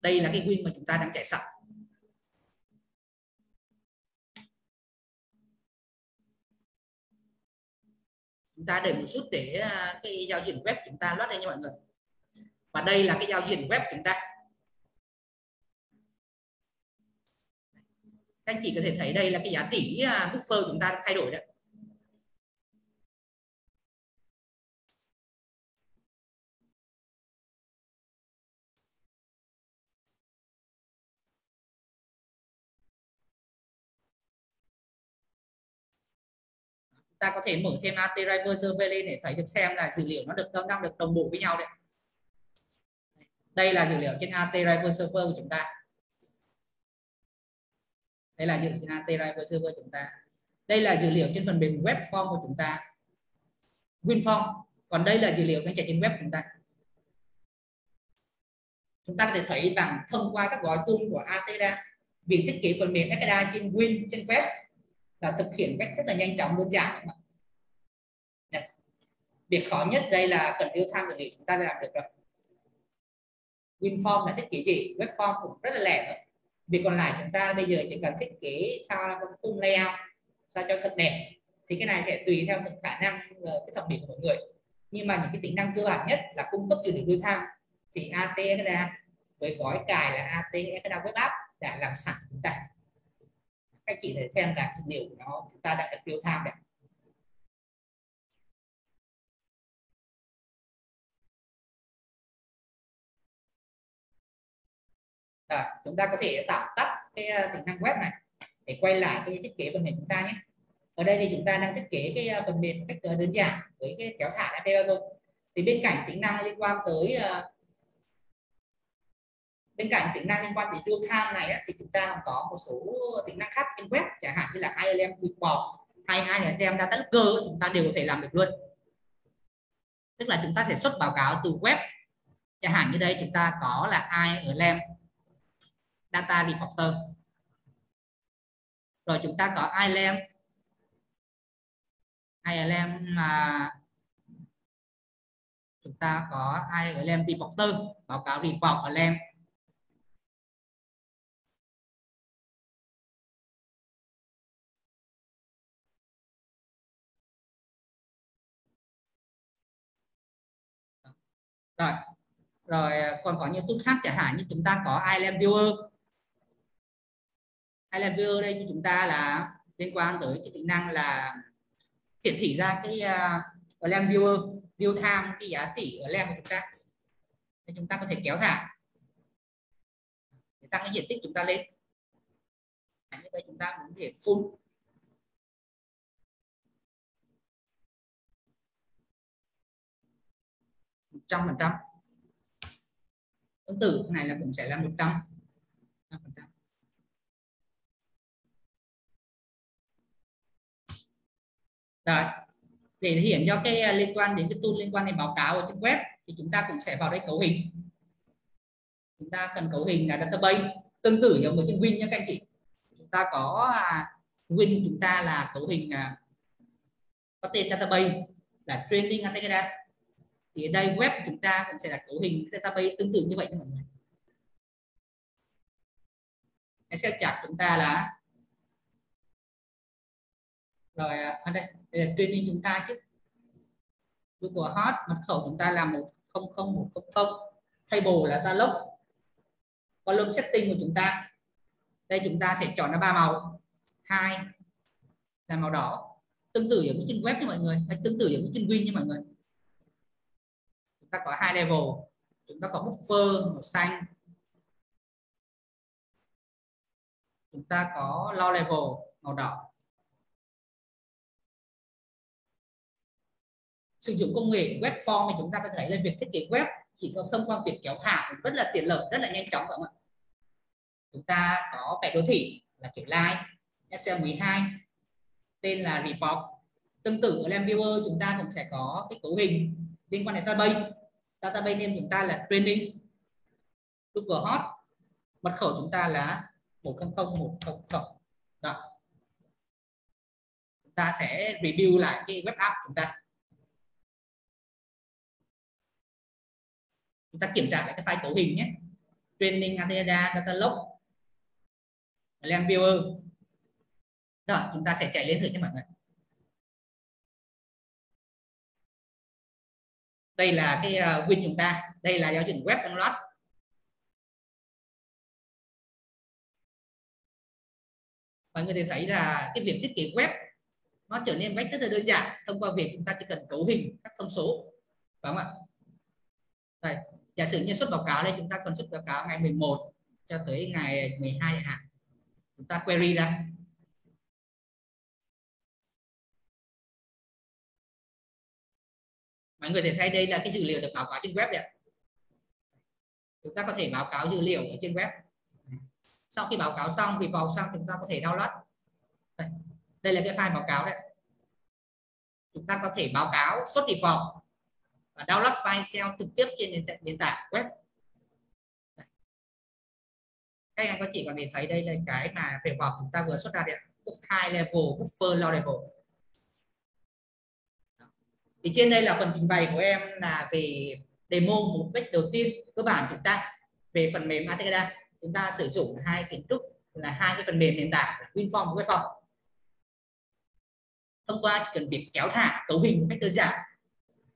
Đây là cái win mà chúng ta đang chạy sẵn. Chúng ta đợi một chút để cái giao diện web chúng ta load lên nha mọi người. Và đây là cái giao diện web chúng ta. Các anh chị có thể thấy đây là cái giá tỷ buffer chúng ta đã thay đổi đấy. Ta có thể mở thêm AT Driver Server lên để thấy được xem là dữ liệu nó đang được đồng bộ với nhau đấy. Đây là dữ liệu trên AT Driver Server của chúng ta. Đây là dữ liệu trên AT Driver Server của chúng ta. Đây là dữ liệu trên phần mềm web form của chúng ta, WinForm. Còn đây là dữ liệu đang chạy trên web của chúng ta. Chúng ta có thể thấy bằng thông qua các gói tool của ATDA, việc thiết kế phần mềm ATDA trên Win trên web là thực hiện cách rất là nhanh chóng, đơn giản. Việc khó nhất đây là cần real time thì chúng ta đã làm được rồi. WinForm là thiết kế gì, web form cũng rất là lẻ rồi. Việc còn lại chúng ta bây giờ chỉ cần thiết kế sao cho khung layout sao cho thật đẹp, thì cái này sẽ tùy theo khả năng cái thẩm mỹ của mọi người. Nhưng mà những cái tính năng cơ bản nhất là cung cấp dữ liệu real time thì ATDA với gói cài là ATDA Web App đã làm sẵn chúng ta. Các chị thể xem là dữ liệu của nó chúng ta đã được real time đấy. Chúng ta có thể tạm tắt cái tính năng web này để quay lại cái thiết kế phần mềm chúng ta nhé. Ở đây thì chúng ta đang thiết kế cái phần mềm cách đơn giản với cái kéo thả API thôi. Thì bên cạnh tính năng liên quan tới real time này thì chúng ta còn có một số tính năng khác trên web, chẳng hạn như là ILM report hay ILM data logger, chúng ta đều có thể làm được luôn. Tức là chúng ta sẽ xuất báo cáo từ web, chẳng hạn như đây chúng ta có là ILM data reporter, rồi chúng ta có ILM chúng ta có ILM reporter, báo cáo report ILM. Rồi còn có những tool khác, chẳng hạn như chúng ta có ILM Viewer. ILM Viewer đây chúng ta là liên quan tới cái tính năng là hiển thị ra cái ILM Viewer real time cái giá tỷ ở ILM của chúng ta. Thì chúng ta có thể kéo thả để tăng cái diện tích chúng ta lên. Như vậy chúng ta cũng có thể full. %. Tương tự này là cũng sẽ là 100%. Rồi, để thể hiện cho cái liên quan đến cái tool liên quan đến báo cáo ở trên web thì chúng ta cũng sẽ vào đây cấu hình. Chúng ta cần cấu hình là database, tương tự giống với trên Win nha các anh chị. Chúng ta có Win, chúng ta là cấu hình có tên database là training data. Thì ở đây web chúng ta cũng sẽ là cấu hình database tương tự như vậy nha mọi người. Excel chart chúng ta là rồi ở đây là training chúng ta chứ. Google Hot, mật khẩu chúng ta là 100100, table là ta lốc, column setting của chúng ta đây chúng ta sẽ chọn là 3 màu, 2 là màu đỏ, tương tự giống như trên web nha mọi người, hay tương tự giống như trên Win nha mọi người. Chúng ta có 2 level, chúng ta có buffer màu xanh, chúng ta có low level màu đỏ. Sử dụng công nghệ web form thì chúng ta có thấy là việc thiết kế web chỉ có thông qua việc kéo thả rất là tiện lợi, rất là nhanh chóng, phải không ạ? Chúng ta có vẽ đồ thị là kiểu line, SL12, tên là report. Tương tự ở ILM Viewer chúng ta cũng sẽ có cái cấu hình liên quan đến database name chúng ta là training Google Hot, mật khẩu chúng ta là 100.100. Đó. Chúng ta sẽ review lại cái web app chúng ta. Chúng ta kiểm tra lại cái file cấu hình nhé. Training Ateda Datalog Lamp Viewer. Rồi chúng ta sẽ chạy lên thử cho mọi người. Đây là cái win chúng ta, đây là giao diện web download. Mọi người thì thấy là cái việc thiết kế web nó trở nên rất là đơn giản thông qua việc chúng ta chỉ cần cấu hình các thông số, phải không ạ? Đây, giả sử như xuất báo cáo đây, chúng ta cần xuất báo cáo ngày 11 cho tới ngày 12 chẳng hạn. Chúng ta query ra. Mọi người thể thấy đây là cái dữ liệu được báo cáo trên web đấy. Chúng ta có thể báo cáo dữ liệu ở trên web. Sau khi báo cáo xong, report xong, chúng ta có thể download. Đây là cái file báo cáo đấy. Chúng ta có thể báo cáo xuất report và download file Excel trực tiếp trên nền tảng web. Các anh có chỉ có thể thấy đây là cái mà report chúng ta vừa xuất ra đấy. Book high level, book full low level. Thì trên đây là phần trình bày của em là về demo một cách đầu tiên cơ bản chúng ta về phần mềm Ateda. Chúng ta sử dụng hai kiến trúc là hai cái phần mềm nền tảng WinForm và Webform. Thông qua chỉ cần việc kéo thả cấu hình một cách đơn giản,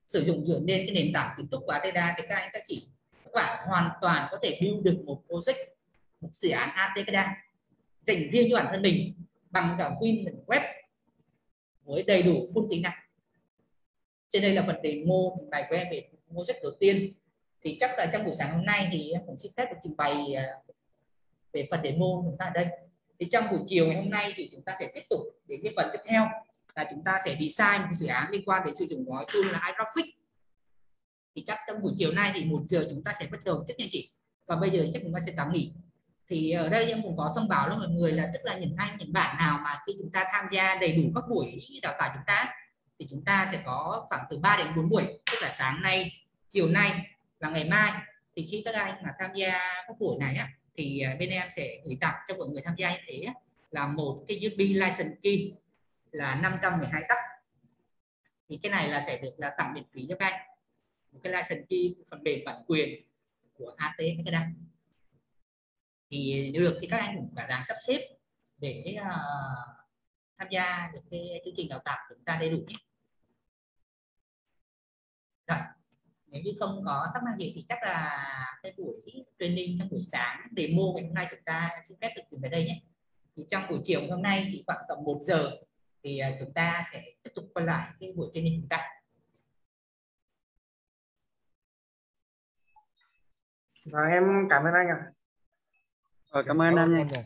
sử dụng dựa trên cái nền tảng kiến trúc của Ateda thì các bạn hoàn toàn có thể build được một project, một dự án Ateda dành riêng cho bản thân mình bằng cả Win web với đầy đủ full tính năng. Trên đây là phần demo trình bày của em về project đầu tiên. Thì chắc là trong buổi sáng hôm nay thì em cũng xin phép được trình bày về phần demo chúng ta ở đây. Thì trong buổi chiều ngày hôm nay thì chúng ta sẽ tiếp tục đến cái phần tiếp theo là chúng ta sẽ design một dự án liên quan đến sử dụng gói tool là iGraphics. Thì chắc trong buổi chiều nay thì 1 giờ chúng ta sẽ bắt đầu tiếp nha chị. Và bây giờ chắc chúng ta sẽ tạm nghỉ. Thì ở đây em cũng có thông báo cho mọi người là tức là những bạn nào mà khi chúng ta tham gia đầy đủ các buổi đào tạo chúng ta thì chúng ta sẽ có khoảng từ 3 đến 4 buổi, tức là sáng nay, chiều nay và ngày mai. Thì khi các anh mà tham gia các buổi này á, thì bên em sẽ gửi tặng cho mọi người tham gia như thế là một cái USB license key là 512 tắc. Thì cái này là sẽ được là tặng miễn phí cho các anh. Một cái license key phần mềm bản quyền của Ateda. Thì nếu được thì các anh cũng đang sắp xếp để tham gia được cái chương trình đào tạo của chúng ta đầy đủ nhé. Rồi, nếu như không có thắc mắc gì thì chắc là cái buổi training trong buổi sáng demo ngày hôm nay chúng ta xin phép được dừng tại đây nhé. Thì trong buổi chiều hôm nay thì khoảng tầm 1 giờ thì chúng ta sẽ tiếp tục quay lại cái buổi training chúng ta. Và em cảm ơn anh ạ. Cảm ơn anh nha. nha.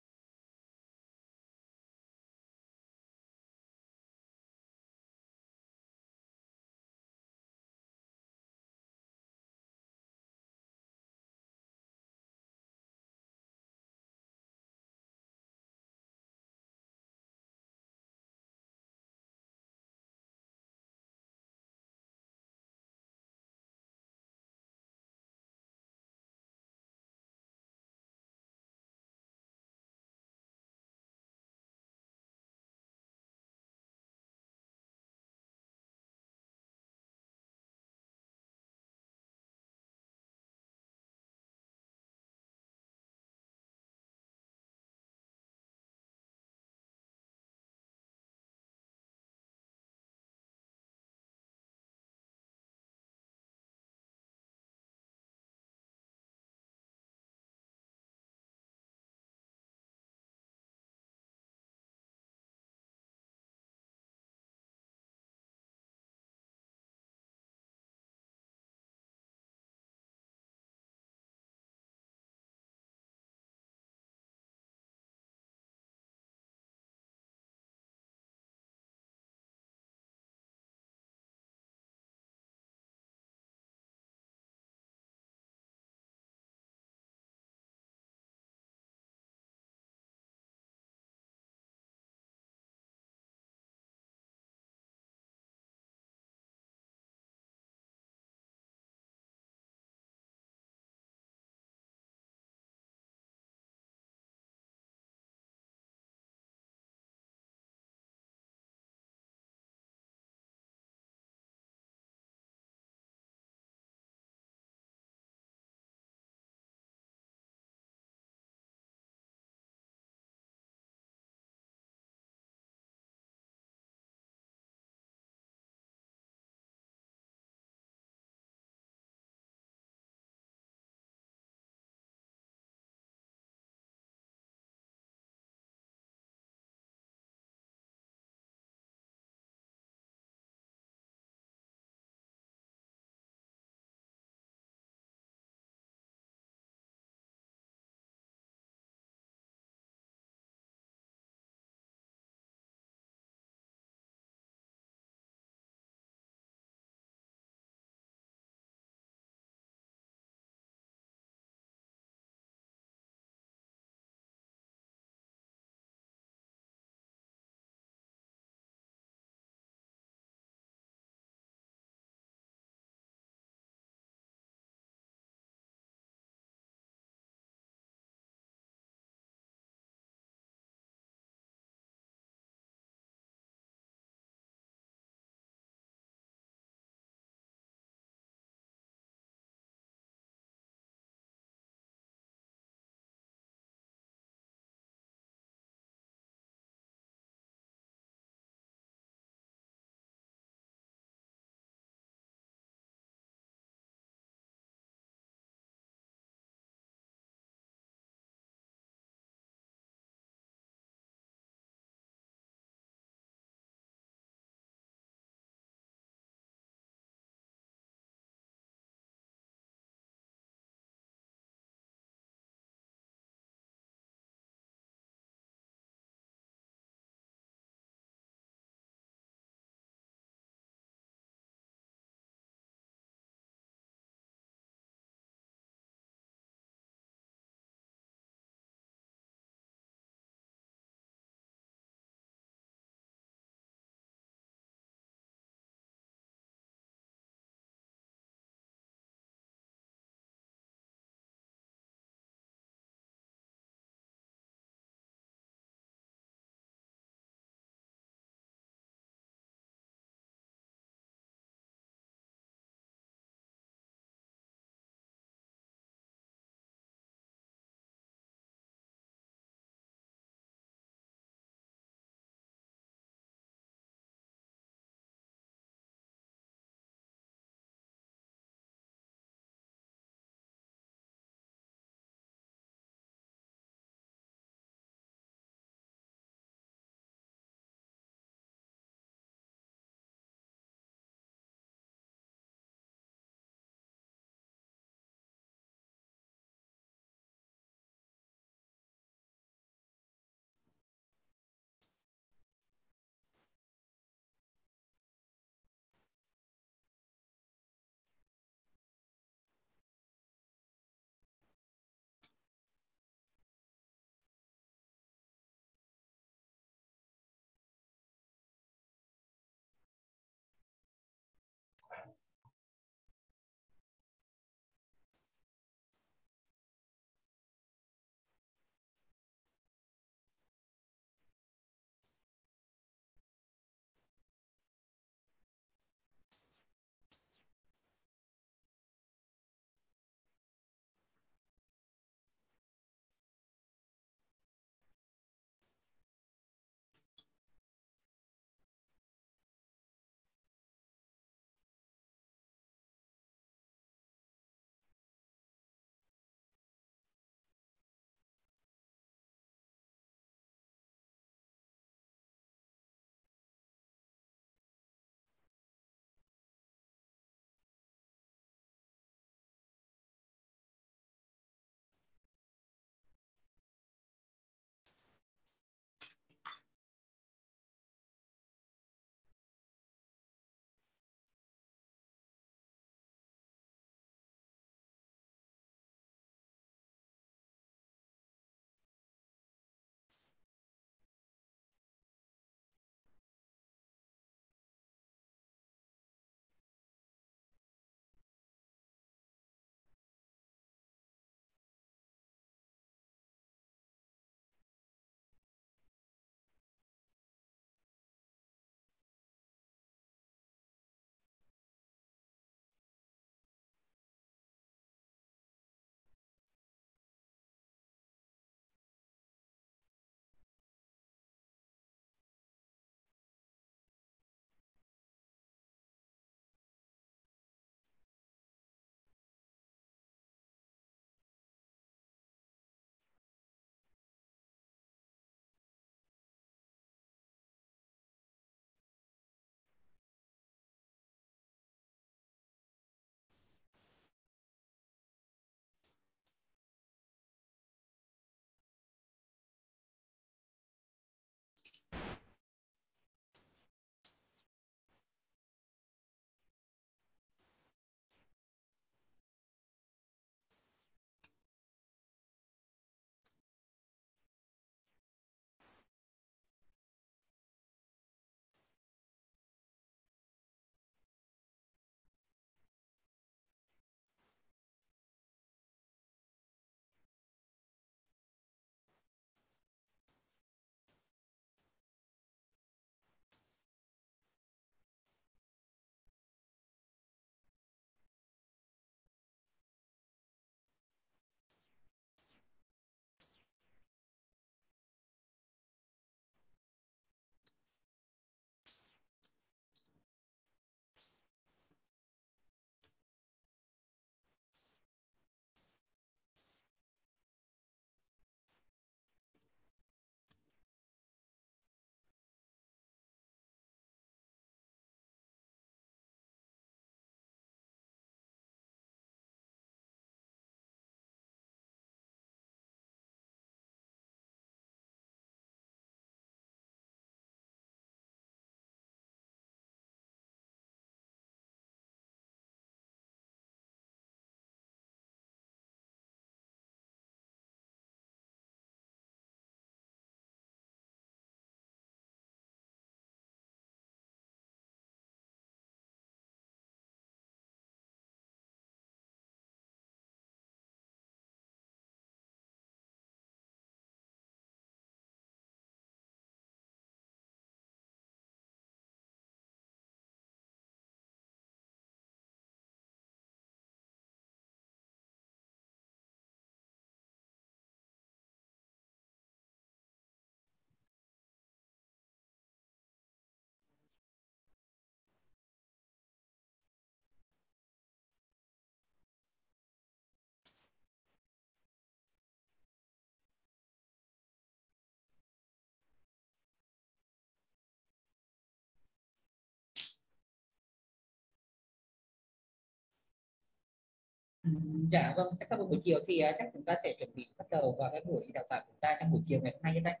Dạ vâng, chắc là buổi chiều thì chắc chúng ta sẽ chuẩn bị bắt đầu vào cái buổi đào tạo của chúng ta trong buổi chiều ngày hôm nay đây.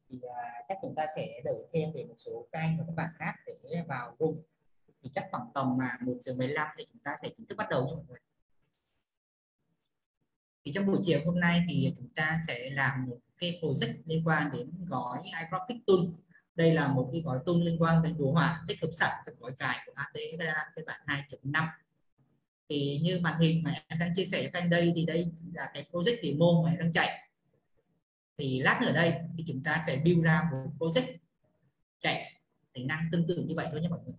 Thì chắc chúng ta sẽ đợi thêm để một số các anh và các bạn khác để vào room. Thì chắc khoảng tầm mà 1:15 thì chúng ta sẽ chính thức bắt đầu nha mọi người. Thì trong buổi chiều hôm nay thì chúng ta sẽ làm một cái project liên quan đến gói iGraphics Tool. Đây là một cái gói tool liên quan đến đồ họa tích hợp sẵn các gói cài của ATEDA phiên bản 2.5. Thì như màn hình mà em đang chia sẻ cho các anh đây thì đây là cái project demo mà em đang chạy. Thì lát nữa đây thì chúng ta sẽ build ra một project chạy tính năng tương tự như vậy thôi nhé mọi người.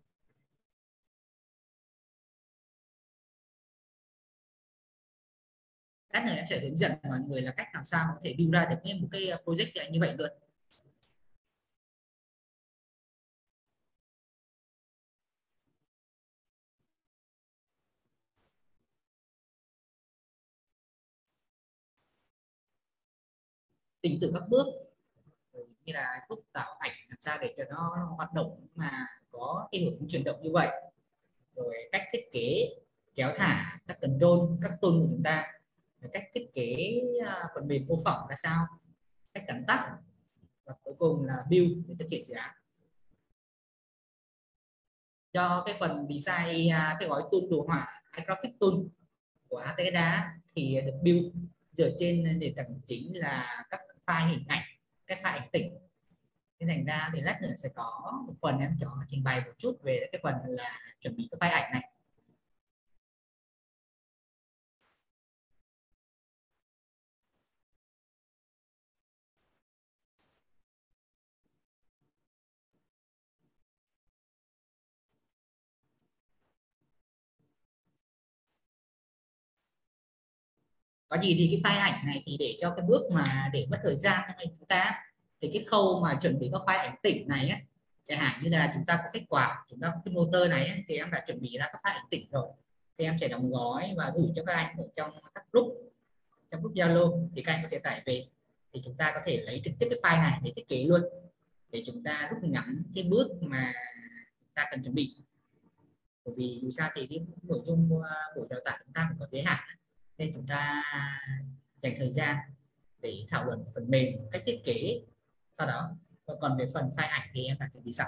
Lát nữa em sẽ hướng dẫn mọi người là cách làm sao có thể build ra được một cái project như vậy luôn. Trình tự các bước như là bước tạo ảnh làm sao để cho nó hoạt động mà có cái hướng chuyển động như vậy, rồi cách thiết kế kéo thả các control các tool của chúng ta, rồi cách thiết kế phần mềm mô phỏng ra sao, cách gắn tắt, và cuối cùng là build để thực hiện dự án. Cho cái phần design cái gói tool đồ họa hay graphic tool của ATEDA thì được build dựa trên nền tảng chính là các file hình ảnh, các file ảnh tĩnh. Thế thành ra thì lát nữa sẽ có một phần em cho trình bày một chút về cái phần là chuẩn bị các file ảnh này. Có gì thì cái file ảnh này thì để cho cái bước mà để mất thời gian cho chúng ta, thì cái khâu mà chuẩn bị các file ảnh tĩnh này ấy, chẳng hạn như là chúng ta có kết quả, chúng ta có cái motor này ấy, thì em đã chuẩn bị ra các file ảnh tĩnh rồi, thì em sẽ đóng gói và gửi cho các anh ở trong các group, trong group Zalo, thì các anh có thể tải về, thì chúng ta có thể lấy trực tiếp cái file này để thiết kế luôn, để chúng ta rút ngắn cái bước mà chúng ta cần chuẩn bị. Bởi vì dù sao thì cái nội dung buổi đào tạo chúng ta cũng có giới hạn, nên chúng ta dành thời gian để thảo luận phần mềm, cách thiết kế sau đó. Còn về phần file ảnh thì em đã chuẩn bị sẵn.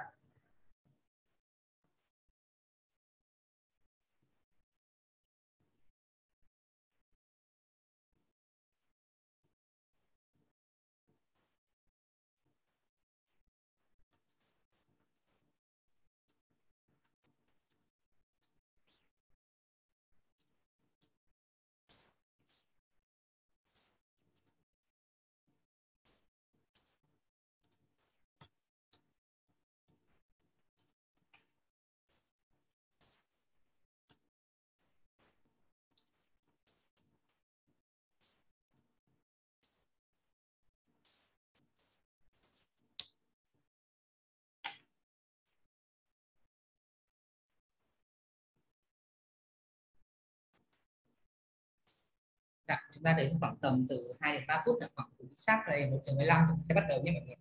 Dạ, chúng ta đến khoảng tầm từ 2 đến 3 phút, là khoảng sát đây 1:15 chúng sẽ bắt đầu nhé mọi người.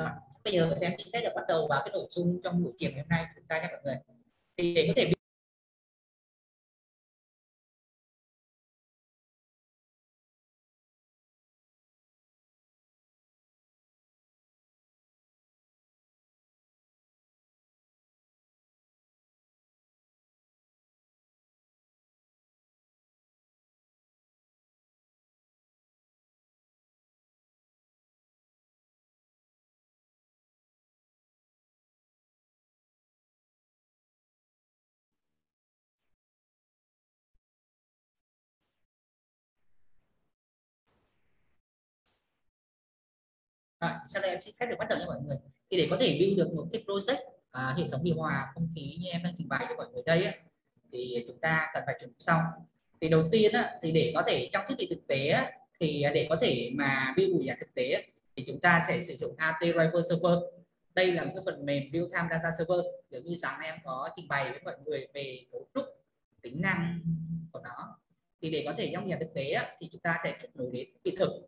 Rồi, bây giờ em xin phép được bắt đầu vào cái nội dung trong buổi chiều ngày hôm nay của chúng ta nha mọi người. Thì để có thể sau đây em xin phép được bắt đầu nha mọi người. Thì để có thể build được một cái project hệ thống điều hòa không khí như em đang trình bày cho mọi người đây thì chúng ta cần phải chuẩn bị xong. Thì đầu tiên thì để có thể trong thiết bị thực tế thì để có thể mà build buổi giảng thực tế thì chúng ta sẽ sử dụng AT Driver Server. Đây là một cái phần mềm real time data server, giống như sáng em có trình bày với mọi người về cấu trúc tính năng của nó. Thì để có thể trong giảng thực tế thì chúng ta sẽ kết nối đến thiết bị thực.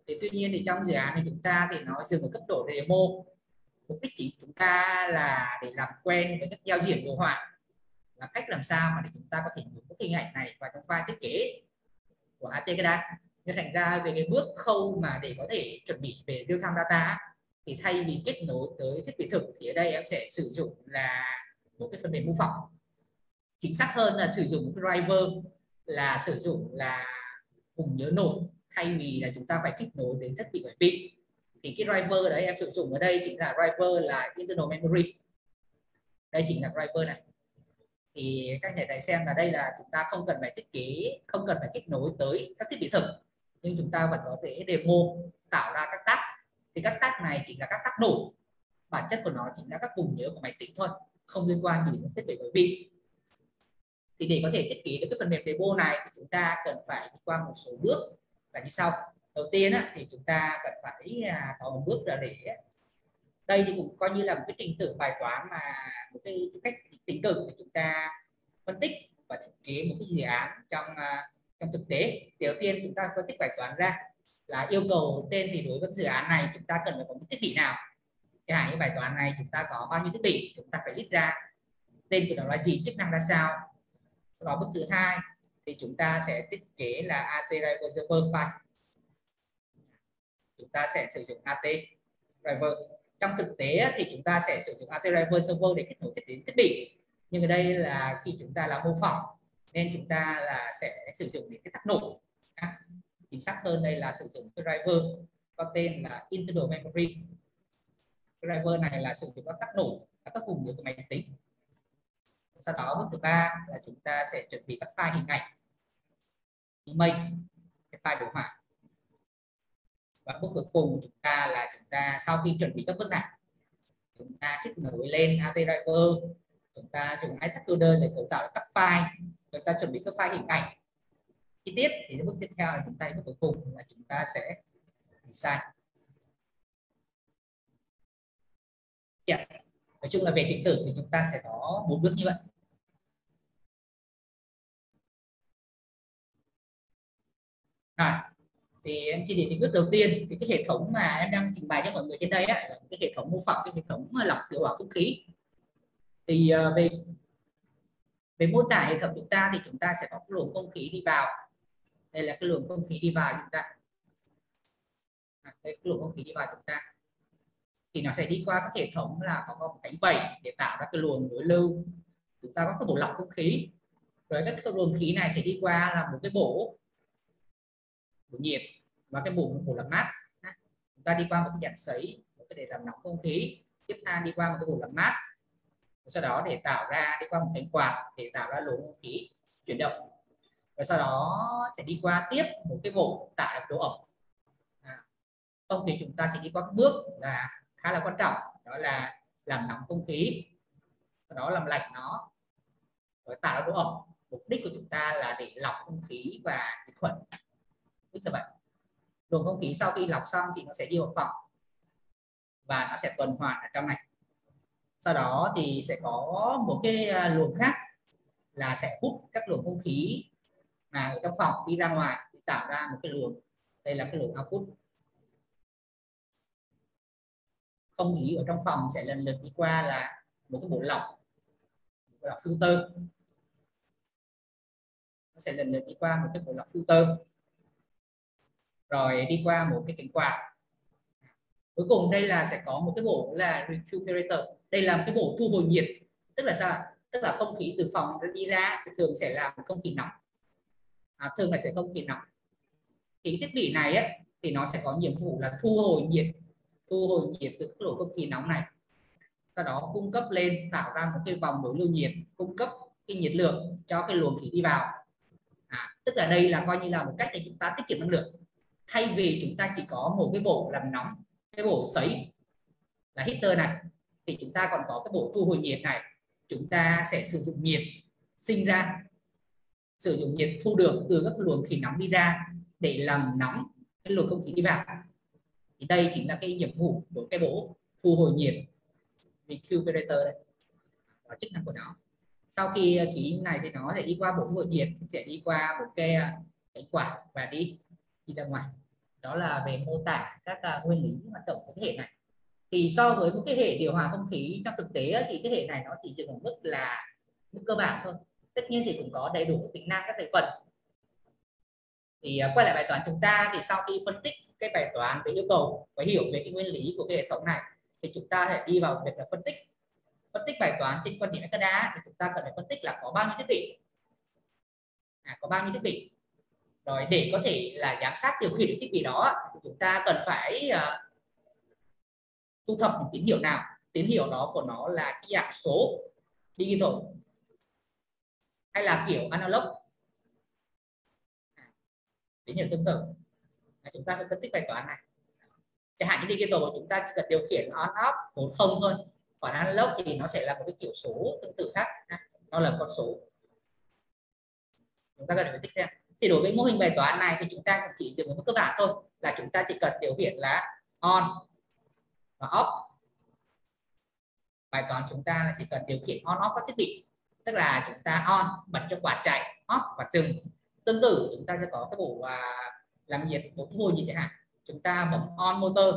Thì tuy nhiên thì trong dự án này chúng ta thì nó dừng ở cấp độ demo. Mục đích chính chúng ta là để làm quen với các giao diện đồ họa và cách làm sao mà để chúng ta có thể dùng cái hình ảnh này vào trong file thiết kế của ATCADA. Nên thành ra về cái bước khâu mà để có thể chuẩn bị về real time data thì thay vì kết nối tới thiết bị thực thì ở đây em sẽ sử dụng là một cái phần mềm mô phỏng. Chính xác hơn là sử dụng một cái driver, là sử dụng là vùng nhớ nổi thay vì là chúng ta phải kết nối đến thiết bị ngoại vi. Thì cái driver đấy em sử dụng ở đây chính là driver là internal memory. Đây chính là driver này. Thì các thể thấy xem là đây là chúng ta không cần phải thiết kế, không cần phải kết nối tới các thiết bị thực, nhưng chúng ta vẫn có thể demo tạo ra các tag. Thì các tag này chính là các tag nổi, bản chất của nó chính là các vùng nhớ của máy tính thôi, không liên quan gì đến thiết bị ngoại vi. Thì để có thể thiết kế được cái phần mềm demo này thì chúng ta cần phải đi qua một số bước là như sau. Đầu tiên thì chúng ta cần phải có một bước là để đây thì cũng coi như là một cái trình tự bài toán mà một cái cách tính từ để chúng ta phân tích và thiết kế một cái dự án trong thực tế. Đầu tiên chúng ta phân tích bài toán ra là yêu cầu tên thì đối với dự án này chúng ta cần phải có một thiết bị nào. Chẳng hạn như bài toán này chúng ta có bao nhiêu thiết bị, chúng ta phải list ra tên của nó là gì, chức năng ra sao. Và bước thứ hai thì chúng ta sẽ thiết kế là AT Driver Server file. Chúng ta sẽ sử dụng AT Driver. Trong thực tế thì chúng ta sẽ sử dụng AT Driver Server để kết nối đến thiết bị. Nhưng ở đây là khi chúng ta làm mô phỏng nên chúng ta là sẽ sử dụng những cái tag nổi. Chính xác hơn đây là sử dụng cái driver có tên là internal memory. Cái driver này là sử dụng các tag nổi, các vùng nhớ của máy tính. Sau đó bước thứ ba là chúng ta sẽ chuẩn bị các file hình ảnh, image, cái file đồ họa. Và bước cuối cùng chúng ta sau khi chuẩn bị các bước này, chúng ta kết nối lên AT Driver, chúng ta dùng iTagsCoder để cấu tạo các file, chúng ta chuẩn bị các file hình ảnh chi tiết. Thì bước tiếp theo là chúng ta bước cuối cùng là chúng ta sẽ design. Nói chung là về trình tự thì chúng ta sẽ có 4 bước như vậy. Thì em chỉ đến bước đầu tiên thì cái hệ thống mà em đang trình bày cho mọi người trên đây là cái hệ thống mô phỏng, cái hệ thống lọc điều hòa không khí. Thì về mô tả hệ thống chúng ta thì chúng ta sẽ có cái luồng không khí đi vào. Đây là cái luồng không khí đi vào chúng ta. Đây cái luồng không khí đi vào chúng ta. Thì nó sẽ đi qua các hệ thống là có một cánh vẩy để tạo ra cái luồng đối lưu. Chúng ta có cái bộ lọc không khí. Rồi các cái luồng khí này sẽ đi qua là một cái bộ nhiệt và cái bộ làm mát. Chúng ta đi qua một cái dàn sấy để làm nóng không khí, tiếp theo đi qua một cái bộ làm mát, sau đó để tạo ra đi qua một cánh quạt để tạo ra luồng không khí chuyển động, và sau đó sẽ đi qua tiếp một cái bộ tạo độ ẩm. Không thì chúng ta sẽ đi qua các bước là khá là quan trọng, đó là làm nóng không khí, sau đó làm lạnh nó, rồi tạo ra độ ẩm. Mục đích của chúng ta là để lọc không khí và diệt khuẩn. Tức là vậy. Luồng không khí sau khi lọc xong thì nó sẽ đi vào phòng và nó sẽ tuần hoàn ở trong này. Sau đó thì sẽ có một cái luồng khác là sẽ hút các luồng không khí mà ở trong phòng đi ra ngoài để tạo ra một cái luồng. Đây là cái luồng output. không khí ở trong phòng sẽ lần lượt đi qua là một cái bộ lọc filter, nó sẽ lần lượt đi qua một cái bộ lọc filter, rồi đi qua một cái cánh quạt. Cuối cùng đây là sẽ có một cái bộ là recuperator. Đây là một cái bộ thu hồi nhiệt, tức là sao? Tức là không khí từ phòng đi ra thì thường sẽ là không khí nóng, thường là sẽ không khí nóng. Thì thiết bị này ấy, thì nó sẽ có nhiệm vụ là thu hồi nhiệt từ cái lỗ không khí nóng này, sau đó cung cấp lên, tạo ra một cái vòng đối lưu nhiệt, cung cấp cái nhiệt lượng cho cái luồng khí đi vào. Tức là đây là coi như là một cách để chúng ta tiết kiệm năng lượng. Thay vì chúng ta chỉ có một cái bộ làm nóng, cái bộ sấy là heater này, thì chúng ta còn có cái bộ thu hồi nhiệt này. Chúng ta sẽ sử dụng nhiệt sinh ra, sử dụng nhiệt thu được từ các luồng khí nóng đi ra để làm nóng cái luồng không khí đi vào. Thì đây chính là cái nhiệm vụ của cái bộ thu hồi nhiệt recuperator đây, và chức năng của nó. Sau khi khí này thì nó sẽ đi qua bộ thu hồi nhiệt, sẽ đi qua một cái quạt và đi ra ngoài. Đó là về mô tả các nguyên lý hoạt động của cái hệ này. Thì so với một cái hệ điều hòa không khí trong thực tế thì cái hệ này nó chỉ dừng ở mức là mức cơ bản thôi. Tất nhiên thì cũng có đầy đủ các tính năng, các thành phần. Thì quay lại bài toán chúng ta, thì sau khi phân tích cái bài toán về yêu cầu và hiểu về cái nguyên lý của cái hệ thống này, thì chúng ta sẽ đi vào việc là phân tích bài toán trên quan điểm Ekada. Thì chúng ta cần phải phân tích là có bao nhiêu thiết bị, rồi để có thể là giám sát điều khiển được thiết bị đó thì chúng ta cần phải thu thập một tín hiệu nào. Tín hiệu đó của nó là cái dạng số digital hay là kiểu analog, tín hiệu tương tự. Chúng ta phải phân tích bài toán này. Chẳng hạn như digital chúng ta chỉ cần điều khiển on off 1 0 thôi, còn analog thì nó sẽ là một cái kiểu số tương tự khác, nó là con số. Chúng ta cần phải phân tích xem. Thì đối với mô hình bài toán này thì chúng ta chỉ dừng ở mức cơ bản thôi, là chúng ta chỉ cần điều khiển là on và off. Bài toán chúng ta chỉ cần điều khiển on off các thiết bị, tức là chúng ta on bật cho quạt chạy, off quạt dừng. Tương tự chúng ta sẽ có cái bộ làm nhiệt, bộ thu hồi nhiệt chẳng hạn. Chúng ta bấm on motor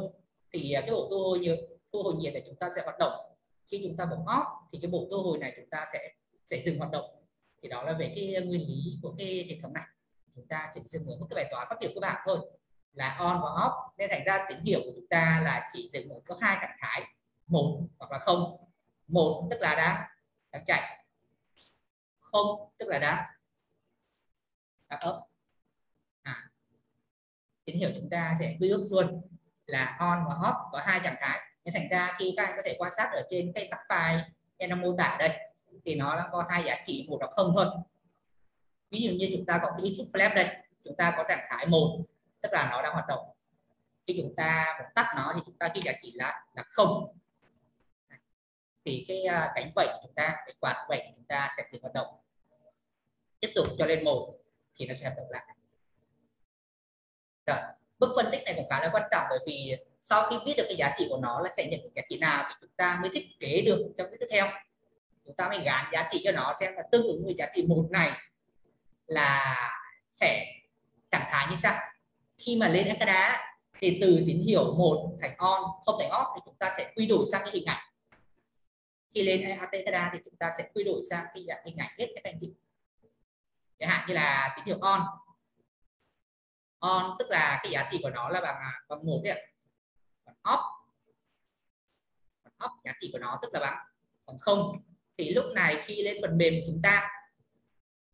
thì cái bộ thu hồi nhiệt này chúng ta sẽ hoạt động. Khi chúng ta bấm off thì cái bộ thu hồi này chúng ta sẽ dừng hoạt động. Thì đó là về cái nguyên lý của cái hệ thống này. Chúng ta sẽ dừng ở một cái bài toán phát biểu cơ bản thôi, là on và off, nên thành ra tín hiệu của chúng ta là chỉ dừng ở có 2 trạng thái, 1 hoặc là 0. 1 tức là đang chạy, 0 tức là đang up. Tín hiệu chúng ta sẽ quy ước luôn là on và off có 2 trạng thái. Nên thành ra khi các anh có thể quan sát ở trên cái tag file em đang mô tả đây, thì nó đã có 2 giá trị, 1 hoặc 0 thôi. Ví dụ như chúng ta có cái input flash đây, chúng ta có trạng thái 1 tức là nó đang hoạt động. Khi chúng ta tắt nó thì chúng ta ghi giá trị là 0. Thì cái cánh vẩy của chúng ta, cái quạt vẩy của chúng ta sẽ dừng hoạt động. Tiếp tục cho lên 1 thì nó sẽ hoạt động lại. Rồi, bước phân tích này cũng khá là quan trọng, bởi vì sau khi biết được cái giá trị của nó là sẽ nhận được giá trị nào thì chúng ta mới thiết kế được trong cái tiếp theo. Chúng ta mới gán giá trị cho nó xem là tương ứng với giá trị 1 này là sẽ trạng thái như sao. Khi mà lên Ekada thì từ tín hiệu 1 thành on, không thành off thì chúng ta sẽ quy đổi sang cái hình ảnh. Khi lên Ekada thì chúng ta sẽ quy đổi sang cái dạng hình ảnh hết các anh chị. Chẳng hạn như là tín hiệu on tức là cái giá trị của nó là bằng 1 đấy ạ. Còn off giá trị của nó tức là bằng 0. Thì lúc này khi lên phần mềm chúng ta,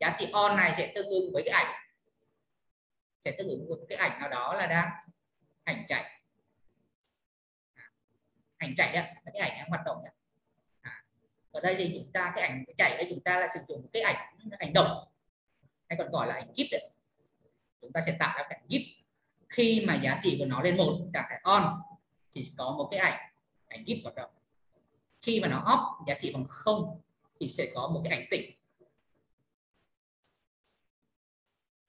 giá trị on này sẽ tương ứng với cái ảnh, sẽ tương ứng với cái ảnh nào đó là đang ảnh chạy đấy, cái ảnh đang hoạt động đấy. Ở đây thì chúng ta cái ảnh chạy đây chúng ta là sử dụng cái ảnh động, hay còn gọi là ảnh GIF đấy. Chúng ta sẽ tạo ra cái ảnh GIF. Khi mà giá trị của nó lên 1 trạng thái on thì có một cái ảnh GIF hoạt động. Khi mà nó off giá trị bằng 0 thì sẽ có một cái ảnh tĩnh.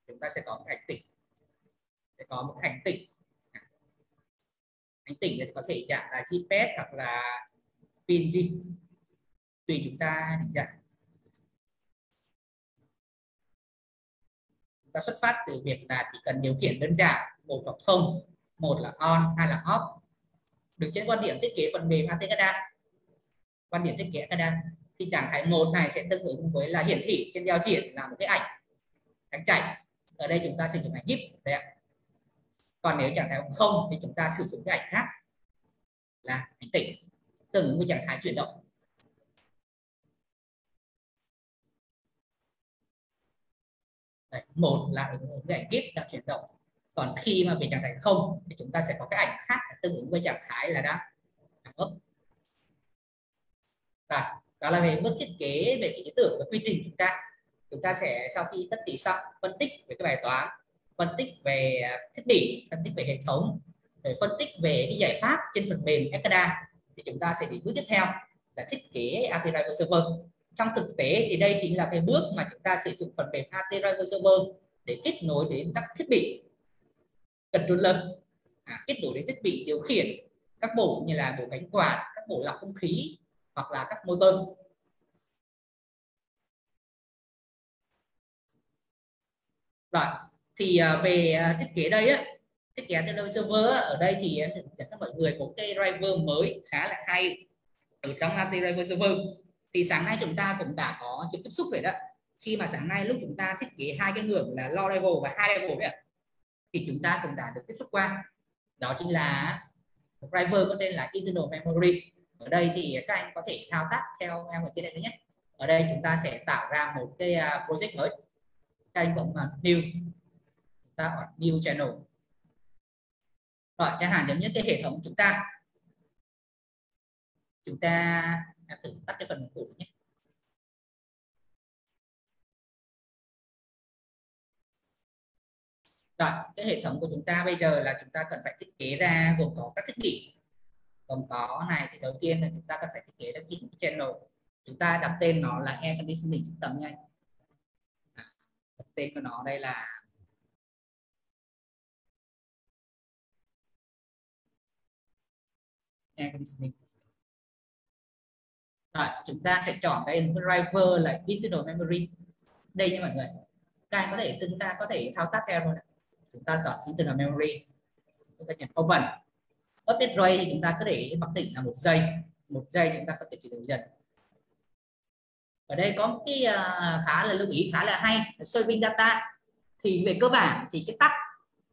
Chúng ta sẽ có một cái ảnh tĩnh. Sẽ có một cái ảnh tĩnh. Ảnh tĩnh thì có thể dạng là GPS hoặc là PNG, tùy chúng ta định dạng. Chúng ta xuất phát từ việc là chỉ cần điều khiển đơn giản 1 hoặc 0, 1 là on, 2 là off. Được trên quan điểm thiết kế phần mềm ATCADA. Quan điểm thiết kế ATCADA thì trạng thái 1 này sẽ tương ứng với là hiển thị trên giao diện là một cái ảnh chảy. Ở đây chúng ta sử dụng ảnh GIF đấy ạ. Còn nếu trạng thái 0 thì chúng ta sử dụng cái ảnh khác là ảnh tĩnh, tương ứng với trạng thái chuyển động. Đấy, 1 là ứng với ảnh GIF đang chuyển động. Còn khi mà về trạng thái 0 thì chúng ta sẽ có cái ảnh khác tương ứng với trạng thái là đang ấp. Rồi, đó là về bước thiết kế, về cái ý tưởng và quy trình chúng ta sẽ sau khi tất tỉ xong phân tích về cái bài toán, phân tích về thiết bị, phân tích về hệ thống, rồi phân tích về cái giải pháp trên phần mềm ATCADA, thì chúng ta sẽ đến bước tiếp theo là thiết kế AT Driver Server. Trong thực tế thì đây chính là cái bước mà chúng ta sử dụng phần mềm AT Driver Server để kết nối đến các thiết bị controller, kết nối đến thiết bị điều khiển các bộ như là bộ cánh quạt, các bộ lọc không khí hoặc là các motor. Rồi thì về thiết kế đây á, thiết kế AT Driver Server ở đây thì em sẽ dẫn cho mọi người một cái driver mới khá là hay ở trong AT Driver Server. Thì sáng nay chúng ta cũng đã có tiếp xúc rồi đó. Khi mà sáng nay lúc chúng ta thiết kế hai cái ngưỡng là low level và high level ấy, thì chúng ta cũng đã được tiếp xúc qua. Đó chính là một driver có tên là internal memory. Ở đây thì các anh có thể thao tác theo em ở trên đây nhé. Ở đây chúng ta sẽ tạo ra một cái project mới. Các anh bấm vào new, chúng ta ở new channel. Rồi chẳng hạn giống như cái hệ thống chúng ta thử tắt cái phần mềm cũ nhé. Rồi, cái hệ thống của chúng ta bây giờ là chúng ta cần phải thiết kế ra gồm có các thiết bị. Gồm có này thì đầu tiên là chúng ta cần phải thiết kế ra cái channel. Chúng ta đặt tên nó là air conditioning system nha. Đặt tên của nó đây là air conditioning. Rồi, chúng ta sẽ chọn đây một cái driver là internal memory. Đây nha mọi người. Các anh chúng ta có thể thao tác theo luôn. Chúng ta chọn internal memory, chúng ta nhấn open. Update rate thì chúng ta có thể mặc định là 1 giây. 1 giây chúng ta có thể chỉ được dần. Ở đây có một cái khá là lưu ý khá là hay là serving data. Thì về cơ bản thì cái tắc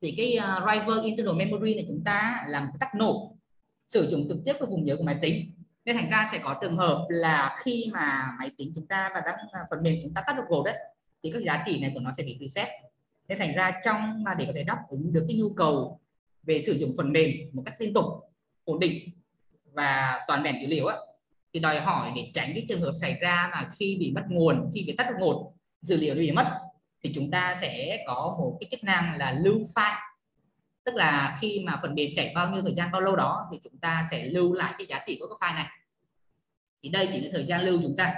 thì cái driver internal memory này chúng ta làm cái tắc nổ sử dụng trực tiếp với vùng nhớ của máy tính. Nên thành ra sẽ có trường hợp là khi mà máy tính chúng ta và phần mềm chúng ta tắt được gột đấy thì các giá trị này của nó sẽ bị reset. Nên thành ra để có thể đáp ứng được cái nhu cầu về sử dụng phần mềm một cách liên tục, ổn định và toàn vẹn dữ liệu á, thì đòi hỏi để tránh cái trường hợp xảy ra mà khi bị mất nguồn, khi bị tắt được nguồn, dữ liệu bị mất, thì chúng ta sẽ có một cái chức năng là lưu file. Tức là khi mà phần mềm chạy bao nhiêu thời gian bao lâu đó thì chúng ta sẽ lưu lại cái giá trị của cái file này. Thì đây chỉ là thời gian lưu chúng ta.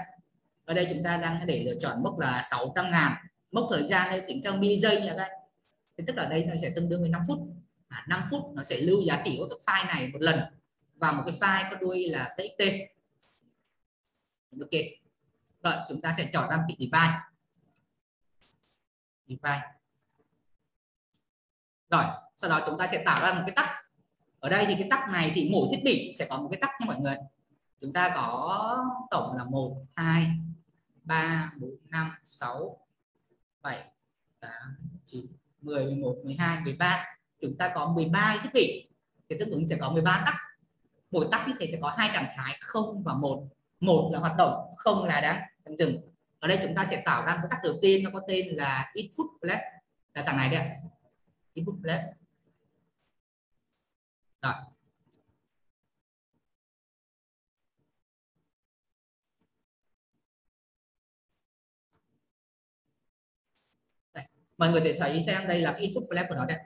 Ở đây chúng ta đang để lựa chọn mốc là 600.000. Mốc thời gian đây tính theo mili giây nha các anh. Thì tức là đây nó sẽ tương đương với 5 phút. 5 phút nó sẽ lưu giá trị của cái file này một lần vào một cái file có đuôi là txt. Ok. Rồi chúng ta sẽ chọn ra cái device. Rồi sau đó chúng ta sẽ tạo ra một cái tắc. Ở đây thì cái tắc này thì mỗi thiết bị sẽ có một cái tắc nha mọi người. Chúng ta có tổng là 1, 2, 3, 4, 5, 6, 7, 8, 9, 10, 11, 12, 13. Chúng ta có 13 thiết bị. Thì tương ứng sẽ có 13 tắc. Mỗi tắc như thế sẽ có 2 trạng thái 0 và 1. 1 là hoạt động, 0 là đang dừng. Ở đây chúng ta sẽ tạo ra một tắc đầu tiên, nó có tên là input flash. Là thằng này đây. Input flash. Rồi. Đây. Mọi người thể thấy xem đây là input flash của nó đây.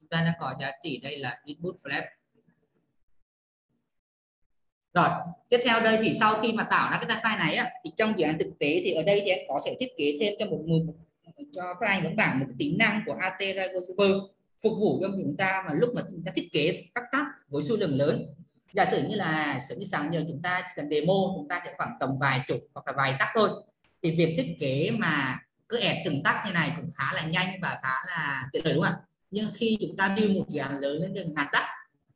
Chúng ta đã có giá trị đây là input flash. Rồi, tiếp theo đây thì sau khi mà tạo ra cái file này á, thì trong dự án thực tế thì ở đây thì em có sẽ thiết kế thêm cho các anh bảng một tính năng của AT Driver Server phục vụ cho chúng ta mà lúc mà chúng ta thiết kế các tab với số lượng lớn. Giả sử như sáng giờ chúng ta cần demo, chúng ta sẽ khoảng tầm vài chục hoặc là vài tab thôi. Thì việc thiết kế mà cứ ép từng tab thế này cũng khá là nhanh và khá là tiện lợi đúng không ạ? Nhưng khi chúng ta build một dự án lớn lên từng ngàn tắc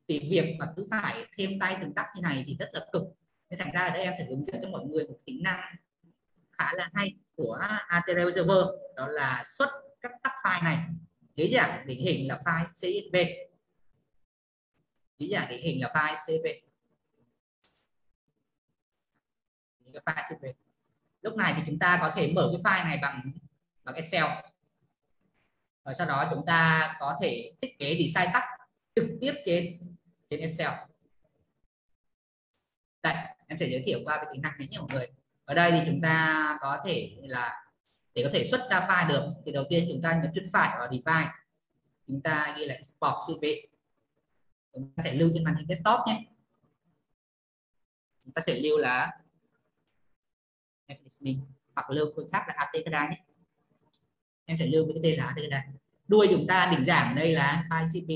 thì việc mà cứ phải thêm tay từng tắc như này thì rất là cực. Nên thành ra ở đây em sẽ hướng dẫn cho mọi người một tính năng khá là hay của Atereo Server, đó là xuất các tắc file này dưới dạng điển hình là file CSV, dưới dạng điển hình là file CSV, cái file CSV. Lúc này thì chúng ta có thể mở cái file này bằng Excel, và sau đó chúng ta có thể thiết kế design tắc trực tiếp trên Excel. Đây, em sẽ giới thiệu qua cái tính năng này nhé mọi người. Ở đây thì chúng ta có thể là để có thể xuất ra file được thì đầu tiên chúng ta nhấn chuột phải vào define, chúng ta ghi là export CSV, chúng ta sẽ lưu trên màn hình desktop nhé. Chúng ta sẽ lưu là hoặc lưu cái khác là ATKDA nhé. Em sẽ lưu với cái tên là ATKDA. Đuôi chúng ta định dạng ở đây là file CSV.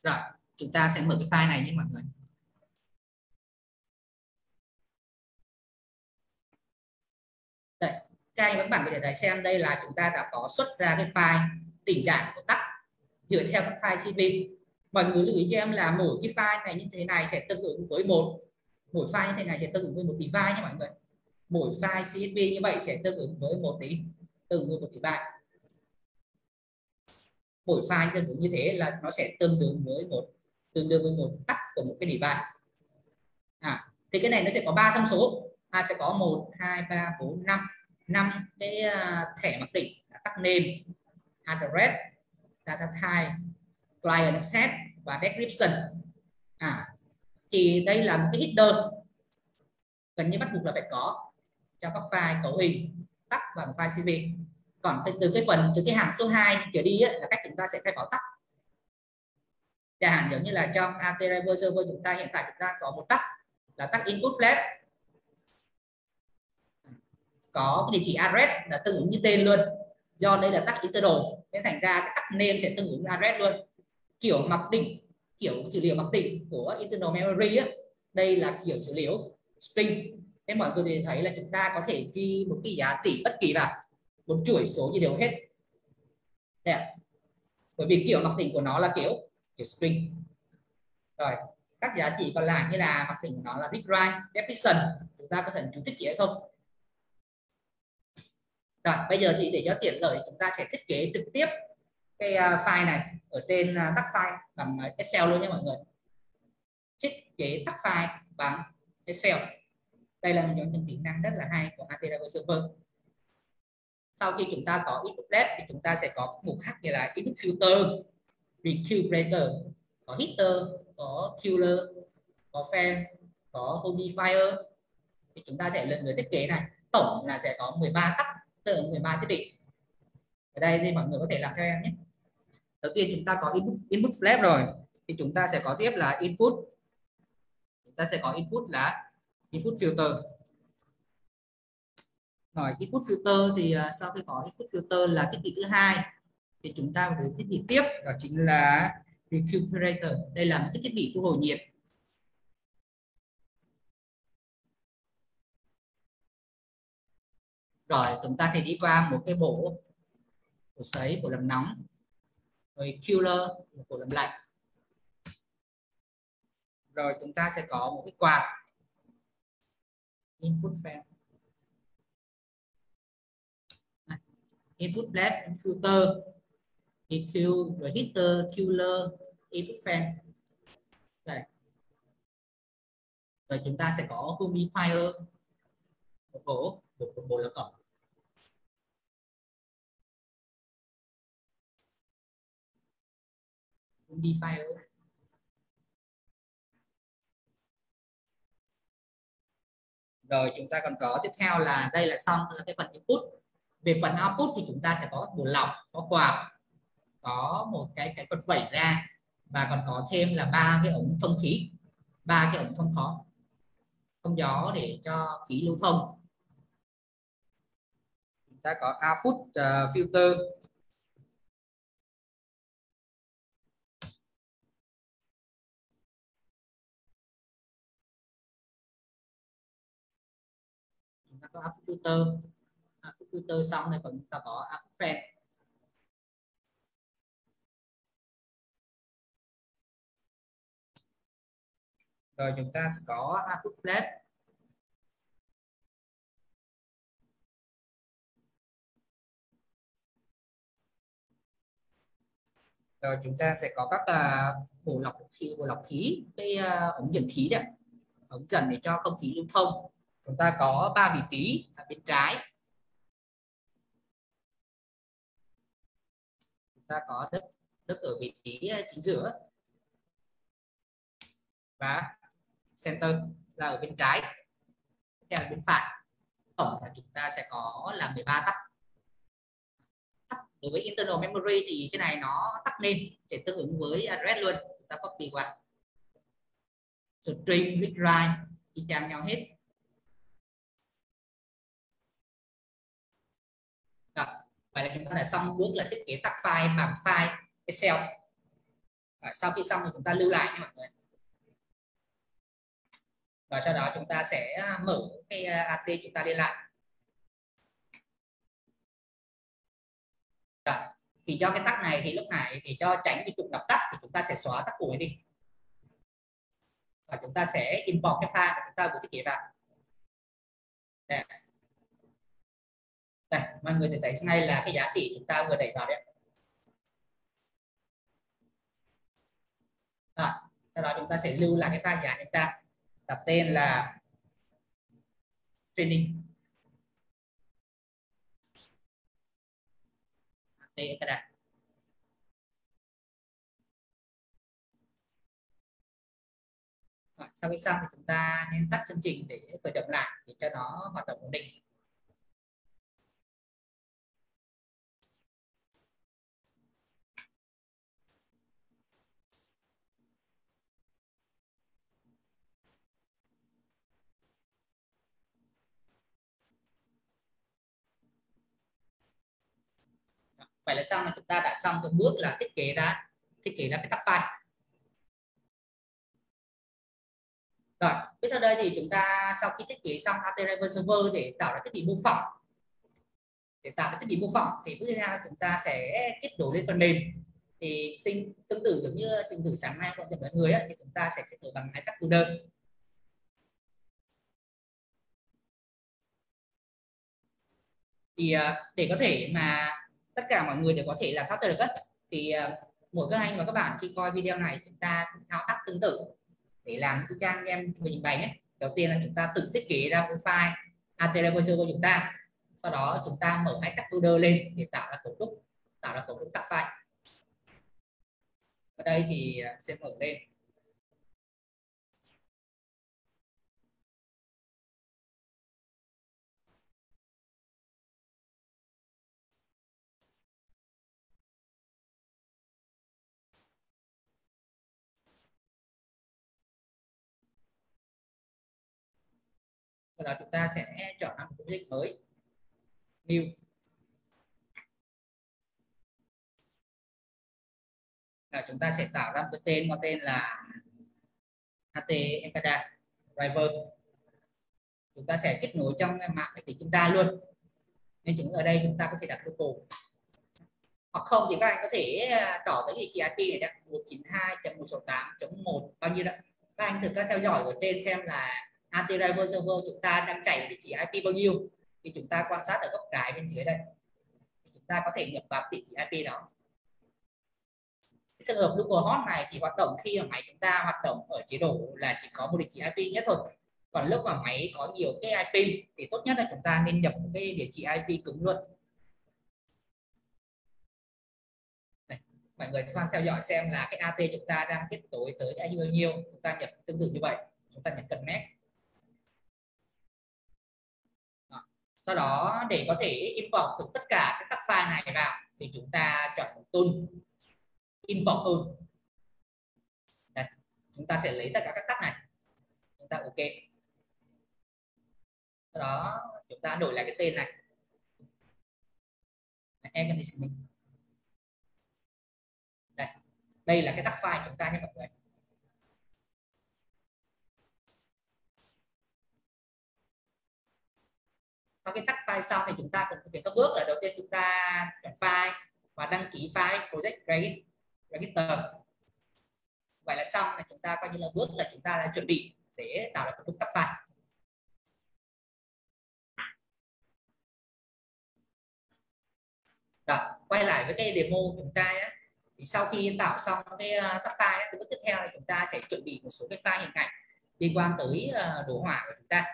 Rồi, chúng ta sẽ mở cái file này nhé mọi người. Đây, các bạn có thể thấy xem đây là chúng ta đã có xuất ra cái file định dạng của tắc dựa theo các file CSV. Mọi người lưu ý cho em là mỗi cái file này như thế này sẽ tương ứng với mỗi file như thế này sẽ tương ứng với một device nhé mọi người. Mỗi file CSV như vậy sẽ tương ứng với một device. Mỗi file tương ứng như thế là nó sẽ tương đương với một tắc của một cái device. Thì cái này nó sẽ có 3 thông số, sẽ có 1, 2, 3, 4, 5 cái thẻ mặc định tắc name, address, data type, client access và description. Thì đây là một cái header gần như bắt buộc là phải có cho các file cấu hình tắc và một file CSV. Còn từ cái hàng số 2 trở đi là cách chúng ta sẽ khai báo tắc. Chẳng hạn giống như là trong Atereo Server chúng ta hiện tại chúng ta có một tắc là tắc input flag, có cái địa chỉ address là tương ứng như tên luôn, do đây là tắc internal nên thành ra cái tắc name sẽ tương ứng address luôn. Kiểu dữ liệu mặc định của internal memory đây là kiểu dữ liệu string. Thế mọi người thấy là chúng ta có thể ghi một cái giá trị bất kỳ vào một chuỗi số gì đều hết. Đẹp. Bởi vì kiểu mặc định của nó là kiểu string. Rồi, các giá trị còn lại như là mặc định của nó là read write, definition, chúng ta có thể chú thích gì hay không? Rồi, bây giờ thì để cho tiện lợi chúng ta sẽ thiết kế trực tiếp cái file này ở trên tag file bằng Excel luôn nhé mọi người. Thiết kế tag file bằng Excel. Đây là một trong những tính năng rất là hay của Atereo Server. Sau khi chúng ta có input led thì chúng ta sẽ có mục khác như là input filter, recuperator, có hitter, có killer, có fan, có modifier. Thì chúng ta sẽ lần lượt thiết kế này. Tổng là sẽ có 13 tắc, tức là 13 thiết bị. Ở đây thì mọi người có thể làm theo em nhé. Đầu tiên chúng ta có input flag rồi thì chúng ta sẽ có tiếp là input. Chúng ta sẽ có input là input filter. Rồi input filter thì sau khi có input filter là thiết bị thứ hai thì chúng ta có thiết bị tiếp, đó chính là recuperator. Đây là một cái thiết bị thu hồi nhiệt. Rồi chúng ta sẽ đi qua một cái bộ sấy, bộ làm nóng, rồi cooler, một bộ làm lạnh. Rồi chúng ta sẽ có một cái quạt input fan, input led, filter, EQ, rồi heater, cooler, input fan. Đây. Rồi chúng ta sẽ có humidifier, một bộ làm ẩm. Humidifier. Rồi chúng ta còn có tiếp theo là đây là xong là cái phần input. Về phần output thì chúng ta sẽ có bộ lọc, có quạt, có một cái con vẩy ra và còn có thêm là 3 cái ống thông khí, 3 cái ống thông gió để cho khí lưu thông. Chúng ta có output filter. Chúng ta có output filter. filter xong này, còn chúng ta có output friend. Rồi chúng ta sẽ có output flat. Rồi chúng ta sẽ có các bộ lọc khí, cái ống dẫn khí đấy, ống dẫn để cho không khí lưu thông. Chúng ta có 3 vị trí ở bên trái. Chúng ta có đất ở vị trí chính giữa và center là ở bên trái, theo bên phải. Tổng là chúng ta sẽ có là 13 tắc. Đối với internal memory thì cái này nó tắt lên sẽ tương ứng với address luôn. Chúng ta copy qua string read write y chang nhau hết. Rồi, vậy là chúng ta đã xong bước là thiết kế tắt file bằng file Excel. Rồi, sau khi xong thì chúng ta lưu lại nha mọi người. Và sau đó chúng ta sẽ mở cái AT chúng ta lên lại. Rồi, thì do cái tắt này thì lúc này thì cho tránh cái trục đọc tắt thì chúng ta sẽ xóa tắt cuối đi. Và chúng ta sẽ import cái file mà chúng ta vừa thiết kế vào. Đây. Đây, mọi người thể thấy ngay là cái giá trị chúng ta vừa đẩy vào đấy. Rồi, sau đó chúng ta sẽ lưu lại cái file giá chúng ta, đặt tên là training. Cái này. Rồi, sau khi xong thì chúng ta nên tắt chương trình để khởi động lại để cho nó hoạt động ổn định. Vậy là xong là chúng ta đã xong cái bước là thiết kế ra cái tag file. Rồi, tiếp theo đây thì chúng ta sau khi thiết kế xong AT Driver Server để tạo ra thiết bị mô phỏng. Để tạo ra thiết bị mô phỏng thì bước tiếp theo chúng ta sẽ kết nối lên phần mềm. Thì tương tự giống như tương tự sáng nay con mọi người thì chúng ta sẽ kết nối bằng hai tag folder. Thì để có thể mà tất cả mọi người đều có thể làm thao tác được thì mỗi các anh và các bạn khi coi video này chúng ta thao tác tương tự để làm cái trang em mình bày ấy. Đầu tiên là chúng ta tự thiết kế ra cái file AT Driver Server của chúng ta, sau đó chúng ta mở hai tag folder lên để tạo ra cấu trúc tag file. Ở đây thì sẽ mở lên. Sau đó chúng ta sẽ chọn một project mới, new. Là chúng ta sẽ tạo ra một cái tên, có tên là AT Ekada Driver. Chúng ta sẽ kết nối trong mạng máy tính chúng ta luôn. Nên chúng ở đây chúng ta có thể đặt local. Hoặc không thì các anh có thể trỏ tới địa chỉ IP này, 192.168.1 bao nhiêu đó. Các anh thử theo dõi ở trên xem là AT Driver Server chúng ta đang chạy địa chỉ IP bao nhiêu, thì chúng ta quan sát ở góc trái bên dưới đây, chúng ta có thể nhập vào địa chỉ IP đó. Trường hợp localhost này chỉ hoạt động khi mà máy chúng ta hoạt động ở chế độ là chỉ có một địa chỉ IP nhất thôi. Còn lúc mà máy có nhiều cái IP thì tốt nhất là chúng ta nên nhập một cái địa chỉ IP cứng luôn. Này, mọi người theo dõi xem là cái AT chúng ta đang kết nối tới IP bao nhiêu, chúng ta nhập tương tự như vậy, chúng ta nhập connect. Sau đó để có thể import được tất cả các tag file này vào thì chúng ta chọn một tool import tool. Đây, chúng ta sẽ lấy tất cả các tag này, chúng ta ok. Sau đó chúng ta đổi lại cái tên này, air conditioning. Đây là cái tag file chúng ta nhé mọi người. sau khi tắt file xong thì chúng ta cần thực hiện các bước. Là đầu tiên chúng ta chọn file và đăng ký file project register. Vậy là xong, là chúng ta coi như là bước là chúng ta đã chuẩn bị để tạo ra công thức tắt file. Rồi, quay lại với cái demo của chúng ta á, thì sau khi tạo xong cái tắt file á, thì bước tiếp theo là chúng ta sẽ chuẩn bị một số cái file hình ảnh liên quan tới đồ họa của chúng ta.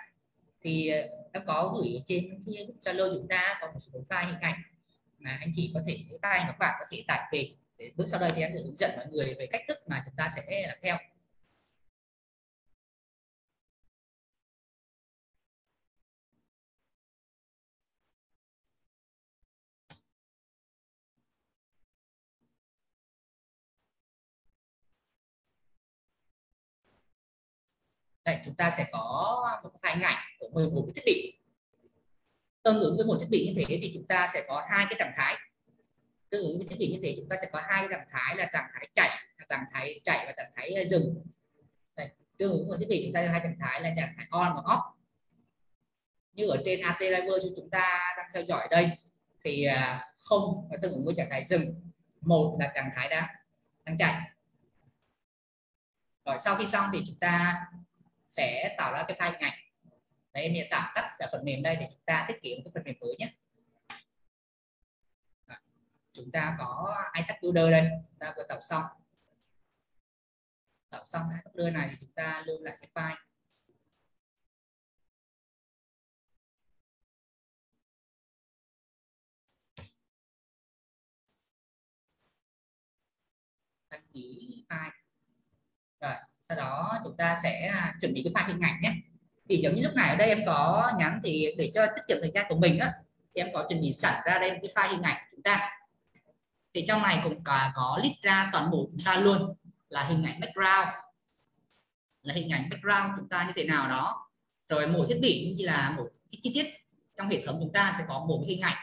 Thì em có gửi trên cái Zalo chúng ta có một số file hình ảnh mà anh chị có thể, các anh và các bạn có thể tải về. Để bước sau đây thì em sẽ hướng dẫn mọi người về cách thức mà chúng ta sẽ làm theo. Đây, chúng ta sẽ có một file hình ảnh của một cái thiết bị. Tương ứng với một thiết bị như thế thì chúng ta sẽ có hai cái trạng thái. Tương ứng với thiết bị như thế chúng ta sẽ có hai cái trạng thái là trạng thái chạy và trạng thái dừng. Đây, tương ứng với thiết bị chúng ta có hai trạng thái là trạng thái on và off. Như ở trên AT Driver chúng ta đang theo dõi đây thì không tương ứng với trạng thái dừng, một là trạng thái đang chạy. Rồi sau khi xong thì chúng ta sẽ tạo ra cái file hình ảnh. Đấy, em sẽ tạm tắt ở phần mềm đây để chúng ta thiết kế một cái phần mềm mới nhé. Chúng ta có iTag Builder đây, chúng ta vừa tạo xong iTag Builder này thì chúng ta lưu lại cái file. Đăng ký file. Rồi sau đó chúng ta sẽ chuẩn bị cái file hình ảnh nhé. Thì giống như lúc này ở đây em có nhắn thì để cho tiết kiệm thời gian của mình á, thì em có chuẩn bị sẵn ra đây một cái file hình ảnh của chúng ta. Thì trong này cũng có list ra toàn bộ chúng ta luôn, là hình ảnh background, chúng ta như thế nào đó. Rồi mỗi thiết bị như là một cái chi tiết trong hệ thống chúng ta sẽ có một cái hình ảnh.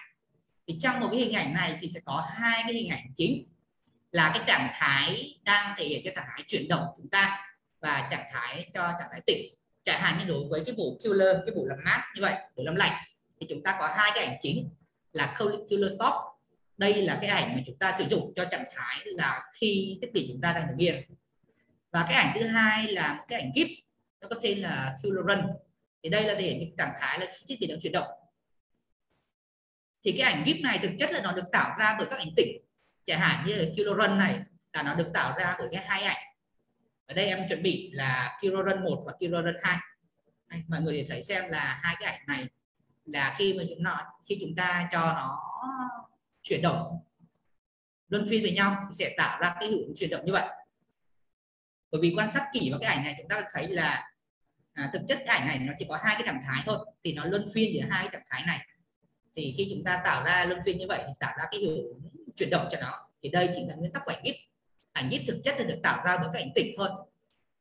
Thì trong một cái hình ảnh này thì sẽ có hai cái hình ảnh chính, là cái trạng thái đang thể hiện cho trạng thái chuyển động của chúng ta và trạng thái cho trạng thái tĩnh. Chẳng hạn như đối với cái bộ killer, cái bộ làm mát như vậy, bộ làm lạnh, thì chúng ta có hai cái ảnh chính là killer stop. Đây là cái ảnh mà chúng ta sử dụng cho trạng thái là khi thiết bị chúng ta đang đứng yên. Và cái ảnh thứ hai là một cái ảnh GIF, nó có tên là killer run. Thì đây là thể hiện trạng thái là khi thiết bị đang chuyển động. Thì cái ảnh GIF này thực chất là nó được tạo ra bởi các ảnh tĩnh. Chẳng hạn như là killer run này là nó được tạo ra bởi cái hai ảnh. Ở đây em chuẩn bị là killer run 1 và killer run 2. Mọi người thấy xem là hai cái ảnh này là khi chúng ta cho nó chuyển động luân phiên với nhau thì sẽ tạo ra cái hiệu ứng chuyển động như vậy. Bởi vì quan sát kỹ vào cái ảnh này chúng ta thấy là thực chất cái ảnh này nó chỉ có hai cái trạng thái thôi, thì nó luân phiên giữa hai cái trạng thái này. Thì khi chúng ta tạo ra luân phiên như vậy thì tạo ra cái hiệu ứng chuyển động cho nó. Thì đây chính là nguyên tắc của ảnh GIF. Ảnh GIF thực chất là được tạo ra bởi các ảnh tĩnh thôi.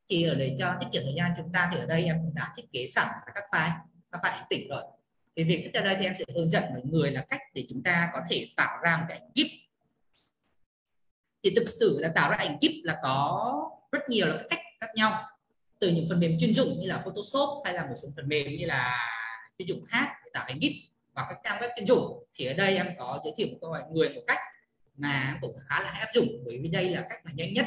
Thì ở đây cho tiết kiệm thời gian chúng ta thì ở đây em cũng đã thiết kế sẵn các file ảnh tĩnh rồi. Thì việc tiếp theo đây thì em sẽ hướng dẫn mọi người là cách để chúng ta có thể tạo ra một cái ảnh GIF. Thì thực sự là tạo ra ảnh GIF là có rất nhiều là các cách khác nhau, từ những phần mềm chuyên dụng như là Photoshop hay là một số phần mềm như là chuyên dụng khác để tạo ảnh GIF và các trang web chuyên dụng. Thì ở đây em có giới thiệu cho mọi người một cách mà cũng khá là hay áp dụng, bởi vì đây là cách mà nhanh nhất,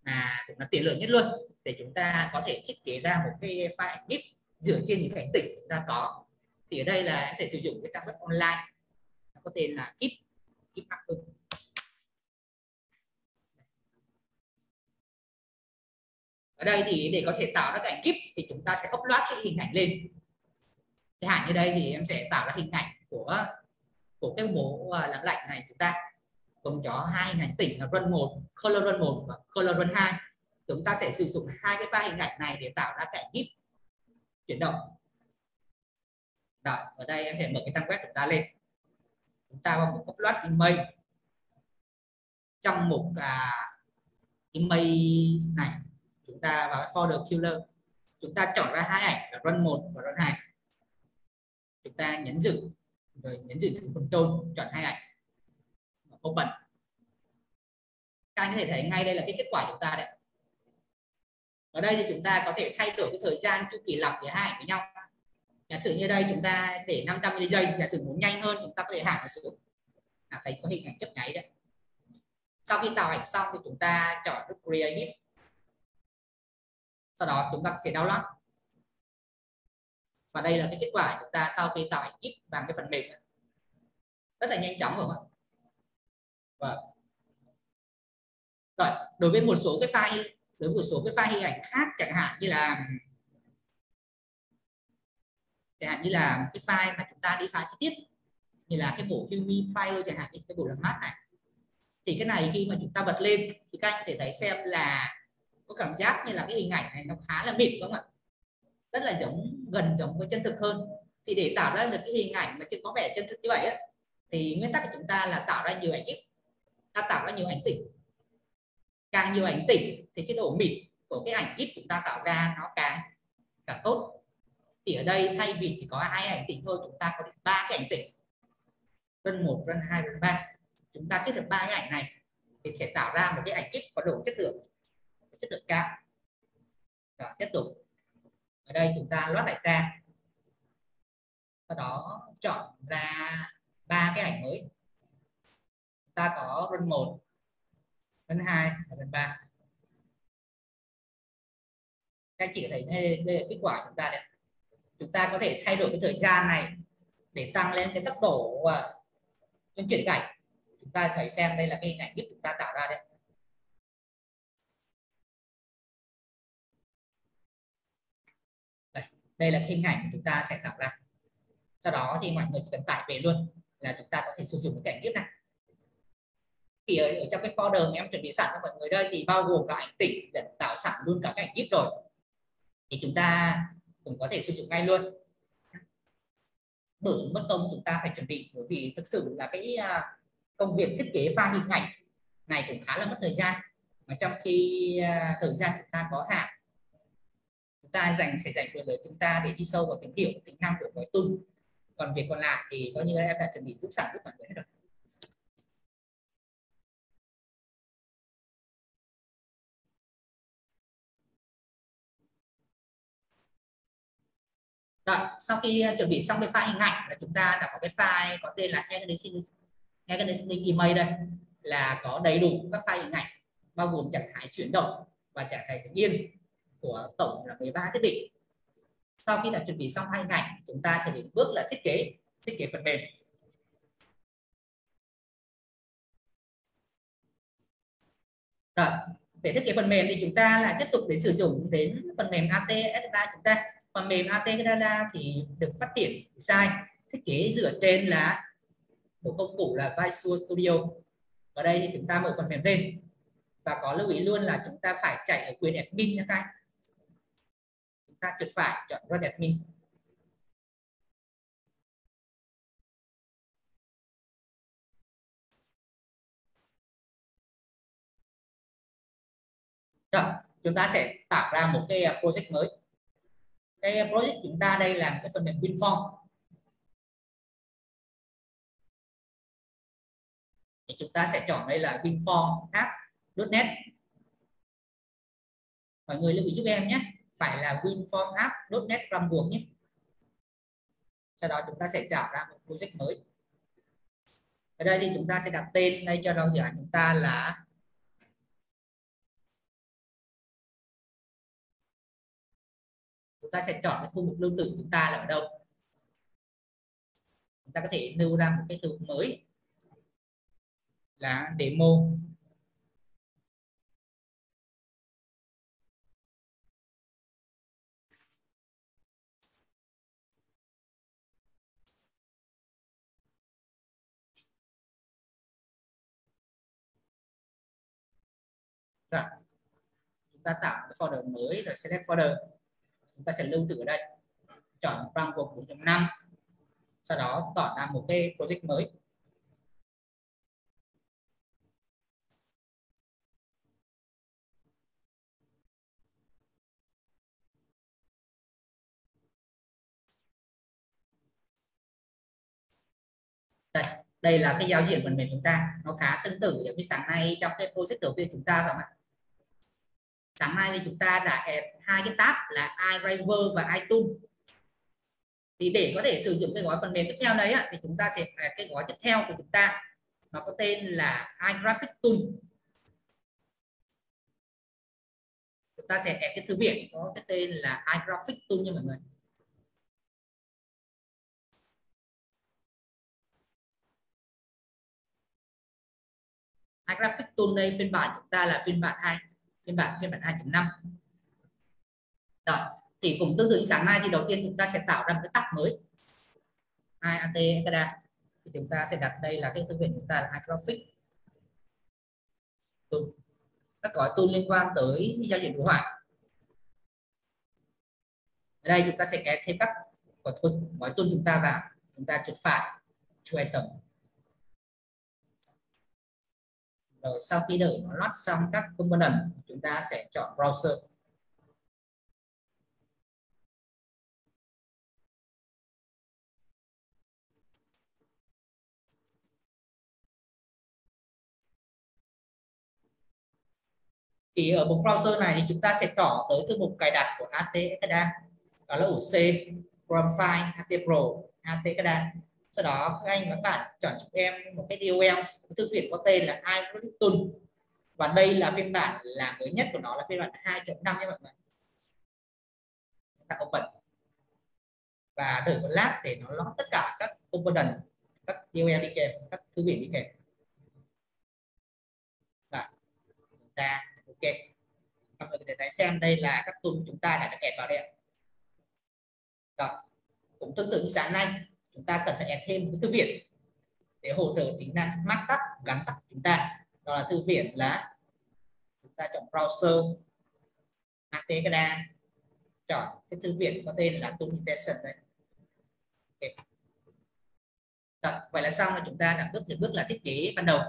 mà cũng là tiện lợi nhất luôn, để chúng ta có thể thiết kế ra một cái file ảnh GIF dựa trên những cảnh tĩnh chúng ta có. Thì ở đây là em sẽ sử dụng cái trang web online có tên là GIF. Ở đây thì để có thể tạo ra cảnh GIF thì chúng ta sẽ upload cái hình ảnh lên. Chẳng hạn như đây thì em sẽ tạo ra hình ảnh của cái bộ làm lạnh này, chúng ta gồm có hai hình ảnh tĩnh là run 1, color run 1 và color run 2. Chúng ta sẽ sử dụng hai cái file hình ảnh này để tạo ra cảnh GIF chuyển động. Rồi, ở đây em sẽ mở cái trang web chúng ta lên. Chúng ta vào mục upload image. Trong mục image này, chúng ta vào cái folder killer, chúng ta chọn ra hai ảnh là run 1 và run 2. Chúng ta nhấn giữ, rồi nhấn giữ control, chọn hai ảnh, open. Các anh có thể thấy ngay đây là cái kết quả chúng ta đấy. Ở đây thì chúng ta có thể thay đổi cái thời gian chu kỳ lặp giữa hai ảnh với nhau. Giả sử như đây chúng ta để 500 ms, giả sử muốn nhanh hơn chúng ta có thể hạ nó xuống. Thấy có hình ảnh chớp nháy đấy. Sau khi tạo ảnh xong thì chúng ta chọn nút Create GIF. Sau đó chúng ta có thể download. Và đây là cái kết quả chúng ta sau khi tạo ảnh GIF bằng cái phần mềm rất là nhanh chóng, rồi. Vâng. Rồi, đối với một số cái file hình ảnh khác, chẳng hạn như là cái file mà chúng ta đi file chi tiết như là cái bộ Humi File chẳng hạn, cái bộ làm mát này, thì cái này khi mà chúng ta bật lên thì các anh có thể thấy xem là có cảm giác như là cái hình ảnh này nó khá là mịn, đúng không ạ? Rất là gần giống với chân thực hơn. Thì để tạo ra được cái hình ảnh mà chưa có vẻ chân thực như vậy á, thì nguyên tắc của chúng ta là tạo ra nhiều ảnh GIF, ta tạo ra nhiều ảnh tĩnh. Càng nhiều ảnh tĩnh thì cái độ mịn của cái ảnh GIF chúng ta tạo ra nó càng tốt. Thì ở đây thay vì chỉ có 2 ảnh tĩnh thôi, chúng ta có 3 cái ảnh tĩnh, run 1, run 2, run 3. Chúng ta kết hợp 3 cái ảnh này thì sẽ tạo ra một cái ảnh GIF có độ chất lượng cao. Rồi, tiếp tục. Ở đây chúng ta load lại trang, sau đó chọn ra 3 cái ảnh mới. Chúng ta có run 1, run 2 và run 3. Các chị thấy đây là kết quả của chúng ta đấy. Chúng ta có thể thay đổi cái thời gian này để tăng lên cái tốc độ chuyển cảnh. Chúng ta thấy xem đây là cái hình ảnh GIF chúng ta tạo ra đấy. Đây là cái hình ảnh chúng ta sẽ tạo ra. Sau đó thì mọi người chỉ cần tải về luôn là chúng ta có thể sử dụng cái ảnh GIF này. Thì ở trong cái folder mà em chuẩn bị sẵn cho mọi người đây thì bao gồm cả ảnh tĩnh để tạo sẵn luôn cả cái ảnh GIF rồi. Thì chúng ta cũng có thể sử dụng ngay luôn. Bởi mất công chúng ta phải chuẩn bị, bởi vì thực sự là cái công việc thiết kế file hình ảnh này cũng khá là mất thời gian, mà trong khi thời gian chúng ta có hạn, chúng ta sẽ dành quyền lợi chúng ta để đi sâu vào tìm hiểu tính năng của cái tool. Còn việc còn lại thì coi như em đã chuẩn bị giúp sẵn giúp mọi người hết rồi. Rồi, sau khi chuẩn bị xong cái file hình ảnh là chúng ta đã có cái file có tên là Organizing Image, đây là có đầy đủ các file hình ảnh bao gồm trạng thái chuyển động và trạng thái tự nhiên của tổng là 13 thiết bị. Sau khi đã chuẩn bị xong file hình ảnh, chúng ta sẽ đến bước là thiết kế phần mềm. Rồi, để thiết kế phần mềm thì chúng ta lại tiếp tục để sử dụng đến phần mềm AT Extra. Chúng ta phần mềm AT Extra thì được phát triển design thiết kế dựa trên là một công cụ là Visual Studio. Ở đây thì chúng ta mở phần mềm lên và có lưu ý luôn là chúng ta phải chạy ở quyền admin nha các anh. Chúng ta chuột phải chọn Run Admin. Rồi, chúng ta sẽ tạo ra một cái project mới. Cái project chúng ta đây là cái phần mềm WinForm. Thì chúng ta sẽ chọn đây là WinForm app.net. Mọi người lưu ý giúp em nhé, phải là WinForm app.net ràng buộc nhé. Sau đó chúng ta sẽ tạo ra một project mới. Ở đây thì chúng ta sẽ đặt tên đây cho nó dự án chúng ta là chúng ta sẽ chọn cái khu vực lưu trữ chúng ta là ở đâu. Chúng ta có thể lưu ra một cái từ mới là demo. Rồi, chúng ta tạo cái folder mới rồi select folder. Chúng ta sẽ lưu trữ ở đây, chọn Framework 4.5, sau đó tạo ra một cái project mới. Đây là cái giao diện phần mềm chúng ta, nó khá tương tự giống như sáng nay trong cái project đầu tiên chúng ta phải không ạ? Sáng nay thì chúng ta đã add 2 cái tab là iDriver và iTool. Thì để có thể sử dụng cái gói phần mềm tiếp theo đấy thì chúng ta sẽ cái gói tiếp theo của chúng ta nó có tên là iGraphics Tool. Chúng ta sẽ add cái thư viện có cái tên là iGraphics Tool nha mọi người. iGraphics Tool đây phiên bản chúng ta là phiên bản 2.5. Rồi, thì cũng tương tự như sáng nay thì đầu tiên chúng ta sẽ tạo ra một cái tab mới IAT Ekada. Thì chúng ta sẽ đặt đây là cái thư viện chúng ta là iGraphics Tool. Các gói tool liên quan tới giao diện đồ họa. Ở đây chúng ta sẽ add thêm các gói tool chúng ta vào, chúng ta chuột phải cho item. Rồi sau khi đợi nó load xong các component, chúng ta sẽ chọn browser. Thì ở mục browser này thì chúng ta sẽ trỏ tới thư mục cài đặt của AT Ekada, đó là ổ C, Chrome File, AT Pro, AT Ekada. Sau đó các anh và các bạn chọn giúp em một cái DOL, thư viện có tên là iGraphics Tool. Và đây là phiên bản là mới nhất của nó là phiên bản 2.5 nha mọi người. Chúng ta open và đợi một lát để nó load tất cả các component, các DOL đi kèm, các thư viện đi kèm. Và chúng ta ok, mọi người có thể thấy xem đây là các tool chúng ta đã được add vào đây. Rồi, cũng tương tự như sáng nay chúng ta cần phải add thêm một cái thư viện để hỗ trợ tính năng markup gắn tắt chúng ta. Đó là thư viện là chúng ta chọn browser AT Ekada, chọn cái thư viện có tên là Tool Extension đây. Okay. Rồi, vậy là xong là chúng ta đã bước là thiết kế ban đầu.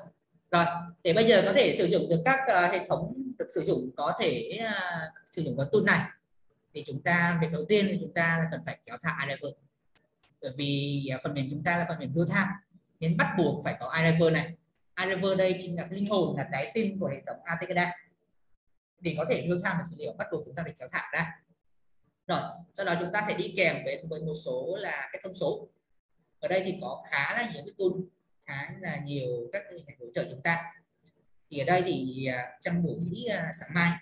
Rồi, để bây giờ có thể sử dụng được các hệ thống được sử dụng có thể sử dụng cái tool này thì chúng ta việc đầu tiên thì chúng ta cần phải kéo thả iDriver. Bởi vì phần mềm chúng ta là phần mềm real time nên bắt buộc phải có iDriver này. iDriver đây chính là linh hồn, là trái tim của hệ thống AT Ekada. Để có thể real time dữ liệu bắt buộc chúng ta phải kéo thả ra. Rồi, sau đó chúng ta sẽ đi kèm với một số là cái thông số. Ở đây thì có khá là nhiều cái tool, khá là nhiều các cái hỗ trợ chúng ta. Thì ở đây thì trong buổi sáng mai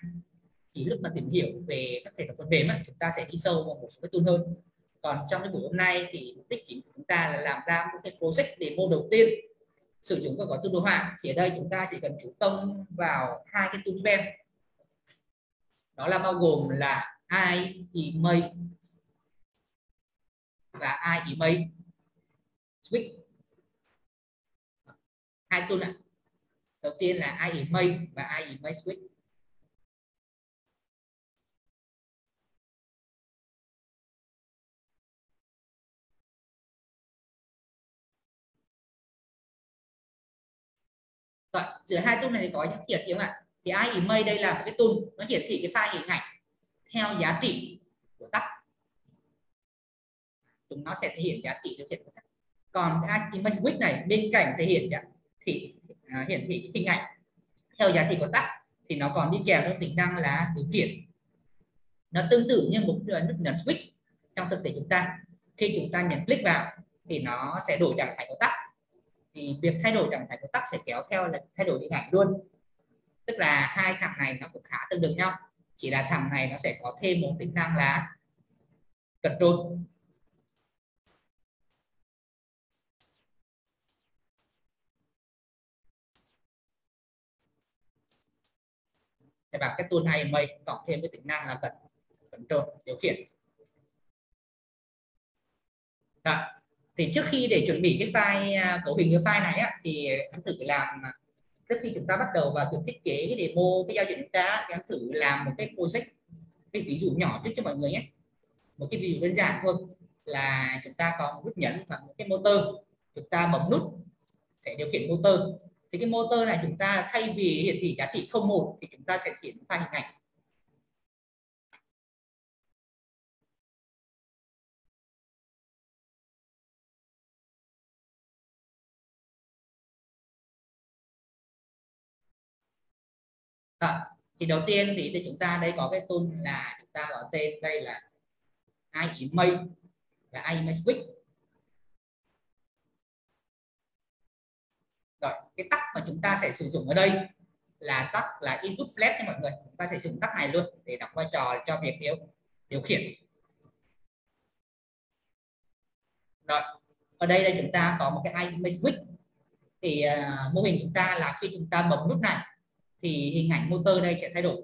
thì lúc mà tìm hiểu về các hệ thống phần mềm chúng ta sẽ đi sâu vào một số cái tool hơn. Còn trong cái buổi hôm nay thì mục đích chính của chúng ta là làm ra một cái project demo đầu tiên sử dụng các gói tool đồ họa. Thì ở đây chúng ta chỉ cần chú tâm vào hai cái tool pen, đó là bao gồm là iEmage và iEmage Switch. Hai tool này, đầu tiên là iEmage và iEmage Switch. Rồi, giữa hai tool này thì có những khiển không ạ? Thì iEmage đây là một cái tool nó hiển thị cái file hình ảnh theo giá trị của tắc. Chúng nó sẽ thể hiện giá trị điều khiển của tắc. Còn cái iEmage Switch này bên cạnh thể hiện hiển thị hình ảnh theo giá trị của tắc thì nó còn đi kèm với tính năng là điều khiển. Nó tương tự như một nút nhấn switch trong thực tế chúng ta. Khi chúng ta nhấn click vào thì nó sẽ đổi trạng thái của tắc. Thì việc thay đổi trạng thái của tắc sẽ kéo theo là thay đổi hình ảnh luôn. Tức là hai thằng này nó cũng khá tương đương nhau. Chỉ là thằng này nó sẽ có thêm một tính năng là control. Để vào cái tool iEmage cộng thêm cái tính năng là control điều khiển. Đó. Thì trước khi để chuẩn bị cái file cấu hình cái file này thì em thử làm, trước khi chúng ta bắt đầu vào việc thiết kế cái demo cái giao diện chúng ta thì em thử làm một cái project, cái ví dụ nhỏ trước cho mọi người nhé. Một cái ví dụ đơn giản thôi là chúng ta có một nút nhấn và một cái motor, chúng ta bấm nút sẽ điều khiển motor. Thì cái motor này chúng ta thay vì hiển thị giá trị 01 thì chúng ta sẽ hiển file hình ảnh. Đó. Thì đầu tiên thì chúng ta đây có cái tool là chúng ta gọi tên đây là iEmage là image switch. Rồi cái tắc mà chúng ta sẽ sử dụng ở đây là tắc là input flash nha mọi người. Chúng ta sẽ dùng tắc này luôn để đóng vai trò cho việc điều khiển. Rồi ở đây là chúng ta có một cái image switch. Thì mô hình chúng ta là khi chúng ta bấm nút này thì hình ảnh motor đây sẽ thay đổi.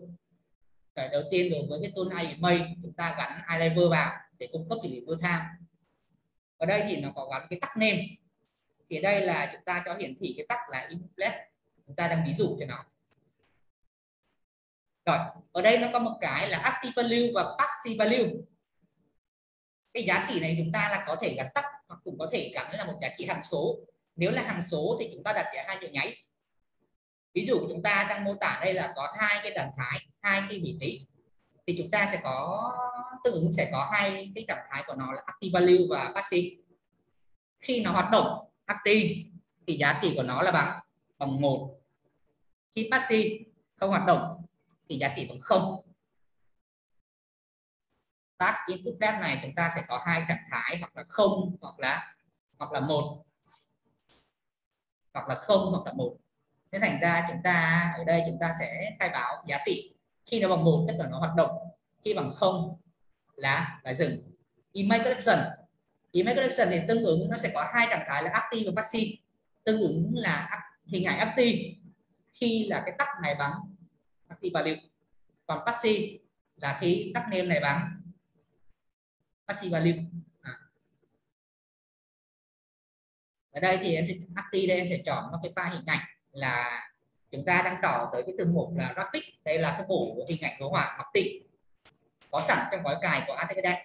Cái đầu tiên đối với cái tool IMA chúng ta gắn iDriver vào để cung cấp địa điểm real time. Ở đây thì nó có gắn cái tắc name. Thì đây là chúng ta cho hiển thị cái tắc là input flash. Chúng ta đang ví dụ cho nó. Rồi ở đây nó có một cái là active value và passive value. Cái giá trị này chúng ta là có thể gắn tắc hoặc cũng có thể gắn là một giá trị hằng số. Nếu là hằng số thì chúng ta đặt hai chỗ nháy. Ví dụ chúng ta đang mô tả đây là có hai cái trạng thái, hai cái vị trí, thì chúng ta sẽ có tương ứng sẽ có hai cái trạng thái của nó là active value và passive. Khi nó hoạt động active thì giá trị của nó là bằng 1. Khi passive không hoạt động thì giá trị bằng 0. Start input flash này chúng ta sẽ có hai trạng thái, hoặc là 0 hoặc là 1, hoặc là 0 hoặc là 1. Thế thành ra chúng ta ở đây chúng ta sẽ khai báo giá trị khi nó bằng 1 tức là nó hoạt động, khi bằng 0 là dừng. Image collection thì tương ứng nó sẽ có hai trạng thái là active và passive. Tương ứng là hình ảnh active khi là cái tắc này bằng active value, còn passive là khi tắc name này bằng passive value. Ở đây thì em active đây em sẽ chọn một cái file hình ảnh là chúng ta đang trỏ tới cái từ mục là graphic. Đây là cái bộ hình ảnh đồ họa mặc định có sẵn trong gói cài của AutoCAD.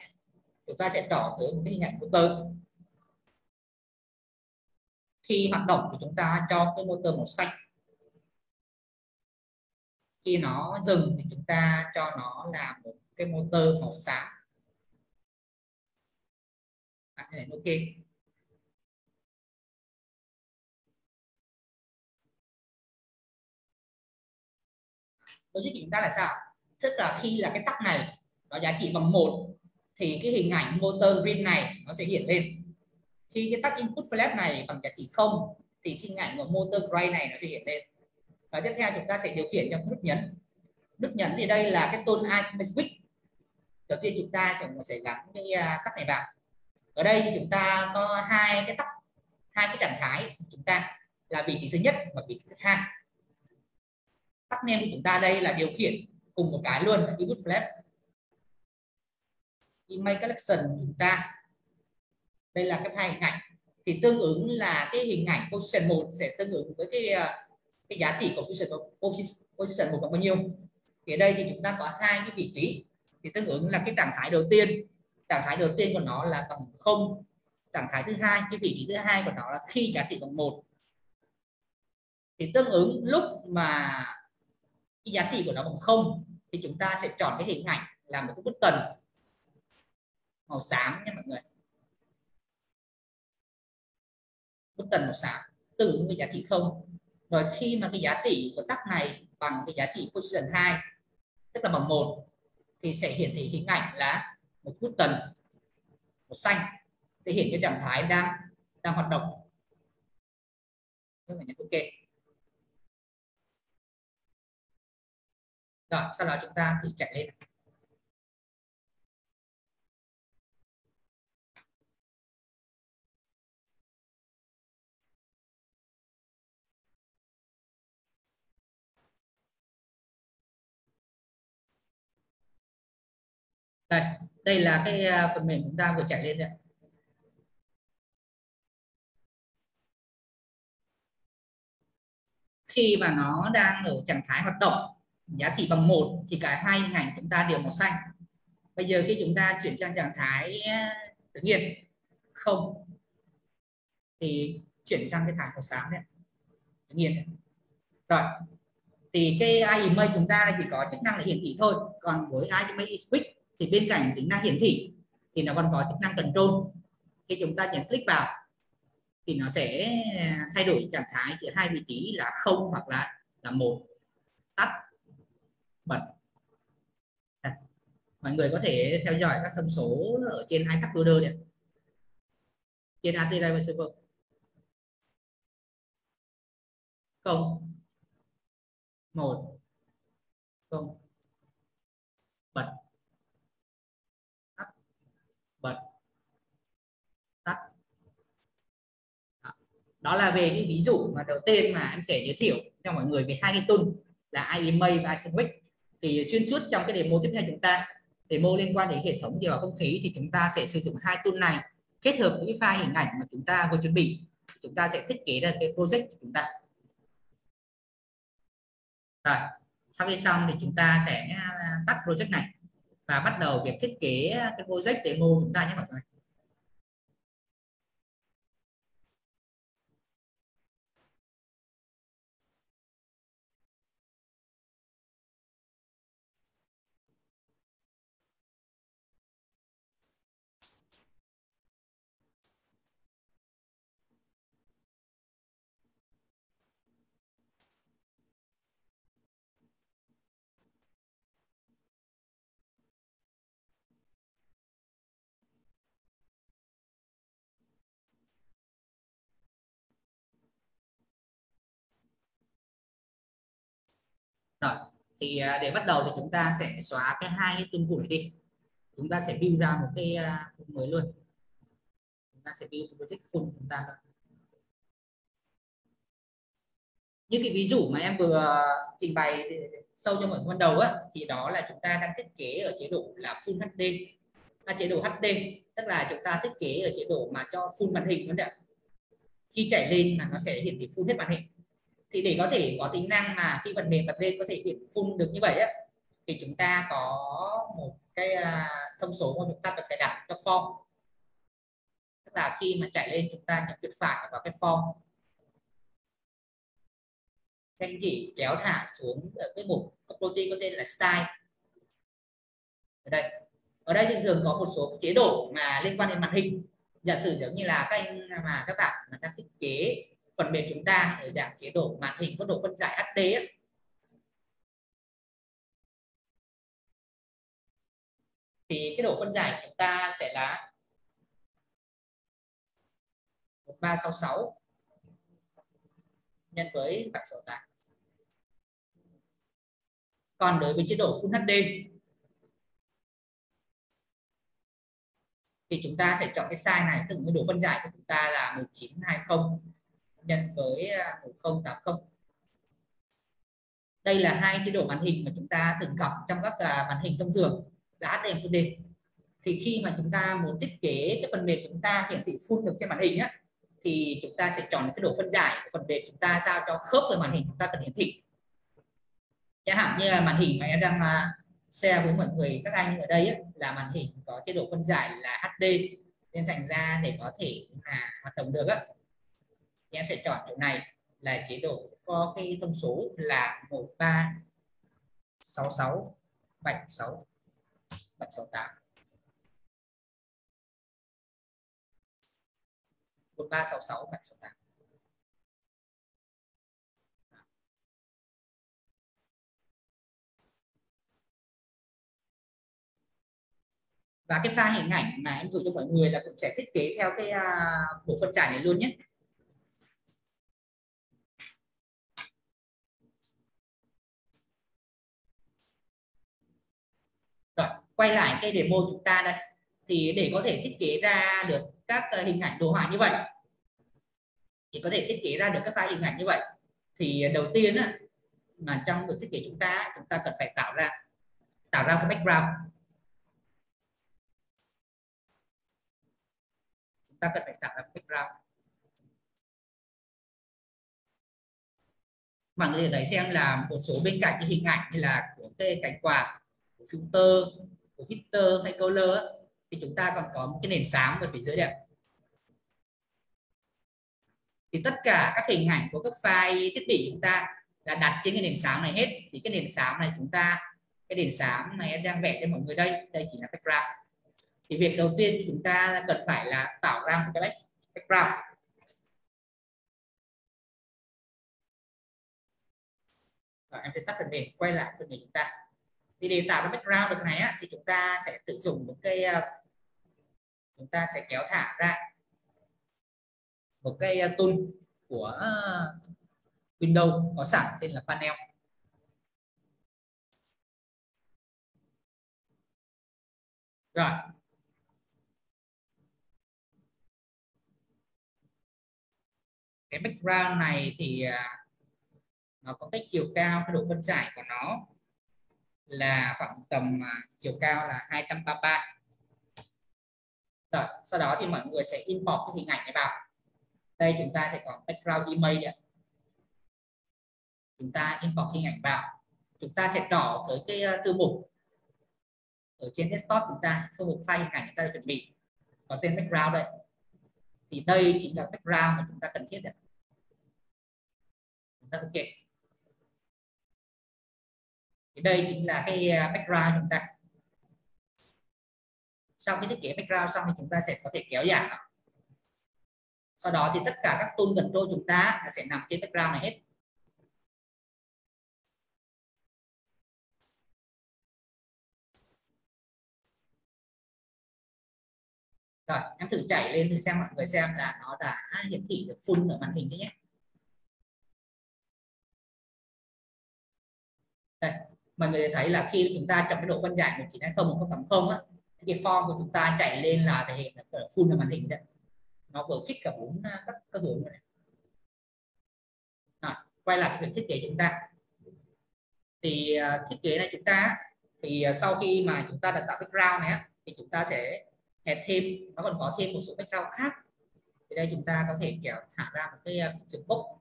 Chúng ta sẽ trỏ tới một cái hình ảnh motor. Khi hoạt động thì chúng ta cho cái motor màu xanh. Khi nó dừng thì chúng ta cho nó là một cái motor màu xám. Ok. Logic của chúng ta là sao? Tức là khi là cái tắc này nó giá trị bằng 1 thì cái hình ảnh motor green này nó sẽ hiện lên. Khi cái tắc input flash này bằng giá trị 0 thì hình ảnh của motor gray này nó sẽ hiện lên. Và tiếp theo chúng ta sẽ điều khiển cho nút nhấn. Nút nhấn thì đây là cái tool image switch. Đầu tiên chúng ta sẽ gắn cái tắc này vào. Ở đây thì chúng ta có hai cái tắc, hai cái trạng thái của chúng ta là vị trí thứ nhất và vị trí thứ hai. Tắc name của chúng ta đây là điều khiển cùng một cái luôn, input flash. Image collection chúng ta đây là cái file hình ảnh thì tương ứng là cái hình ảnh position 1 sẽ tương ứng với cái giá trị của position 1 bằng bao nhiêu. Thì ở đây thì chúng ta có hai cái vị trí thì tương ứng là cái trạng thái đầu tiên. Trạng thái đầu tiên của nó là bằng 0. Trạng thái thứ hai, cái vị trí thứ hai của nó là khi giá trị bằng 1. Thì tương ứng lúc mà cái giá trị của nó bằng 0 thì chúng ta sẽ chọn cái hình ảnh là một cái button màu xám nha mọi người. Button màu xám tương ứng với giá trị 0. Rồi khi mà cái giá trị của tắc này bằng cái giá trị position 2 tức là bằng 1 thì sẽ hiển thị hình ảnh là một button màu xanh thể hiện cái trạng thái đang hoạt động. Nhấn OK. Rồi sau đó chúng ta thử chạy lên. Đây là cái phần mềm chúng ta vừa chạy lên đây. Khi mà nó đang ở trạng thái hoạt động giá trị bằng 1 thì cả hai hình ảnh chúng ta đều màu xanh. Bây giờ khi chúng ta chuyển sang trạng thái tự nhiên 0 thì chuyển sang cái thải màu xám đấy, tự nhiên đấy. Rồi thì cái image chúng ta chỉ có chức năng là hiển thị thôi, còn với image switch thì bên cạnh tính năng hiển thị thì nó còn có chức năng control. Khi chúng ta nhấn click vào thì nó sẽ thay đổi trạng thái giữa hai vị trí là 0 hoặc là 1, tắt, bật. Mọi người có thể theo dõi các thông số ở trên iTask Builder này. trên AT Driver Server. Không, 1, không, bật, tắt, bật, tắt. Đó là về cái ví dụ mà đầu tiên mà em sẽ giới thiệu cho mọi người về hai cái tool là IEMA và Isenwick. Thì xuyên suốt trong cái demo tiếp theo chúng ta, demo liên quan đến hệ thống điều hòa không khí, thì chúng ta sẽ sử dụng hai tool này kết hợp với cái file hình ảnh mà chúng ta vừa chuẩn bị. Chúng ta sẽ thiết kế ra cái project của chúng ta. Rồi, sau khi xong thì chúng ta sẽ tắt project này và bắt đầu việc thiết kế cái project demo của chúng ta nhé mọi người. Rồi, thì để bắt đầu thì chúng ta sẽ xóa cái hai cái tool này đi. Chúng ta sẽ build ra một cái mới luôn. Chúng ta sẽ build project full chúng ta thôi. Như cái ví dụ mà em vừa trình bày sâu cho mọi người ban đầu á, thì đó là chúng ta đang thiết kế ở chế độ là Full HD, là chế độ HD, tức là chúng ta thiết kế ở chế độ mà cho full màn hình luôn đấy. Khi chạy lên là nó sẽ hiển thị full hết màn hình. Thì để có thể có tính năng mà khi phần mềm bật lên có thể hiển full được như vậy á, thì chúng ta có một cái thông số mà chúng ta cần cài đặt cho form. Tức là khi mà chạy lên chúng ta nhập chuột phải vào cái form, các anh chị kéo thả xuống ở cái mục property có tên là size. Ở đây thì thường có một số chế độ mà liên quan đến màn hình. Giả sử giống như là các bạn mà đang thiết kế phần mềm chúng ta ở dạng chế độ màn hình có độ phân giải HD ấy, thì cái độ phân giải của chúng ta sẽ là 1366 nhân với 768. Còn đối với chế độ Full HD thì chúng ta sẽ chọn cái size này, tức cái độ phân giải của chúng ta là 1920 nhân với 1080. Đây là hai chế độ màn hình mà chúng ta thường gặp trong các màn hình thông thường là HD Full HD. Thì khi mà chúng ta muốn thiết kế cái phần mềm chúng ta hiển thị full được trên màn hình á, thì chúng ta sẽ chọn cái độ phân giải của phần mềm chúng ta sao cho khớp với màn hình chúng ta cần hiển thị. Chẳng hạn như là màn hình mà em đang share với mọi người các anh ở đây ấy, là màn hình có chế độ phân giải là HD, nên thành ra để có thể hoạt động được á, thì em sẽ chọn chỗ này là chế độ có cái thông số là 1366 76 768. 1366 768. Và cái file hình ảnh mà em gửi cho mọi người là cũng sẽ thiết kế theo cái bộ phân giải này luôn nhé. Rồi, quay lại cái demo chúng ta đây. Thì để có thể thiết kế ra được các hình ảnh đồ họa như vậy, thì có thể thiết kế ra được các file hình ảnh như vậy, thì đầu tiên á, mà trong việc thiết kế chúng ta cần phải tạo ra cái background. Chúng ta cần phải tạo ra background. Mọi người thấy xem là một số bên cạnh cái hình ảnh như là của cái cánh quạt, của filter, của hitter hay color ấy, thì chúng ta còn có một cái nền sáng ở phía dưới đẹp. Thì tất cả các hình ảnh của các file thiết bị chúng ta là đặt trên cái nền sáng này hết. Thì cái nền sáng này cái nền sáng này em đang vẽ cho mọi người đây chỉ là background. Thì việc đầu tiên chúng ta cần phải là tạo ra một cái background. Và em sẽ tắt phần mềm, quay lại phần mềm chúng ta. Thì để tạo ra background được này á, thì chúng ta sẽ tự dùng một cái, chúng ta sẽ kéo thả ra một cái tool của Windows có sẵn tên là panel. Rồi, cái background này thì nó có cái chiều cao, cái độ phân giải của nó là khoảng tầm chiều cao là 233. Rồi, sau đó thì mọi người sẽ import cái hình ảnh này vào. Đây chúng ta sẽ có background image đấy. Chúng ta import hình ảnh vào. Chúng ta sẽ đỏ tới cái thư mục ở trên desktop chúng ta, thư mục file hình ảnh chúng ta đã chuẩn bị có tên background đây. Thì đây chính là background mà chúng ta cần thiết đấy. Chúng ta ok. Thì đây chính là cái background chúng ta. Sau khi thiết kế background xong thì chúng ta sẽ có thể kéo giảm nó. Sau đó thì tất cả các tool control chúng ta sẽ nằm trên background này hết. Rồi, em thử chạy lên thử xem mọi người xem là nó đã hiển thị được full ở màn hình nhé. Đây, mọi người thấy là khi chúng ta chọn cái độ phân giải 1920 á, cái form của chúng ta chạy lên là thể hiện là full ở màn hình đấy. Nó vừa kích cả bốn các hướng này. Rồi, quay lại cái việc thiết kế chúng ta. Thì thiết kế này chúng ta thì sau khi mà chúng ta đã tạo background này thì chúng ta sẽ add thêm, nó còn có thêm một số background khác. Thì đây chúng ta có thể kéo thả ra một cái picture box.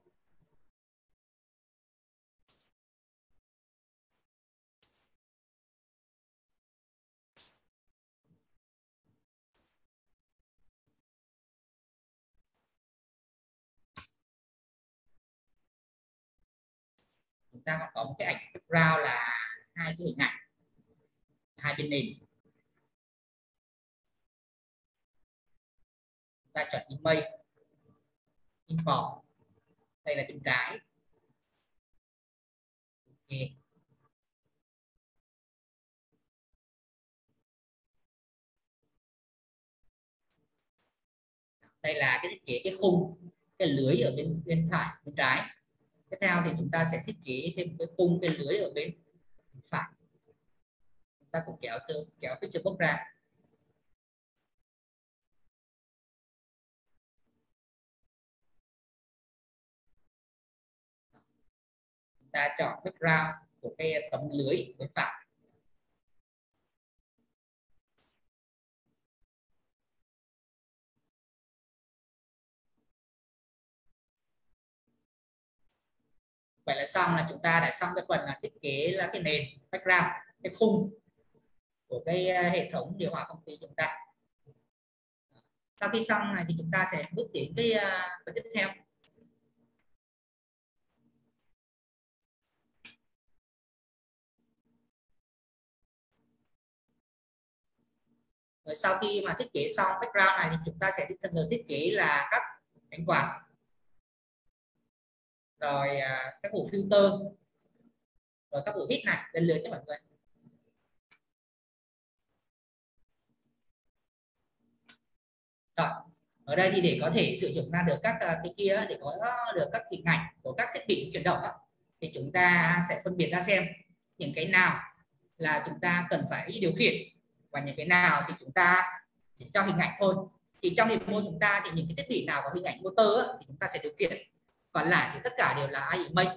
Chúng ta còn có một cái ảnh background là hai cái hình ảnh hai bên nền. Chúng ta chọn image, import, đây là bên trái. Ok. Đây là cái thiết kế cái khung, cái lưới ở bên phải, bên trái. Tiếp theo thì chúng ta sẽ thiết kế thêm cái khung, cái lưới ở bên phải. Chúng ta cũng kéo picture box ra. Chúng ta chọn background của cái tấm lưới bên phải. Vậy là xong, là chúng ta đã xong cái phần là thiết kế là cái nền background, cái khung của cái hệ thống điều hòa công ty chúng ta. Sau khi xong này thì chúng ta sẽ bước đến cái phần tiếp theo. Rồi sau khi mà thiết kế xong background này thì chúng ta sẽ thiết kế là các cánh quạt, rồi các bộ filter, rồi các bộ hít này lên lưới cho mọi người. Rồi, ở đây thì để có thể sử dụng ra được các cái kia, để có được các hình ảnh của các thiết bị chuyển động thì chúng ta sẽ phân biệt ra xem những cái nào là chúng ta cần phải điều khiển và những cái nào thì chúng ta chỉ cho hình ảnh thôi. Thì trong demo chúng ta thì những cái thiết bị nào có hình ảnh motor thì chúng ta sẽ điều khiển, còn lại thì tất cả đều là image.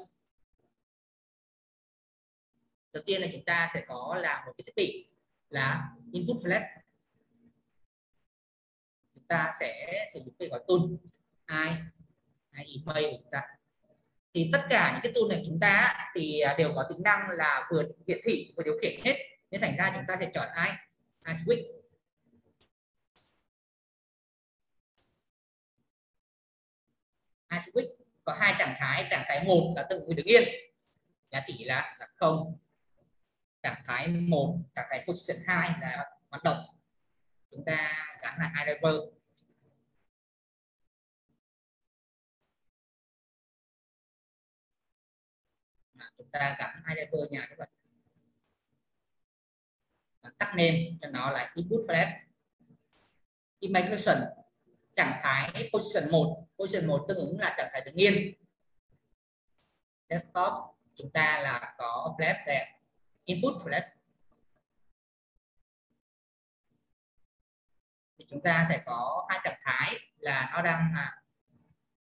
Đầu tiên là chúng ta sẽ có là một cái thiết bị là input flash. Chúng ta sẽ sử dụng cái gói tool image của chúng ta. Thì tất cả những cái tool này chúng ta thì đều có tính năng là vừa hiển thị vừa điều khiển hết, nên thành ra chúng ta sẽ chọn iSwitch. iSwitch có hai trạng thái một là tự đứng yên, giá trị là 0. Trạng thái 1, trạng thái position 2 là hoạt động. Chúng ta gắn là iDriver. Chúng ta gắn iDriver nhà các bạn. Tắt name cho nó là input flash, image version, trạng thái position 1. Position 1 tương ứng là trạng thái đứng yên. Desktop chúng ta là có flash đây, input flash. Thì chúng ta sẽ có hai trạng thái là nó đang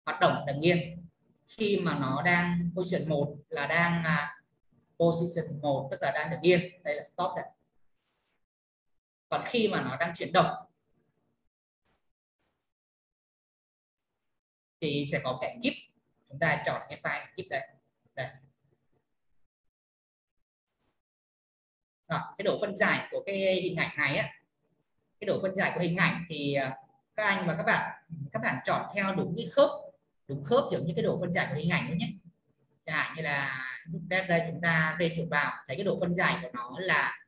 hoạt động đứng yên. Khi mà nó đang position 1 là đang position 1 tức là đang đứng yên, đây là stop này. Còn khi mà nó đang chuyển động thì sẽ có cái keep. Chúng ta chọn cái file keep đây. Rồi, cái độ phân giải của cái hình ảnh này á, cái độ phân giải của hình ảnh thì các anh và các bạn chọn theo đúng khớp giống như cái độ phân giải của hình ảnh luôn nhé. Chẳng hạn như là đây chúng ta đây chuột vào thấy cái độ phân giải của nó là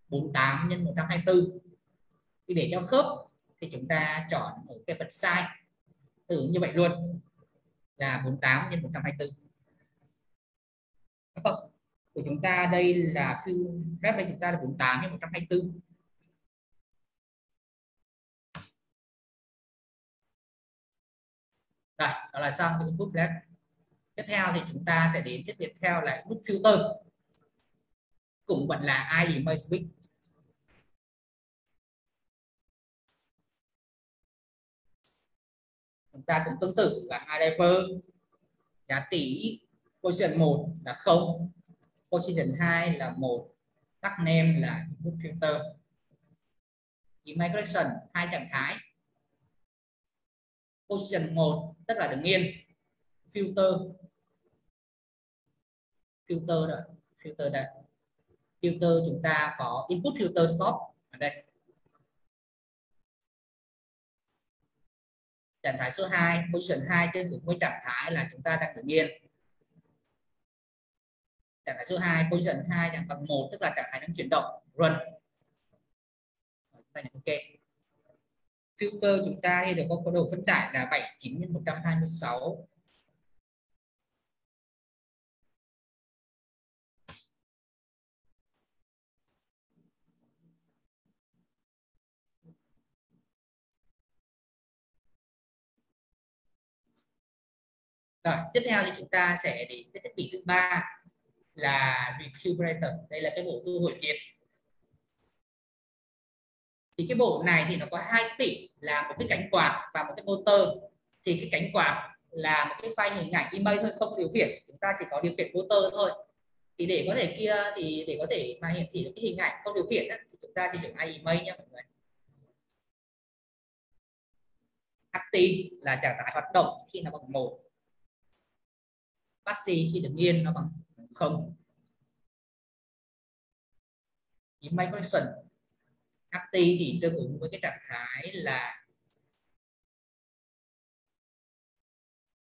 48 x 124. Thì để cho khớp thì chúng ta chọn ở cái phần size tương ứng như vậy luôn là 48 x 124. Đúng không? Của chúng ta đây là fill rep đây chúng ta là 48 x 124. Rồi, đó là xong cái input flash. Tiếp theo thì chúng ta sẽ đến tiếp theo là input filter. Cũng vẫn là image switch. Chúng ta cũng tương tự là driver, giá tỷ position 1 là 0, position 2 là 1, tag name là input filter. Image correction hai trạng thái. Position 1 tức là đứng yên, filter rồi, filter đây. Filter chúng ta có input filter stop ở đây. Trạng thái số 2, position 2 tương ứng với trạng thái là chúng ta đang đứng yên. Trạng thái số 2, position 2 dạng bằng 1 tức là trạng thái đang chuyển động, run. Chúng ta nhấn OK. Filter chúng ta thì được có độ phân giải là 79 x 126. Rồi, tiếp theo thì chúng ta sẽ đến cái thiết bị thứ ba là recuperator. Đây là cái bộ thu hồi nhiệt. Thì cái bộ này thì nó có hai tỷ là một cái cánh quạt và một cái motor. Thì cái cánh quạt là một cái file hình ảnh image thôi, không có điều khiển, chúng ta chỉ có điều khiển motor thôi. Thì để có thể mà hiển thị được cái hình ảnh không điều khiển đó, thì chúng ta chỉ dùng image nha mọi người. Active là trạng thái hoạt động khi nó bằng 1. Passive khi đứng yên nó bằng 0. Image correction active thì tương ứng với cái trạng thái là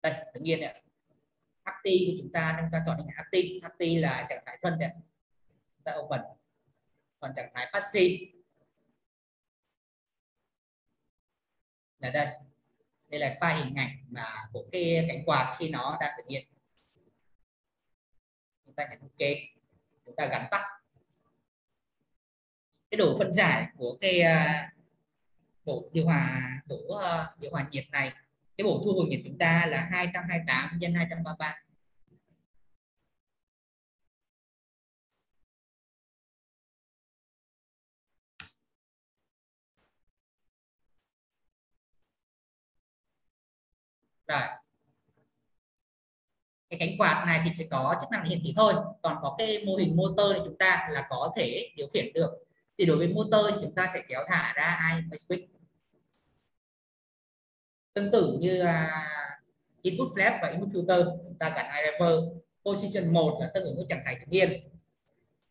đây, đứng yên này. Active thì chúng ta chọn hình active. Active là trạng thái run này, chúng ta open. Còn trạng thái passive là đây là file hình ảnh mà của cái cánh quạt khi nó đang đứng yên. Chúng ta nhấn OK, chúng ta gắn tắt. Cái độ phân giải của cái bộ điều hòa nhiệt này, cái bộ thu hồi nhiệt chúng ta là 228 x 233. Rồi, cái cánh quạt này thì chỉ có chức năng hiển thị thôi, còn có cái mô hình motor thì chúng ta là có thể điều khiển được. Thì đối với motor thì chúng ta sẽ kéo thả ra image switch. Tương tự như input flash và input filter, chúng ta gắn driver. Position 1 là tương ứng với trạng thái đứng yên,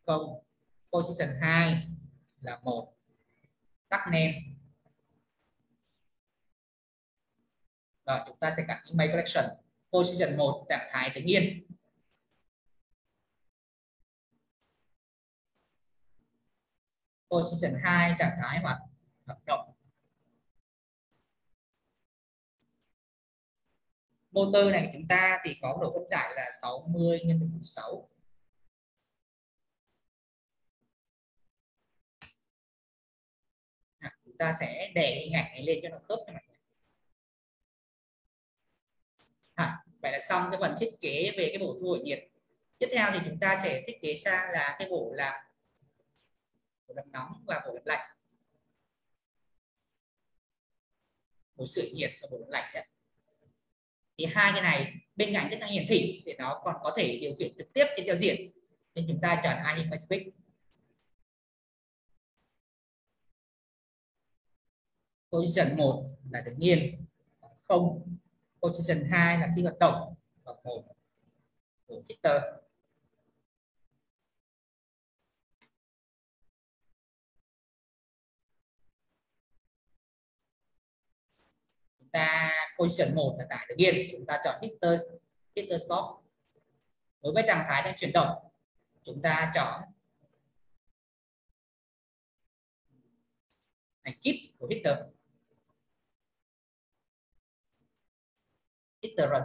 0. Position 2 là 1, tag name. Rồi chúng ta sẽ gắn image correction. Position 1 trạng thái đứng yên, position 2 trạng thái hoạt động. Motor này chúng ta thì có độ phân giải là 60 x 6. Chúng ta sẽ đè hình ảnh này lên cho nó khớp cho mọi người. Vậy là xong cái phần thiết kế về cái bộ thu hồi nhiệt. Tiếp theo thì chúng ta sẽ thiết kế sang là cái bộ làm nóng và bộ làm lạnh, bộ sưởi nhiệt và bộ làm lạnh đấy. Thì hai cái này bên cạnh chức năng hiển thị thì nó còn có thể điều khiển trực tiếp trên giao diện, nên chúng ta chọn iImage Switch. Position 1 là tự nhiên, 0. Position 2 là khi hoạt động, và 1 của Twitter. Chúng ta position 1 là tải tự nhiên, chúng ta chọn Twitter stop. Đối với trạng thái đang chuyển động, chúng ta chọn hành keep của Twitter run.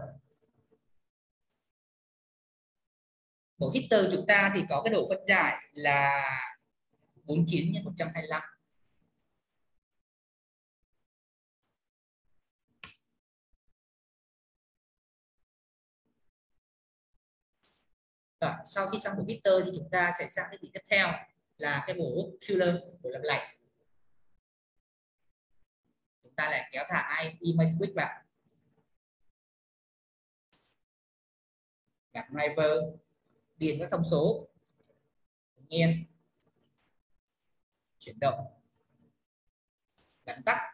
Bộ hitter chúng ta thì có cái độ phân giải là 49 x 125. Và sau khi xong bộ hitter thì chúng ta sẽ sang cái tiếp theo là cái bộ killer của làm lạnh. Chúng ta lại kéo thẳng iImage Switch vào, đặt driver, điền các thông số tự nhiên, chuyển động, gắn tắt.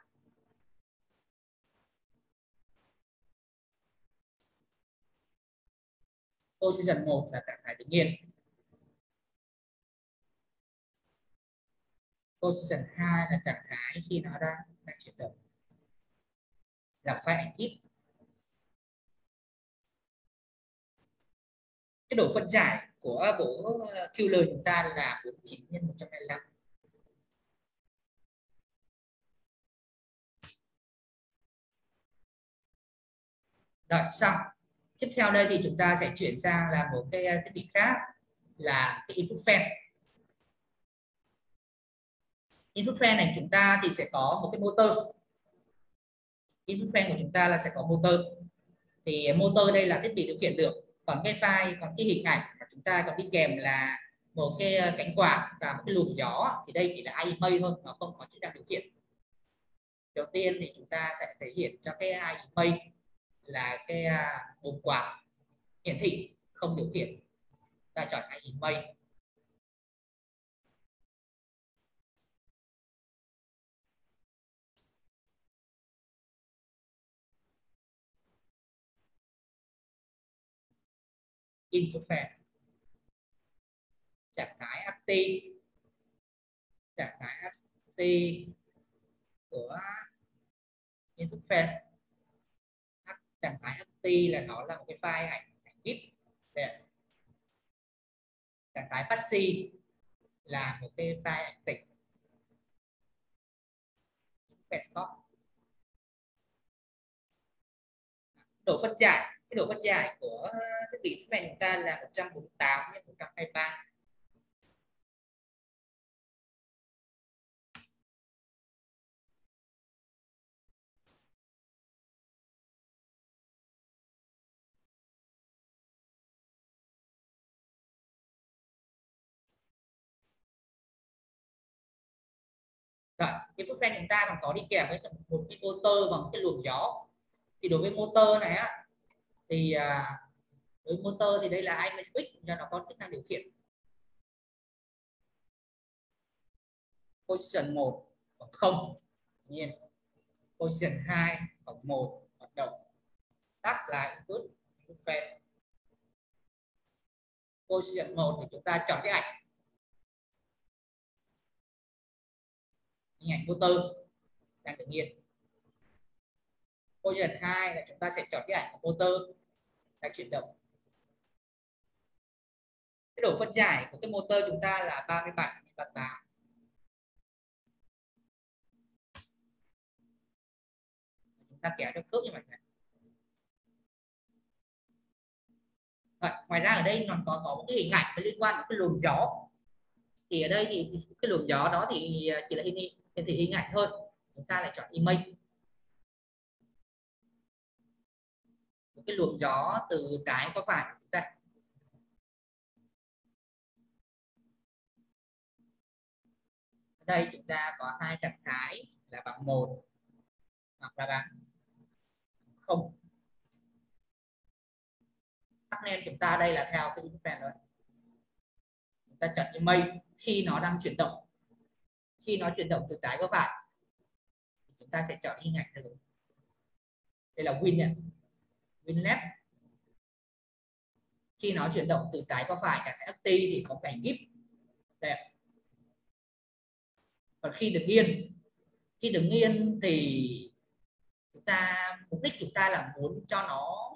Position 1 là trạng thái tự nhiên. Position 2 là trạng thái khi nó đang chuyển động. Giảm file ảnh ít. Cái độ phân giải của bộ killer chúng ta là 49 x 125. Rồi xong. Tiếp theo đây thì chúng ta sẽ chuyển sang là một cái thiết bị khác là cái input fan. Input fan này chúng ta thì sẽ có một cái motor. Input fan của chúng ta là sẽ có motor. Thì motor đây là thiết bị điều khiển được. Còn cái file, còn cái hình ảnh mà chúng ta còn đi kèm là một cái cánh quạt và một cái luồng gió, thì đây chỉ là iImage thôi, nó không có chức năng điều khiển. Đầu tiên thì chúng ta sẽ thể hiện cho cái iImage là cái buồng quạt hiển thị không điều khiển. Ta chọn iImage. Input fan, trạng thái active, trạng thái active của input fan. Trạng thái active là nó là một cái file ảnh GIF. Trạng thái passive là một cái file ảnh tịch. Stop. Độ phân giải, cái độ phân giải của thiết bị fan chúng ta là 148 x 123. Rồi, cái phút fan chúng ta còn có đi kèm với một cái motor bằng cái luồng gió. Thì đối với motor này á, thì đối với motor thì đây là iImage Switch cho nó có chức năng điều khiển. Position 1 bằng 0, nhiên. Position 2 bằng 1, hoạt động. Tắt là input fan. Position 1 thì chúng ta chọn cái ảnh motor đang tự nhiên. Position 2 là chúng ta sẽ chọn cái ảnh của motor đang chuyển động. Cái độ phân giải của cái motor chúng ta là 37 x 38. Chúng ta kéo theo khớp như vậy. Rồi, ngoài ra ở đây còn có một cái hình ảnh liên quan đến cái luồng gió. Thì ở đây thì cái luồng gió đó thì chỉ là hiển thị hình ảnh thôi. Chúng ta lại chọn image. một cái luồng gió từ trái qua phải của chúng ta. Ở đây chúng ta có hai trạng thái là bằng 1 hoặc là bằng 0. Tắc nên chúng ta đây là theo cái fan rồi. Chúng ta chọn image khi nó đang chuyển động. Khi nó chuyển động từ trái qua phải, chúng ta sẽ chọn hình ảnh từ đây là win này, win left. Khi nó chuyển động từ trái qua phải, trạng thái active thì có cảnh gif đẹp. Còn khi đứng yên thì chúng ta mục đích chúng ta là muốn cho nó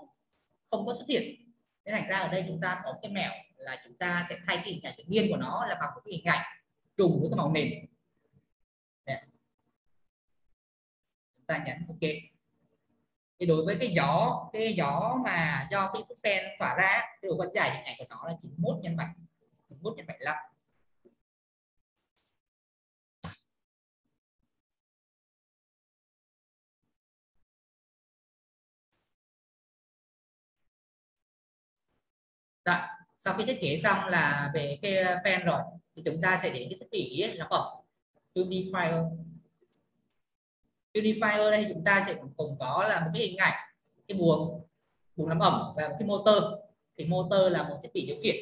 không có xuất hiện. Nên thành ra ở đây chúng ta có cái mẹo là chúng ta sẽ thay cái hình ảnh tự nhiên của nó là bằng một cái hình ảnh trùng với cái màu nền. Đấy. Chúng ta nhấn OK. Thì đối với cái gió mà do cái phút fan tỏa ra, cái độ phân giải hình ảnh của nó là 91 x 7, 91 x 75. Rồi, sau khi thiết kế xong là về cái fan rồi thì chúng ta sẽ đến cái thiết bị nó có Unifier. Unifier đây chúng ta sẽ cùng có là một cái hình ảnh, cái buồng nắm ẩm và một cái motor. Thì motor là một thiết bị điều khiển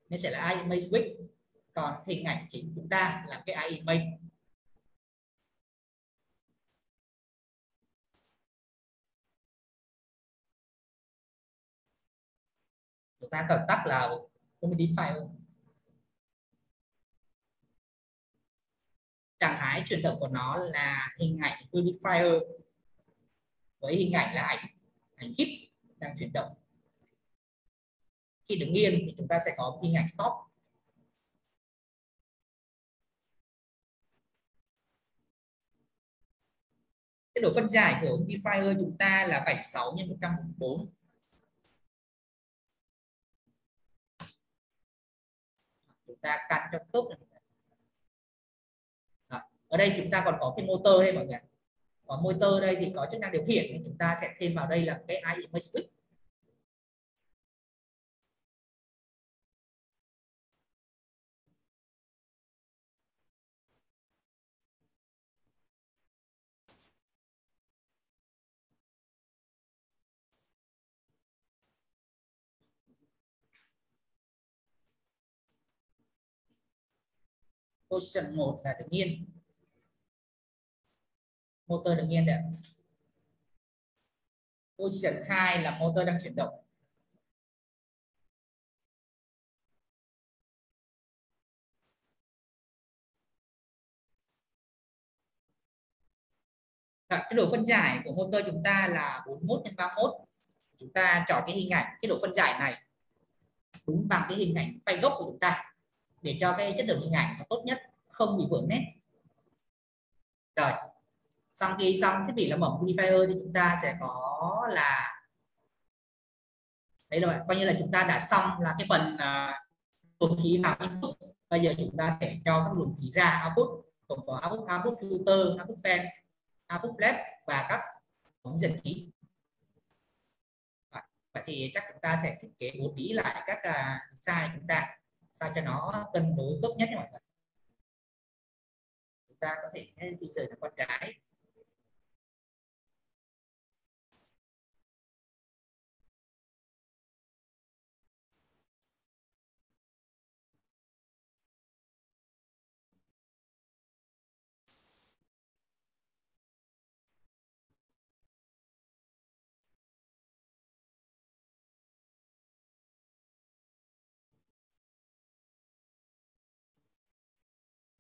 nên sẽ là image switch, còn hình ảnh chính chúng ta là cái image. Chúng ta tóm tắt là Unifier. Trạng thái chuyển động của nó là hình ảnh Unifier với hình ảnh là ảnh GIF đang chuyển động. Khi đứng yên thì chúng ta sẽ có hình ảnh stop. Cái độ phân giải của Unifier chúng ta là 76 x 144. Chúng ta căn cho khớp này. Ở đây chúng ta còn có cái motor đây mọi người. Còn motor đây thì có chức năng điều khiển nên chúng ta sẽ thêm vào đây là cái image switch. Position 1 là tự nhiên. Motor đương nhiên đấy. Position 2 là motor đang chuyển động. Cái độ phân giải của motor chúng ta là 41 x 31. Chúng ta chọn cái hình ảnh, cái độ phân giải này đúng bằng cái hình ảnh file gốc của chúng ta để cho cái chất lượng hình ảnh nó tốt nhất, không bị vỡ nét. Rồi, khi xong thiết bị là mở Unifier thì chúng ta sẽ có là đấy rồi, coi như là chúng ta đã xong là cái phần luồng khí vào input. Bây giờ chúng ta sẽ cho các luồng khí ra output, gồm có output filter, output fan, output left và các ống dẫn khí. Vậy thì chắc chúng ta sẽ thiết kế bố trí lại các size chúng ta sao cho nó cân đối tốt nhất mọi người. Chúng ta có thể di rời sang con trái.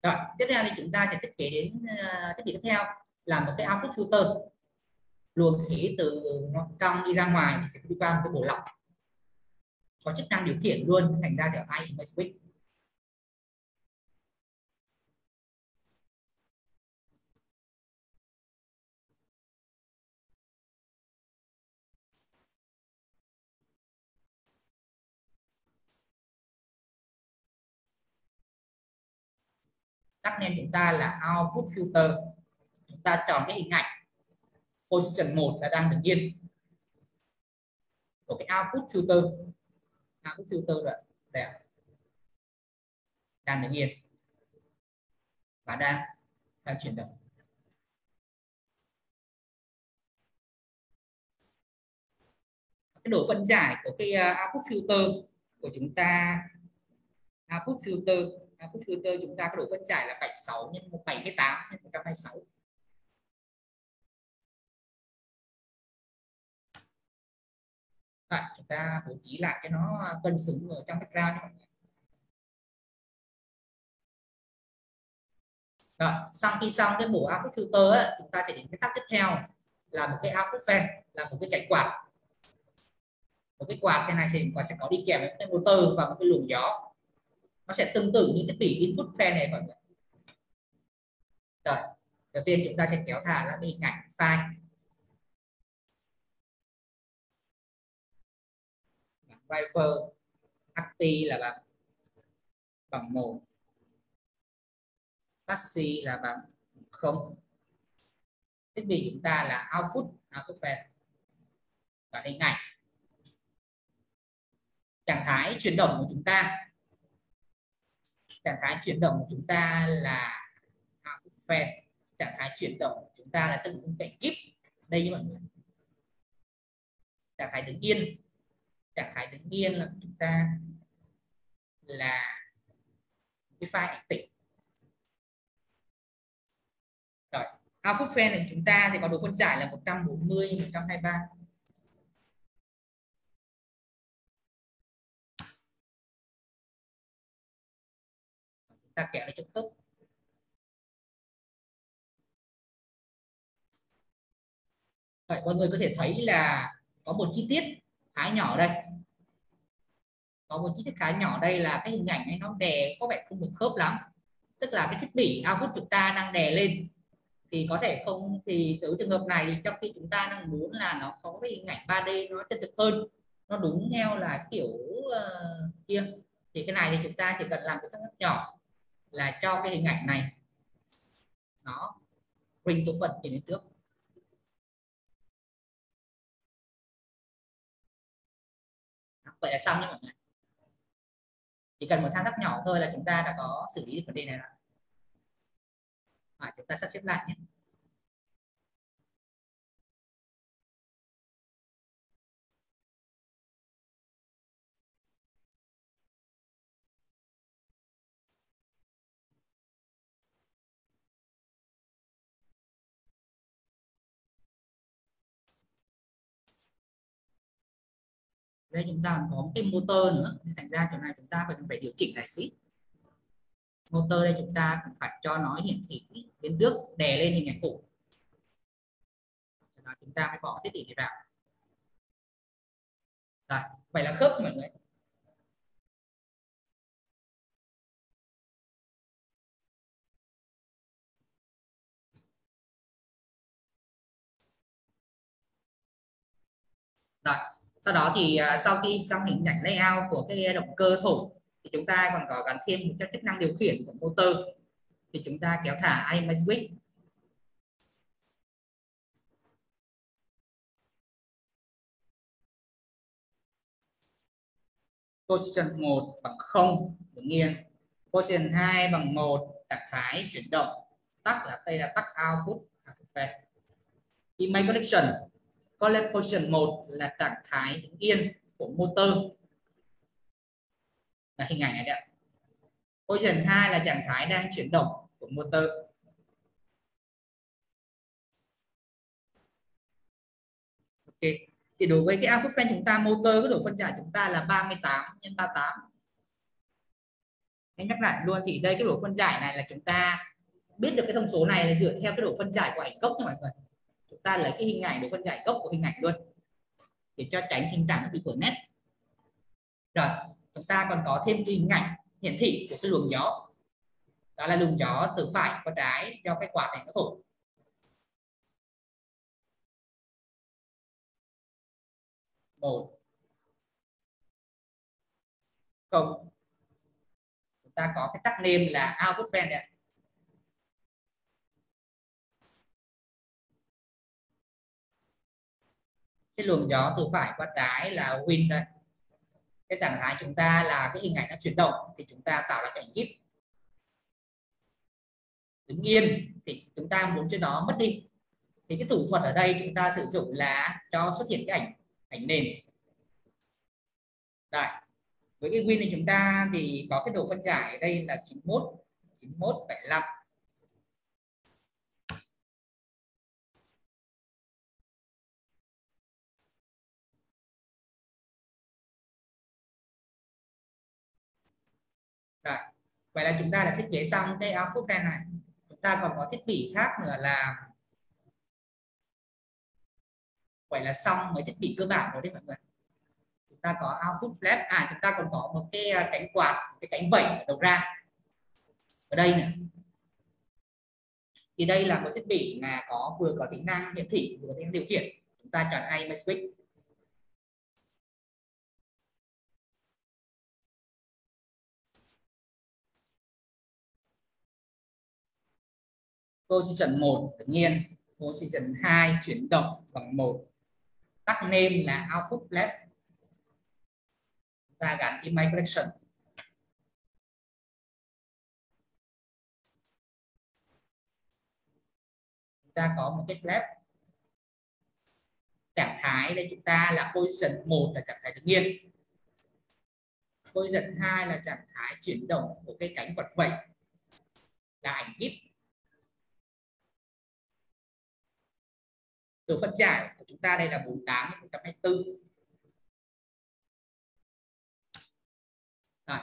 Rồi, tiếp theo thì chúng ta sẽ thiết kế đến thiết bị tiếp theo là một cái output filter. Luồng khí từ trong đi ra ngoài thì sẽ đi qua một cái bộ lọc có chức năng điều khiển luôn, thành ra sẽ image switch. Tắt name chúng ta là output filter. Chúng ta chọn cái hình ảnh position 1 là đang đứng yên. của cái output filter. Output filter rồi đẹp, đang đứng yên và đang chuyển động. Cái độ phân giải của cái output filter của chúng ta, output filter chúng ta có độ phân giải là 76 nhân 78 nhân 126. Rồi, chúng ta bố trí lại cho nó cân xứng ở trong background cho mọi người. Rồi, sau khi xong cái bộ output filter ấy, chúng ta sẽ đến cái tab tiếp theo là một cái output fan, là một cái cánh quạt. Một cái quạt cái này thì sẽ có đi kèm với cái motor và một cái luồng gió. Nó sẽ tương tự như cái tỉ input fan này mọi người. Rồi, đầu tiên chúng ta sẽ kéo thả ra cái hình ảnh file. Driver HT là bằng 1, Passy là bằng 0. Thiết bị chúng ta là output fan và hình ảnh. Trạng thái chuyển động của chúng ta, là output fan. Trạng thái chuyển động của chúng ta là từng cái kíp đây như mọi người. Trạng thái đứng yên là chúng ta là cái file ảnh tĩnh. Rồi, output fan của chúng ta thì có độ phân giải là 140 123. Chúng ta kéo lên cho khớp. Vậy mọi người có thể thấy là có một chi tiết khá nhỏ đây. Là cái hình ảnh này nó đè có vẻ không được khớp lắm. Tức là cái thiết bị output chúng ta đang đè lên thì có thể không, thì ở trường hợp này thì trong khi chúng ta đang muốn là nó có cái hình ảnh 3D nó chân thực hơn, nó đúng theo là kiểu kia, thì cái này thì chúng ta chỉ cần làm cái thao tác nhỏ là cho cái hình ảnh này nó bring số phận trên đến trước. Vậy là xong nhé mọi người. Chỉ cần một thao tác nhỏ thôi là chúng ta đã có xử lý được vấn đề này rồi. Chúng ta sắp xếp lại nhé. Đây chúng ta có một cái motor nữa, thành ra chỗ này chúng ta phải điều chỉnh lại xí. Motor đây chúng ta cũng phải cho nó hiển thị đến trước, đè lên hình ảnh cũ. Chúng ta phải bỏ thiết bị này vào. Rồi, vậy là khớp mọi người. Rồi, sau đó thì sau khi xong hình ảnh layout của cái động cơ thổi thì chúng ta còn có gắn thêm một chức năng điều khiển của motor. Thì chúng ta kéo thả IMA switch. Position 1 bằng 0 đứng yên. Position 2 bằng 1 trạng thái chuyển động. Tắt là đây là tắt output. Image connection. Position 1 là trạng thái đứng yên của motor. Là hình ảnh này đấy. Position 2 là trạng thái đang chuyển động của motor. Ok. Thì đối với cái output fan chúng ta, motor cái độ phân giải chúng ta là 38 x 38. Anh nhắc lại luôn, thì đây cái độ phân giải này là chúng ta biết được cái thông số này là dựa theo cái độ phân giải của ảnh gốc nha mọi người. Chúng ta lấy cái hình ảnh độ phân giải gốc của hình ảnh luôn để cho tránh tình trạng nó bị vỡ nét. Rồi, chúng ta còn có thêm cái hình ảnh hiển thị của cái luồng gió. Đó là luồng gió từ phải qua trái do cái quạt này nó thổi. Một, không. Chúng ta có cái tag name là output fan này. cái luồng gió từ phải qua trái là wind đây. Cái trạng thái chúng ta là cái hình ảnh nó chuyển động thì chúng ta tạo ra cái ảnh GIF. Đứng yên thì chúng ta muốn cho nó mất đi, thì cái thủ thuật ở đây chúng ta sử dụng là cho xuất hiện cái ảnh nền. Đây, với cái win này chúng ta thì có cái độ phân giải ở đây là 91,75. Rồi. Vậy là chúng ta đã thiết kế xong cái output fan này. Chúng ta còn có thiết bị khác nữa là, vậy là xong mấy thiết bị cơ bản rồi đấy mọi người. Chúng ta có output flap, chúng ta còn có một cái cánh quạt, cái cánh vẩy ở đầu ra ở đây này. Thì đây là một thiết bị mà vừa có tính năng hiển thị vừa có tính năng điều khiển. Chúng ta chọn IMA Switch. Position 1 tự nhiên, position 2 chuyển động bằng 1, tắt name là output flap. Chúng ta gắn image collection. Chúng ta có một cái flap. Trạng thái đây chúng ta là position 1 là trạng thái tự nhiên, position 2 là trạng thái chuyển động của cái cánh quạt vẩy là ảnh GIF. Từ phân giải của chúng ta đây là 48/124.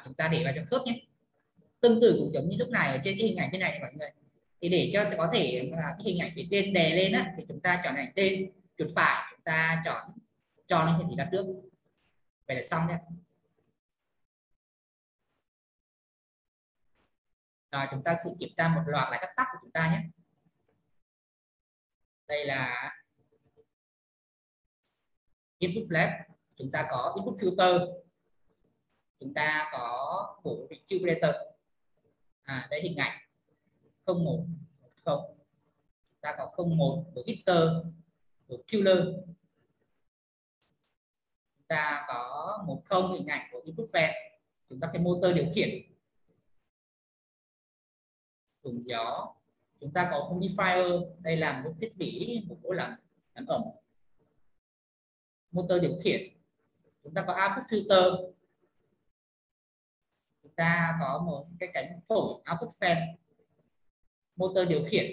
Chúng ta để vào cho khớp nhé. Tương tự cũng giống như lúc này ở trên cái hình ảnh bên này mọi người. Thì để cho có thể cái hình ảnh phía trên đè lên thì chúng ta chọn ảnh tên, chuột phải chúng ta chọn cho nó hiển thị ra trước. Vậy là xong nhé. Rồi chúng ta sẽ kiểm tra một loạt lại các tab của chúng ta nhé. Đây là input flap, chúng ta có input filter, chúng ta có của recuperator, đây hình ảnh 0110, chúng ta có 01 của hitter, của killer, chúng ta có 10 hình ảnh của input fan, chúng ta cái motor điều khiển, luồng gió, chúng ta có humidifier, đây là một thiết bị một bộ làm ẩm, motor điều khiển, chúng ta có output filter, chúng ta có một cái cánh phổi output fan, motor điều khiển,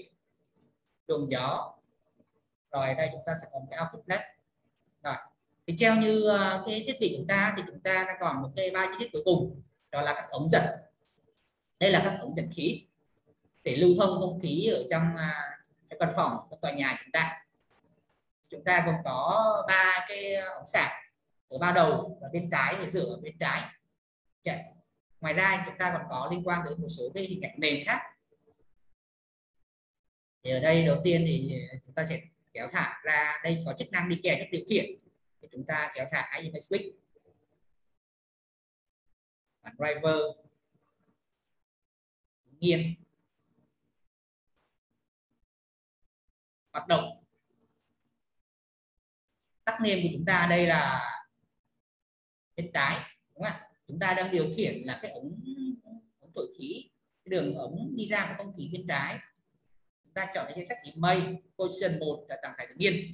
luồng gió, rồi đây chúng ta sẽ có một cái output led. Rồi thì theo như cái thiết bị chúng ta thì chúng ta đã còn một cái ba chi tiết cuối cùng, đó là các ống dẫn. Đây là các ống dẫn khí để lưu thông không khí ở trong cái căn phòng, trong tòa nhà chúng ta. Chúng ta còn có 3 cái ống sạc ở ba đầu, và bên trái để rửa ở bên trái. Ngoài ra chúng ta còn có liên quan đến một số cái hình ảnh nền khác. Thì ở đây đầu tiên thì chúng ta sẽ kéo thả ra, đây có chức năng đi kèm các điều khiển, thì chúng ta kéo thả IMA Switch, bản driver, nghiêng, hoạt động. Tắt name của chúng ta đây là bên trái, đúng không ạ? Chúng ta đang điều khiển là cái ống thổi khí, cái đường ống đi ra của không khí bên trái. Chúng ta chọn cái danh sách image, position 1 là trạng thái tự nhiên.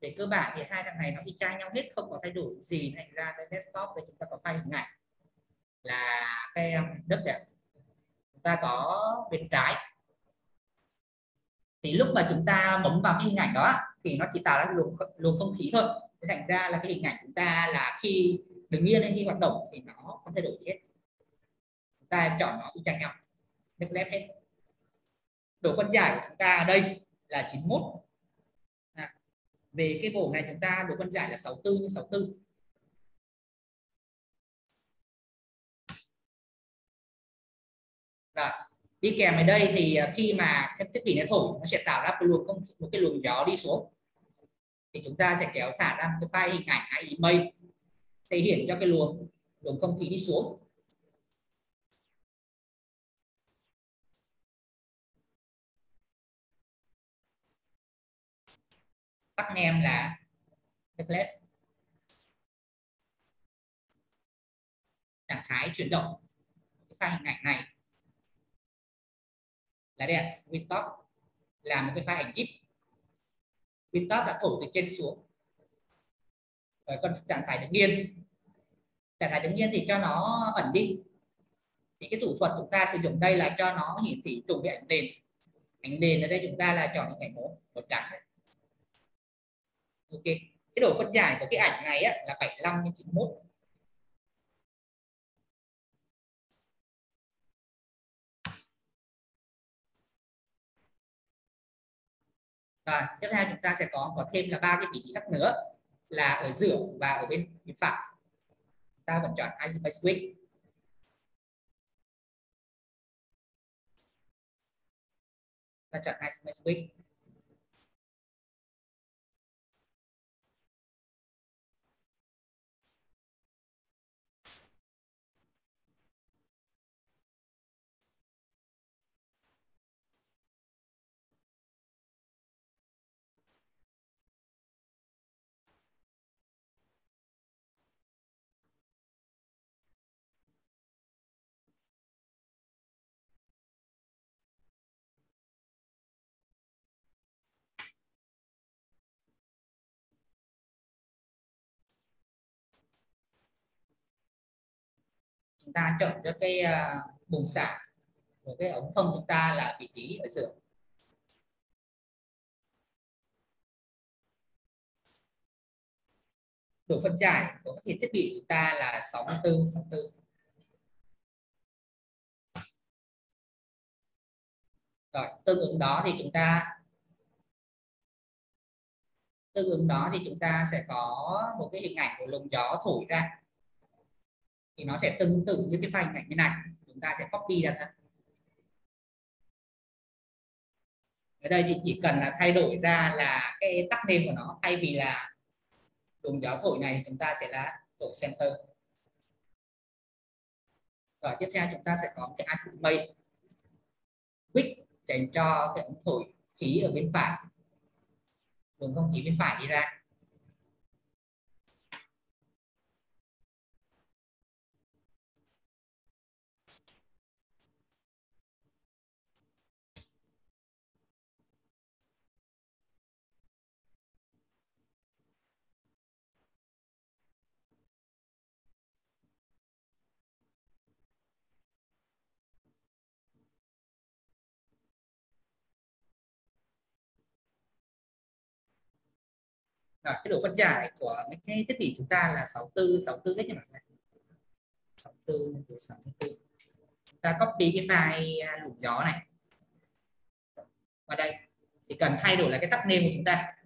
Về cơ bản thì hai thằng này nó y chang nhau hết, không có thay đổi gì. Thành ra cái desktop đây chúng ta có file hình ảnh là cái đất đẹp. Chúng ta có bên trái, thì lúc mà chúng ta bấm vào cái hình ảnh đó thì nó chỉ tạo ra luồng không khí thôi. Thành ra là cái hình ảnh chúng ta là khi đứng yên hay khi hoạt động thì nó không thay đổi gì hết. Chúng ta chọn nó y chang nhau, được lép hết. Độ phân giải của chúng ta ở đây là 91. Về cái bộ này chúng ta độ phân giải là 64/64. Rồi, đi kèm ở đây thì khi mà cái thiết bị nó thổi, nó sẽ tạo ra một cái luồng gió đi xuống. Thì chúng ta sẽ kéo xả ra cái file hình ảnh hay image thể hiện cho cái luồng không khí đi xuống. tắt nhem là template, trạng thái chuyển động cái file hình ảnh này là đây ạ. Wintop là một cái file ảnh zip. Wintop đã thổi từ trên xuống. Rồi còn trạng thái đứng yên, trạng thái đứng yên thì cho nó ẩn đi. Thì cái thủ thuật chúng ta sử dụng đây là cho nó hiển thị trùng với ảnh nền. Ảnh nền ở đây chúng ta là chọn những ảnh màu trắng. Ok, cái độ phân giải của cái ảnh này á, là 75x91. Rồi, tiếp theo chúng ta sẽ có thêm là 3 cái vị trí khác nữa là ở giữa và ở bên phải. Ta vẫn chọn Isolate Switch. Ta chọn Isolate Switch. Chúng ta chọn cho cái buồng xả của cái ống thông chúng ta là vị trí ở giữa. Độ phân giải của các thiết bị của chúng ta là 64. Rồi, tương ứng đó thì chúng ta sẽ có một cái hình ảnh của luồng gió thổi ra. Thì nó sẽ tương tự như cái file hình ảnh bên này. Chúng ta sẽ copy ra thôi. Ở đây thì chỉ cần là thay đổi ra là cái tag name của nó, thay vì là luồng gió thổi này chúng ta sẽ là thổi center. Rồi tiếp theo chúng ta sẽ có cái isolate quick dành cho cái ống thổi khí ở bên phải, luồng không khí bên phải đi ra. Rồi, cái độ phân giải của cái thiết bị chúng ta là 64 hết các bạn này. 64. Chúng ta copy cái file luồng gió này vào đây. Chỉ cần thay đổi lại cái tag name của chúng ta.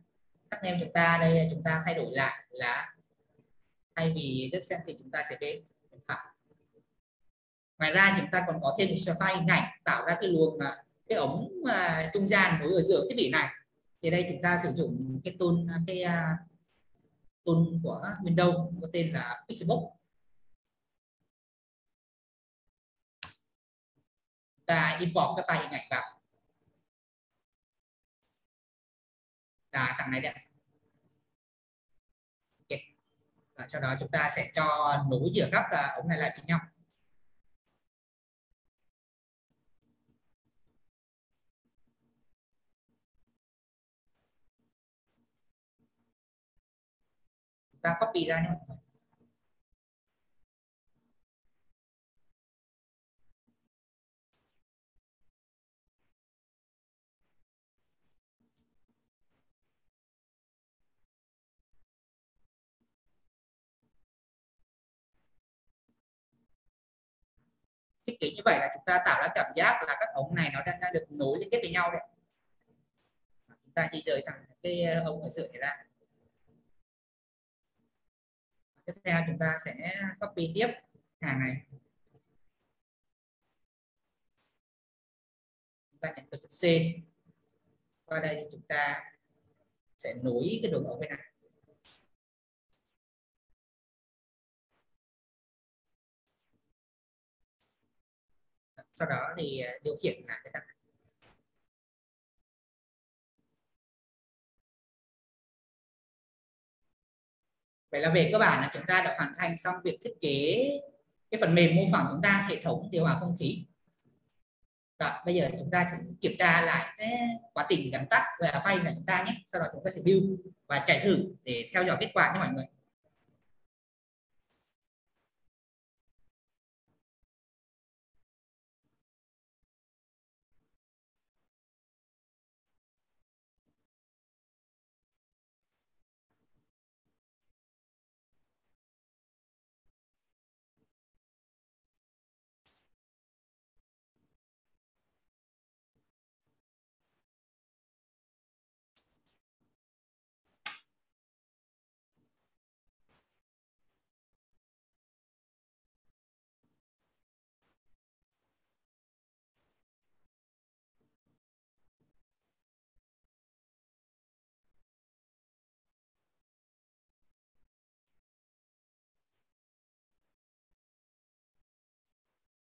Tag name chúng ta đây chúng ta thay đổi lại là thay vì đất sen thì chúng ta sẽ bên phải. Ngoài ra chúng ta còn có thêm một file hình ảnh tạo ra cái luồng cái ống trung gian nối ở giữa thiết bị này. Thì đây chúng ta sử dụng cái tool của Windows có tên là Pixelbook. Ta import cái file hình ảnh vào. Là thằng này đây. Okay. Và sau đó chúng ta sẽ cho nối giữa các ống này lại với nhau. Chúng ta copy ra nhé. Thiết kế như vậy là chúng ta tạo ra cảm giác là các ống này nó đã được nối liên kết với nhau đấy. Chúng ta di rời thẳng cái ống ở giữa này ra. Tiếp theo chúng ta sẽ copy tiếp hàng này. Chúng ta nhấn từ C. Qua đây thì chúng ta sẽ nối cái đường ống bên này. Sau đó thì điều khiển là cái thằng này. Vậy là về cơ bản là chúng ta đã hoàn thành xong việc thiết kế cái phần mềm mô phỏng chúng ta, hệ thống điều hòa không khí. Rồi, bây giờ chúng ta sẽ kiểm tra lại cái quá trình gắn tắt và phay là chúng ta nhé. Sau đó chúng ta sẽ build và chạy thử để theo dõi kết quả nhé mọi người.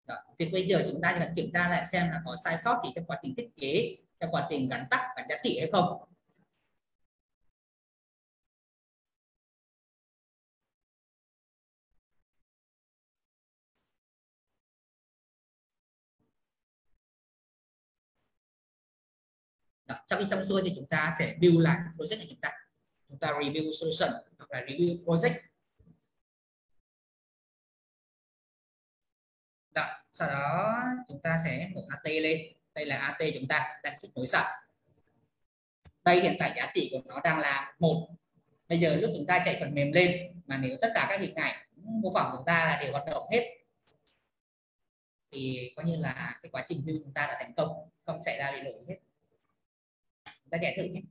Đó. Việc bây giờ chúng ta chỉ cần kiểm tra lại xem là có sai sót gì trong quá trình thiết kế, trong quá trình gắn tắt và giá trị hay không. Đó. Sau khi xong xuôi thì chúng ta sẽ build lại project này, chúng ta review solution hoặc là review project. Đó. Sau đó chúng ta sẽ mở AT lên. Đây là AT chúng ta đang kết nối sẵn. Đây hiện tại giá trị của nó đang là 1. Bây giờ lúc chúng ta chạy phần mềm lên mà nếu tất cả các hình ảnh mô phỏng chúng ta là đều hoạt động hết thì coi như là cái quá trình build chúng ta đã thành công, không xảy ra bị lỗi hết. Chúng ta chạy thử nhé.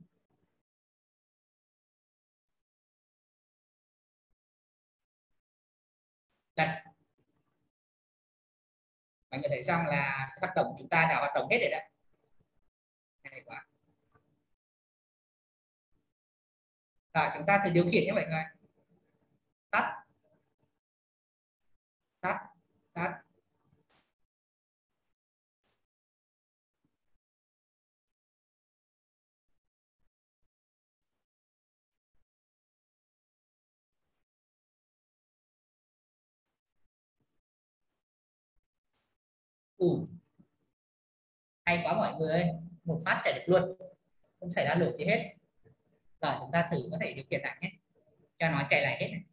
Đây, mọi người thấy rằng là hoạt động chúng ta đã hoạt động hết rồi đấy. Hay quá. Rồi chúng ta thử điều khiển nhé mọi người. Tắt, tắt, tắt. Hay quá mọi người ơi, một phát chạy được luôn, không xảy ra lỗi gì hết. Rồi chúng ta thử có thể điều khiển lại nhé, cho nó chạy lại hết này.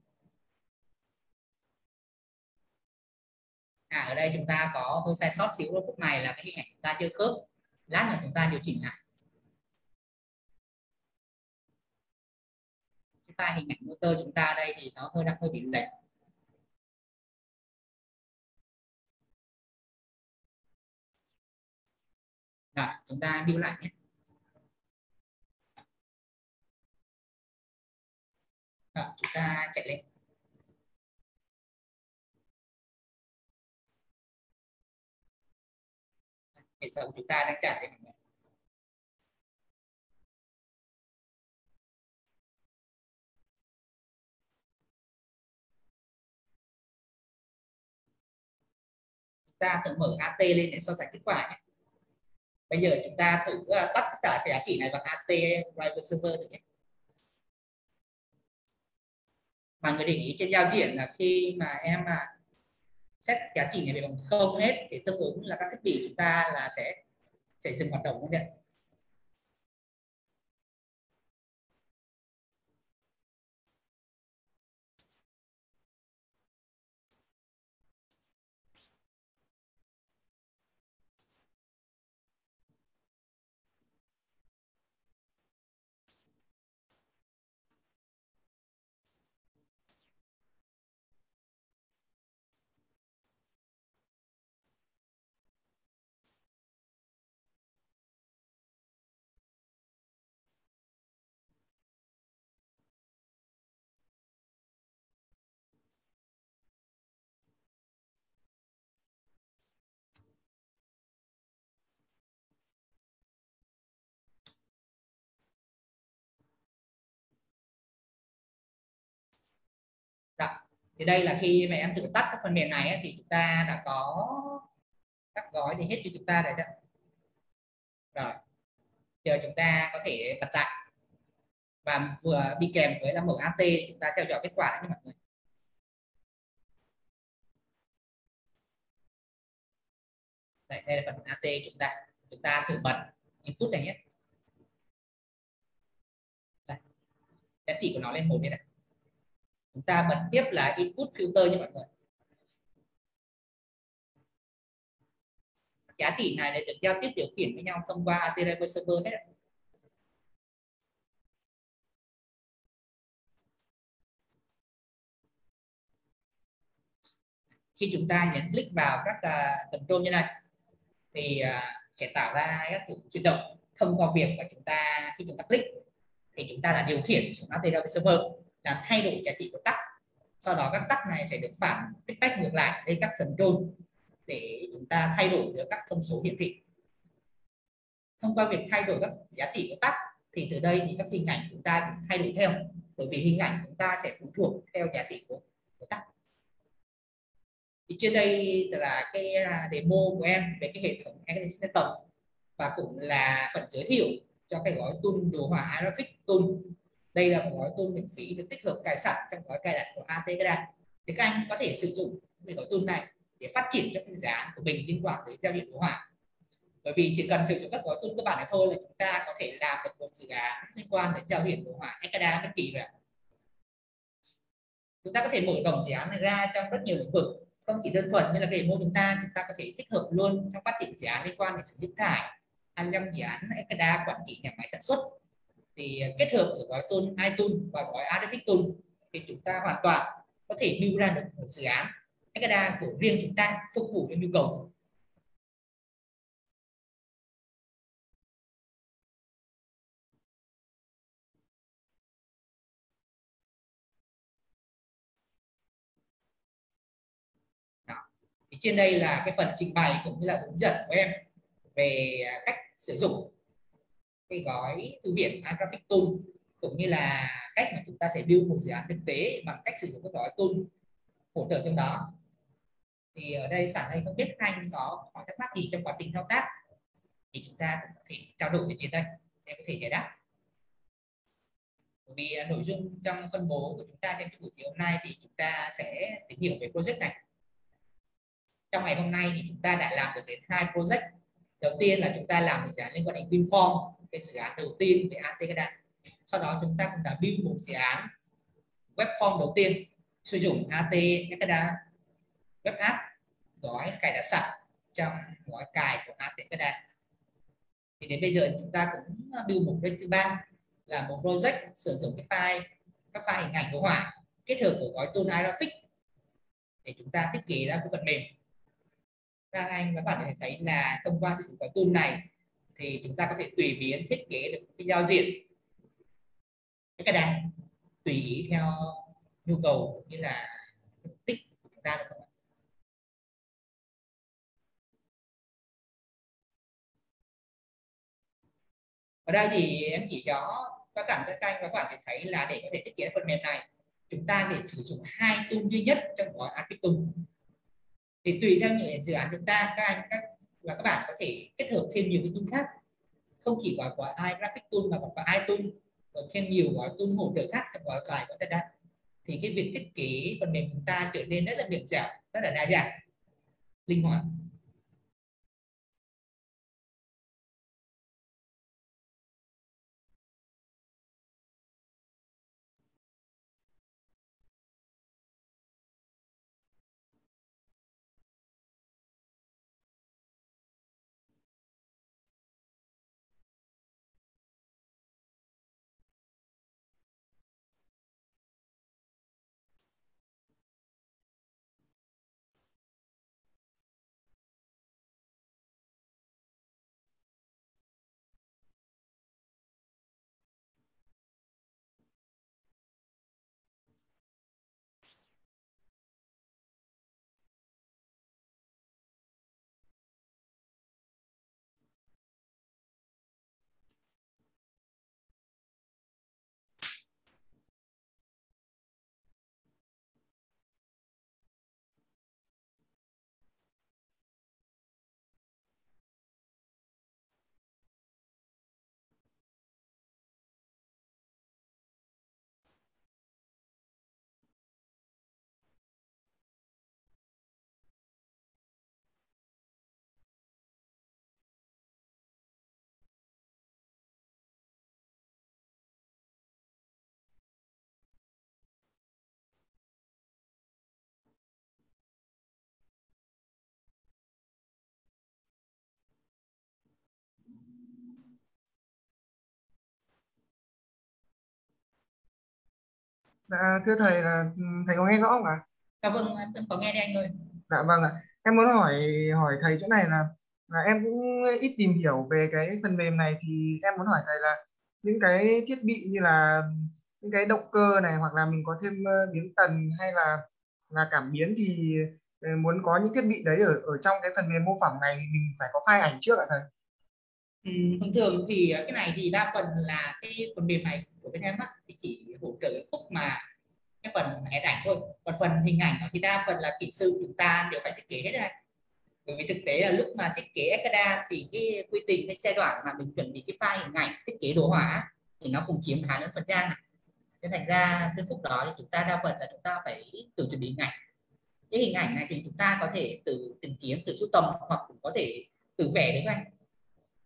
Ở đây chúng ta có hơi sai sót xíu, lúc này là cái hình ảnh chúng ta chưa khớp, lát nữa chúng ta điều chỉnh lại. Cái file hình ảnh motor chúng ta đây thì nó đang hơi bị lệch. Rồi chúng ta build lại nhé. Rồi, chúng ta chạy lên. Hệ thống chúng ta đang chạy lên. Chúng ta thử mở AT lên để so sánh kết quả nhé. Bây giờ chúng ta thử tắt tất cả cái giá trị này bằng AT Driver Server được nhé. Mà người để ý trên giao diện là khi mà em set giá trị này về bằng 0 hết thì tương ứng là các thiết bị chúng ta là sẽ dừng hoạt động luôn đấy. Đó. Thì đây là khi mà em tự tắt các phần mềm này ấy, thì chúng ta đã có các gói thì hết cho chúng ta đấy đó. Rồi giờ chúng ta có thể bật lại và vừa đi kèm với là mở AT, chúng ta theo dõi kết quả đấy mọi người. Đây là phần AT, chúng ta thử bật input này nhé. Đây, giá trị của nó lên 1 đây này. Chúng ta bật tiếp là input filter nha mọi người. Giá trị này là được giao tiếp điều khiển với nhau thông qua AT Driver Server hết. Khi chúng ta nhấn click vào các control như này thì sẽ tạo ra các chuyển động thông qua việc mà khi chúng ta click thì chúng ta là điều khiển xuống AT Driver Server làm thay đổi giá trị của tắc. Sau đó các tắc này sẽ được phản feedback ngược lại lên các control để chúng ta thay đổi được các thông số hiển thị. Thông qua việc thay đổi các giá trị của tắc thì từ đây thì các hình ảnh chúng ta cũng thay đổi theo, bởi vì hình ảnh chúng ta sẽ phụ thuộc theo giá trị của tắc. Thì trên đây là cái demo của em về cái hệ thống Extension và cũng là phần giới thiệu cho cái gói tool đồ họa Graphic Tool. Đây là một gói tool miễn phí được tích hợp cài sẵn trong gói cài đặt của ATCADA. Thì các anh có thể sử dụng cái gói tool này để phát triển cho cái dự án của mình liên quan tới giao diện đồ họa. Bởi vì chỉ cần sử dụng các gói tool cơ bản này thôi là chúng ta có thể làm được một dự án liên quan đến giao diện đồ họa ATCADA bất kỳ rồi. Chúng ta có thể mở rộng dự án này ra trong rất nhiều lĩnh vực, không chỉ đơn thuần như là cái demo chúng ta có thể tích hợp luôn trong phát triển dự án liên quan đến xử lý thải hay trong dự án ATCADA quản trị nhà máy sản xuất. Thì kết hợp với gói tool iTool và gói Arabic Tool thì chúng ta hoàn toàn có thể build ra được một dự án ATCADA của riêng chúng ta phục vụ cho nhu cầu. Thì trên đây là cái phần trình bày cũng như là hướng dẫn của em về cách sử dụng cái gói thư viện Graphic Tool, cũng như là cách mà chúng ta sẽ build một dự án thực tế bằng cách sử dụng cái gói tool hỗ trợ trong đó. Thì ở đây Sản đây không biết anh có hỏi thắc mắc gì trong quá trình thao tác thì chúng ta cũng có thể trao đổi với trên đây để có thể giải đáp. Bởi vì nội dung trong phân bố của chúng ta trong buổi chiều hôm nay thì chúng ta sẽ tìm hiểu về project này. Trong ngày hôm nay thì chúng ta đã làm được đến 2 project. Đầu tiên là chúng ta làm một dự án liên quan đến WinForm, cái dự án đầu tiên về ATCADA. Sau đó chúng ta cũng đã build một dự án webform đầu tiên sử dụng ATCADA web app, gói cài đặt sẵn trong gói cài của ATCADA. Thì đến bây giờ chúng ta cũng build một project thứ ba là một project sử dụng các file hình ảnh đồ họa kết hợp với gói tool iGraphics để chúng ta thiết kế ra cái phần mềm. Các anh các bạn có thể thấy là thông qua sử dụng cái tool này thì chúng ta có thể tùy biến thiết kế được cái giao diện cái đài tùy ý theo nhu cầu như là mục đích của chúng ta được không? Ở đây thì em chỉ cho các anh các bạn để thấy là để có thể thiết kế phần mềm này chúng ta để sử dụng 2 tool duy nhất trong gói Graphic Tool. Thì tùy theo những dự án chúng ta các bạn có thể kết hợp thêm nhiều cái tool khác, không chỉ gói iGraphic Tool mà còn có iTool, và thêm nhiều gói tool hỗ trợ khác trong gói cài của ATCADA. Thì cái việc thiết kế phần mềm chúng ta trở nên rất là mềm dẻo, rất là đa dạng, linh hoạt. Dạ, thưa thầy là thầy có nghe rõ không ạ? Dạ vâng, em có nghe đây anh ơi. Dạ vâng ạ. Em muốn hỏi hỏi thầy chỗ này là em cũng ít tìm hiểu về cái phần mềm này, thì em muốn hỏi thầy là những cái thiết bị như là những cái động cơ này, hoặc là mình có thêm biến tần hay là cảm biến, thì muốn có những thiết bị đấy ở ở trong cái phần mềm mô phỏng này, mình phải có file ảnh trước ạ thầy? Thường thường thì cái này thì đa phần là cái phần mềm này của bên em á, thì chỉ hỗ trợ cái khúc mà cái phần edit ảnh thôi, còn phần hình ảnh thì đa phần là kỹ sư chúng ta đều phải thiết kế hết rồi. Bởi vì thực tế là lúc mà thiết kế Ekada thì cái quy trình, cái giai đoạn mà mình chuẩn bị cái file hình ảnh thiết kế đồ họa thì nó cũng chiếm khá lớn phần trăm này. Nên thành ra cái khúc đó thì chúng ta đa phần là chúng ta phải tự chuẩn bị hình ảnh. Cái hình ảnh này thì chúng ta có thể tự tìm kiếm, tự sưu tầm, hoặc cũng có thể tự vẽ được anh.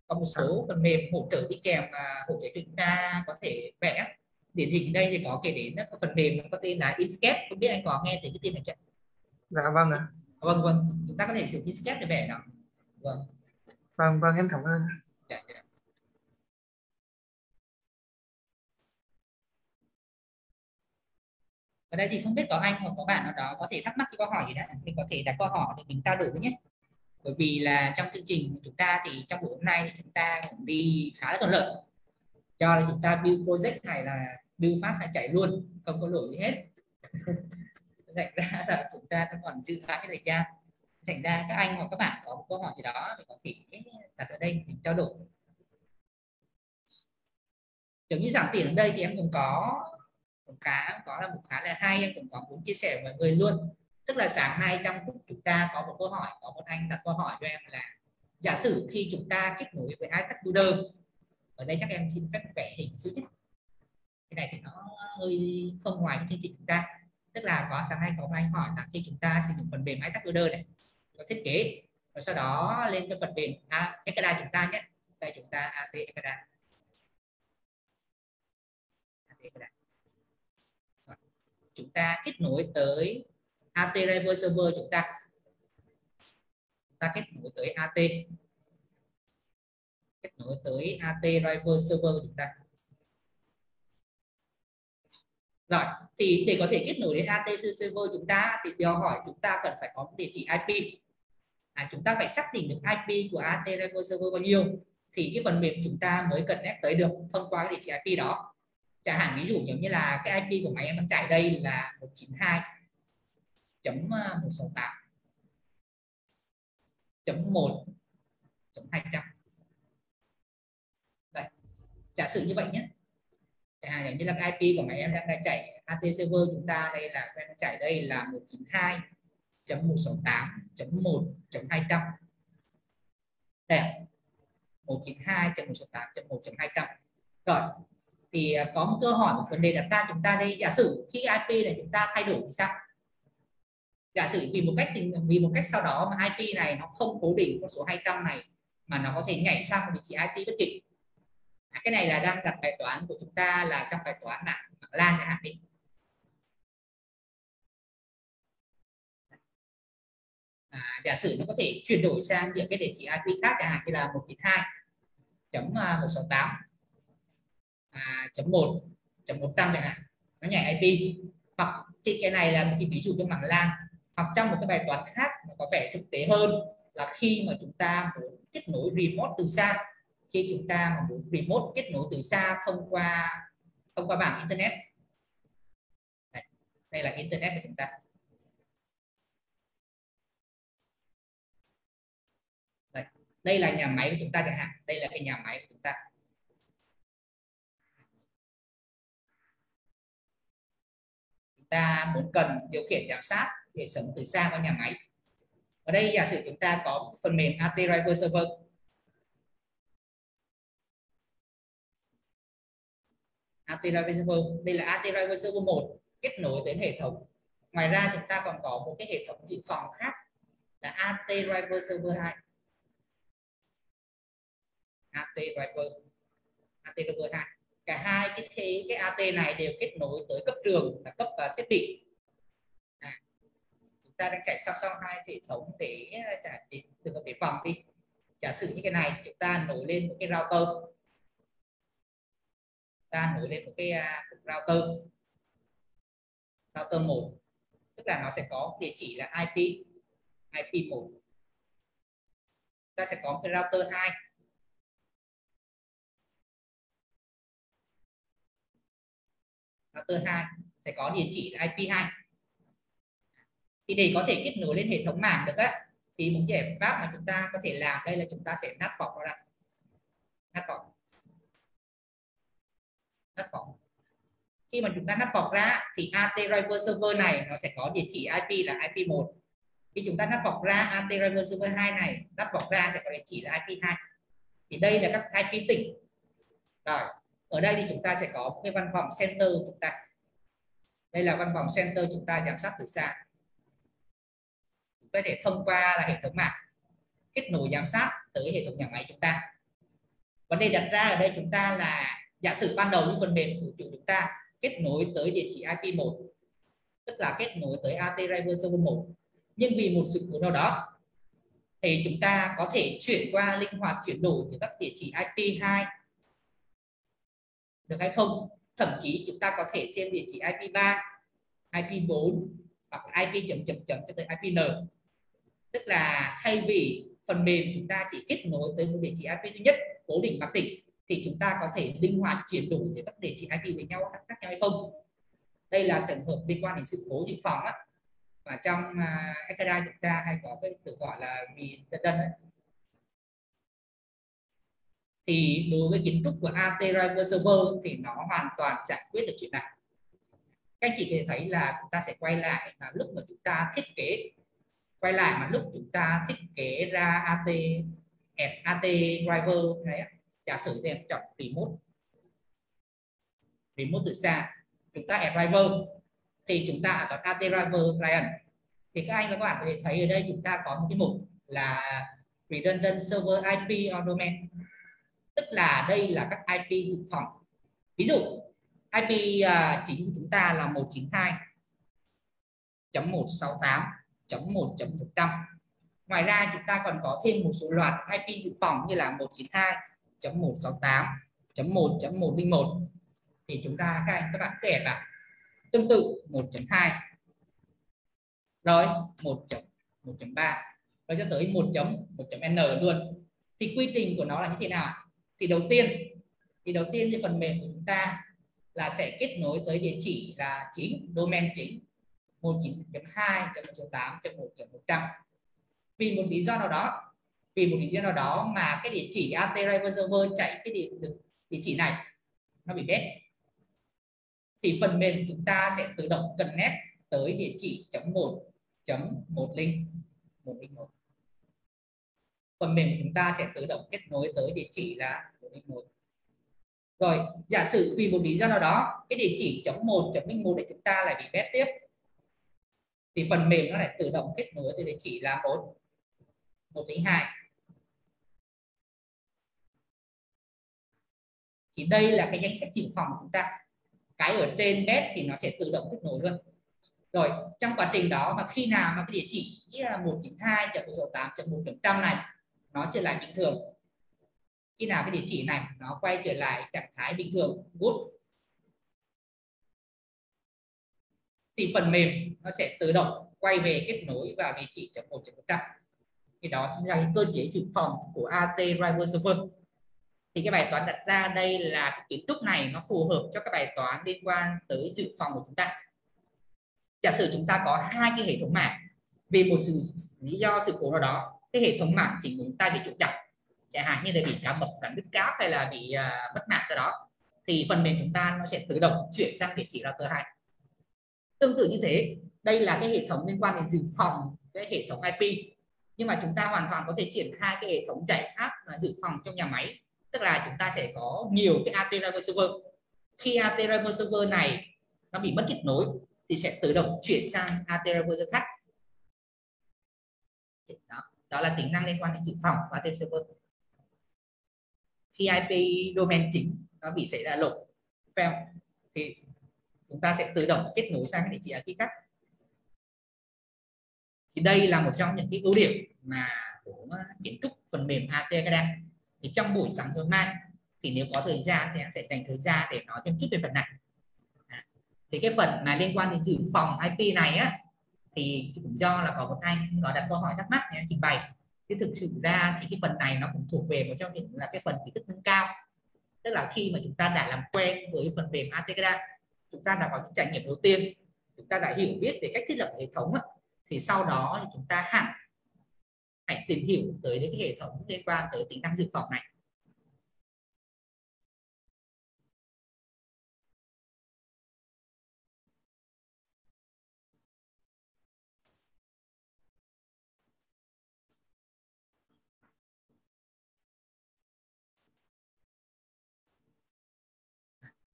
Có một số phần mềm hỗ trợ đi kèm và hỗ trợ chúng ta có thể vẽ. Điển hình ở đây thì có kể đến phần mềm có tên là Inkscape, không biết anh có nghe tới cái tên này chưa? Dạ vâng ạ. Vâng vâng, chúng ta có thể sử dụng Inkscape để vẽ nó. Vâng. Vâng vâng, em cảm ơn. Dạ, dạ. Ở đây thì không biết có anh hoặc có bạn nào đó có thể thắc mắc cái câu hỏi gì đó, mình có thể đặt câu hỏi để mình trao đổi với nhé. Bởi vì là trong chương trình của chúng ta thì trong buổi hôm nay thì chúng ta cũng đi khá là thuận lợi, cho nên chúng ta build project này là build phát là chạy luôn, không có lỗi gì hết. Thành ra là chúng ta còn dư khá cái thời gian, thành ra các anh hoặc các bạn có một câu hỏi gì đó thì có thể đặt ở đây mình trao đổi. Giống như giảng tiền ở đây thì em cũng có là một khá là hay, em cũng có muốn chia sẻ với mọi người luôn. Tức là sáng nay trong lúc chúng ta có một câu hỏi, có một anh đặt câu hỏi cho em là giả sử khi chúng ta kết nối với iTag Builder, ở đây chắc em xin phép vẽ hình xíu nhé. Cái này thì nó hơi không ngoài cái chương trình chúng ta. Tức là có sáng nay có một anh hỏi là khi chúng ta sử dụng phần mềm iTag Builder này, có thiết kế và sau đó lên cái phần mềm Ekada chúng ta nhé, đây chúng ta AT Ekada. Chúng ta kết nối tới AT Driver Server, chúng ta kết nối tới AT Driver Server chúng ta. Rồi, thì để có thể kết nối đến AT Server chúng ta thì đòi hỏi chúng ta cần phải có địa chỉ IP. Chúng ta phải xác định được IP của AT Driver Server bao nhiêu thì cái phần mềm chúng ta mới connect tới được thông qua cái địa chỉ IP đó. Chẳng hạn ví dụ giống như là cái IP của máy em đang chạy đây là 192.168.1.200. Đây, giả sử như vậy nhé. Chẳng hạn như là cái IP của máy em đang chạy AT server chúng ta đây là em chạy đây là 192.168.1.200. Đây, 192.168.1.200. Rồi, thì có một câu hỏi, một vấn đề đặt ra chúng ta đây, giả sử khi IP này chúng ta thay đổi thì sao? Giả sử vì một cách sau đó mà IP này nó không cố định con số 200 này mà nó có thể nhảy sang một địa chỉ IP bất kỳ. Cái này là đang đặt bài toán của chúng ta là trong bài toán mạng LAN chẳng hạn đi. Giả sử nó có thể chuyển đổi sang những cái địa chỉ IP khác, chẳng hạn như là 192.168.1.100 chẳng hạn, nó nhảy IP. Hoặc thì cái này là một cái ví dụ cho mạng LAN. Hoặc trong một cái bài toán khác mà có vẻ thực tế hơn là khi mà chúng ta muốn kết nối remote từ xa, khi chúng ta mà muốn remote kết nối từ xa thông qua bảng internet. Đây là internet của chúng ta. Đây là nhà máy của chúng ta chẳng hạn, đây là cái nhà máy của chúng ta. Chúng ta muốn cần điều khiển giám sát hệ thống từ xa qua nhà máy. Ở đây giả sử chúng ta có phần mềm AT Driver Server. AT Driver Server, đây là AT Driver Server 1 kết nối đến hệ thống. Ngoài ra chúng ta còn có một cái hệ thống dự phòng khác là AT Driver Server 2. AT Driver 2. Cả hai cái AT này đều kết nối tới cấp trường, là cấp thiết bị. Chúng ta đang chạy song song hai hệ thống để đừng có bị phòng đi. Giả sử như cái này chúng ta nối lên một cái router, router router 1, tức là nó sẽ có địa chỉ là IP 1. Ta sẽ có cái router 2. Router 2 sẽ có địa chỉ là IP2. Thì để có thể kết nối lên hệ thống mạng được á, thì một giải pháp mà chúng ta có thể làm đây là chúng ta sẽ nắp bọc nó ra. Nắp bọc. Khi mà chúng ta nắp bọc ra thì AT Driver Server này nó sẽ có địa chỉ IP là IP1. Khi chúng ta nắp bọc ra AT Driver Server 2 này, nắp bọc ra sẽ có địa chỉ là IP2. Thì đây là các IP tỉnh. Rồi, ở đây thì chúng ta sẽ có cái văn phòng center của chúng ta. Đây là văn phòng center chúng ta giám sát từ xa. Chúng ta sẽ thông qua là hệ thống mạng kết nối giám sát tới hệ thống nhà máy chúng ta. Vấn đề đặt ra ở đây chúng ta là giả sử ban đầu những phần mềm của chủ chúng ta kết nối tới địa chỉ IP1, tức là kết nối tới AT Driver Server 1, nhưng vì một sự cố nào đó thì chúng ta có thể chuyển qua linh hoạt chuyển đổi từ các địa chỉ IP2 được hay không, thậm chí chúng ta có thể thêm địa chỉ IP3, IP4 hoặc IP chấm chấm chấm cho tới IPN. Tức là thay vì phần mềm chúng ta chỉ kết nối tới một địa chỉ IP duy nhất cố định mặc định, thì chúng ta có thể linh hoạt chuyển đổi từ các địa chỉ IP với nhau khác nhau hay không. Đây là trường hợp liên quan đến sự cố dự phòng á, và trong Ekada chúng ta hay có cái tự gọi là redundant. Thì đối với kiến trúc của AT Driver Server thì nó hoàn toàn giải quyết được chuyện này. Các anh chị có thể thấy là chúng ta sẽ quay lại là lúc mà chúng ta thiết kế, lúc chúng ta thiết kế ra AT Driver này, giả sử thì em chọn remote từ xa, chúng ta add driver thì chúng ta chọn AT Driver Client, thì các anh và các bạn có thể thấy ở đây chúng ta có một cái mục là redundant server IP or domain, tức là đây là các IP dự phòng. Ví dụ IP chính của chúng ta là 192.168.1.100. Ngoài ra chúng ta còn có thêm một số loạt IP dự phòng như là 192.168.1.101, thì chúng ta các bạn cứ ép vào tương tự 1.2 rồi 1.1.3 rồi cho tới 1.1.n luôn. Thì quy trình của nó là như thế nào? Thì đầu tiên thì phần mềm của chúng ta là sẽ kết nối tới địa chỉ là chính domain chính 19.2.1.8.1.100. Vì một lý do nào đó mà cái địa chỉ AT Driver Server chạy cái địa chỉ này nó bị bét, thì phần mềm của chúng ta sẽ tự động connect tới địa chỉ .1.101. Phần mềm của chúng ta sẽ tự động kết nối tới địa chỉ là 101. Rồi giả sử vì một lý do nào đó cái địa chỉ .1.01 để chúng ta lại bị bét tiếp, thì phần mềm nó lại tự động kết nối tới địa chỉ là 1.2. Thì đây là cái danh sách dự phòng của chúng ta. Cái ở trên bét thì nó sẽ tự động kết nối luôn. Rồi trong quá trình đó mà khi nào mà cái địa chỉ là 192.168.1.100 này nó trở lại bình thường, khi nào cái địa chỉ này nó quay trở lại trạng thái bình thường good, thì phần mềm nó sẽ tự động quay về kết nối vào địa chỉ .1.100. Thì đó chính là cái cơ chế dự phòng của AT Driver Server. Thì cái bài toán đặt ra đây là cái kiến trúc này nó phù hợp cho các bài toán liên quan tới dự phòng của chúng ta. Giả sử chúng ta có hai cái hệ thống mạng, vì một lý do sự cố nào đó cái hệ thống mạng chính của chúng ta bị trục trặc, chẳng hạn như là bị cá mập cắn đứt cáp hay là bị mất mạng do đó, thì phần mềm chúng ta nó sẽ tự động chuyển sang địa chỉ router 2. Tương tự như thế, đây là cái hệ thống liên quan đến dự phòng cái hệ thống IP, nhưng mà chúng ta hoàn toàn có thể triển khai cái hệ thống giải pháp là dự phòng trong nhà máy, tức là chúng ta sẽ có nhiều cái AT Driver Server. Khi AT Driver Server này nó bị mất kết nối thì sẽ tự động chuyển sang AT Driver Server khác. Đó là tính năng liên quan đến dự phòng của AT Server. Khi IP domain chính nó bị xảy ra lỗi fail thì chúng ta sẽ tự động kết nối sang cái địa chỉ IP khác. Thì đây là một trong những cái ưu điểm mà của kiến trúc phần mềm AT Ekada. Thì trong buổi sáng hôm nay thì nếu có thời gian thì sẽ dành thời gian để nói thêm chút về phần này. Thì cái phần mà liên quan đến dự phòng IP này á, thì cũng do là có một anh nó đặt câu hỏi thắc mắc để trình bày. Thế thực sự ra thì cái phần này nó cũng thuộc về một trong những là cái phần kiến thức nâng cao, tức là khi mà chúng ta đã làm quen với phần mềm ATKDA, chúng ta đã có những trải nghiệm đầu tiên, chúng ta đã hiểu biết về cách thiết lập hệ thống á, thì sau đó thì chúng ta hãy tìm hiểu tới những cái hệ thống liên quan tới tính năng dự phòng này.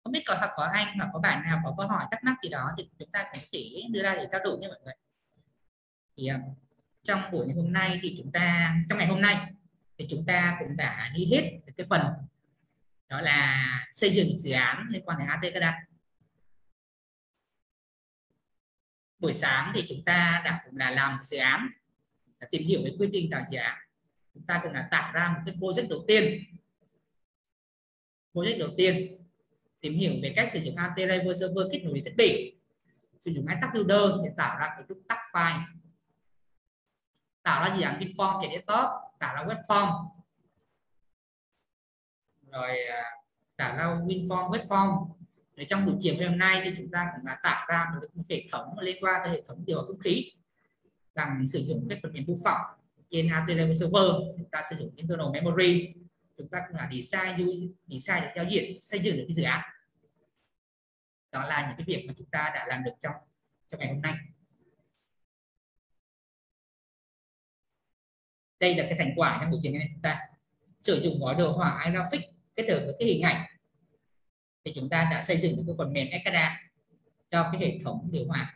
Không biết có anh hoặc có bạn nào có câu hỏi thắc mắc gì đó thì chúng ta cũng sẽ đưa ra để trao đổi với mọi người. Thì trong buổi ngày hôm nay thì trong ngày hôm nay thì chúng ta cũng đã đi hết cái phần đó là xây dựng dự án liên quan đến ATKDA. Buổi sáng thì chúng ta đã cũng là làm dự án, đã tìm hiểu về quy trình tạo dự án. Chúng ta cũng đã tạo ra một cái project đầu tiên. Project đầu tiên tìm hiểu về cách sử dụng AT-Driver Server kết nối đến thiết bị, sử dụng Attack Builder để tạo ra cấu trúc tag file, tạo ra dự án WinForm trên desktop, tạo ra web form, rồi tạo ra WinForm web form. Rồi trong buổi chiều ngày hôm nay thì chúng ta cũng đã tạo ra một hệ thống liên quan tới hệ thống điều hòa không khí bằng sử dụng cái phần mềm mô phỏng trên AT-Driver Server. Chúng ta sử dụng internal memory, chúng ta cũng là design được giao diện, xây dựng được cái dự án. Đó là những cái việc mà chúng ta đã làm được trong ngày hôm nay. Đây là cái thành quả trong buổi chiều này. Chúng ta sử dụng gói đồ họa iGraphics kết hợp với cái hình ảnh thì chúng ta đã xây dựng được cái phần mềm ATKDA cho cái hệ thống điều hòa.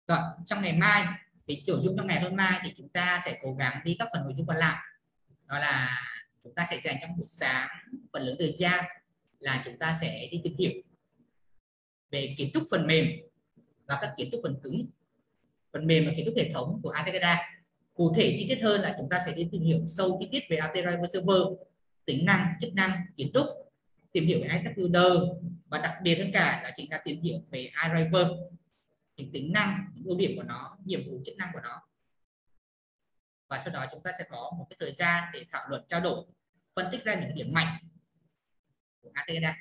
Rồi, trong ngày mai thì chủ dụng trong ngày hôm nay thì chúng ta sẽ cố gắng đi các phần nội dung còn lại. Đó là chúng ta sẽ dành trong buổi sáng phần lớn thời gian là chúng ta sẽ đi tìm hiểu về kiến trúc phần mềm và các kiến trúc phần cứng, phần mềm và kiến trúc hệ thống của ATKDA. Cụ thể chi tiết hơn là chúng ta sẽ đi tìm hiểu sâu chi tiết về AT-Driver Server, tính năng, chức năng, kiến trúc, tìm hiểu về Attack Builder và đặc biệt hơn cả là chính là tìm hiểu về iDriver, những tính năng, những ưu điểm của nó, nhiệm vụ, chức năng của nó. Và sau đó chúng ta sẽ có một cái thời gian để thảo luận, trao đổi, phân tích ra những điểm mạnh của ATKDA.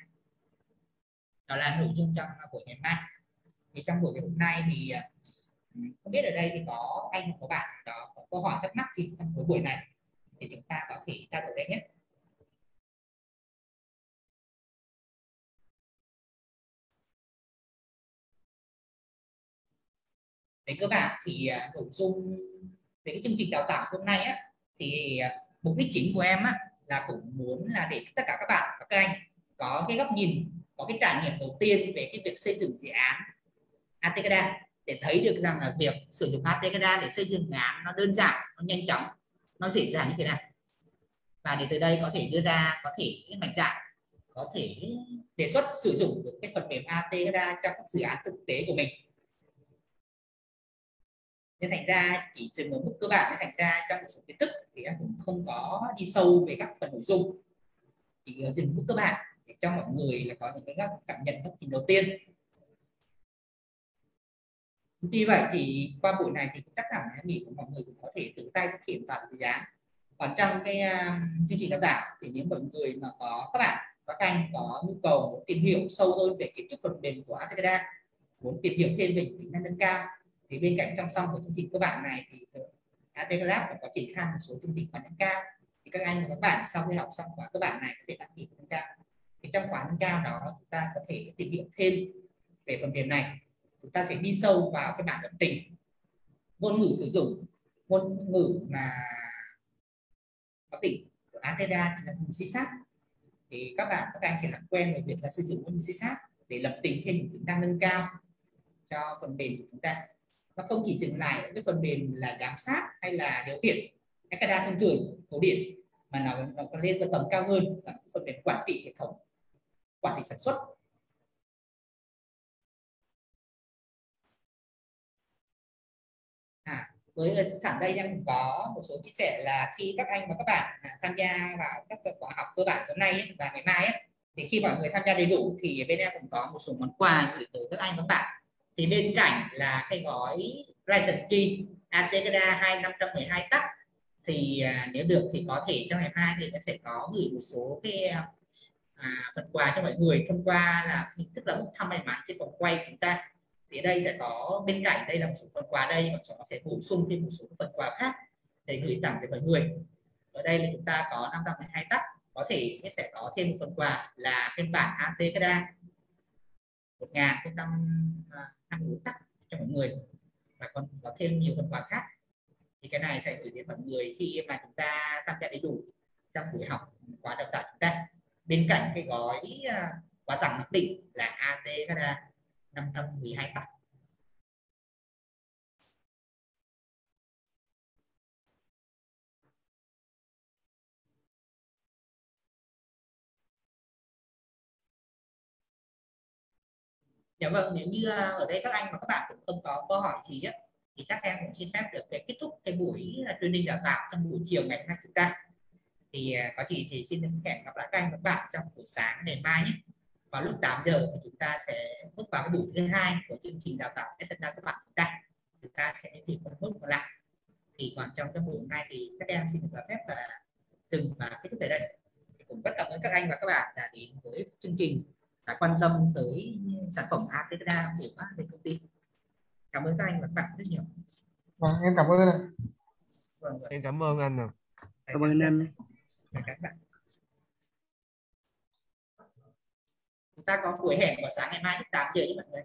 Đó là nội dung trong buổi ngày mai. Thì trong buổi ngày hôm nay thì không biết ở đây thì có anh có bạn đó có câu hỏi thắc mắc gì trong buổi này thì chúng ta có thể trao đổi đây nhé. Về cơ bản thì nội dung về cái chương trình đào tạo hôm nay á, thì mục đích chính của em á, là cũng muốn là để tất cả các bạn và các anh có cái góc nhìn, có cái trải nghiệm đầu tiên về cái việc xây dựng dự án ATKDA, để thấy được rằng là việc sử dụng ATKDA để xây dựng dự án nó đơn giản, nó nhanh chóng, nó dễ dàng như thế nào, và để từ đây có thể đưa ra có thể cái mạnh dạn có thể đề xuất sử dụng được cái phần mềm ATKDA trong các dự án thực tế của mình. Nên thành ra chỉ dừng ở mức cơ bản, nên thành ra trong một số kiến thức thì em cũng không có đi sâu về các phần nội dung, chỉ dừng mức cơ bản để cho mọi người là có những cái cảm nhận góc nhìn đầu tiên. Tuy vậy thì qua buổi này thì chắc hẳn em nghĩ của mọi người cũng có thể tự tay thực hiện toàn dự án. Còn trong cái chương trình đào tạo thì những mọi người mà có các bạn và các anh có nhu cầu tìm hiểu sâu hơn về kiến trúc phần mềm của ATKDA, muốn tìm hiểu thêm về những tính năng nâng cao, thì bên cạnh song song của chương trình cơ bản này thì ATKLab cũng có triển khai một số chương trình khoa nâng cao. Thì các anh và các bạn sau khi học xong khóa cơ bản này có thể đăng ký nâng cao. Thì trong khóa nâng cao đó chúng ta có thể tìm hiểu thêm về phần mềm này. Chúng ta sẽ đi sâu vào cái mảng lập trình, ngôn ngữ sử dụng, ngôn ngữ mà có tính của ATKDA là ngôn ngữ C# thì các bạn các anh sẽ làm quen với việc là sử dụng ngôn ngữ C# để lập trình thêm những tính năng nâng cao cho phần mềm của chúng ta. Nó không chỉ dừng lại ở cái phần mềm là giám sát hay là điều khiển ATKDA thông thường cổ điển, mà nó còn lên vào tầm cao hơn là phần mềm quản trị hệ thống, quản trị sản xuất. với thẳng đây em cũng có một số chia sẻ là khi các anh và các bạn tham gia vào các khóa học cơ bản hôm nay ấy, và ngày mai ấy, thì khi mọi người tham gia đầy đủ thì bên em cũng có một số món quà gửi tới các anh và các bạn. Thì bên cạnh là cái gói License Key ATKDA 2512 tắc thì nếu được thì có thể trong ngày mai thì em sẽ có gửi một số cái phần quà cho mọi người thông qua là hình thức là bốc thăm may mắn trên vòng quay chúng ta. Thì đây sẽ có bên cạnh đây là một số phần quà đây, và chúng sẽ bổ sung thêm một số phần quà khác để gửi tặng tới mọi người. Ở đây là chúng ta có 512 tắc, có thể sẽ có thêm một phần quà là phiên bản ATKDA 1054 tắc cho mọi người, và còn có thêm nhiều phần quà khác. Thì cái này sẽ gửi đến mọi người khi mà chúng ta tham gia đầy đủ trong buổi học khóa đào tạo chúng ta. Bên cạnh cái gói quà tặng mặc định là ATKDA 512 tắc. Dạ vâng, nếu như ở đây các anh và các bạn cũng không có câu hỏi gì á, thì chắc em cũng xin phép được kết thúc cái buổi training đào tạo trong buổi chiều ngày hôm nay chúng ta. Thì có gì thì xin hẹn gặp lại các anh và các bạn trong buổi sáng ngày mai nhé. Vào lúc 8 giờ thì chúng ta sẽ bước vào cái buổi thứ hai của chương trình đào tạo SSA các bạn chúng ta sẽ tìm một bước còn lại. Thì còn trong cái buổi hôm nay thì các em xin được phép là dừng và kết thúc tại đây. Cũng rất cảm ơn các anh và các bạn đã đến với chương trình, đã quan tâm tới sản phẩm ATKDA của bên công ty. Cảm ơn các anh và các bạn rất nhiều. Em cảm ơn ạ. Vâng, Em cảm ơn anh ạ. Cảm ơn anh. các bạn. Chúng ta có buổi hẹn vào sáng ngày mai lúc 8 giờ với mọi người.